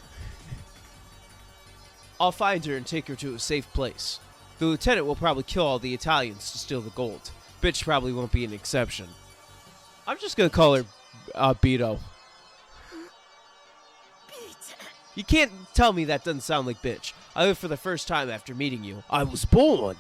I'll find her and take her to a safe place. The lieutenant will probably kill all the Italians to steal the gold. Bitch probably won't be an exception. I'm just gonna call her Beto. You can't tell me that doesn't sound like bitch. I live for the first time after meeting you. I was born.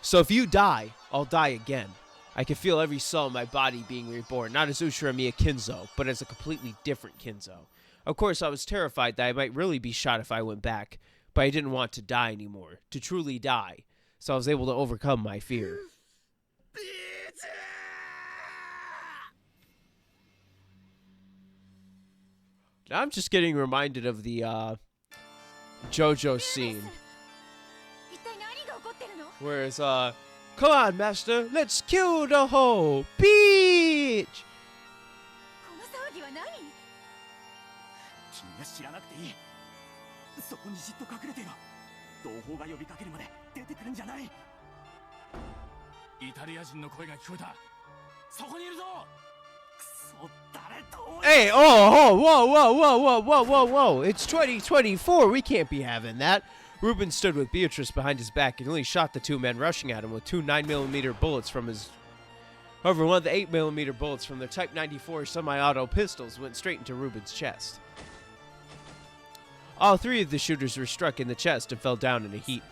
So if you die, I'll die again. I can feel every cell in my body being reborn, not as Uchiramiya Kinzo, but as a completely different Kinzo. Of course, I was terrified that I might really be shot if I went back, but I didn't want to die anymore, to truly die, so I was able to overcome my fear. Now I'm just getting reminded of the JoJo scene. Whereas, come on, master, let's kill the whole beach! Hey, whoa, it's 2024, we can't be having that. Ruben stood with Beatrice behind his back and only shot the two men rushing at him with two 9mm bullets from his... However, one of the 8mm bullets from their Type 94 semi-auto pistols went straight into Ruben's chest. All three of the shooters were struck in the chest and fell down in a heap.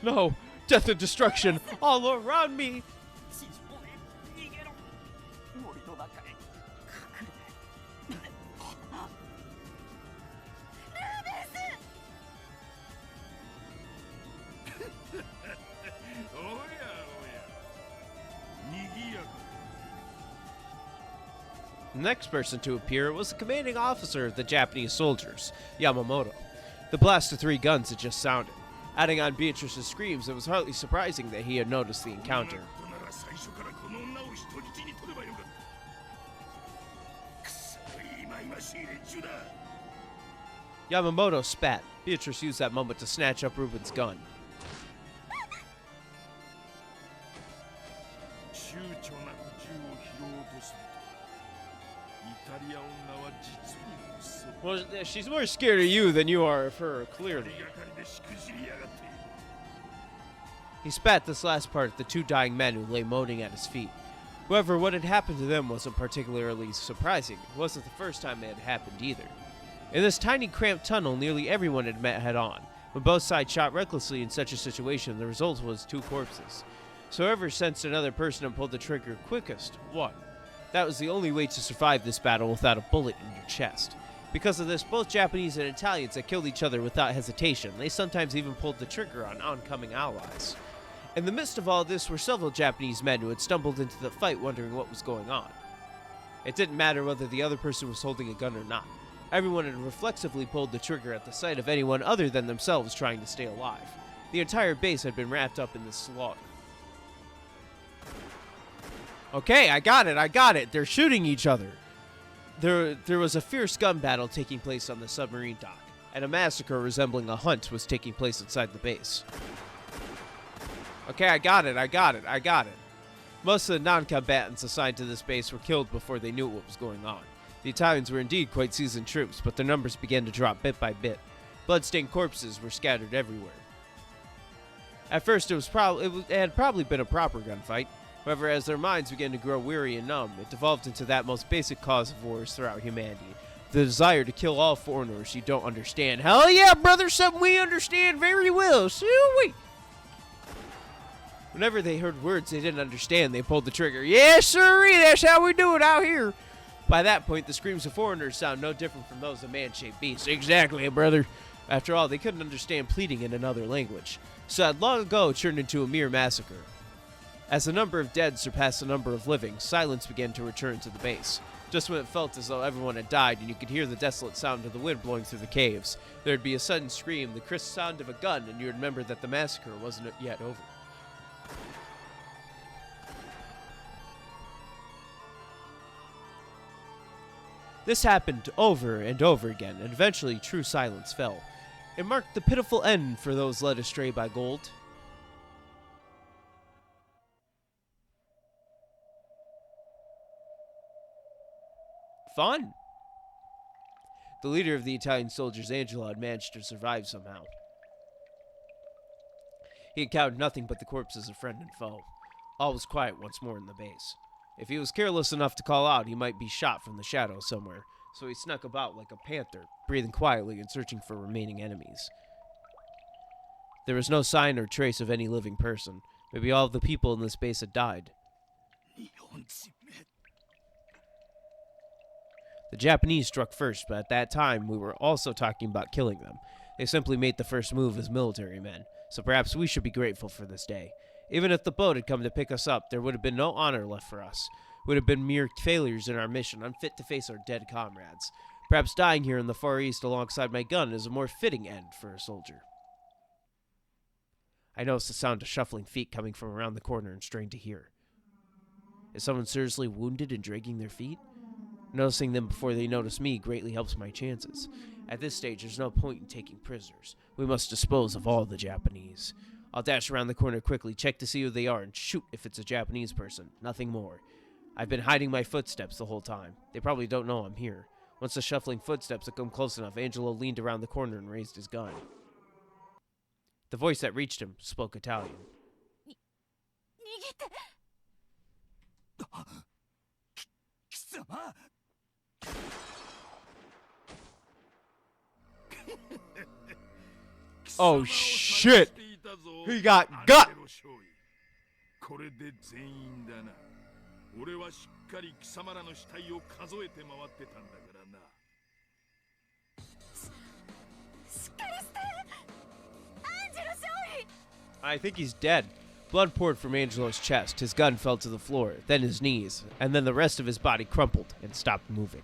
No, death and destruction all around me! The next person to appear was the commanding officer of the Japanese soldiers, Yamamoto. The blast of 3 guns had just sounded. Adding on Beatrice's screams, it was hardly surprising that he had noticed the encounter. Yamamoto spat. Beatrice used that moment to snatch up Ruben's gun. Well, she's more scared of you than you are of her, clearly. He spat this last part at the 2 dying men who lay moaning at his feet. However, what had happened to them wasn't particularly surprising. It wasn't the first time it had happened either. In this tiny, cramped tunnel, nearly everyone had met head-on. When both sides shot recklessly in such a situation, the result was 2 corpses. So whoever sensed another person and pulled the trigger quickest won. That was the only way to survive this battle without a bullet in your chest. Because of this, both Japanese and Italians had killed each other without hesitation. They sometimes even pulled the trigger on oncoming allies. In the midst of all this were several Japanese men who had stumbled into the fight wondering what was going on. It didn't matter whether the other person was holding a gun or not. Everyone had reflexively pulled the trigger at the sight of anyone other than themselves trying to stay alive. The entire base had been wrapped up in this slaughter. Okay, I got it. They're shooting each other. There was a fierce gun battle taking place on the submarine dock, and a massacre resembling a hunt was taking place inside the base. Okay, I got it. Most of the non-combatants assigned to this base were killed before they knew what was going on. The Italians were indeed quite seasoned troops, but their numbers began to drop bit by bit. Blood-stained corpses were scattered everywhere. At first, it had probably been a proper gunfight. However, as their minds began to grow weary and numb, it devolved into that most basic cause of wars throughout humanity. The desire to kill all foreigners you don't understand. Hell yeah, brother, something we understand very well. Sweet. Whenever they heard words they didn't understand, they pulled the trigger. Yes, sirree, that's how we do it out here. By that point, the screams of foreigners sound no different from those of man-shaped beasts. Exactly, brother. After all, they couldn't understand pleading in another language, so had long ago turned into a mere massacre. As the number of dead surpassed the number of living, silence began to return to the base. Just when it felt as though everyone had died and you could hear the desolate sound of the wind blowing through the caves, there'd be a sudden scream, the crisp sound of a gun, and you'd remember that the massacre wasn't yet over. This happened over and over again, and eventually true silence fell. It marked the pitiful end for those led astray by gold. Fun! The leader of the Italian soldiers, Angelo, had managed to survive somehow. He encountered nothing but the corpses of friend and foe. All was quiet once more in the base. If he was careless enough to call out, he might be shot from the shadows somewhere, so he snuck about like a panther, breathing quietly and searching for remaining enemies. There was no sign or trace of any living person. Maybe all of the people in this base had died. The Japanese struck first, but at that time we were also talking about killing them. They simply made the first move as military men, so perhaps we should be grateful for this day. Even if the boat had come to pick us up, there would have been no honor left for us. We would have been mere failures in our mission, unfit to face our dead comrades. Perhaps dying here in the Far East alongside my gun is a more fitting end for a soldier. I noticed the sound of shuffling feet coming from around the corner and strained to hear. Is someone seriously wounded and dragging their feet? Noticing them before they notice me greatly helps my chances. At this stage, there's no point in taking prisoners. We must dispose of all the Japanese. I'll dash around the corner quickly, check to see who they are, and shoot if it's a Japanese person. Nothing more. I've been hiding my footsteps the whole time. They probably don't know I'm here. Once the shuffling footsteps had come close enough, Angelo leaned around the corner and raised his gun. The voice that reached him spoke Italian. Oh shit! He got gut! これで全員だな。俺はしっかり貴様らの死体を数えて回ってたんだからな。しっかりして。アンジェロ少尉。 I think he's dead. Blood poured from Angelo's chest, his gun fell to the floor, then his knees, and then the rest of his body crumpled and stopped moving.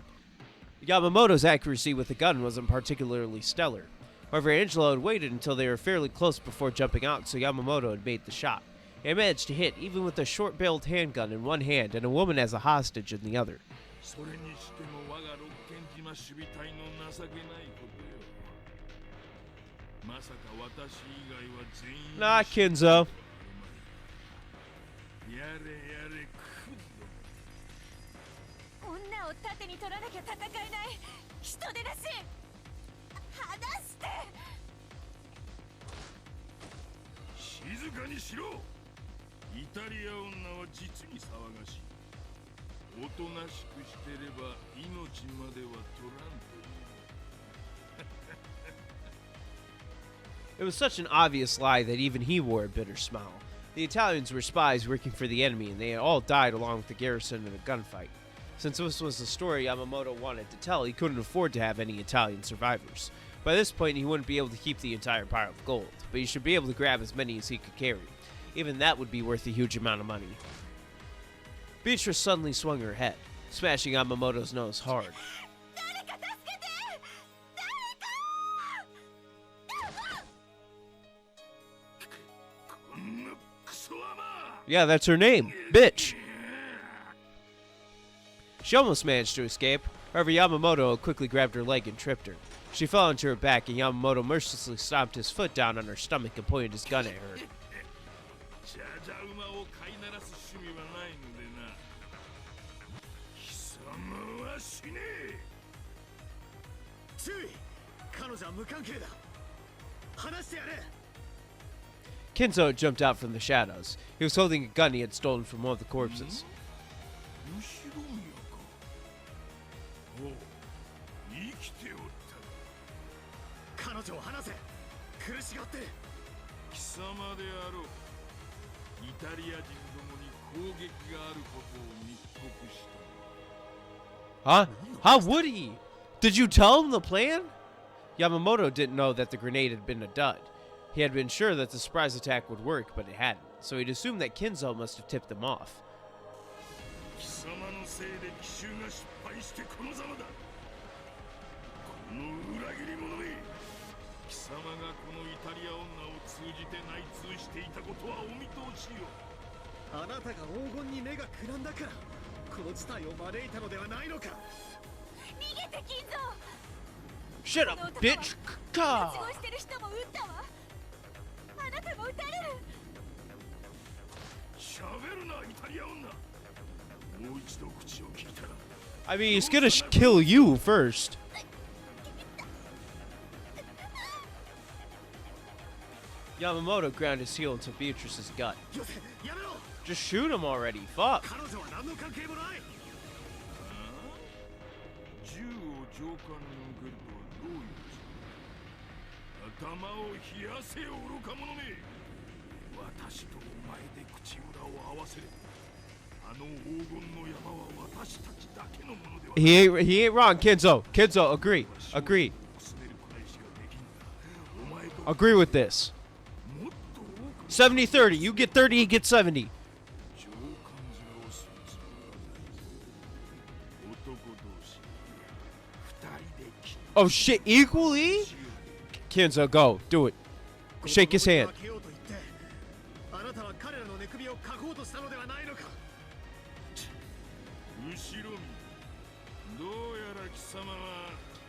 Yamamoto's accuracy with the gun wasn't particularly stellar. However, Angelo had waited until they were fairly close before jumping out, so Yamamoto had made the shot. He managed to hit, even with a short-barreled handgun in one hand and a woman as a hostage in the other. Nah, Kinzo. 女を盾に取らなきゃ戦えない。人手だし。離して。静かにしろ。イタリア女は実に騒がしい。おとなしくしてれば命までは取らんという。It was such an obvious lie that even he wore a bitter smile. The Italians were spies working for the enemy, and they had all died along with the garrison in a gunfight. Since this was the story Yamamoto wanted to tell, he couldn't afford to have any Italian survivors. By this point, he wouldn't be able to keep the entire pile of gold, but he should be able to grab as many as he could carry. Even that would be worth a huge amount of money. Beatrice suddenly swung her head, smashing Yamamoto's nose hard. Yeah, that's her name. Bitch. She almost managed to escape. However, Yamamoto quickly grabbed her leg and tripped her. She fell onto her back, and Yamamoto mercilessly stomped his foot down on her stomach and pointed his gun at her. Kinzo jumped out from the shadows. He was holding a gun he had stolen from one of the corpses. Huh? How would he? Did you tell him the plan? Yamamoto didn't know that the grenade had been a dud. He had been sure that the surprise attack would work, but it hadn't, so he'd assumed that Kinzo must have tipped them off. Shut up, bitch! I mean, he's gonna kill you first. Yamamoto ground his heel into Beatrice's gut. Just shoot him already, fuck. He ain't wrong, Kinzo. Kinzo, agree. Agree with this. 70-30. You get 30, he gets 70. Oh shit, equally? Kinzo, go. Do it. Shake his hand.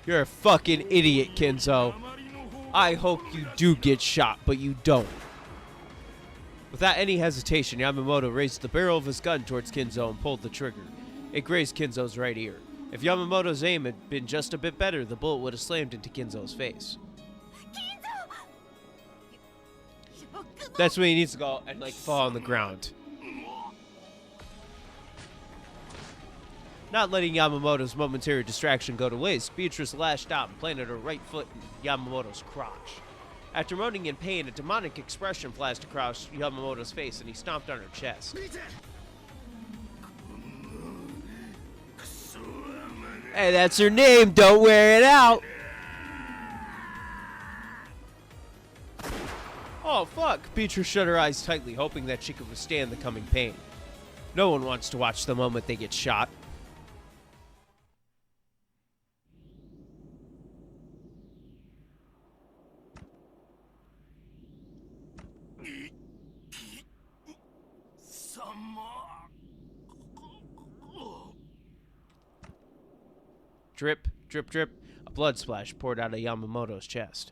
You're a fucking idiot, Kinzo. I hope you do get shot, but you don't. Without any hesitation, Yamamoto raised the barrel of his gun towards Kinzo and pulled the trigger. It grazed Kinzo's right ear. If Yamamoto's aim had been just a bit better, the bullet would have slammed into Kinzo's face. That's when he needs to go and, like, fall on the ground. Not letting Yamamoto's momentary distraction go to waste, Beatrice lashed out and planted her right foot in Yamamoto's crotch. After moaning in pain, a demonic expression flashed across Yamamoto's face and he stomped on her chest. Hey, that's her name, don't wear it out! Oh, fuck! Beatrice shut her eyes tightly, hoping that she could withstand the coming pain. No one wants to watch the moment they get shot. Drip, drip, drip. A blood splash poured out of Yamamoto's chest.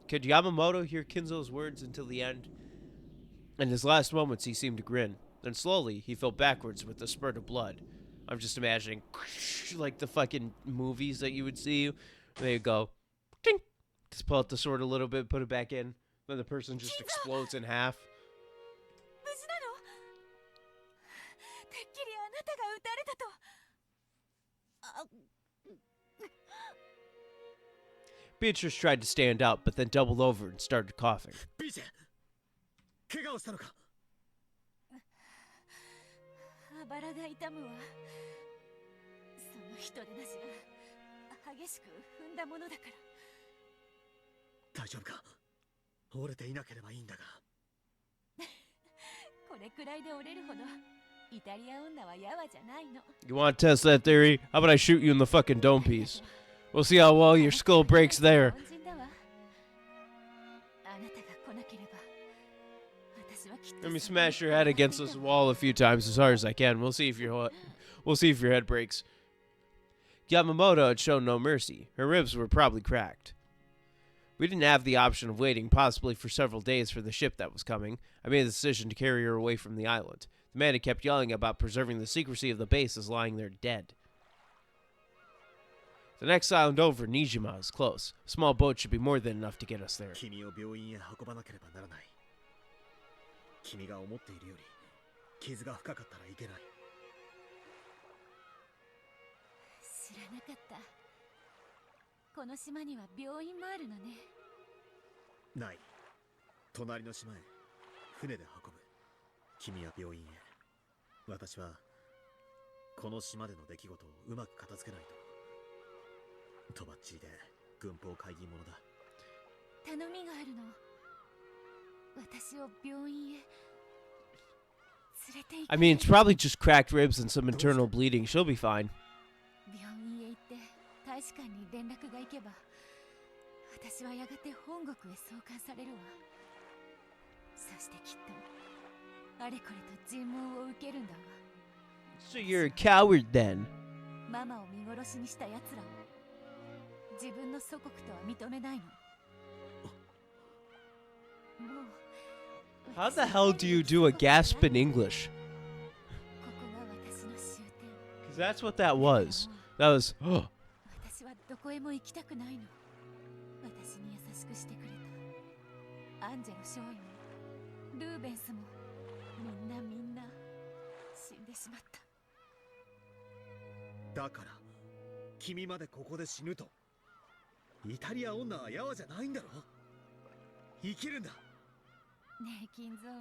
Could Yamamoto hear Kinzo's words until the end? In his last moments, he seemed to grin. Then slowly, he fell backwards with a spurt of blood. I'm just imagining, like the fucking movies that you would see. There you go. Ding! Just pull out the sword a little bit, put it back in. Then the person just explodes in half. Beatrice tried to stand up, but then doubled over and started coughing. ビーチェ怪我をしたのか。あばらが痛むわ。その人でなしが激しく踏んだものだから。大丈夫か。折れていなければいいんだが。これくらいで折れるほどイタリア女はやわじゃないの。 You want to test that theory? How about I shoot you in the fucking dome piece? We'll see how well your skull breaks there. 恩人だわ。あなたが来なければ私はきっと。 Let me smash your head against this wall a few times as hard as I can. We'll see if your head breaks. Yamamoto had shown no mercy. Her ribs were probably cracked. We didn't have the option of waiting possibly for several days for the ship that was coming. I made the decision to carry her away from the island. The man had kept yelling about preserving the secrecy of the base as lying there dead. The next island over, Nijima, is close. A small boat should be more than enough to get us there. 君を病院へ運ばなければならない。君が思っているより傷が深かったらいけない。知らなかった。この島には病院もあるのね。ない。隣の島へ船で運ぶ。君は病院へ。私はこの島での出来事をうまく片付けないと。とばっちりで軍法会議者だ。頼みがあるの。私を病院へ連れて行って。 I mean, it's probably just cracked ribs and some internal bleeding. She'll be fine. 病院へ行って大使館に連絡が行けば私はやがて本国へ送還されるわ。そしてきっとあれこれと尋問を受けるんだわ。 So you're a coward then? ママを見殺しにした奴らを自分の祖国とは認めないの。もう How the hell do you do a gasp in English? ここが私の終点。 Because that's what that was. That was, oh. 私はどこへも行きたくないの。私に優しくしてくれたアンジェロ少尉もルーベンスもみんな死んでしまった。だから君までここで死ぬと。イタリア女はヤワじゃないんだろ。生きるんだ。ねえ金蔵、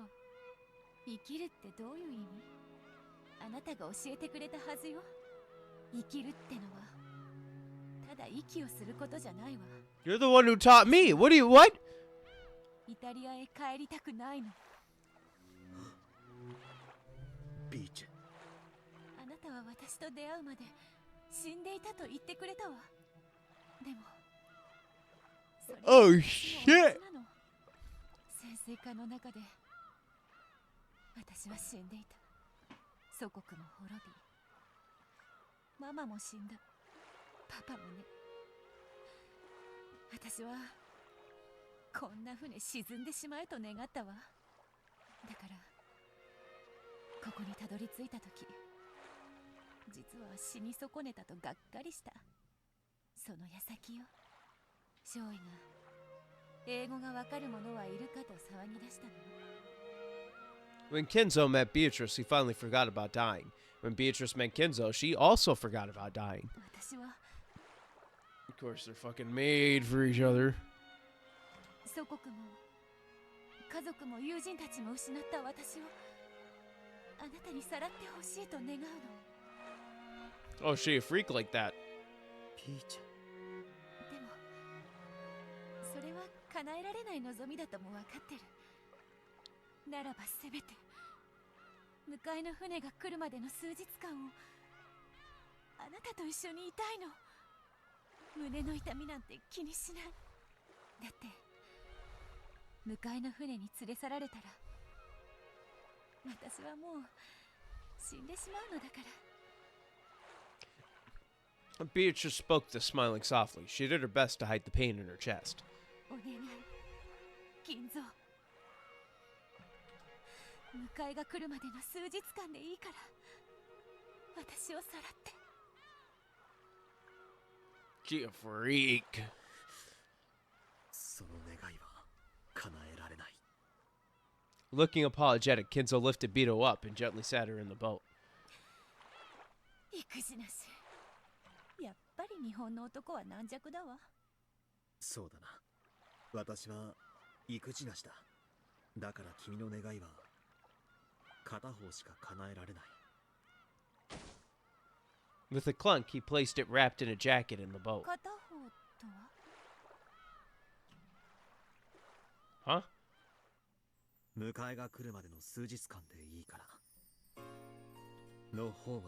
生きるってどういう意味？あなたが教えてくれたはずよ。生きるってのはただ息をすることじゃないわ。 You're the one who taught me. What? イタリアへ帰りたくないの。ビーチェ。あなたは私と出会うまで死んでいたと言ってくれたわ。でもそれは Oh 私も shit. 同じなの。潜水艦の中で私は死んでいた。祖国も滅びママも死んだ。パパもね。私はこんな船沈んでしまえと願ったわ。だからここにたどり着いた時実は死に損ねたとがっかりした。その矢先よ。少尉が英語がわかる者はいるかと騒ぎ出したの。 When Kinzo met Beatrice, he finally forgot about dying. When Beatrice met Kinzo, she also forgot about dying. 私は Of course, they're fucking made for each other. 祖国も家族も友人たちも失った私をあなたにさらってほしいと願うの。 Oh, she a freak like that. ピーチェ。でもそれは叶えられない望みだとも分かってる。ならばせめて迎えの船が来るまでの数日間をあなたと一緒にいたいの。胸の痛みなんて気にしない。だって迎えの船に連れ去られたら私はもう死んでしまうのだから。 Beatrice spoke this, smiling softly. She did her best to hide the pain in her chest. お願い金蔵、迎えが来るまでの数日間でいいから私をさらって。 She a freak. その願いは叶えられない。 Looking apologetic, Kinzo lifted Bito up and gently sat her in the boat. 育児なしやっぱり日本の男は軟弱だわ。そうだな。私は育児なしだ。だから君の願いは片方しか叶えられない。 With a clunk, he placed it wrapped in a jacket in the boat. 片方とは Huh? 迎えが来るまでの数日間でいいからの方は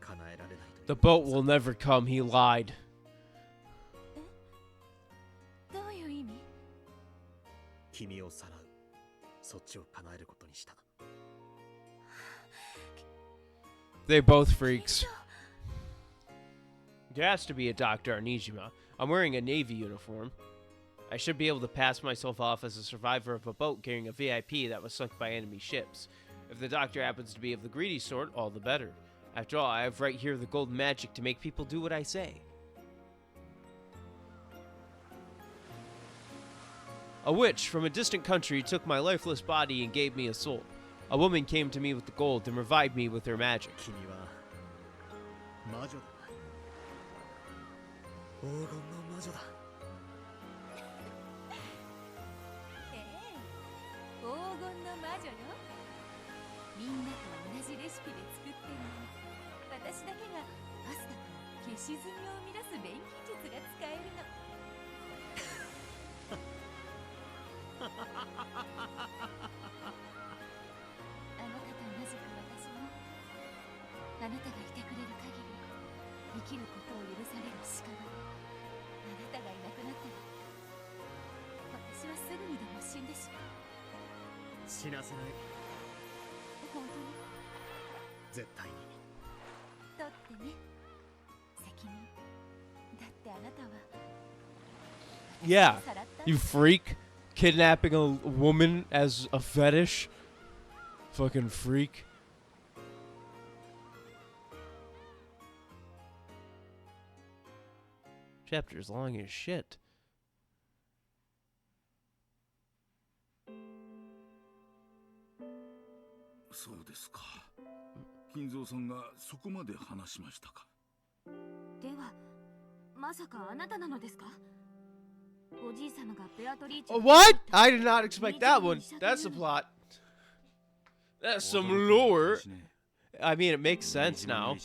叶えられないと。 The boat will never come, he lied. どういう意味？君をさらう、そっちを叶えることにした。 They both freaks. There has to be a doctor on Nijima. I'm wearing a Navy uniform. I should be able to pass myself off as a survivor of a boat carrying a VIP that was sunk by enemy ships. If the doctor happens to be of the greedy sort, all the better. After all, I have right here the golden magic to make people do what I say. A witch from a distant country took my lifeless body and gave me a soul. A woman came to me with the gold and revived me with her magic. 君は魔女だな。黄金の魔女だ。黄金の魔女よ。みんなと同じレシピで作ってるの。私だけがパスタから消し炭を生み出す錬金術が使えるの。あなたと同じく私も、あなたがいてくれる限り生きることを許される屍。あなたがいなくなったら私はすぐにでも死んでしまう。死なせない。本当に？絶対に。だってね、責任。だってあなたは Yeah, you freak. Kidnapping a woman as a fetish. Fucking freak. Chapter's long as shit. そうですか。金蔵さんがそこまで話しましたか。では、まさかあなたなのですか？おじい様がベアトリーチェ。 What? I did not expect that one. That's the plot. That's some lore. I mean, it makes sense now.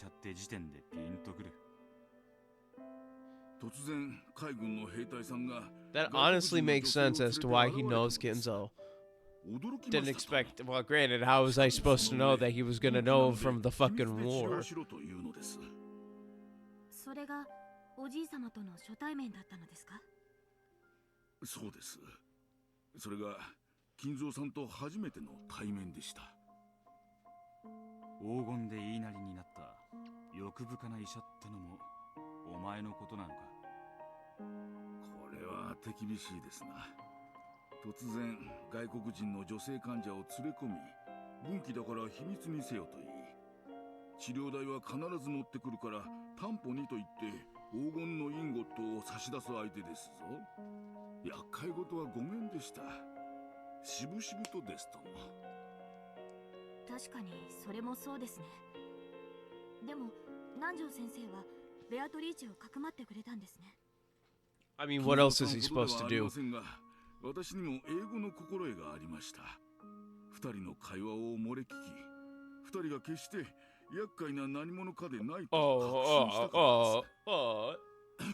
突然海軍の兵隊さんが That honestly makes sense as to why he knows Kinzo. Didn't expect. Well, granted, how was I supposed to know that he was gonna know from the fucking war? それがおじい様との初対面だったのですか？そうです。それが金蔵さんと初めての対面でした。黄金で言いなりになった欲深な医者ってのもお前のことなのか。これは手厳しいですな。突然外国人の女性患者を連れ込み、軍機だから秘密にせよと言い、治療代は必ず持ってくるから担保にと言って黄金のインゴットを差し出す相手ですぞ。厄介事はごめんでした。しぶしぶとですとも。確かにそれもそうですね。でも南條先生はベアトリーチェをかくまってくれたんですね。I mean, what else is he supposed to do? 私にも英語の心得がありました。二人の会話を漏れ聞き、二人が決して厄介な何者かでないと確信したからで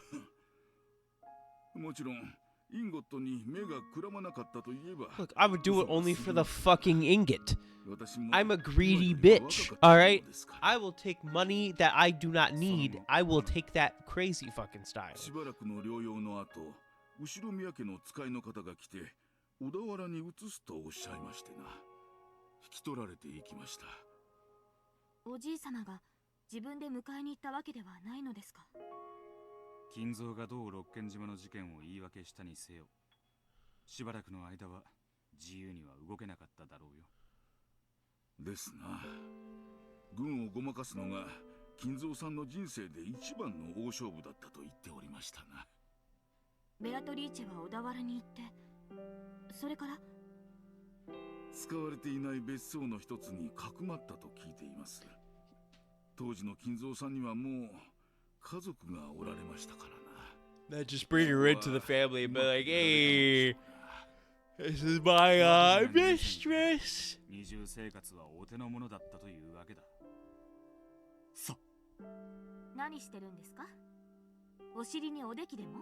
す。もちろんインゴットに目がくらまなかったといえば。Look, I would do it only for the fucking ingot. I'm a greedy bitch, alright? I will take money that I do not need. I will take that crazy fucking style. しばらくの療養の後、後ろ宮家の使いの方が来て、小田原に移すとおっしゃいましてな。引き取られていきました。おじい様が自分で迎えに行ったわけではないのですか？金蔵がどう六軒島の事件を言い訳したにせよ、しばらくの間は自由には動けなかっただろうよ。ですな。軍をごまかすのが金蔵さんの人生で一番の大勝負だったと言っておりましたな。ベアトリーチェは小田原に行って、それから使われていない別荘の一つにかくまったと聞いています。当時の金蔵さんにはもう家族がおられましたからな。 That just bring her into the family and be like, hey, this is my mistress. 二重生活はお手の物だったというわけだ。何してるんですか？お尻におできでも？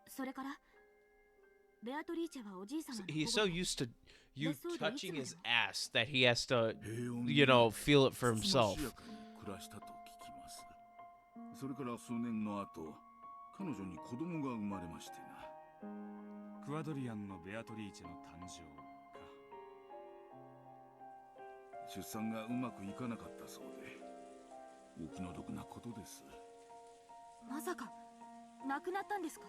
それからベアトリーチェはおじいさまの He's so used to you touching his ass that he has to, you know, feel it for himself. 暮らしたと聞きます。それから数年の後、彼女に子供が生まれましてな。クワドリアンのベアトリーチェの誕生か。出産がうまくいかなかったそうで、お気の毒なことです。まさか亡くなったんですか？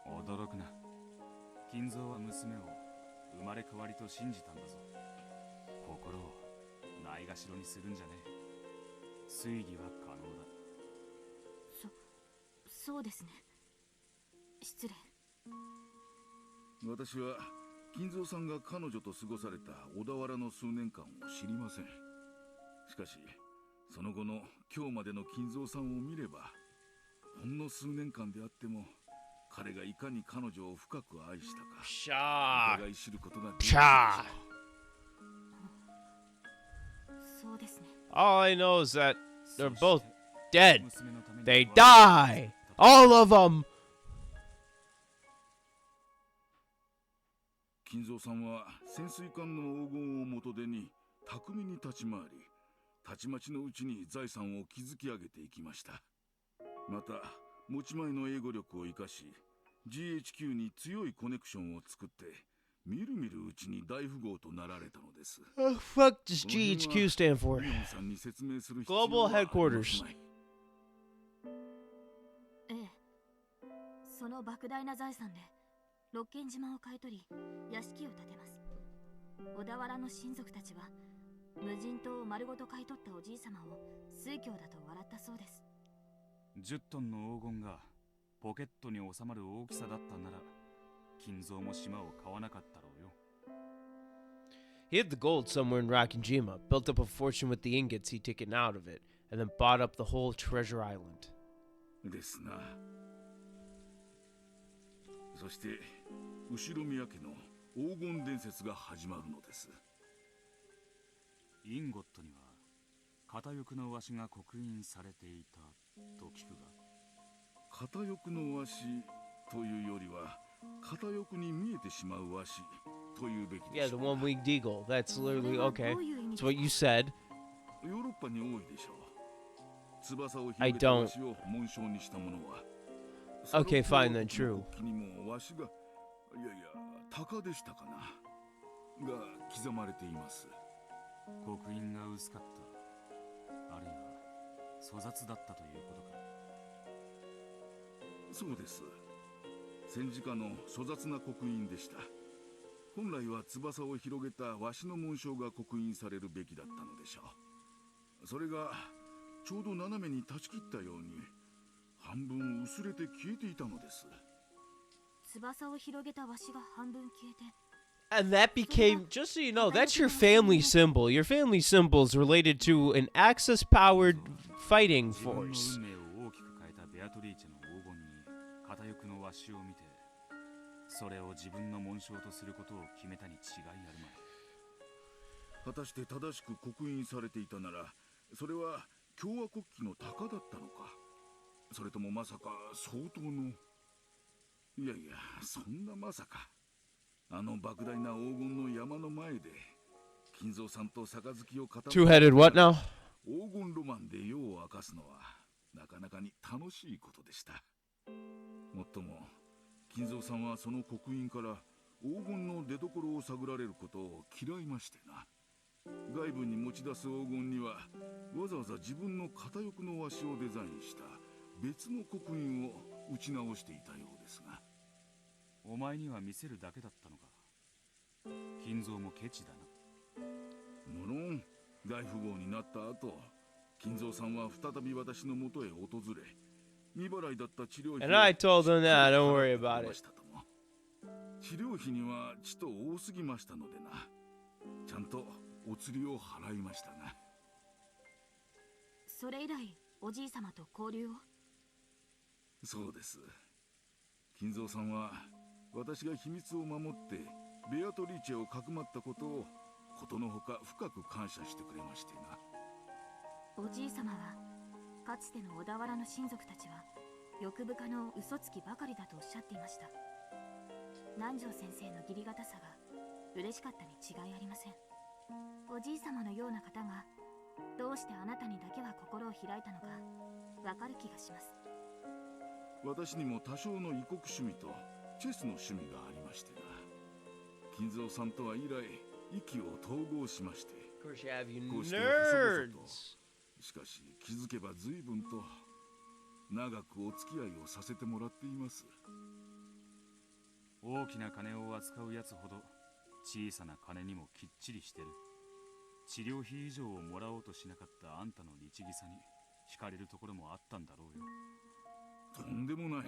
驚くな。金蔵は娘を生まれ変わりと信じたんだぞ。心をないがしろにするんじゃねえ。推理は可能だ。そうですね。失礼。私は金蔵さんが彼女と過ごされた小田原の数年間を知りません。しかしその後の今日までの金蔵さんを見れば、ほんの数年間であっても彼がいかに彼女を深く愛したか疑い知ることができる。そうですね。All I know is that they're both dead. They die. All of them. 金蔵さんは潜水艦の黄金を元手に巧みに立ち回り、たちまちのうちに財産を築き上げていきました。また持ち前の英語力を生かし、 GHQ に強いコネクションを作って、みるみるうちに大富豪となられたのです。What the fuck does GHQ stand for? Global Headquarters. ええ、その莫大な財産で六軒島を買い取り屋敷を建てます。小田原の親族たちは無人島を丸ごと買い取ったおじい様を水郷だと笑ったそうです。10トンの黄金がポケットに収まる大きさだったなら、金蔵も島を買わなかったろうよ。He hid the gold somewhere in Rockinjima, built up a fortune with the ingots he'd taken out of it, and then bought up the whole treasure island. ですな。そして後ろ宮家の黄金伝説が始まるのです。インゴットには片翼のワシが刻印されていたと聞くが。片翼のワシというよりは片翼に見えてしまうワシというべきで Yeah, しょ the う。 one-winged eagle. That's literally okay. That's what you said. ヨーロッパに多いでしょう。翼を I 広げた don't. ワシを紋章にしたものは。 Okay, fine then, true. 国旗にもワシが、いやいや、鷹でしたかなが刻まれています。刻印が薄かった。あるいは粗雑だったということか。そうです。戦時下の粗雑な刻印でした。本来は翼を広げたワシの紋章が刻印されるべきだったのでしょう。それがちょうど斜めに断ち切ったように半分薄れて消えていたのです。翼を広げたワシが半分消えて。 And that became, just so you know, that's your family symbol. Your family symbol is related to an Axis-powered fighting force. 自分の運命を大きく変えたベアトリーチェの黄金に片翼のワシを見て、それを自分の紋章とすることを決めたに違いあるまい。果たして正しく刻印されていたなら、それは共和国旗の鷹だったのか、それともまさか相当の、いやいや、そんなまさか。あの莫大な黄金の山の前で金蔵さんと杯を固め、 Two-headed what now? 黄金ロマンで夜を明かすのはなかなかに楽しいことでした。もっとも金蔵さんはその刻印から黄金の出所を探られることを嫌いましてな。外部に持ち出す黄金にはわざわざ自分の片翼のワシをデザインした別の刻印を打ち直していたようですが。お前には見せるだけだったのか。金蔵もケチだな。無論大富豪になった後、金蔵さんは再び私の元へ訪れ、未払いだった治療費 And I told him that, don't worry about it. 治療費にはちと多すぎましたのでな。ちゃんとお釣りを払いましたな。それ以来おじい様と交流を？そうです。金蔵さんは私が秘密を守ってベアトリーチェをかくまったことをことのほか深く感謝してくれましてな。おじい様はかつての小田原の親族たちは欲深の嘘つきばかりだとおっしゃっていました。南條先生の義理堅さが嬉しかったに違いありません。おじい様のような方がどうしてあなたにだけは心を開いたのかわかる気がします。私にも多少の異国趣味とチェスの趣味がありましてな。金蔵さんとは以来意気を統合しまして、Of course you have, you こうして細々 nerds. と、しかし気づけば随分と長くお付き合いをさせてもらっています。大きな金を扱うやつほど小さな金にもきっちりしてる。治療費以上をもらおうとしなかったあんたの律儀さに惹かれるところもあったんだろうよ。とんでもない。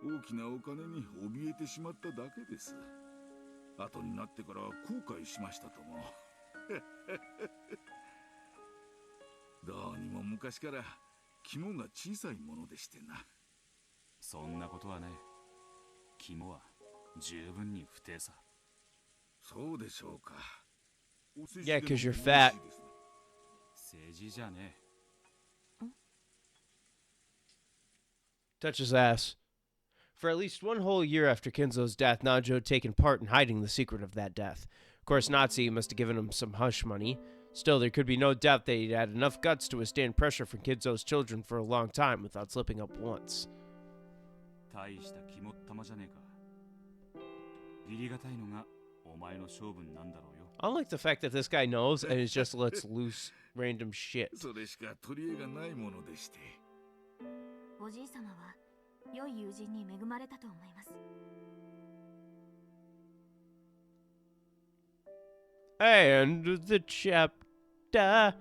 大きなお金に怯えてしまっただけです。後になってから後悔しましたとも。どうにも昔から肝が小さいものでしてな。そんなことはね。肝は十分に不定さ。そうでしょうか。Yeah, because you're fat. 政治じゃねえ。Touch his ass. For at least one whole year after Kinzo's death, Najo had taken part in hiding the secret of that death. Of course, Natsu must have given him some hush money. Still, there could be no doubt that he'd had enough guts to withstand pressure from Kinzo's children for a long time without slipping up once. 大した肝っ玉じゃねえか。義理がたいのがお前の性分なんだろうよ。I like the fact that this guy knows and is just lets loose random shit. それしか取り柄がないものでして。おじい様は良い友人に恵まれたと思います。And the chapter.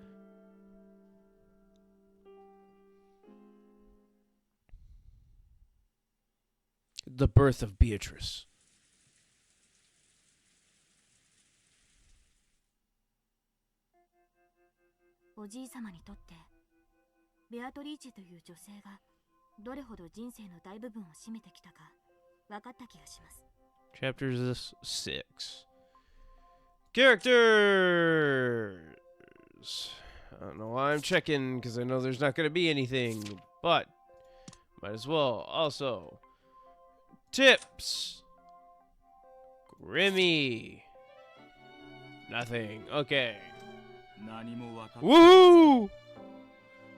The birth of Beatrice. おじい様にとってベアトリーチェという女性がどれほど人生の大部分を占めてきたか分かった気がします。 Chapters 6. Characters. I don't know why I'm checking because I know there's not going to be anything, but might as well. Also, tips. Grimmy. Nothing. Okay. Woo!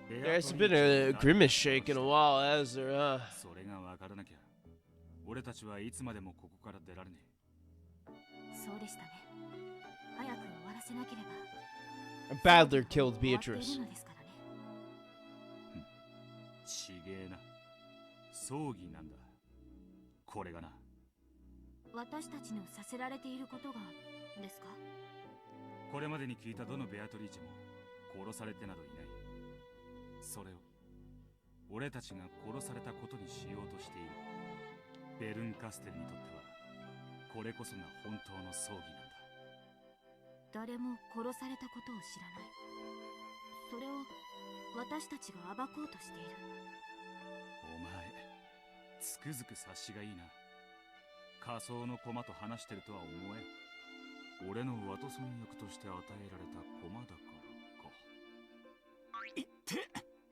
There's been a grimace shake in a while, has there? それが分からなきゃ俺たちはいつまでもここから出られねえ。そうでしたね。早く終わらせなければ。Badler killed Beatrice. ちげえな。葬儀なんだ。これがな。私たちのさせられていることがですか？これまでに聞いたどのベアトリーチェも殺されてなどいない。それを俺たちが殺されたことにしようとしている。ベルンカステルにとってはこれこそが本当の葬儀なんだ。誰も殺されたことを知らない。それを私たちが暴こうとしている。お前つくづく察しがいいな。仮想の駒と話してるとは思え。俺のワトソン役として与えられた駒だからか。いって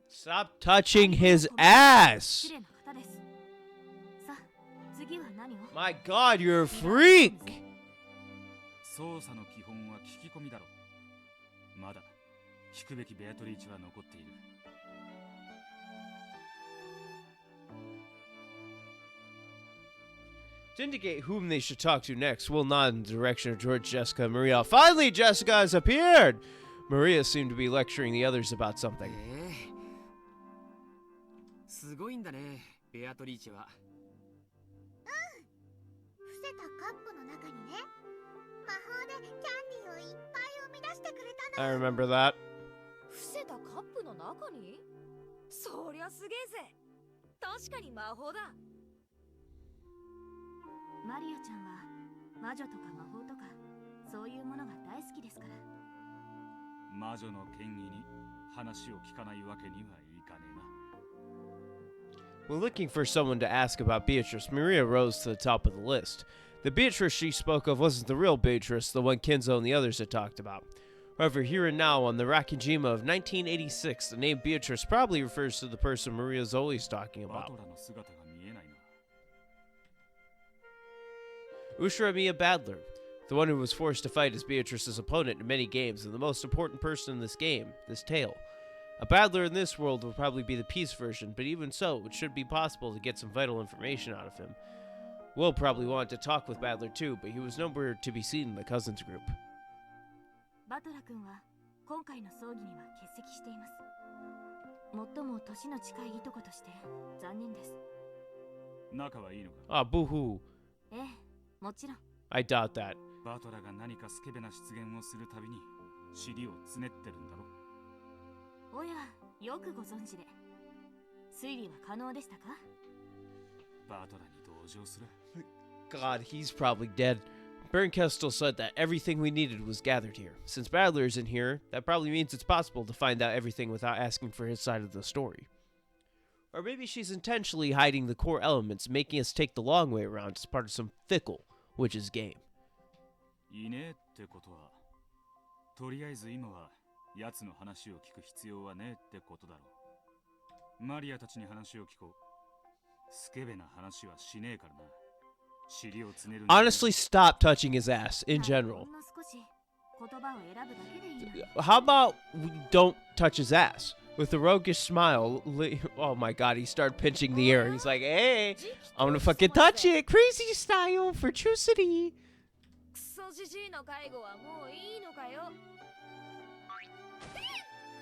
Stop touching his ass! 失礼な方です。さあ、次は何を？ My God, you're a freak! 操作の基本は聞き込みだろ。まだ聞くべきベアトリーチェは残っている。To indicate whom they should talk to next, Will nod in the direction of George, Jessica, and Maria. Finally, Jessica has appeared! Maria seemed to be lecturing the others about something. すごいんだね、ベアトリーチェは。伏せたカップの中にね、魔法でキャンディーをいっぱい生み出してくれたの。 I remember that. 伏せたカップの中に？そりゃすげえぜ。確かに魔法だ。マリアちゃんは魔女とか魔法とかそういうものが大好きですから。魔女の権威に話を聞かないわけにはいかねえな。 When looking for someone to ask about Beatrice, Maria rose to the top of the list. The Beatrice she spoke of wasn't the real Beatrice, the one Kenzo and the others had talked about. However, here and now, on the Rakijima of 1986, the name Beatrice probably refers to the person Maria's always talking about. Ushiromiya Badler, the one who was forced to fight as Beatrice's opponent in many games, and the most important person in this game, this tale. A Badler in this world will probably be the peace version, but even so, it should be possible to get some vital information out of him. Will probably wanted to talk with Badler too, but he was nowhere to be seen in the cousins group. バトラ君は今回の葬儀には欠席しています。最も年の近いいとことして残念です。仲はいいのか? Ah, boo-hoo. ええ、もちろん。I doubt that. バトラが何かスケベな出現をするたびに尻をつねってるんだろ。おや、よくご存知で。推理は可能でしたか? バトラに同情する。 God, he's probably dead. Bernkestel said that everything we needed was gathered here. Since Badler isn't here, that probably means it's possible to find out everything without asking for his side of the story. Or maybe she's intentionally hiding the core elements, making us take the long way around as part of some fickle witch's game. いねえってことは、とりあえず今は奴の話を聞く必要はねえってことだろう。マリアたちに話を聞こう。スケベな話はしねえからな。 Honestly, stop touching his ass in general. How about we don't touch his ass? With a roguish smile, oh my god, he started pinching the air. He's like, hey, I'm gonna fucking touch it. Crazy style for True City.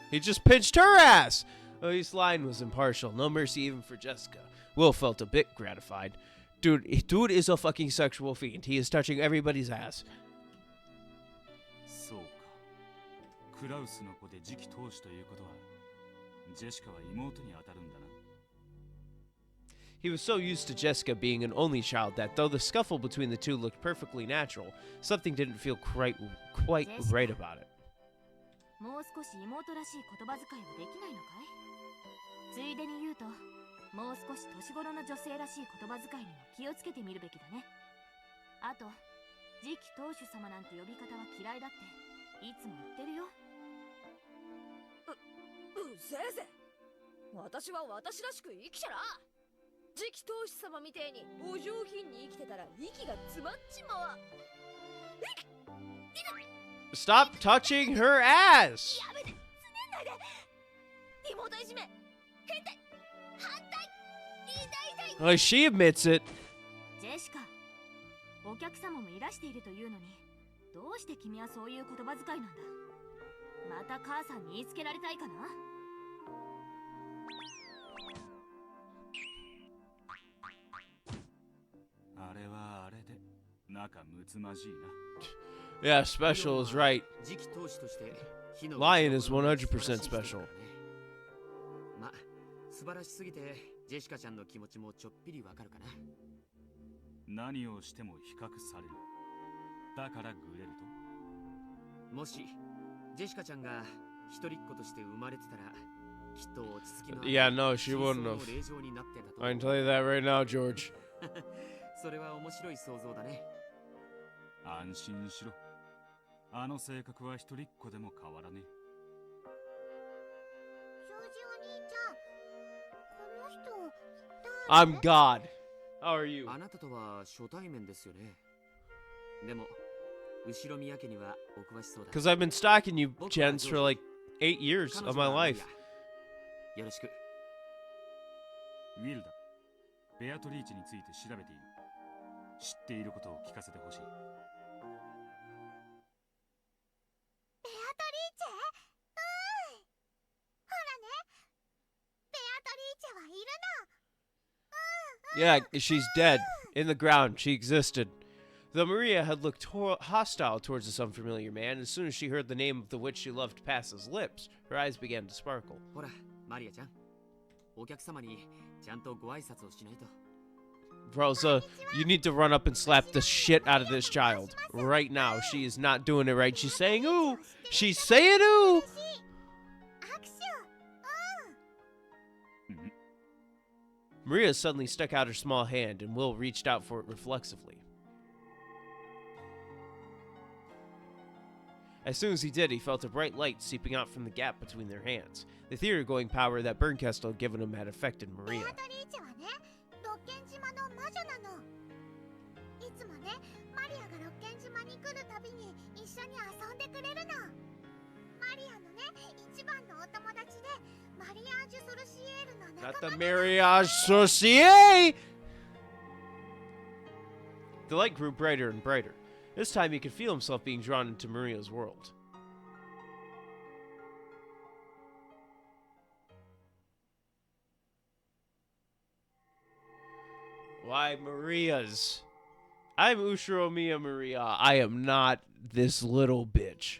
He just pinched her ass. Oh, his line was impartial. No mercy even for Jessica. Will felt a bit gratified. Dude is a fucking sexual fiend. He is touching everybody's ass. So, クラウスの子で次期当主ということは、ジェシカは妹に当たるんだな。 He was so used to Jessica being an only child that though the scuffle between the two looked perfectly natural, something didn't feel quite right about it. もう少し妹らしい言葉遣いはできないのかい? ついでに言うと、もう少し年頃の女性らしい言葉遣いにも気をつけてみるべきだね。あと、次期当主様なんて呼び方は嫌いだっていつも言ってるよ。せいぜい、私は私らしく生きちゃら。次期当主様みてえにお上品に生きてたら息が詰まっちまわ。Stop touching her ass! やめて、つねんないで。妹いじめ、変態、反対、痛い。 Well, she admits it. ジェシカ、お客様もいらしているというのに、どうして君はそういう言葉遣いなんだ。また母さんに言いつけられたいかな。あれはあれで仲睦まじいな。 Yeah, special is right. Lion is 100% special. ま、素晴らしすぎてジェシカちゃんの気持ちもちょっぴりわかるかな。何をしても比較される。だからグレると。もしジェシカちゃんが一人っ子として生まれてたら、きっと落ち着きのある Yeah, no, she wouldn't have. I can tell you that right now, George. それは面白い想像だね。安心しろ。あの性格は一人っ子でも変わらねえ。庄司お兄ちゃん、この人I'm God. How are you? あなたとは初対面ですよね。でも後ろ宮家にはお詳しそうだ。 Because I've been stalking you, gents, for like 8 years of my life. よろしく。ウィルダ、ベアトリーチについて調べている。知っていることを聞かせてほしい。ベアトリーチェ？ほらね、ベアトリーチェはいるの。 Yeah, she's dead. In the ground, she existed. Though Maria had looked hostile towards this unfamiliar man, as soon as she heard the name of the witch she loved pass his lips, her eyes began to sparkle. ほら、マリアちゃん、お客様にちゃんとご挨拶をしないと。 Rosa, you need to run up and slap the shit out of this child. Right now, she is not doing it right. She's saying ooh. She's saying ooh. 握手。Maria suddenly stuck out her small hand, and Will reached out for it reflexively. As soon as he did, he felt a bright light seeping out from the gap between their hands. The theater-going power that Bernkastel had given him had affected Maria. Not the mariage sorcier! The light grew brighter and brighter. This time he could feel himself being drawn into Maria's world. Why, Maria's? I'm Ushiromiya Maria. I am not this little bitch.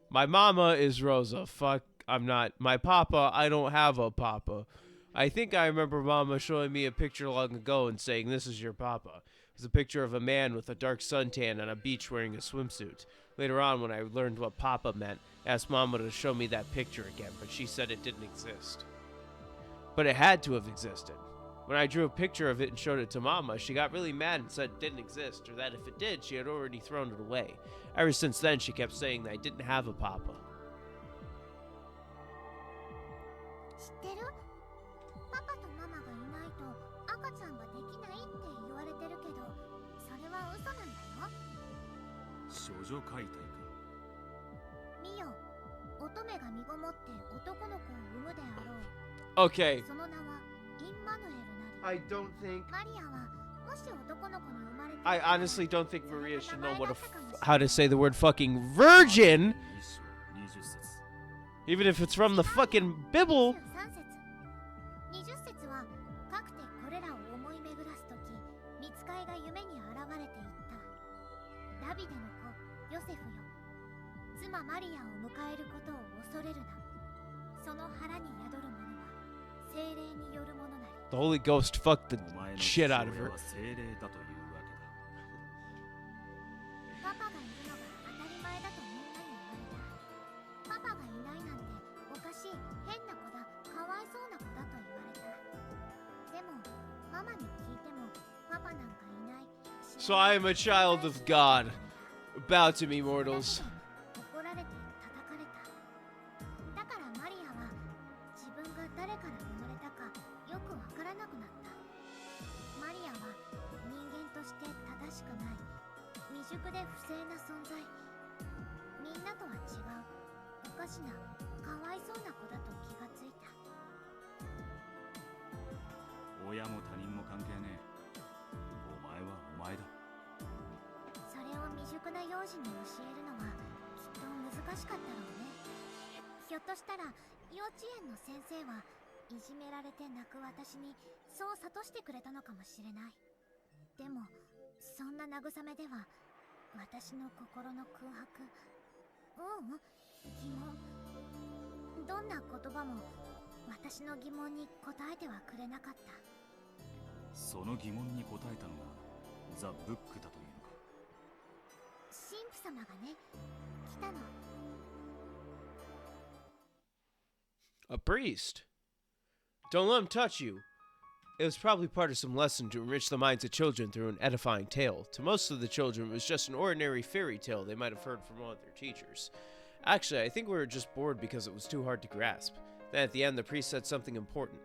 My mama is Rosa. Fuck, I'm not. My papa, I don't have a papa. I think I remember mama showing me a picture long ago and saying, "This is your papa." It was a picture of a man with a dark suntan on a beach wearing a swimsuit. Later on, when I learned what papa meant, I asked mama to show me that picture again, but she said it didn't exist. But it had to have existed. When I drew a picture of it and showed it to mama, she got really mad and said it didn't exist, or that if it did, she had already thrown it away. Ever since then, she kept saying that I didn't have a papa. Okay. I don't think... I honestly don't think Maria should know what how to say the word fucking virgin. Even if it's from the fucking Bible. The Holy Ghost fucked the shit out of her. So I am a child of God. Bow to me, mortals. A priest? Don't let him touch you. It was probably part of some lesson to enrich the minds of children through an edifying tale. To most of the children, it was just an ordinary fairy tale they might have heard from one of their teachers. Actually, I think we were just bored because it was too hard to grasp. Then at the end, the priest said something important.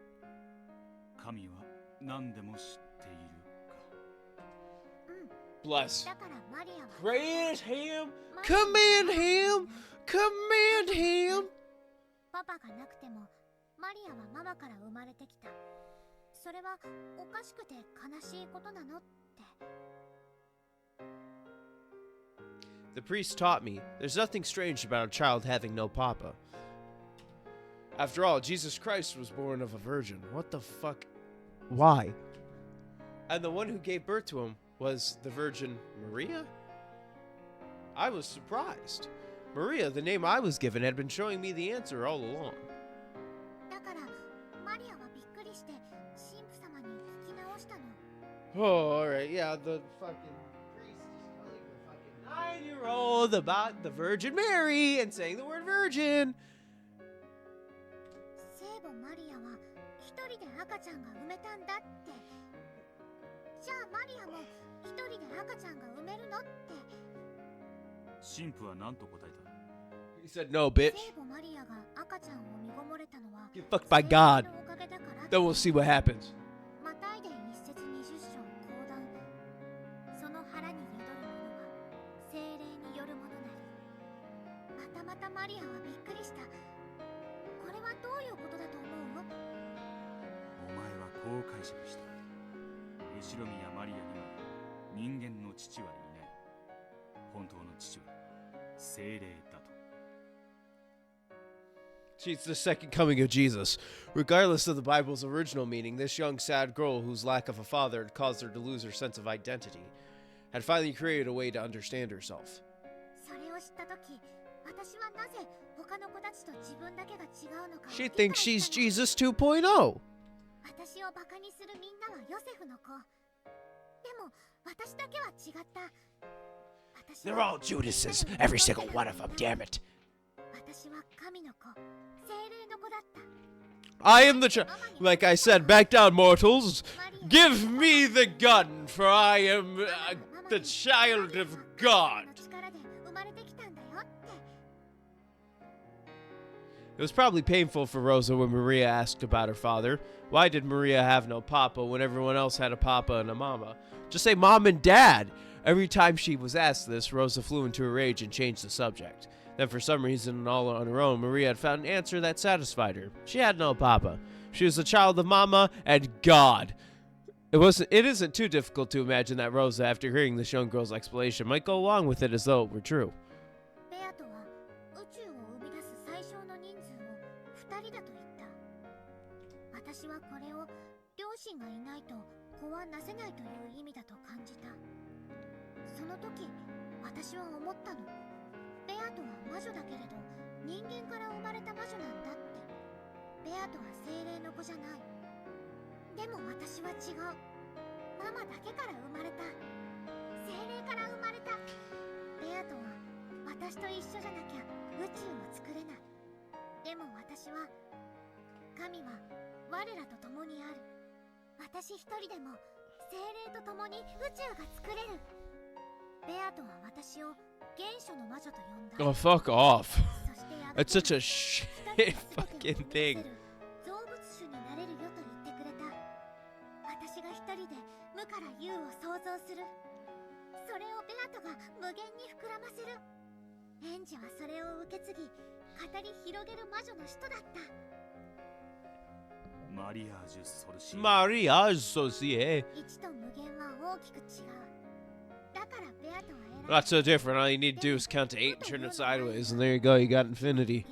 Bless. Praise him! Command him! Command him! The priest taught me there's nothing strange about a child having no papa. After all, Jesus Christ was born of a virgin. What the fuck? Why? And the one who gave birth to him was the Virgin Maria? I was surprised. Maria, the name I was given, had been showing me the answer all along. Oh, alright, yeah, the fucking priest is telling the fucking 9-year-old about the Virgin Mary and saying the word virgin. 赤ちゃんが産めたんだって。じゃあマリアも一人で赤ちゃんが産めるのって。神父は何と答えた？ He said, no, bitch. 聖母マリアが赤ちゃんを身ごもれたのは Get fucked by God. 聖霊のおかげだから。 Then we'll see what happens. マタイ伝一節20章講談。その腹に宿るものは聖霊によるものなり。またマリアはびっくりした。これはどういうことだと思う？お前はこう解釈した。後宮マリアには人間の父はいない。本当の父は聖霊だと。She's the second coming of Jesus. Regardless of the Bible's original meaning, this young, sad girl whose lack of a father had caused her to lose her sense of identity had finally created a way to understand herself. She thinks she's Jesus 2.0. They're all Judases, every single one of them, damn it. I am the like I said, back down, mortals. Give me the gun, for I am the child of God. It was probably painful for Rosa when Maria asked about her father. Why did Maria have no papa when everyone else had a papa and a mama? Just say mom and dad. Every time she was asked this, Rosa flew into a rage and changed the subject. Then for some reason, all on her own, Maria had found an answer that satisfied her. She had no papa. She was the child of mama and God. It isn't too difficult to imagine that Rosa, after hearing this young girl's explanation, might go along with it as though it were true. Oh, fuck off. That's such a shit fucking thing. Mariage sorcier. Not so different. All you need to do is count to 8 and turn it sideways, and there you go. You got infinity.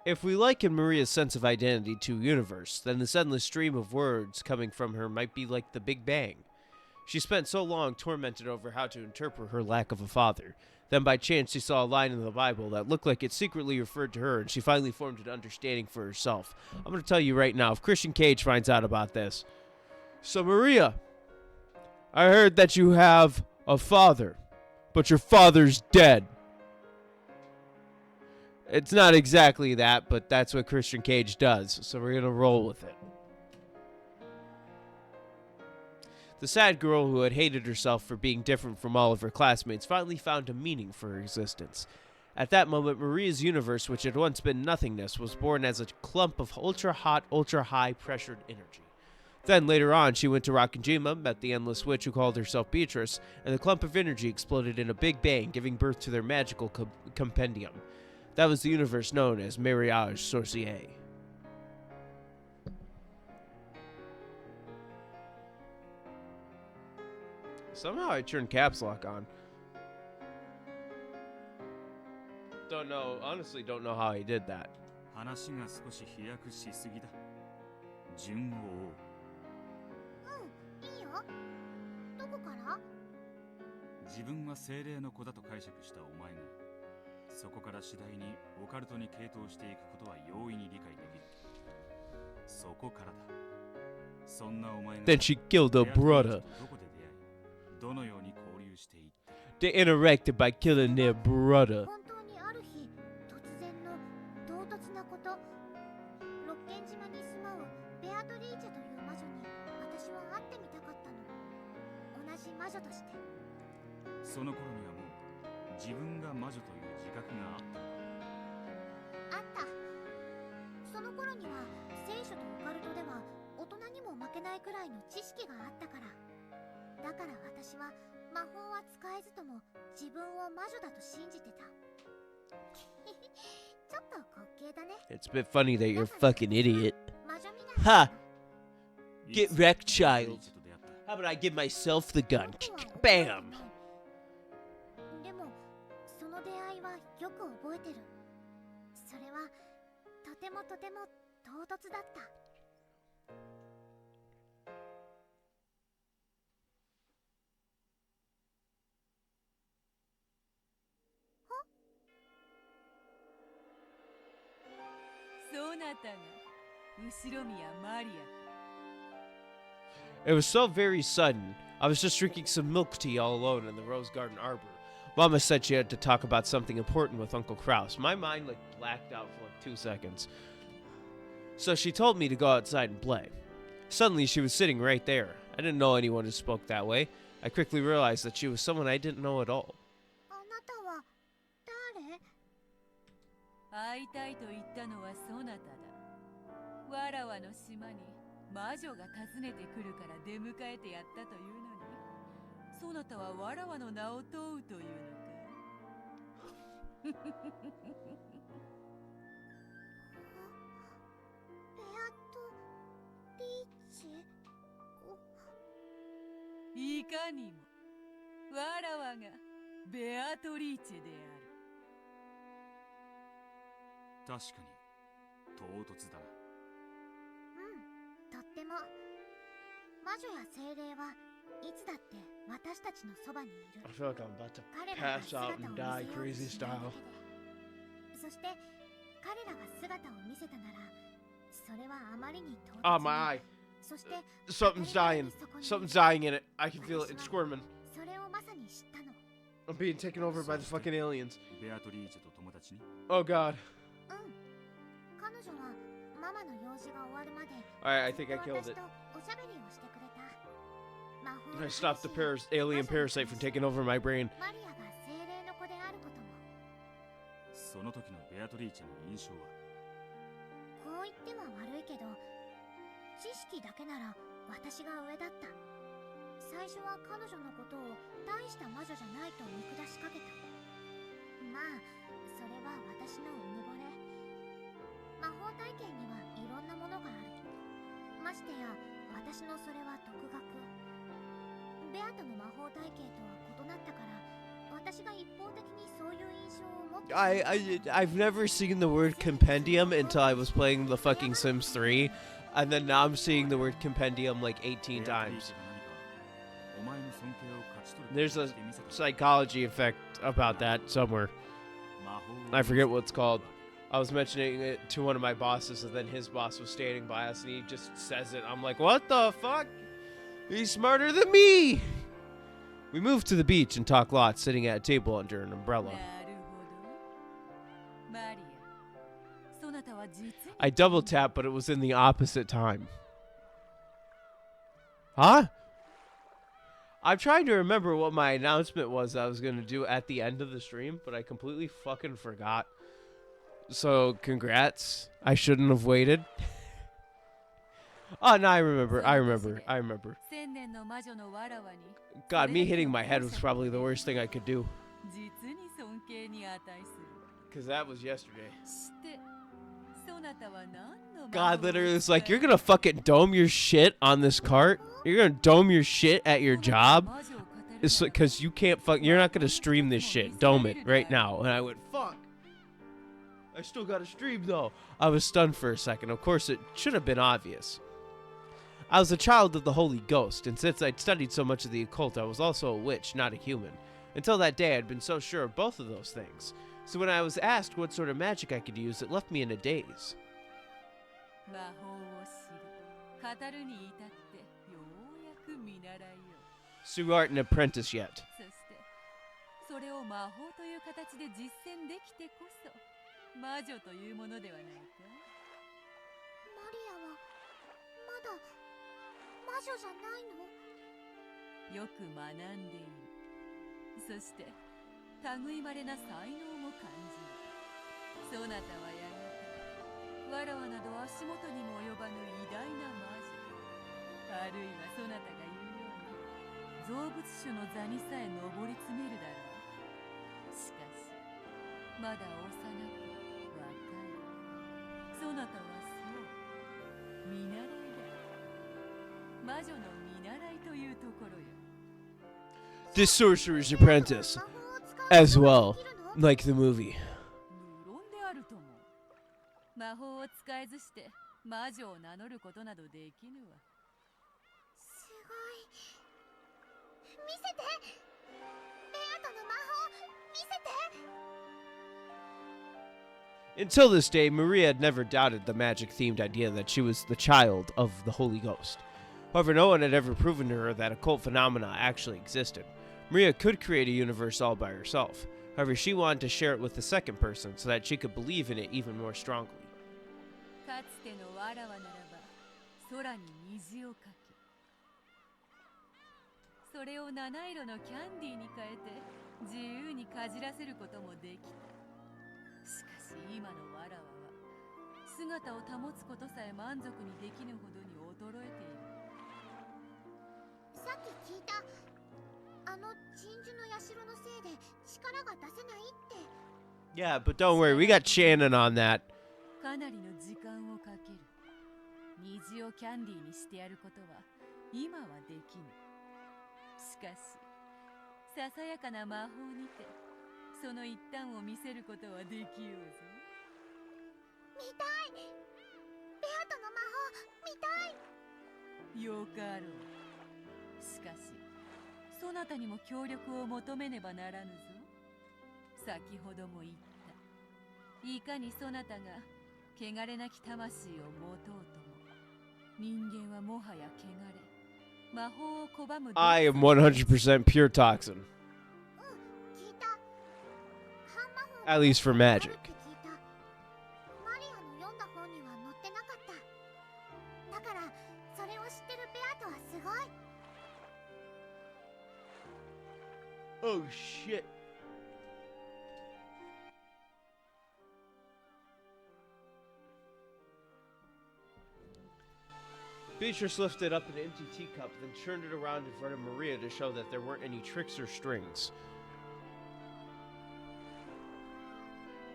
If we liken Maria's sense of identity to universe, then this endless stream of words coming from her might be like the Big Bang. She spent so long tormented over how to interpret her lack of a father. Then by chance she saw a line in the Bible that looked like it secretly referred to her, and she finally formed an understanding for herself. I'm going to tell you right now, if Christian Cage finds out about this. So Maria, I heard that you have a father, but your father's dead. It's not exactly that, but that's what Christian Cage does, so we're going to roll with it. The sad girl who had hated herself for being different from all of her classmates finally found a meaning for her existence. At that moment, Maria's universe, which had once been nothingness, was born as a clump of ultra-hot, ultra-high-pressured energy. Then, later on, she went to Rokkenjima, met the endless witch who called herself Beatrice, and the clump of energy exploded in a big bang, giving birth to their magical compendium. That was the universe known as Mariage Sorcier. Somehow I turned caps lock on. Don't know, honestly don't know how he did that. 話が少し飛躍しすぎだ。順を追う。こから？自分は精霊の子だと解釈したお前が、そこから次第にオカルトに傾倒していくことは容易に理解できる。そこからだ。そんなお前が Then she killed her brother. どこで出会い、どのように交流していった。 They interacted by killing their brother. 本当にある日、突然の唐突なこと。六軒島に住まうベアトリーチェという魔女に私は会ってみたかったの。同じ魔女として。その頃にはもう自分が魔女という自覚があった。あった。その頃には聖書とオカルトでは大人にも負けないくらいの知識があったから。だから私は魔法は使えずとも自分を魔女だと信じてた。ちょっと滑稽だね。 It's a bit funny that you're a fucking idiot. 魔女みたいな。 Ha! Get wrecked, child. How about I give myself the gun? Bam! でもその出会いはよく覚えてる。それはとてもとても唐突だった。そなたが後ろ宮マリア。 It was so very sudden. I was just drinking some milk tea all alone in the Rose Garden Arbor. Mama said she had to talk about something important with Uncle Kraus. My mind blacked out for 2 seconds. So she told me to go outside and play. Suddenly she was sitting right there. I didn't know anyone who spoke that way. I quickly realized that she was someone I didn't know at all. あなたは誰？会いたいと言ったのはそなただ。わらわの島に魔女が訪ねてくるから出迎えてやったというのに、そなたはわらわの名を問うというのか。ベアトリーチェ。いかにもわらわがベアトリーチェである。確かに唐突だな。とっても。魔女や精霊はいつだって私たちのそばにいる。 I feel like I'm about to pass out and die crazy style. そして彼らが姿を見せたなら、それはあまりに唐突。 Oh, my eye. そして Something's dying. Something's dying in it. I can feel it. It's squirming. それをまさに知ったの。 I'm being taken over by the fucking aliens. ベアトリーチェと友達に。 Oh, God. 彼女はママの用事が終わるまで Alright, I think I killed it. 私とおしゃべりをしてくれた。魔法 I stopped the alien parasite from taking over my brain. マリアが精霊の子であることも。その時のベアトリーチェの印象は。こう言っては悪いけど、知識だけなら私が上だった。最初は彼女のことを大した魔女じゃないと見下しかけた。まあそれは私のうぬぼれ。魔法体験にはいろんなものがある。ましてや私のそれは独学。ベアトの魔法体系とは異なったから、私が一方的にそういう印象を持って。I've never seen the word compendium until I was playing the fucking Sims 3, and then now I'm seeing the word compendium like 18 times. There's a psychology effect about that somewhere. I forget what it's called. I was mentioning it to one of my bosses, and then his boss was standing by us, and he just says it. I'm like, what the fuck? He's smarter than me! We moved to the beach and talked lots, sitting at a table under an umbrella. I double tapped, but it was in the opposite time. Huh? I'm trying to remember what my announcement was I was going to do at the end of the stream, but I completely fucking forgot. So, congrats. I shouldn't have waited. Oh, no, I remember. God, me hitting my head was probably the worst thing I could do. Because that was yesterday. God literally was like, you're gonna fucking dome your shit on this cart? You're gonna dome your shit at your job? It's because you can't you're not gonna stream this shit. Dome it right now. And I went, fuck. I still gotta stream though. I was stunned for a second. Of course, it should have been obvious. I was a child of the Holy Ghost, and since I'd studied so much of the occult, I was also a witch, not a human. Until that day, I'd been so sure of both of those things. So when I was asked what sort of magic I could use, it left me in a daze. So you aren't an apprentice yet. それを魔法という形で実践できてこそ魔女というものではないか。マリアはまだ魔女じゃないの？よく学んでいる。そして類まれな才能も感じる。そなたはやがてわらわなど足元にも及ばぬ偉大な魔女、あるいはそなたが言うように造物主の座にさえ上り詰めるだろう。しかしまだ幼く若い。そなたはそう見習いだ。魔女の見習いというところよ。This sorcerer's apprentice, as well, like the movie. 無論であるとも。魔法を使えずして魔女を名乗ることなどできぬわ。すごい。見せて。ベアトの魔法見せて。 Until this day, Maria had never doubted the magic-themed idea that she was the child of the Holy Ghost. However, no one had ever proven to her that occult phenomena actually existed. Maria could create a universe all by herself. However, she wanted to share it with the second person so that she could believe in it even more strongly. かつてのわらわならば空に虹をかけ、それを七色のキャンディーに変えて自由にかじらせることもできた。しかし今のわらわは姿を保つことさえ満足にできぬほどに衰えている。さっき聞いた。あの鎮守の社のせいで力が出せないって。 Yeah, but don't worry, we got Shannon on that. かなりの時間をかける。虹をキャンディーにしてやることは今はできぬ。しかしささやかな魔法にてその一端を見せることはできようぞ。見たい。ベアトの魔法見たい。よかろう。しかしそなたにも協力を求めねばならぬぞ。先ほども言った。いかにそなたが汚れなき魂を持とうとも、人間はもはや汚れ、魔法を拒む。I am 100% pure toxin. At least for magic. マリアの読んだ本には載ってなかった。だからそれを知ってるベアトはすごい。 Oh shit. Beatrice lifted up an empty teacup, then turned it around in front of Maria to show that there weren't any tricks or strings.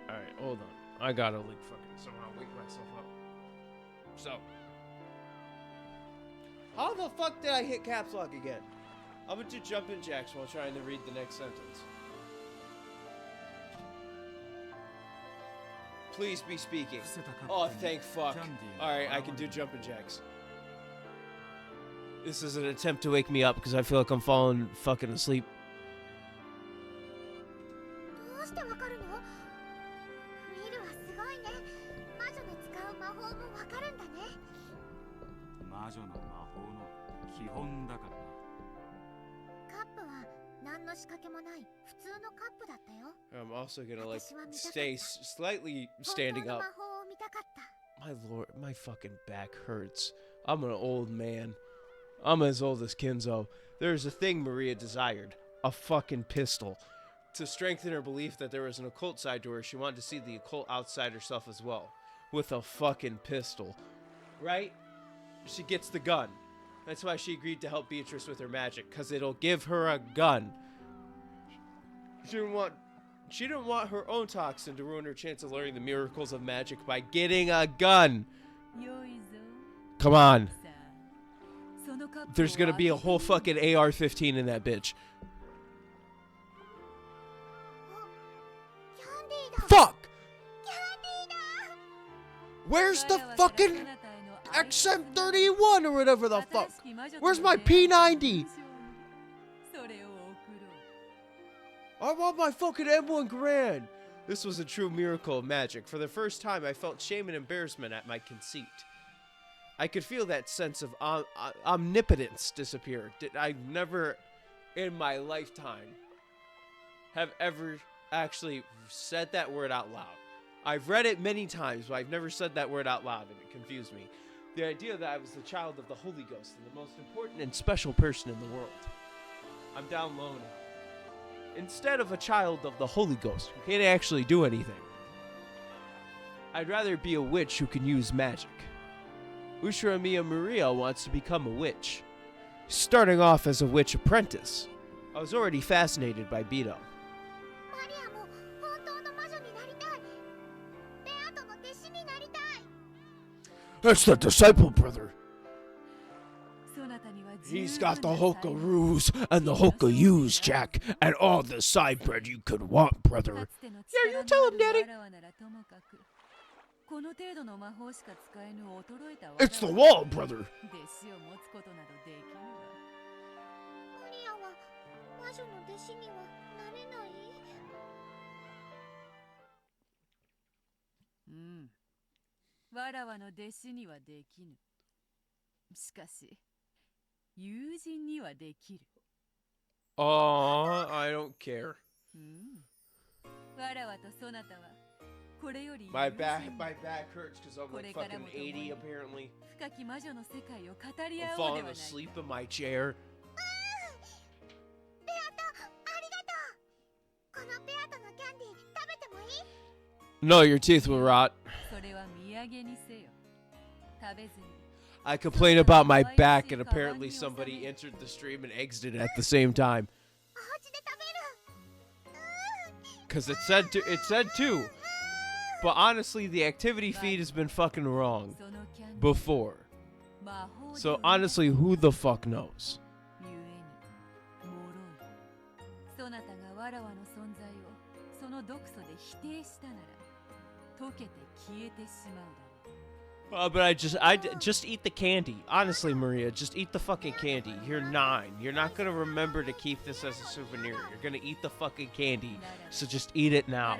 Alright, hold on. I gotta like fucking somehow wake myself up. So. How the fuck did I hit caps lock again? I'm gonna do jumping jacks while trying to read the next sentence. Please be speaking. Oh, thank fuck. Alright, I can do jumping jacks. This is an attempt to wake me up because I feel like I'm falling fucking asleep. どうしてわかるの？ミルはすごいね。魔女の使う魔法もわかるんだね。魔女の魔法の基本だからな。カップは何の仕掛けもない普通のカップだったよ。 I'm also gonna like stay slightly standing up. 魔法を見たかった。 My lord, my fucking back hurts. I'm an old man. I'm as old as Kinzo. There's a thing Maria desired. A fucking pistol. To strengthen her belief that there was an occult side to her, she wanted to see the occult outside herself as well. With a fucking pistol. Right? She gets the gun. That's why she agreed to help Beatrice with her magic, because it'll give her a gun. She didn't want her own toxin to ruin her chance of learning the miracles of magic by getting a gun. Come on. There's gonna be a whole fucking AR-15 in that bitch. Fuck! Where's the fucking XM31 or whatever the fuck. Where's my P90? I want my fucking M1 Grand. This was a true miracle of magic. For the first time, I felt shame and embarrassment at my conceit. I could feel that sense of omnipotence disappear. I never in my lifetime have ever actually said that word out loud. I've read it many times, but I've never said that word out loud, and it confused me. The idea that I was the child of the Holy Ghost and the most important and special person in the world. I'm down low now. Instead of a child of the Holy Ghost who can't actually do anything, I'd rather be a witch who can use magic. Ushura Mia Maria wants to become a witch. Starting off as a witch apprentice, I was already fascinated by Beto. That's the disciple, brother. He's got the Hokaroos and the Hokayus, Jack, and all the side bread you could want, brother. Yeah, you tell him, Daddy. It's the wall, brother. Oh, I don't care. My back hurts because I'm like fucking 80 apparently. I'm falling asleep in my chair. No, your teeth will rot. I complain about my back, and apparently somebody entered the stream and exited at the same time. Cause it said two. But honestly, the activity feed has been fucking wrong before. So honestly, who the fuck knows? But I just eat the candy. Honestly, Maria, just eat the fucking candy. You're 9. You're not gonna remember to keep this as a souvenir. You're gonna eat the fucking candy. So just eat it now.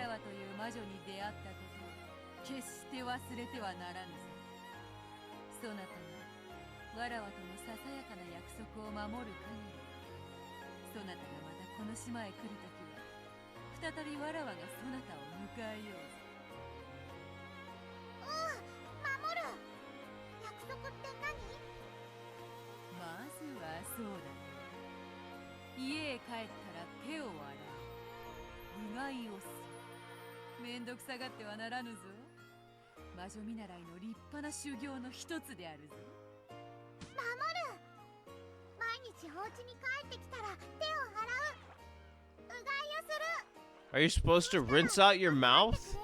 Are you supposed to rinse out your mouth?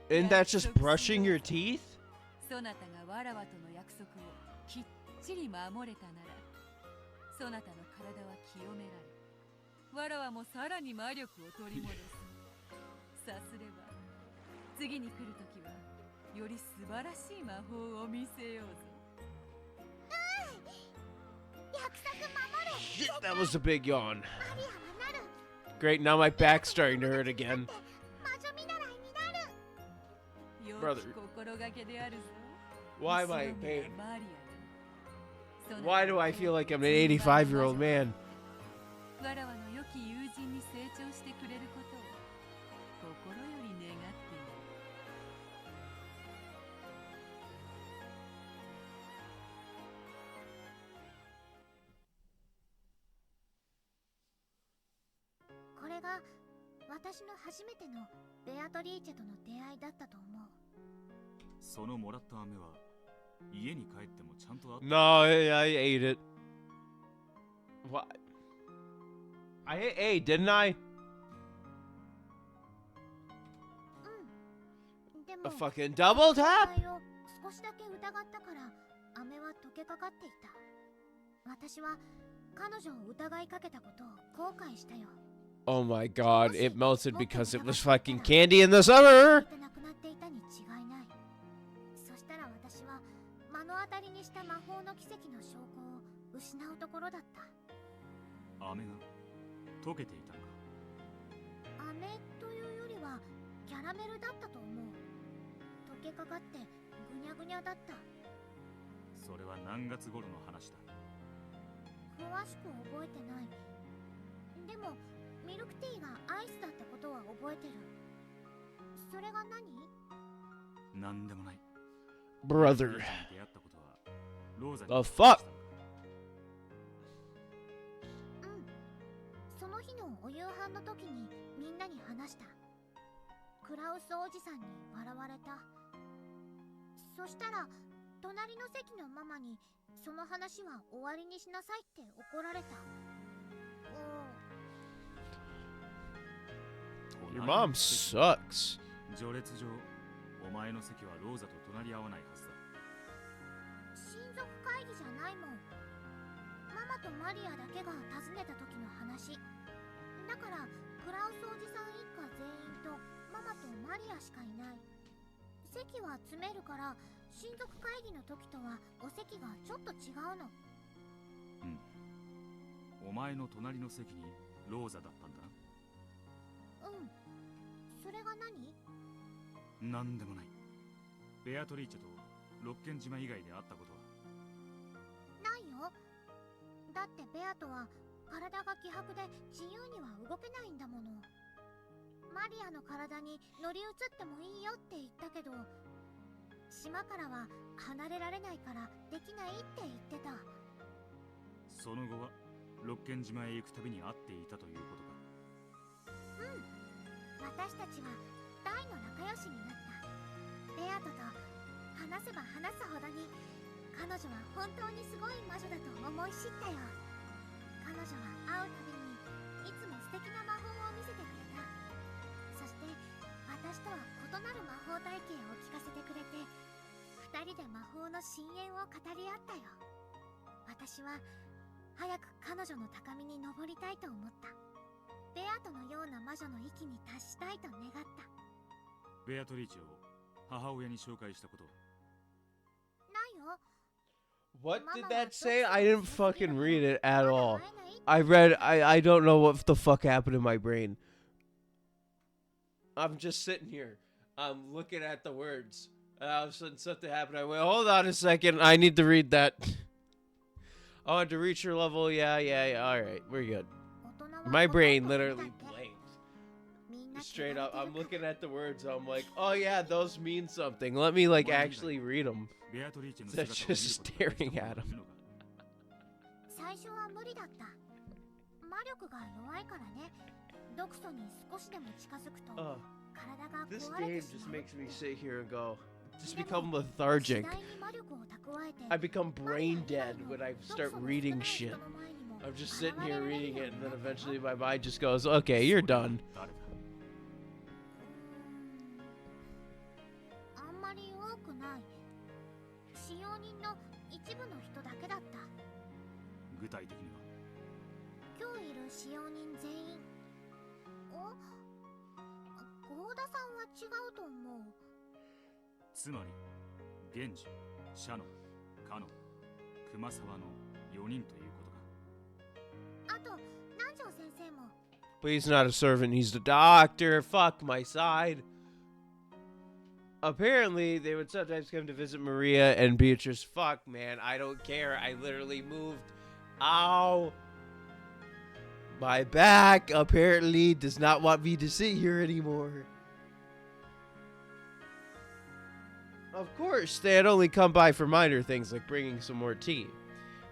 Isn't that just brushing your teeth? Shit, that was a big yawn. Great, now my back's starting to hurt again. Brother, why am I in pain? Why do I feel like I'm an 85-year-old man? No, I ate it. What? I hit A, didn't I? A fucking double tap? Oh my god, it melted because it was fucking candy in the summer! 光の奇跡の証拠を失うところだった。飴が溶けていたのか。飴というよりはキャラメルだったと思う。溶けかかってぐにゃぐにゃだった。それは何月頃の話だ。詳しく覚えてない。でもミルクティーがアイスだったことは覚えてる。それが何？なんでもない。Brother. 出会ったことはローザに The fuck? その日のお夕飯の時にみんなに話した。クラウスおじさんに笑われた。そしたら隣の席のママにその話は終わりにしなさいって怒られた。Your mom sucks. 序列上、お前の席はローザと隣り合わないはずだ。親族会議じゃないもん。ママとマリアだけが訪ねた時の話。だからクラウスおじさん一家全員とママとマリアしかいない。席は詰めるから親族会議の時とはお席がちょっと違うの。お前の隣の席にローザだったんだな。それが何？なんでもない。ベアトリーチェとロッケン島以外で会ったことは？ないよ。だってベアとは体が希薄で自由には動けないんだもの。マリアの体に乗り移ってもいいよって言ったけど、島からは離れられないからできないって言ってた。その後はロッケン島へ行くたびに会っていたということか。私たちは大の仲良しになった。ベアトと話せば話すほどに彼女は本当にすごい魔女だと思い知ったよ。彼女は会うたびにいつも素敵な魔法を見せてくれた。そして私とは異なる魔法体系を聞かせてくれて、二人で魔法の深淵を語り合ったよ。私は早く彼女の高みに登りたいと思った。ベアトのような魔女の域に達したいと願った。ベアトリーチェを母親に紹介したことは？ないよ。What did that say? I didn't fucking read it at all. I don't know what the fuck happened in my brain. I'm just sitting here. I'm looking at the words. And all of a sudden something happened. I went, hold on a second. I need to read that. I want to reach your level. Yeah. All right. We're good. My brain literally blanked. Straight up. I'm looking at the words. I'm like, oh yeah, those mean something. Let me like actually read them. That's just staring at them. 最初は無理だった。魔力が弱いからね。毒素に少しでも近づくと体が壊れてしまう。 This game just makes me sit here and go, just become lethargic. I become brain dead when I start reading shit. I'm just sitting here reading it, and then eventually my mind just goes, okay, you're done. あんまり多くない。使用人の一部の人だけだった。具体的には？今日いる使用人全員。ゴーダさんは違うと思う。つまり源氏、シャノン、カノン、熊沢の4人ということか。あと南條先生も。 But he's not a servant, he's the doctor. Fuck my side. Apparently, they would sometimes come to visit Maria and Beatrice. Fuck, man, I don't care. I literally moved. Ow. My back apparently does not want me to sit here anymore. Of course, they had only come by for minor things like bringing some more tea.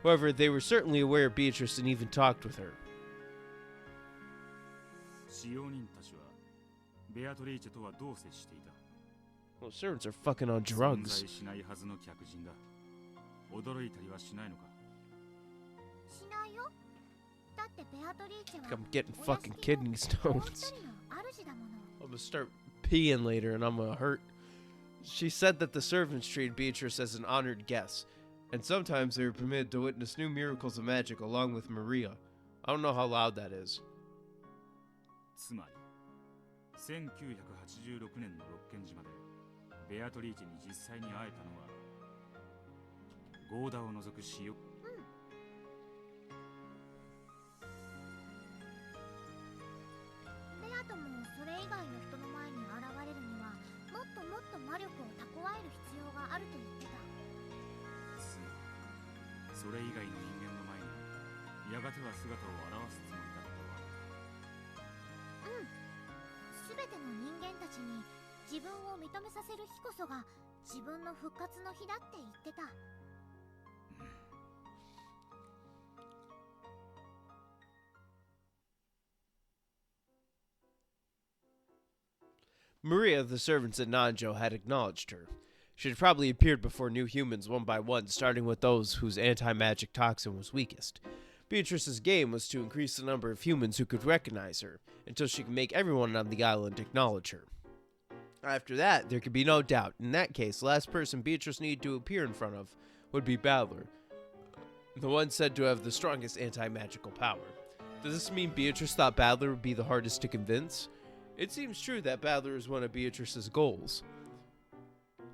However, they were certainly aware of Beatrice and even talked with her. 使用人たちはベアトリーチェとはどう接していた？ Well, servants are fucking on drugs. 存在しないはずの客人だ。驚いたりはしないのか？しないよ。だってベアトリーチェは I'm getting fucking kidney stones. I'm gonna start peeing later and I'm gonna hurt. She said that the servants treated Beatrice as an honored guest, and sometimes they were permitted to witness new miracles of magic along with Maria. I don't know how loud that is. つまり1986年のロッケン島でベアトリーチェに実際に会えたのはゴーダを除く使用。ベアともそれ以外の人の前に現れるにはもっともっと魔力を蓄える必要があると言ってた。それ以外の人間の前にやがては姿を現すつもりだったわ。うん。全ての人間たちに自分を認めさせる日こそが自分の復活の日だって言ってた。Maria, the servants at Nanjo, had acknowledged her. She had probably appeared before new humans one by one, starting with those whose anti-magic toxin was weakest. Beatrice's game was to increase the number of humans who could recognize her, until she could make everyone on the island acknowledge her. After that, there could be no doubt. In that case, the last person Beatrice needed to appear in front of would be Battler, the one said to have the strongest anti-magical power. Does this mean Beatrice thought Battler would be the hardest to convince? It seems true that Battler is one of Beatrice's goals.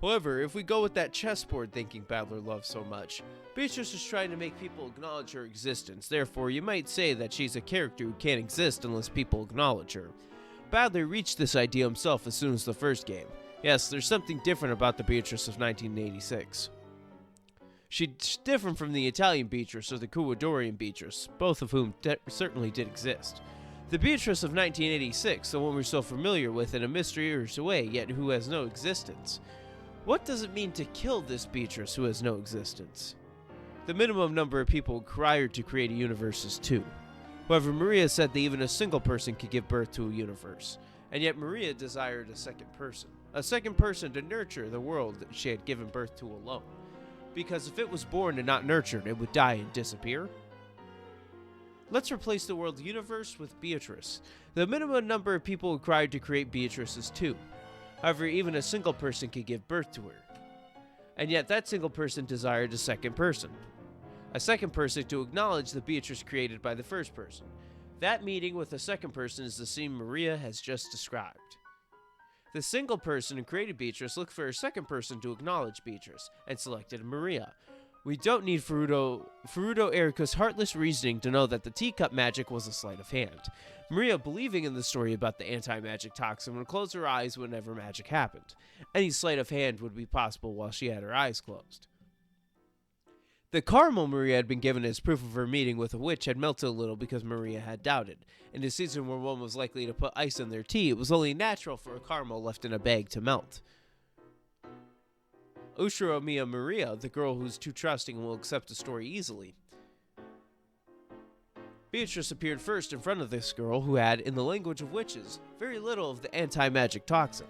However, if we go with that chessboard thinking Battler loves so much, Beatrice is trying to make people acknowledge her existence. Therefore, you might say that she's a character who can't exist unless people acknowledge her. Battler reached this idea himself as soon as the first game. Yes, there's something different about the Beatrice of 1986. She's different from the Italian Beatrice or the Ecuadorian Beatrice, both of whom certainly did exist. The Beatrice of 1986, the one we're so familiar with in a mysterious way, yet who has no existence. What does it mean to kill this Beatrice who has no existence? The minimum number of people required to create a universe is 2. However, Maria said that even a single person could give birth to a universe, and yet Maria desired a second person to nurture the world that she had given birth to alone. Because if it was born and not nurtured, it would die and disappear. Let's replace the world universe with Beatrice. The minimum number of people required to create Beatrice is 2. However, even a single person could give birth to her. And yet that single person desired a second person. A second person to acknowledge the Beatrice created by the first person. That meeting with the second person is the scene Maria has just described. The single person who created Beatrice looked for a second person to acknowledge Beatrice, and selected Maria. We don't need Furuto Erika's heartless reasoning to know that the teacup magic was a sleight of hand. Maria, believing in the story about the anti-magic toxin, would close her eyes whenever magic happened. Any sleight of hand would be possible while she had her eyes closed. The caramel Maria had been given as proof of her meeting with a witch had melted a little because Maria had doubted. In a season where one was likely to put ice in their tea, it was only natural for a caramel left in a bag to melt. Ushiro Miya Maria, the girl who's too trusting and will accept a story easily. Beatrice appeared first in front of this girl who had, in the language of witches, very little of the anti-magic toxin.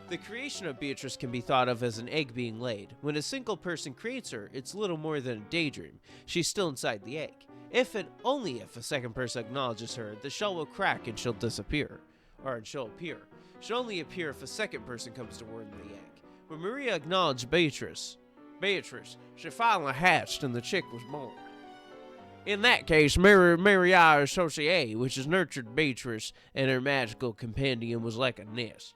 The creation of Beatrice can be thought of as an egg being laid. When a single person creates her, it's little more than a daydream. She's still inside the egg. If and only if a second person acknowledges her, the shell will crack and she'll disappear. Or she'll appear. She'll only appear if a second person comes to word in the egg. When Maria acknowledged Beatrice, she finally hatched and the chick was born. In that case, Maria Associate, which has nurtured Beatrice, and her magical compendium was like a nest.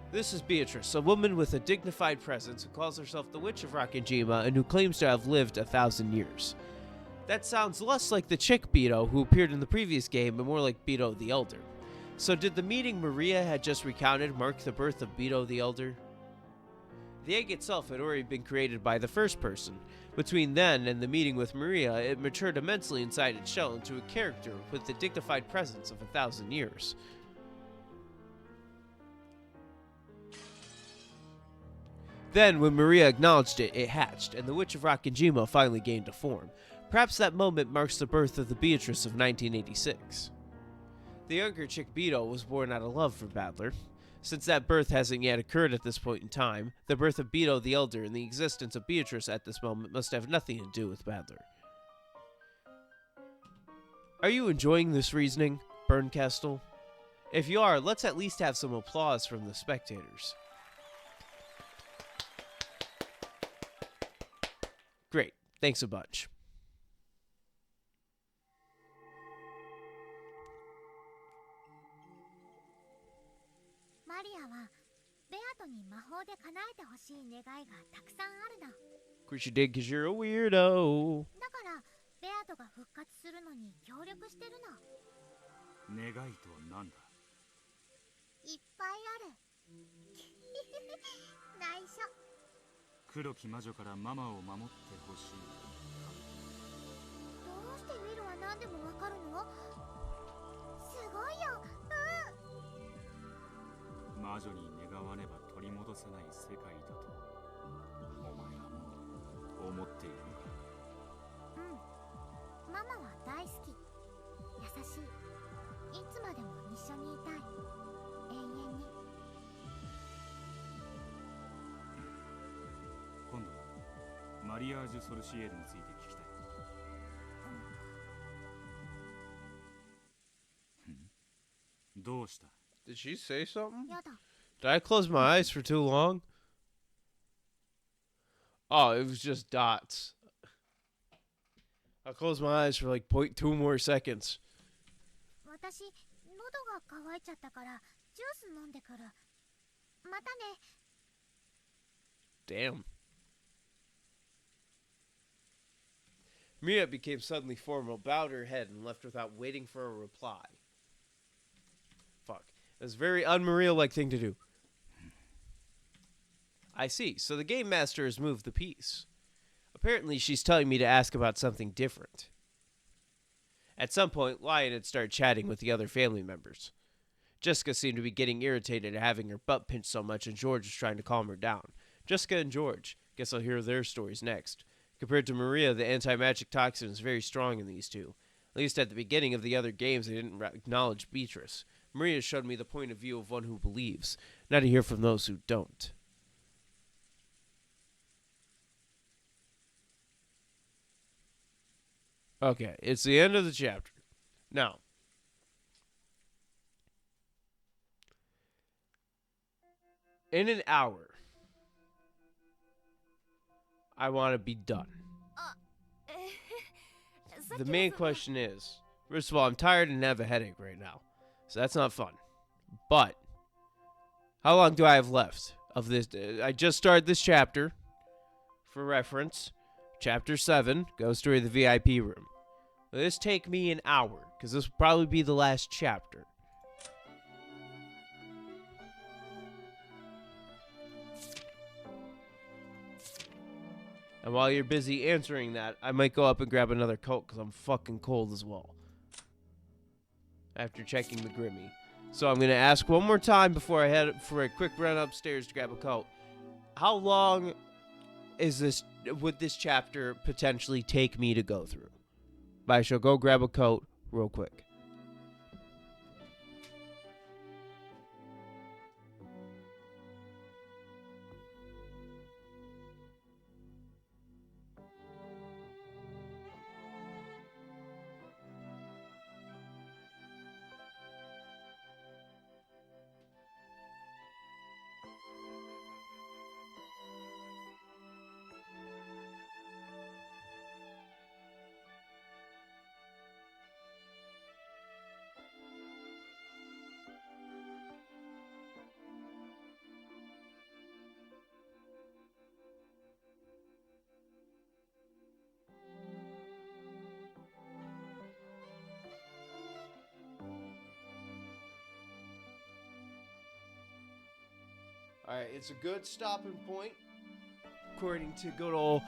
This is Beatrice, a woman with a dignified presence who calls herself the Witch of Rakenjima and who claims to have lived 1,000 years. That sounds less like the chick Beto who appeared in the previous game, and more like Beto the Elder. So did the meeting Maria had just recounted mark the birth of Beto the Elder? The egg itself had already been created by the first person. Between then and the meeting with Maria, it matured immensely inside its shell into a character with the dignified presence of 1,000 years. Then, when Maria acknowledged it, it hatched, and the Witch of Rakenjima finally gained a form. Perhaps that moment marks the birth of the Beatrice of 1986. The younger chick Beto was born out of love for Battler. Since that birth hasn't yet occurred at this point in time, the birth of Beto the Elder and the existence of Beatrice at this moment must have nothing to do with Battler. Are you enjoying this reasoning, Bernkastel? If you are, let's at least have some applause from the spectators. Great, thanks a bunch. ベアトに魔法で叶えてほしい願いがたくさんあるの。 Of course you did, because you're a weirdo. だからベアトが復活するのに協力してるの。願いとは何だ？いっぱいある。内緒。黒き魔女からママを守ってほしい。どうしてウィルは何でもわかるの？すごいよ。魔女に願わねば取り戻せない世界だとお前はもう思っているのか？うん。ママは大好き。優しい。いつまでも一緒にいたい。永遠に。今度はマリアージュ・ソルシエルについて聞きたい。どうした？ Did she say something? やだ。 Did I close my eyes for too long? Oh, it was just dots. I closed my eyes for like 0.2 more seconds. 私、喉が渇いちゃったからジュース飲んでくる。またね。 Damn. Mia became suddenly formal, bowed her head, and left without waiting for a reply. Fuck. It was a very un-Maria-like thing to do. I see. So the game master has moved the piece. Apparently, she's telling me to ask about something different. At some point, Lion had started chatting with the other family members. Jessica seemed to be getting irritated at having her butt pinched so much, and George was trying to calm her down. Jessica and George. Guess I'll hear their stories next. Compared to Maria, the anti-magic toxin is very strong in these two. At least at the beginning of the other games, they didn't acknowledge Beatrice. Maria showed me the point of view of one who believes, not to hear from those who don't. Okay, it's the end of the chapter. Now, in an hour, I want to be done. The main question is, first of all, I'm tired and have a headache right now, so that's not fun. But, how long do I have left of this? I just started this chapter. For reference, Chapter 7, Ghost Story of the VIP Room. Will this take me an hour? Because this will probably be the last chapter. And while you're busy answering that, I might go up and grab another coat because I'm fucking cold as well. After checking the Grimmy. So I'm going to ask one more time before I head for a quick run upstairs to grab a coat. How long would this chapter potentially take me to go through? But I shall go grab a coat real quick. Alright, it's a good stopping point, according to good old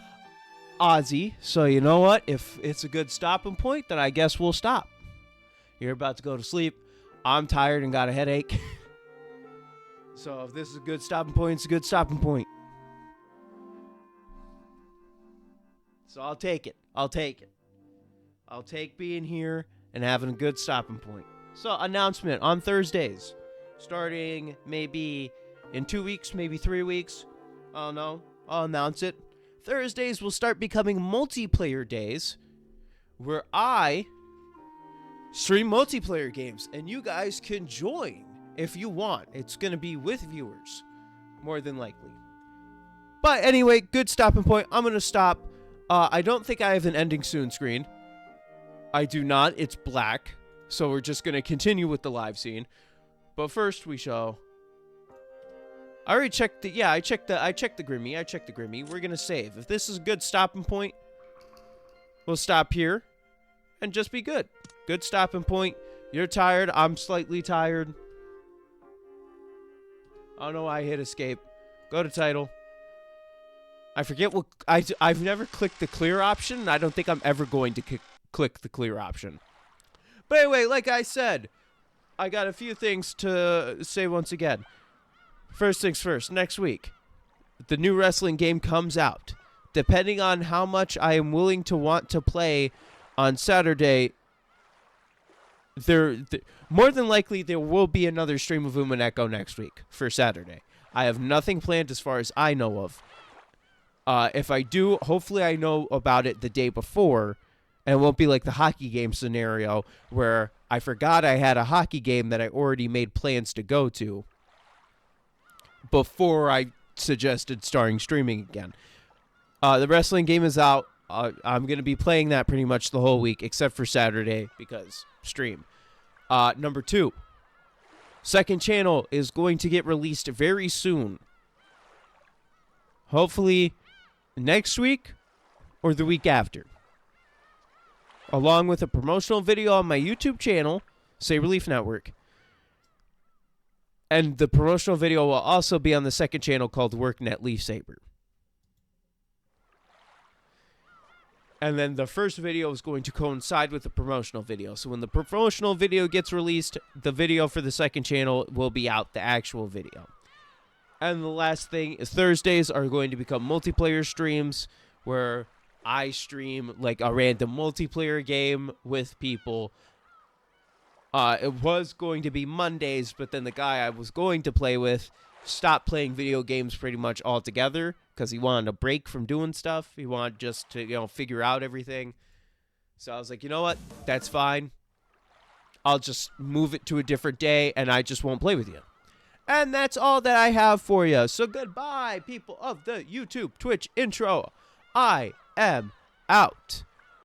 Ozzy. So you know what? If it's a good stopping point, then I guess we'll stop. You're about to go to sleep. I'm tired and got a headache. So if this is a good stopping point, it's a good stopping point. So I'll take it. I'll take it. I'll take being here and having a good stopping point. So, announcement on Thursdays. Starting maybe in 2 weeks, maybe 3 weeks. I don't know. I'll announce it. Thursdays will start becoming multiplayer days where I stream multiplayer games and you guys can join if you want. It's going to be with viewers, more than likely. But anyway, good stopping point. I'm going to stop. I don't think I have an ending soon screen. I do not. It's black. So we're just going to continue with the live scene. But first we shall... I already checked the, I checked the Grimmy. We're gonna save. If this is a good stopping point, we'll stop here and just be good. Good stopping point. You're tired. I'm slightly tired. I don't know why I hit escape. Go to title. I forget what, I've never clicked the clear option, and I don't think I'm ever going to click the clear option. But anyway, like I said, I got a few things to say once again. First things first, next week, the new wrestling game comes out. Depending on how much I am willing to want to play on Saturday, more than likely there will be another stream of Umineko next week for Saturday. I have nothing planned as far as I know of. If I do, hopefully I know about it the day before, and it won't be like the hockey game scenario where I forgot I had a hockey game that I already made plans to go to before I suggested starting streaming again. The wrestling game is out. I'm going to be playing that pretty much the whole week, except for Saturday, because stream. Number 2. Second channel is going to get released very soon. Hopefully next week or the week after. Along with a promotional video on my YouTube channel, Saberleaf Network. And the promotional video will also be on the second channel called WorkNet Leaf Saber. And then the first video is going to coincide with the promotional video. So when the promotional video gets released, the video for the second channel will be out, the actual video. And the last thing is Thursdays are going to become multiplayer streams where I stream like a random multiplayer game with people. It was going to be Mondays, but then the guy I was going to play with stopped playing video games pretty much altogether because he wanted a break from doing stuff. He wanted just to, figure out everything. So I was like, you know what? That's fine. I'll just move it to a different day, and I just won't play with you. And that's all that I have for you. So goodbye, people of the YouTube, Twitch intro. I am out.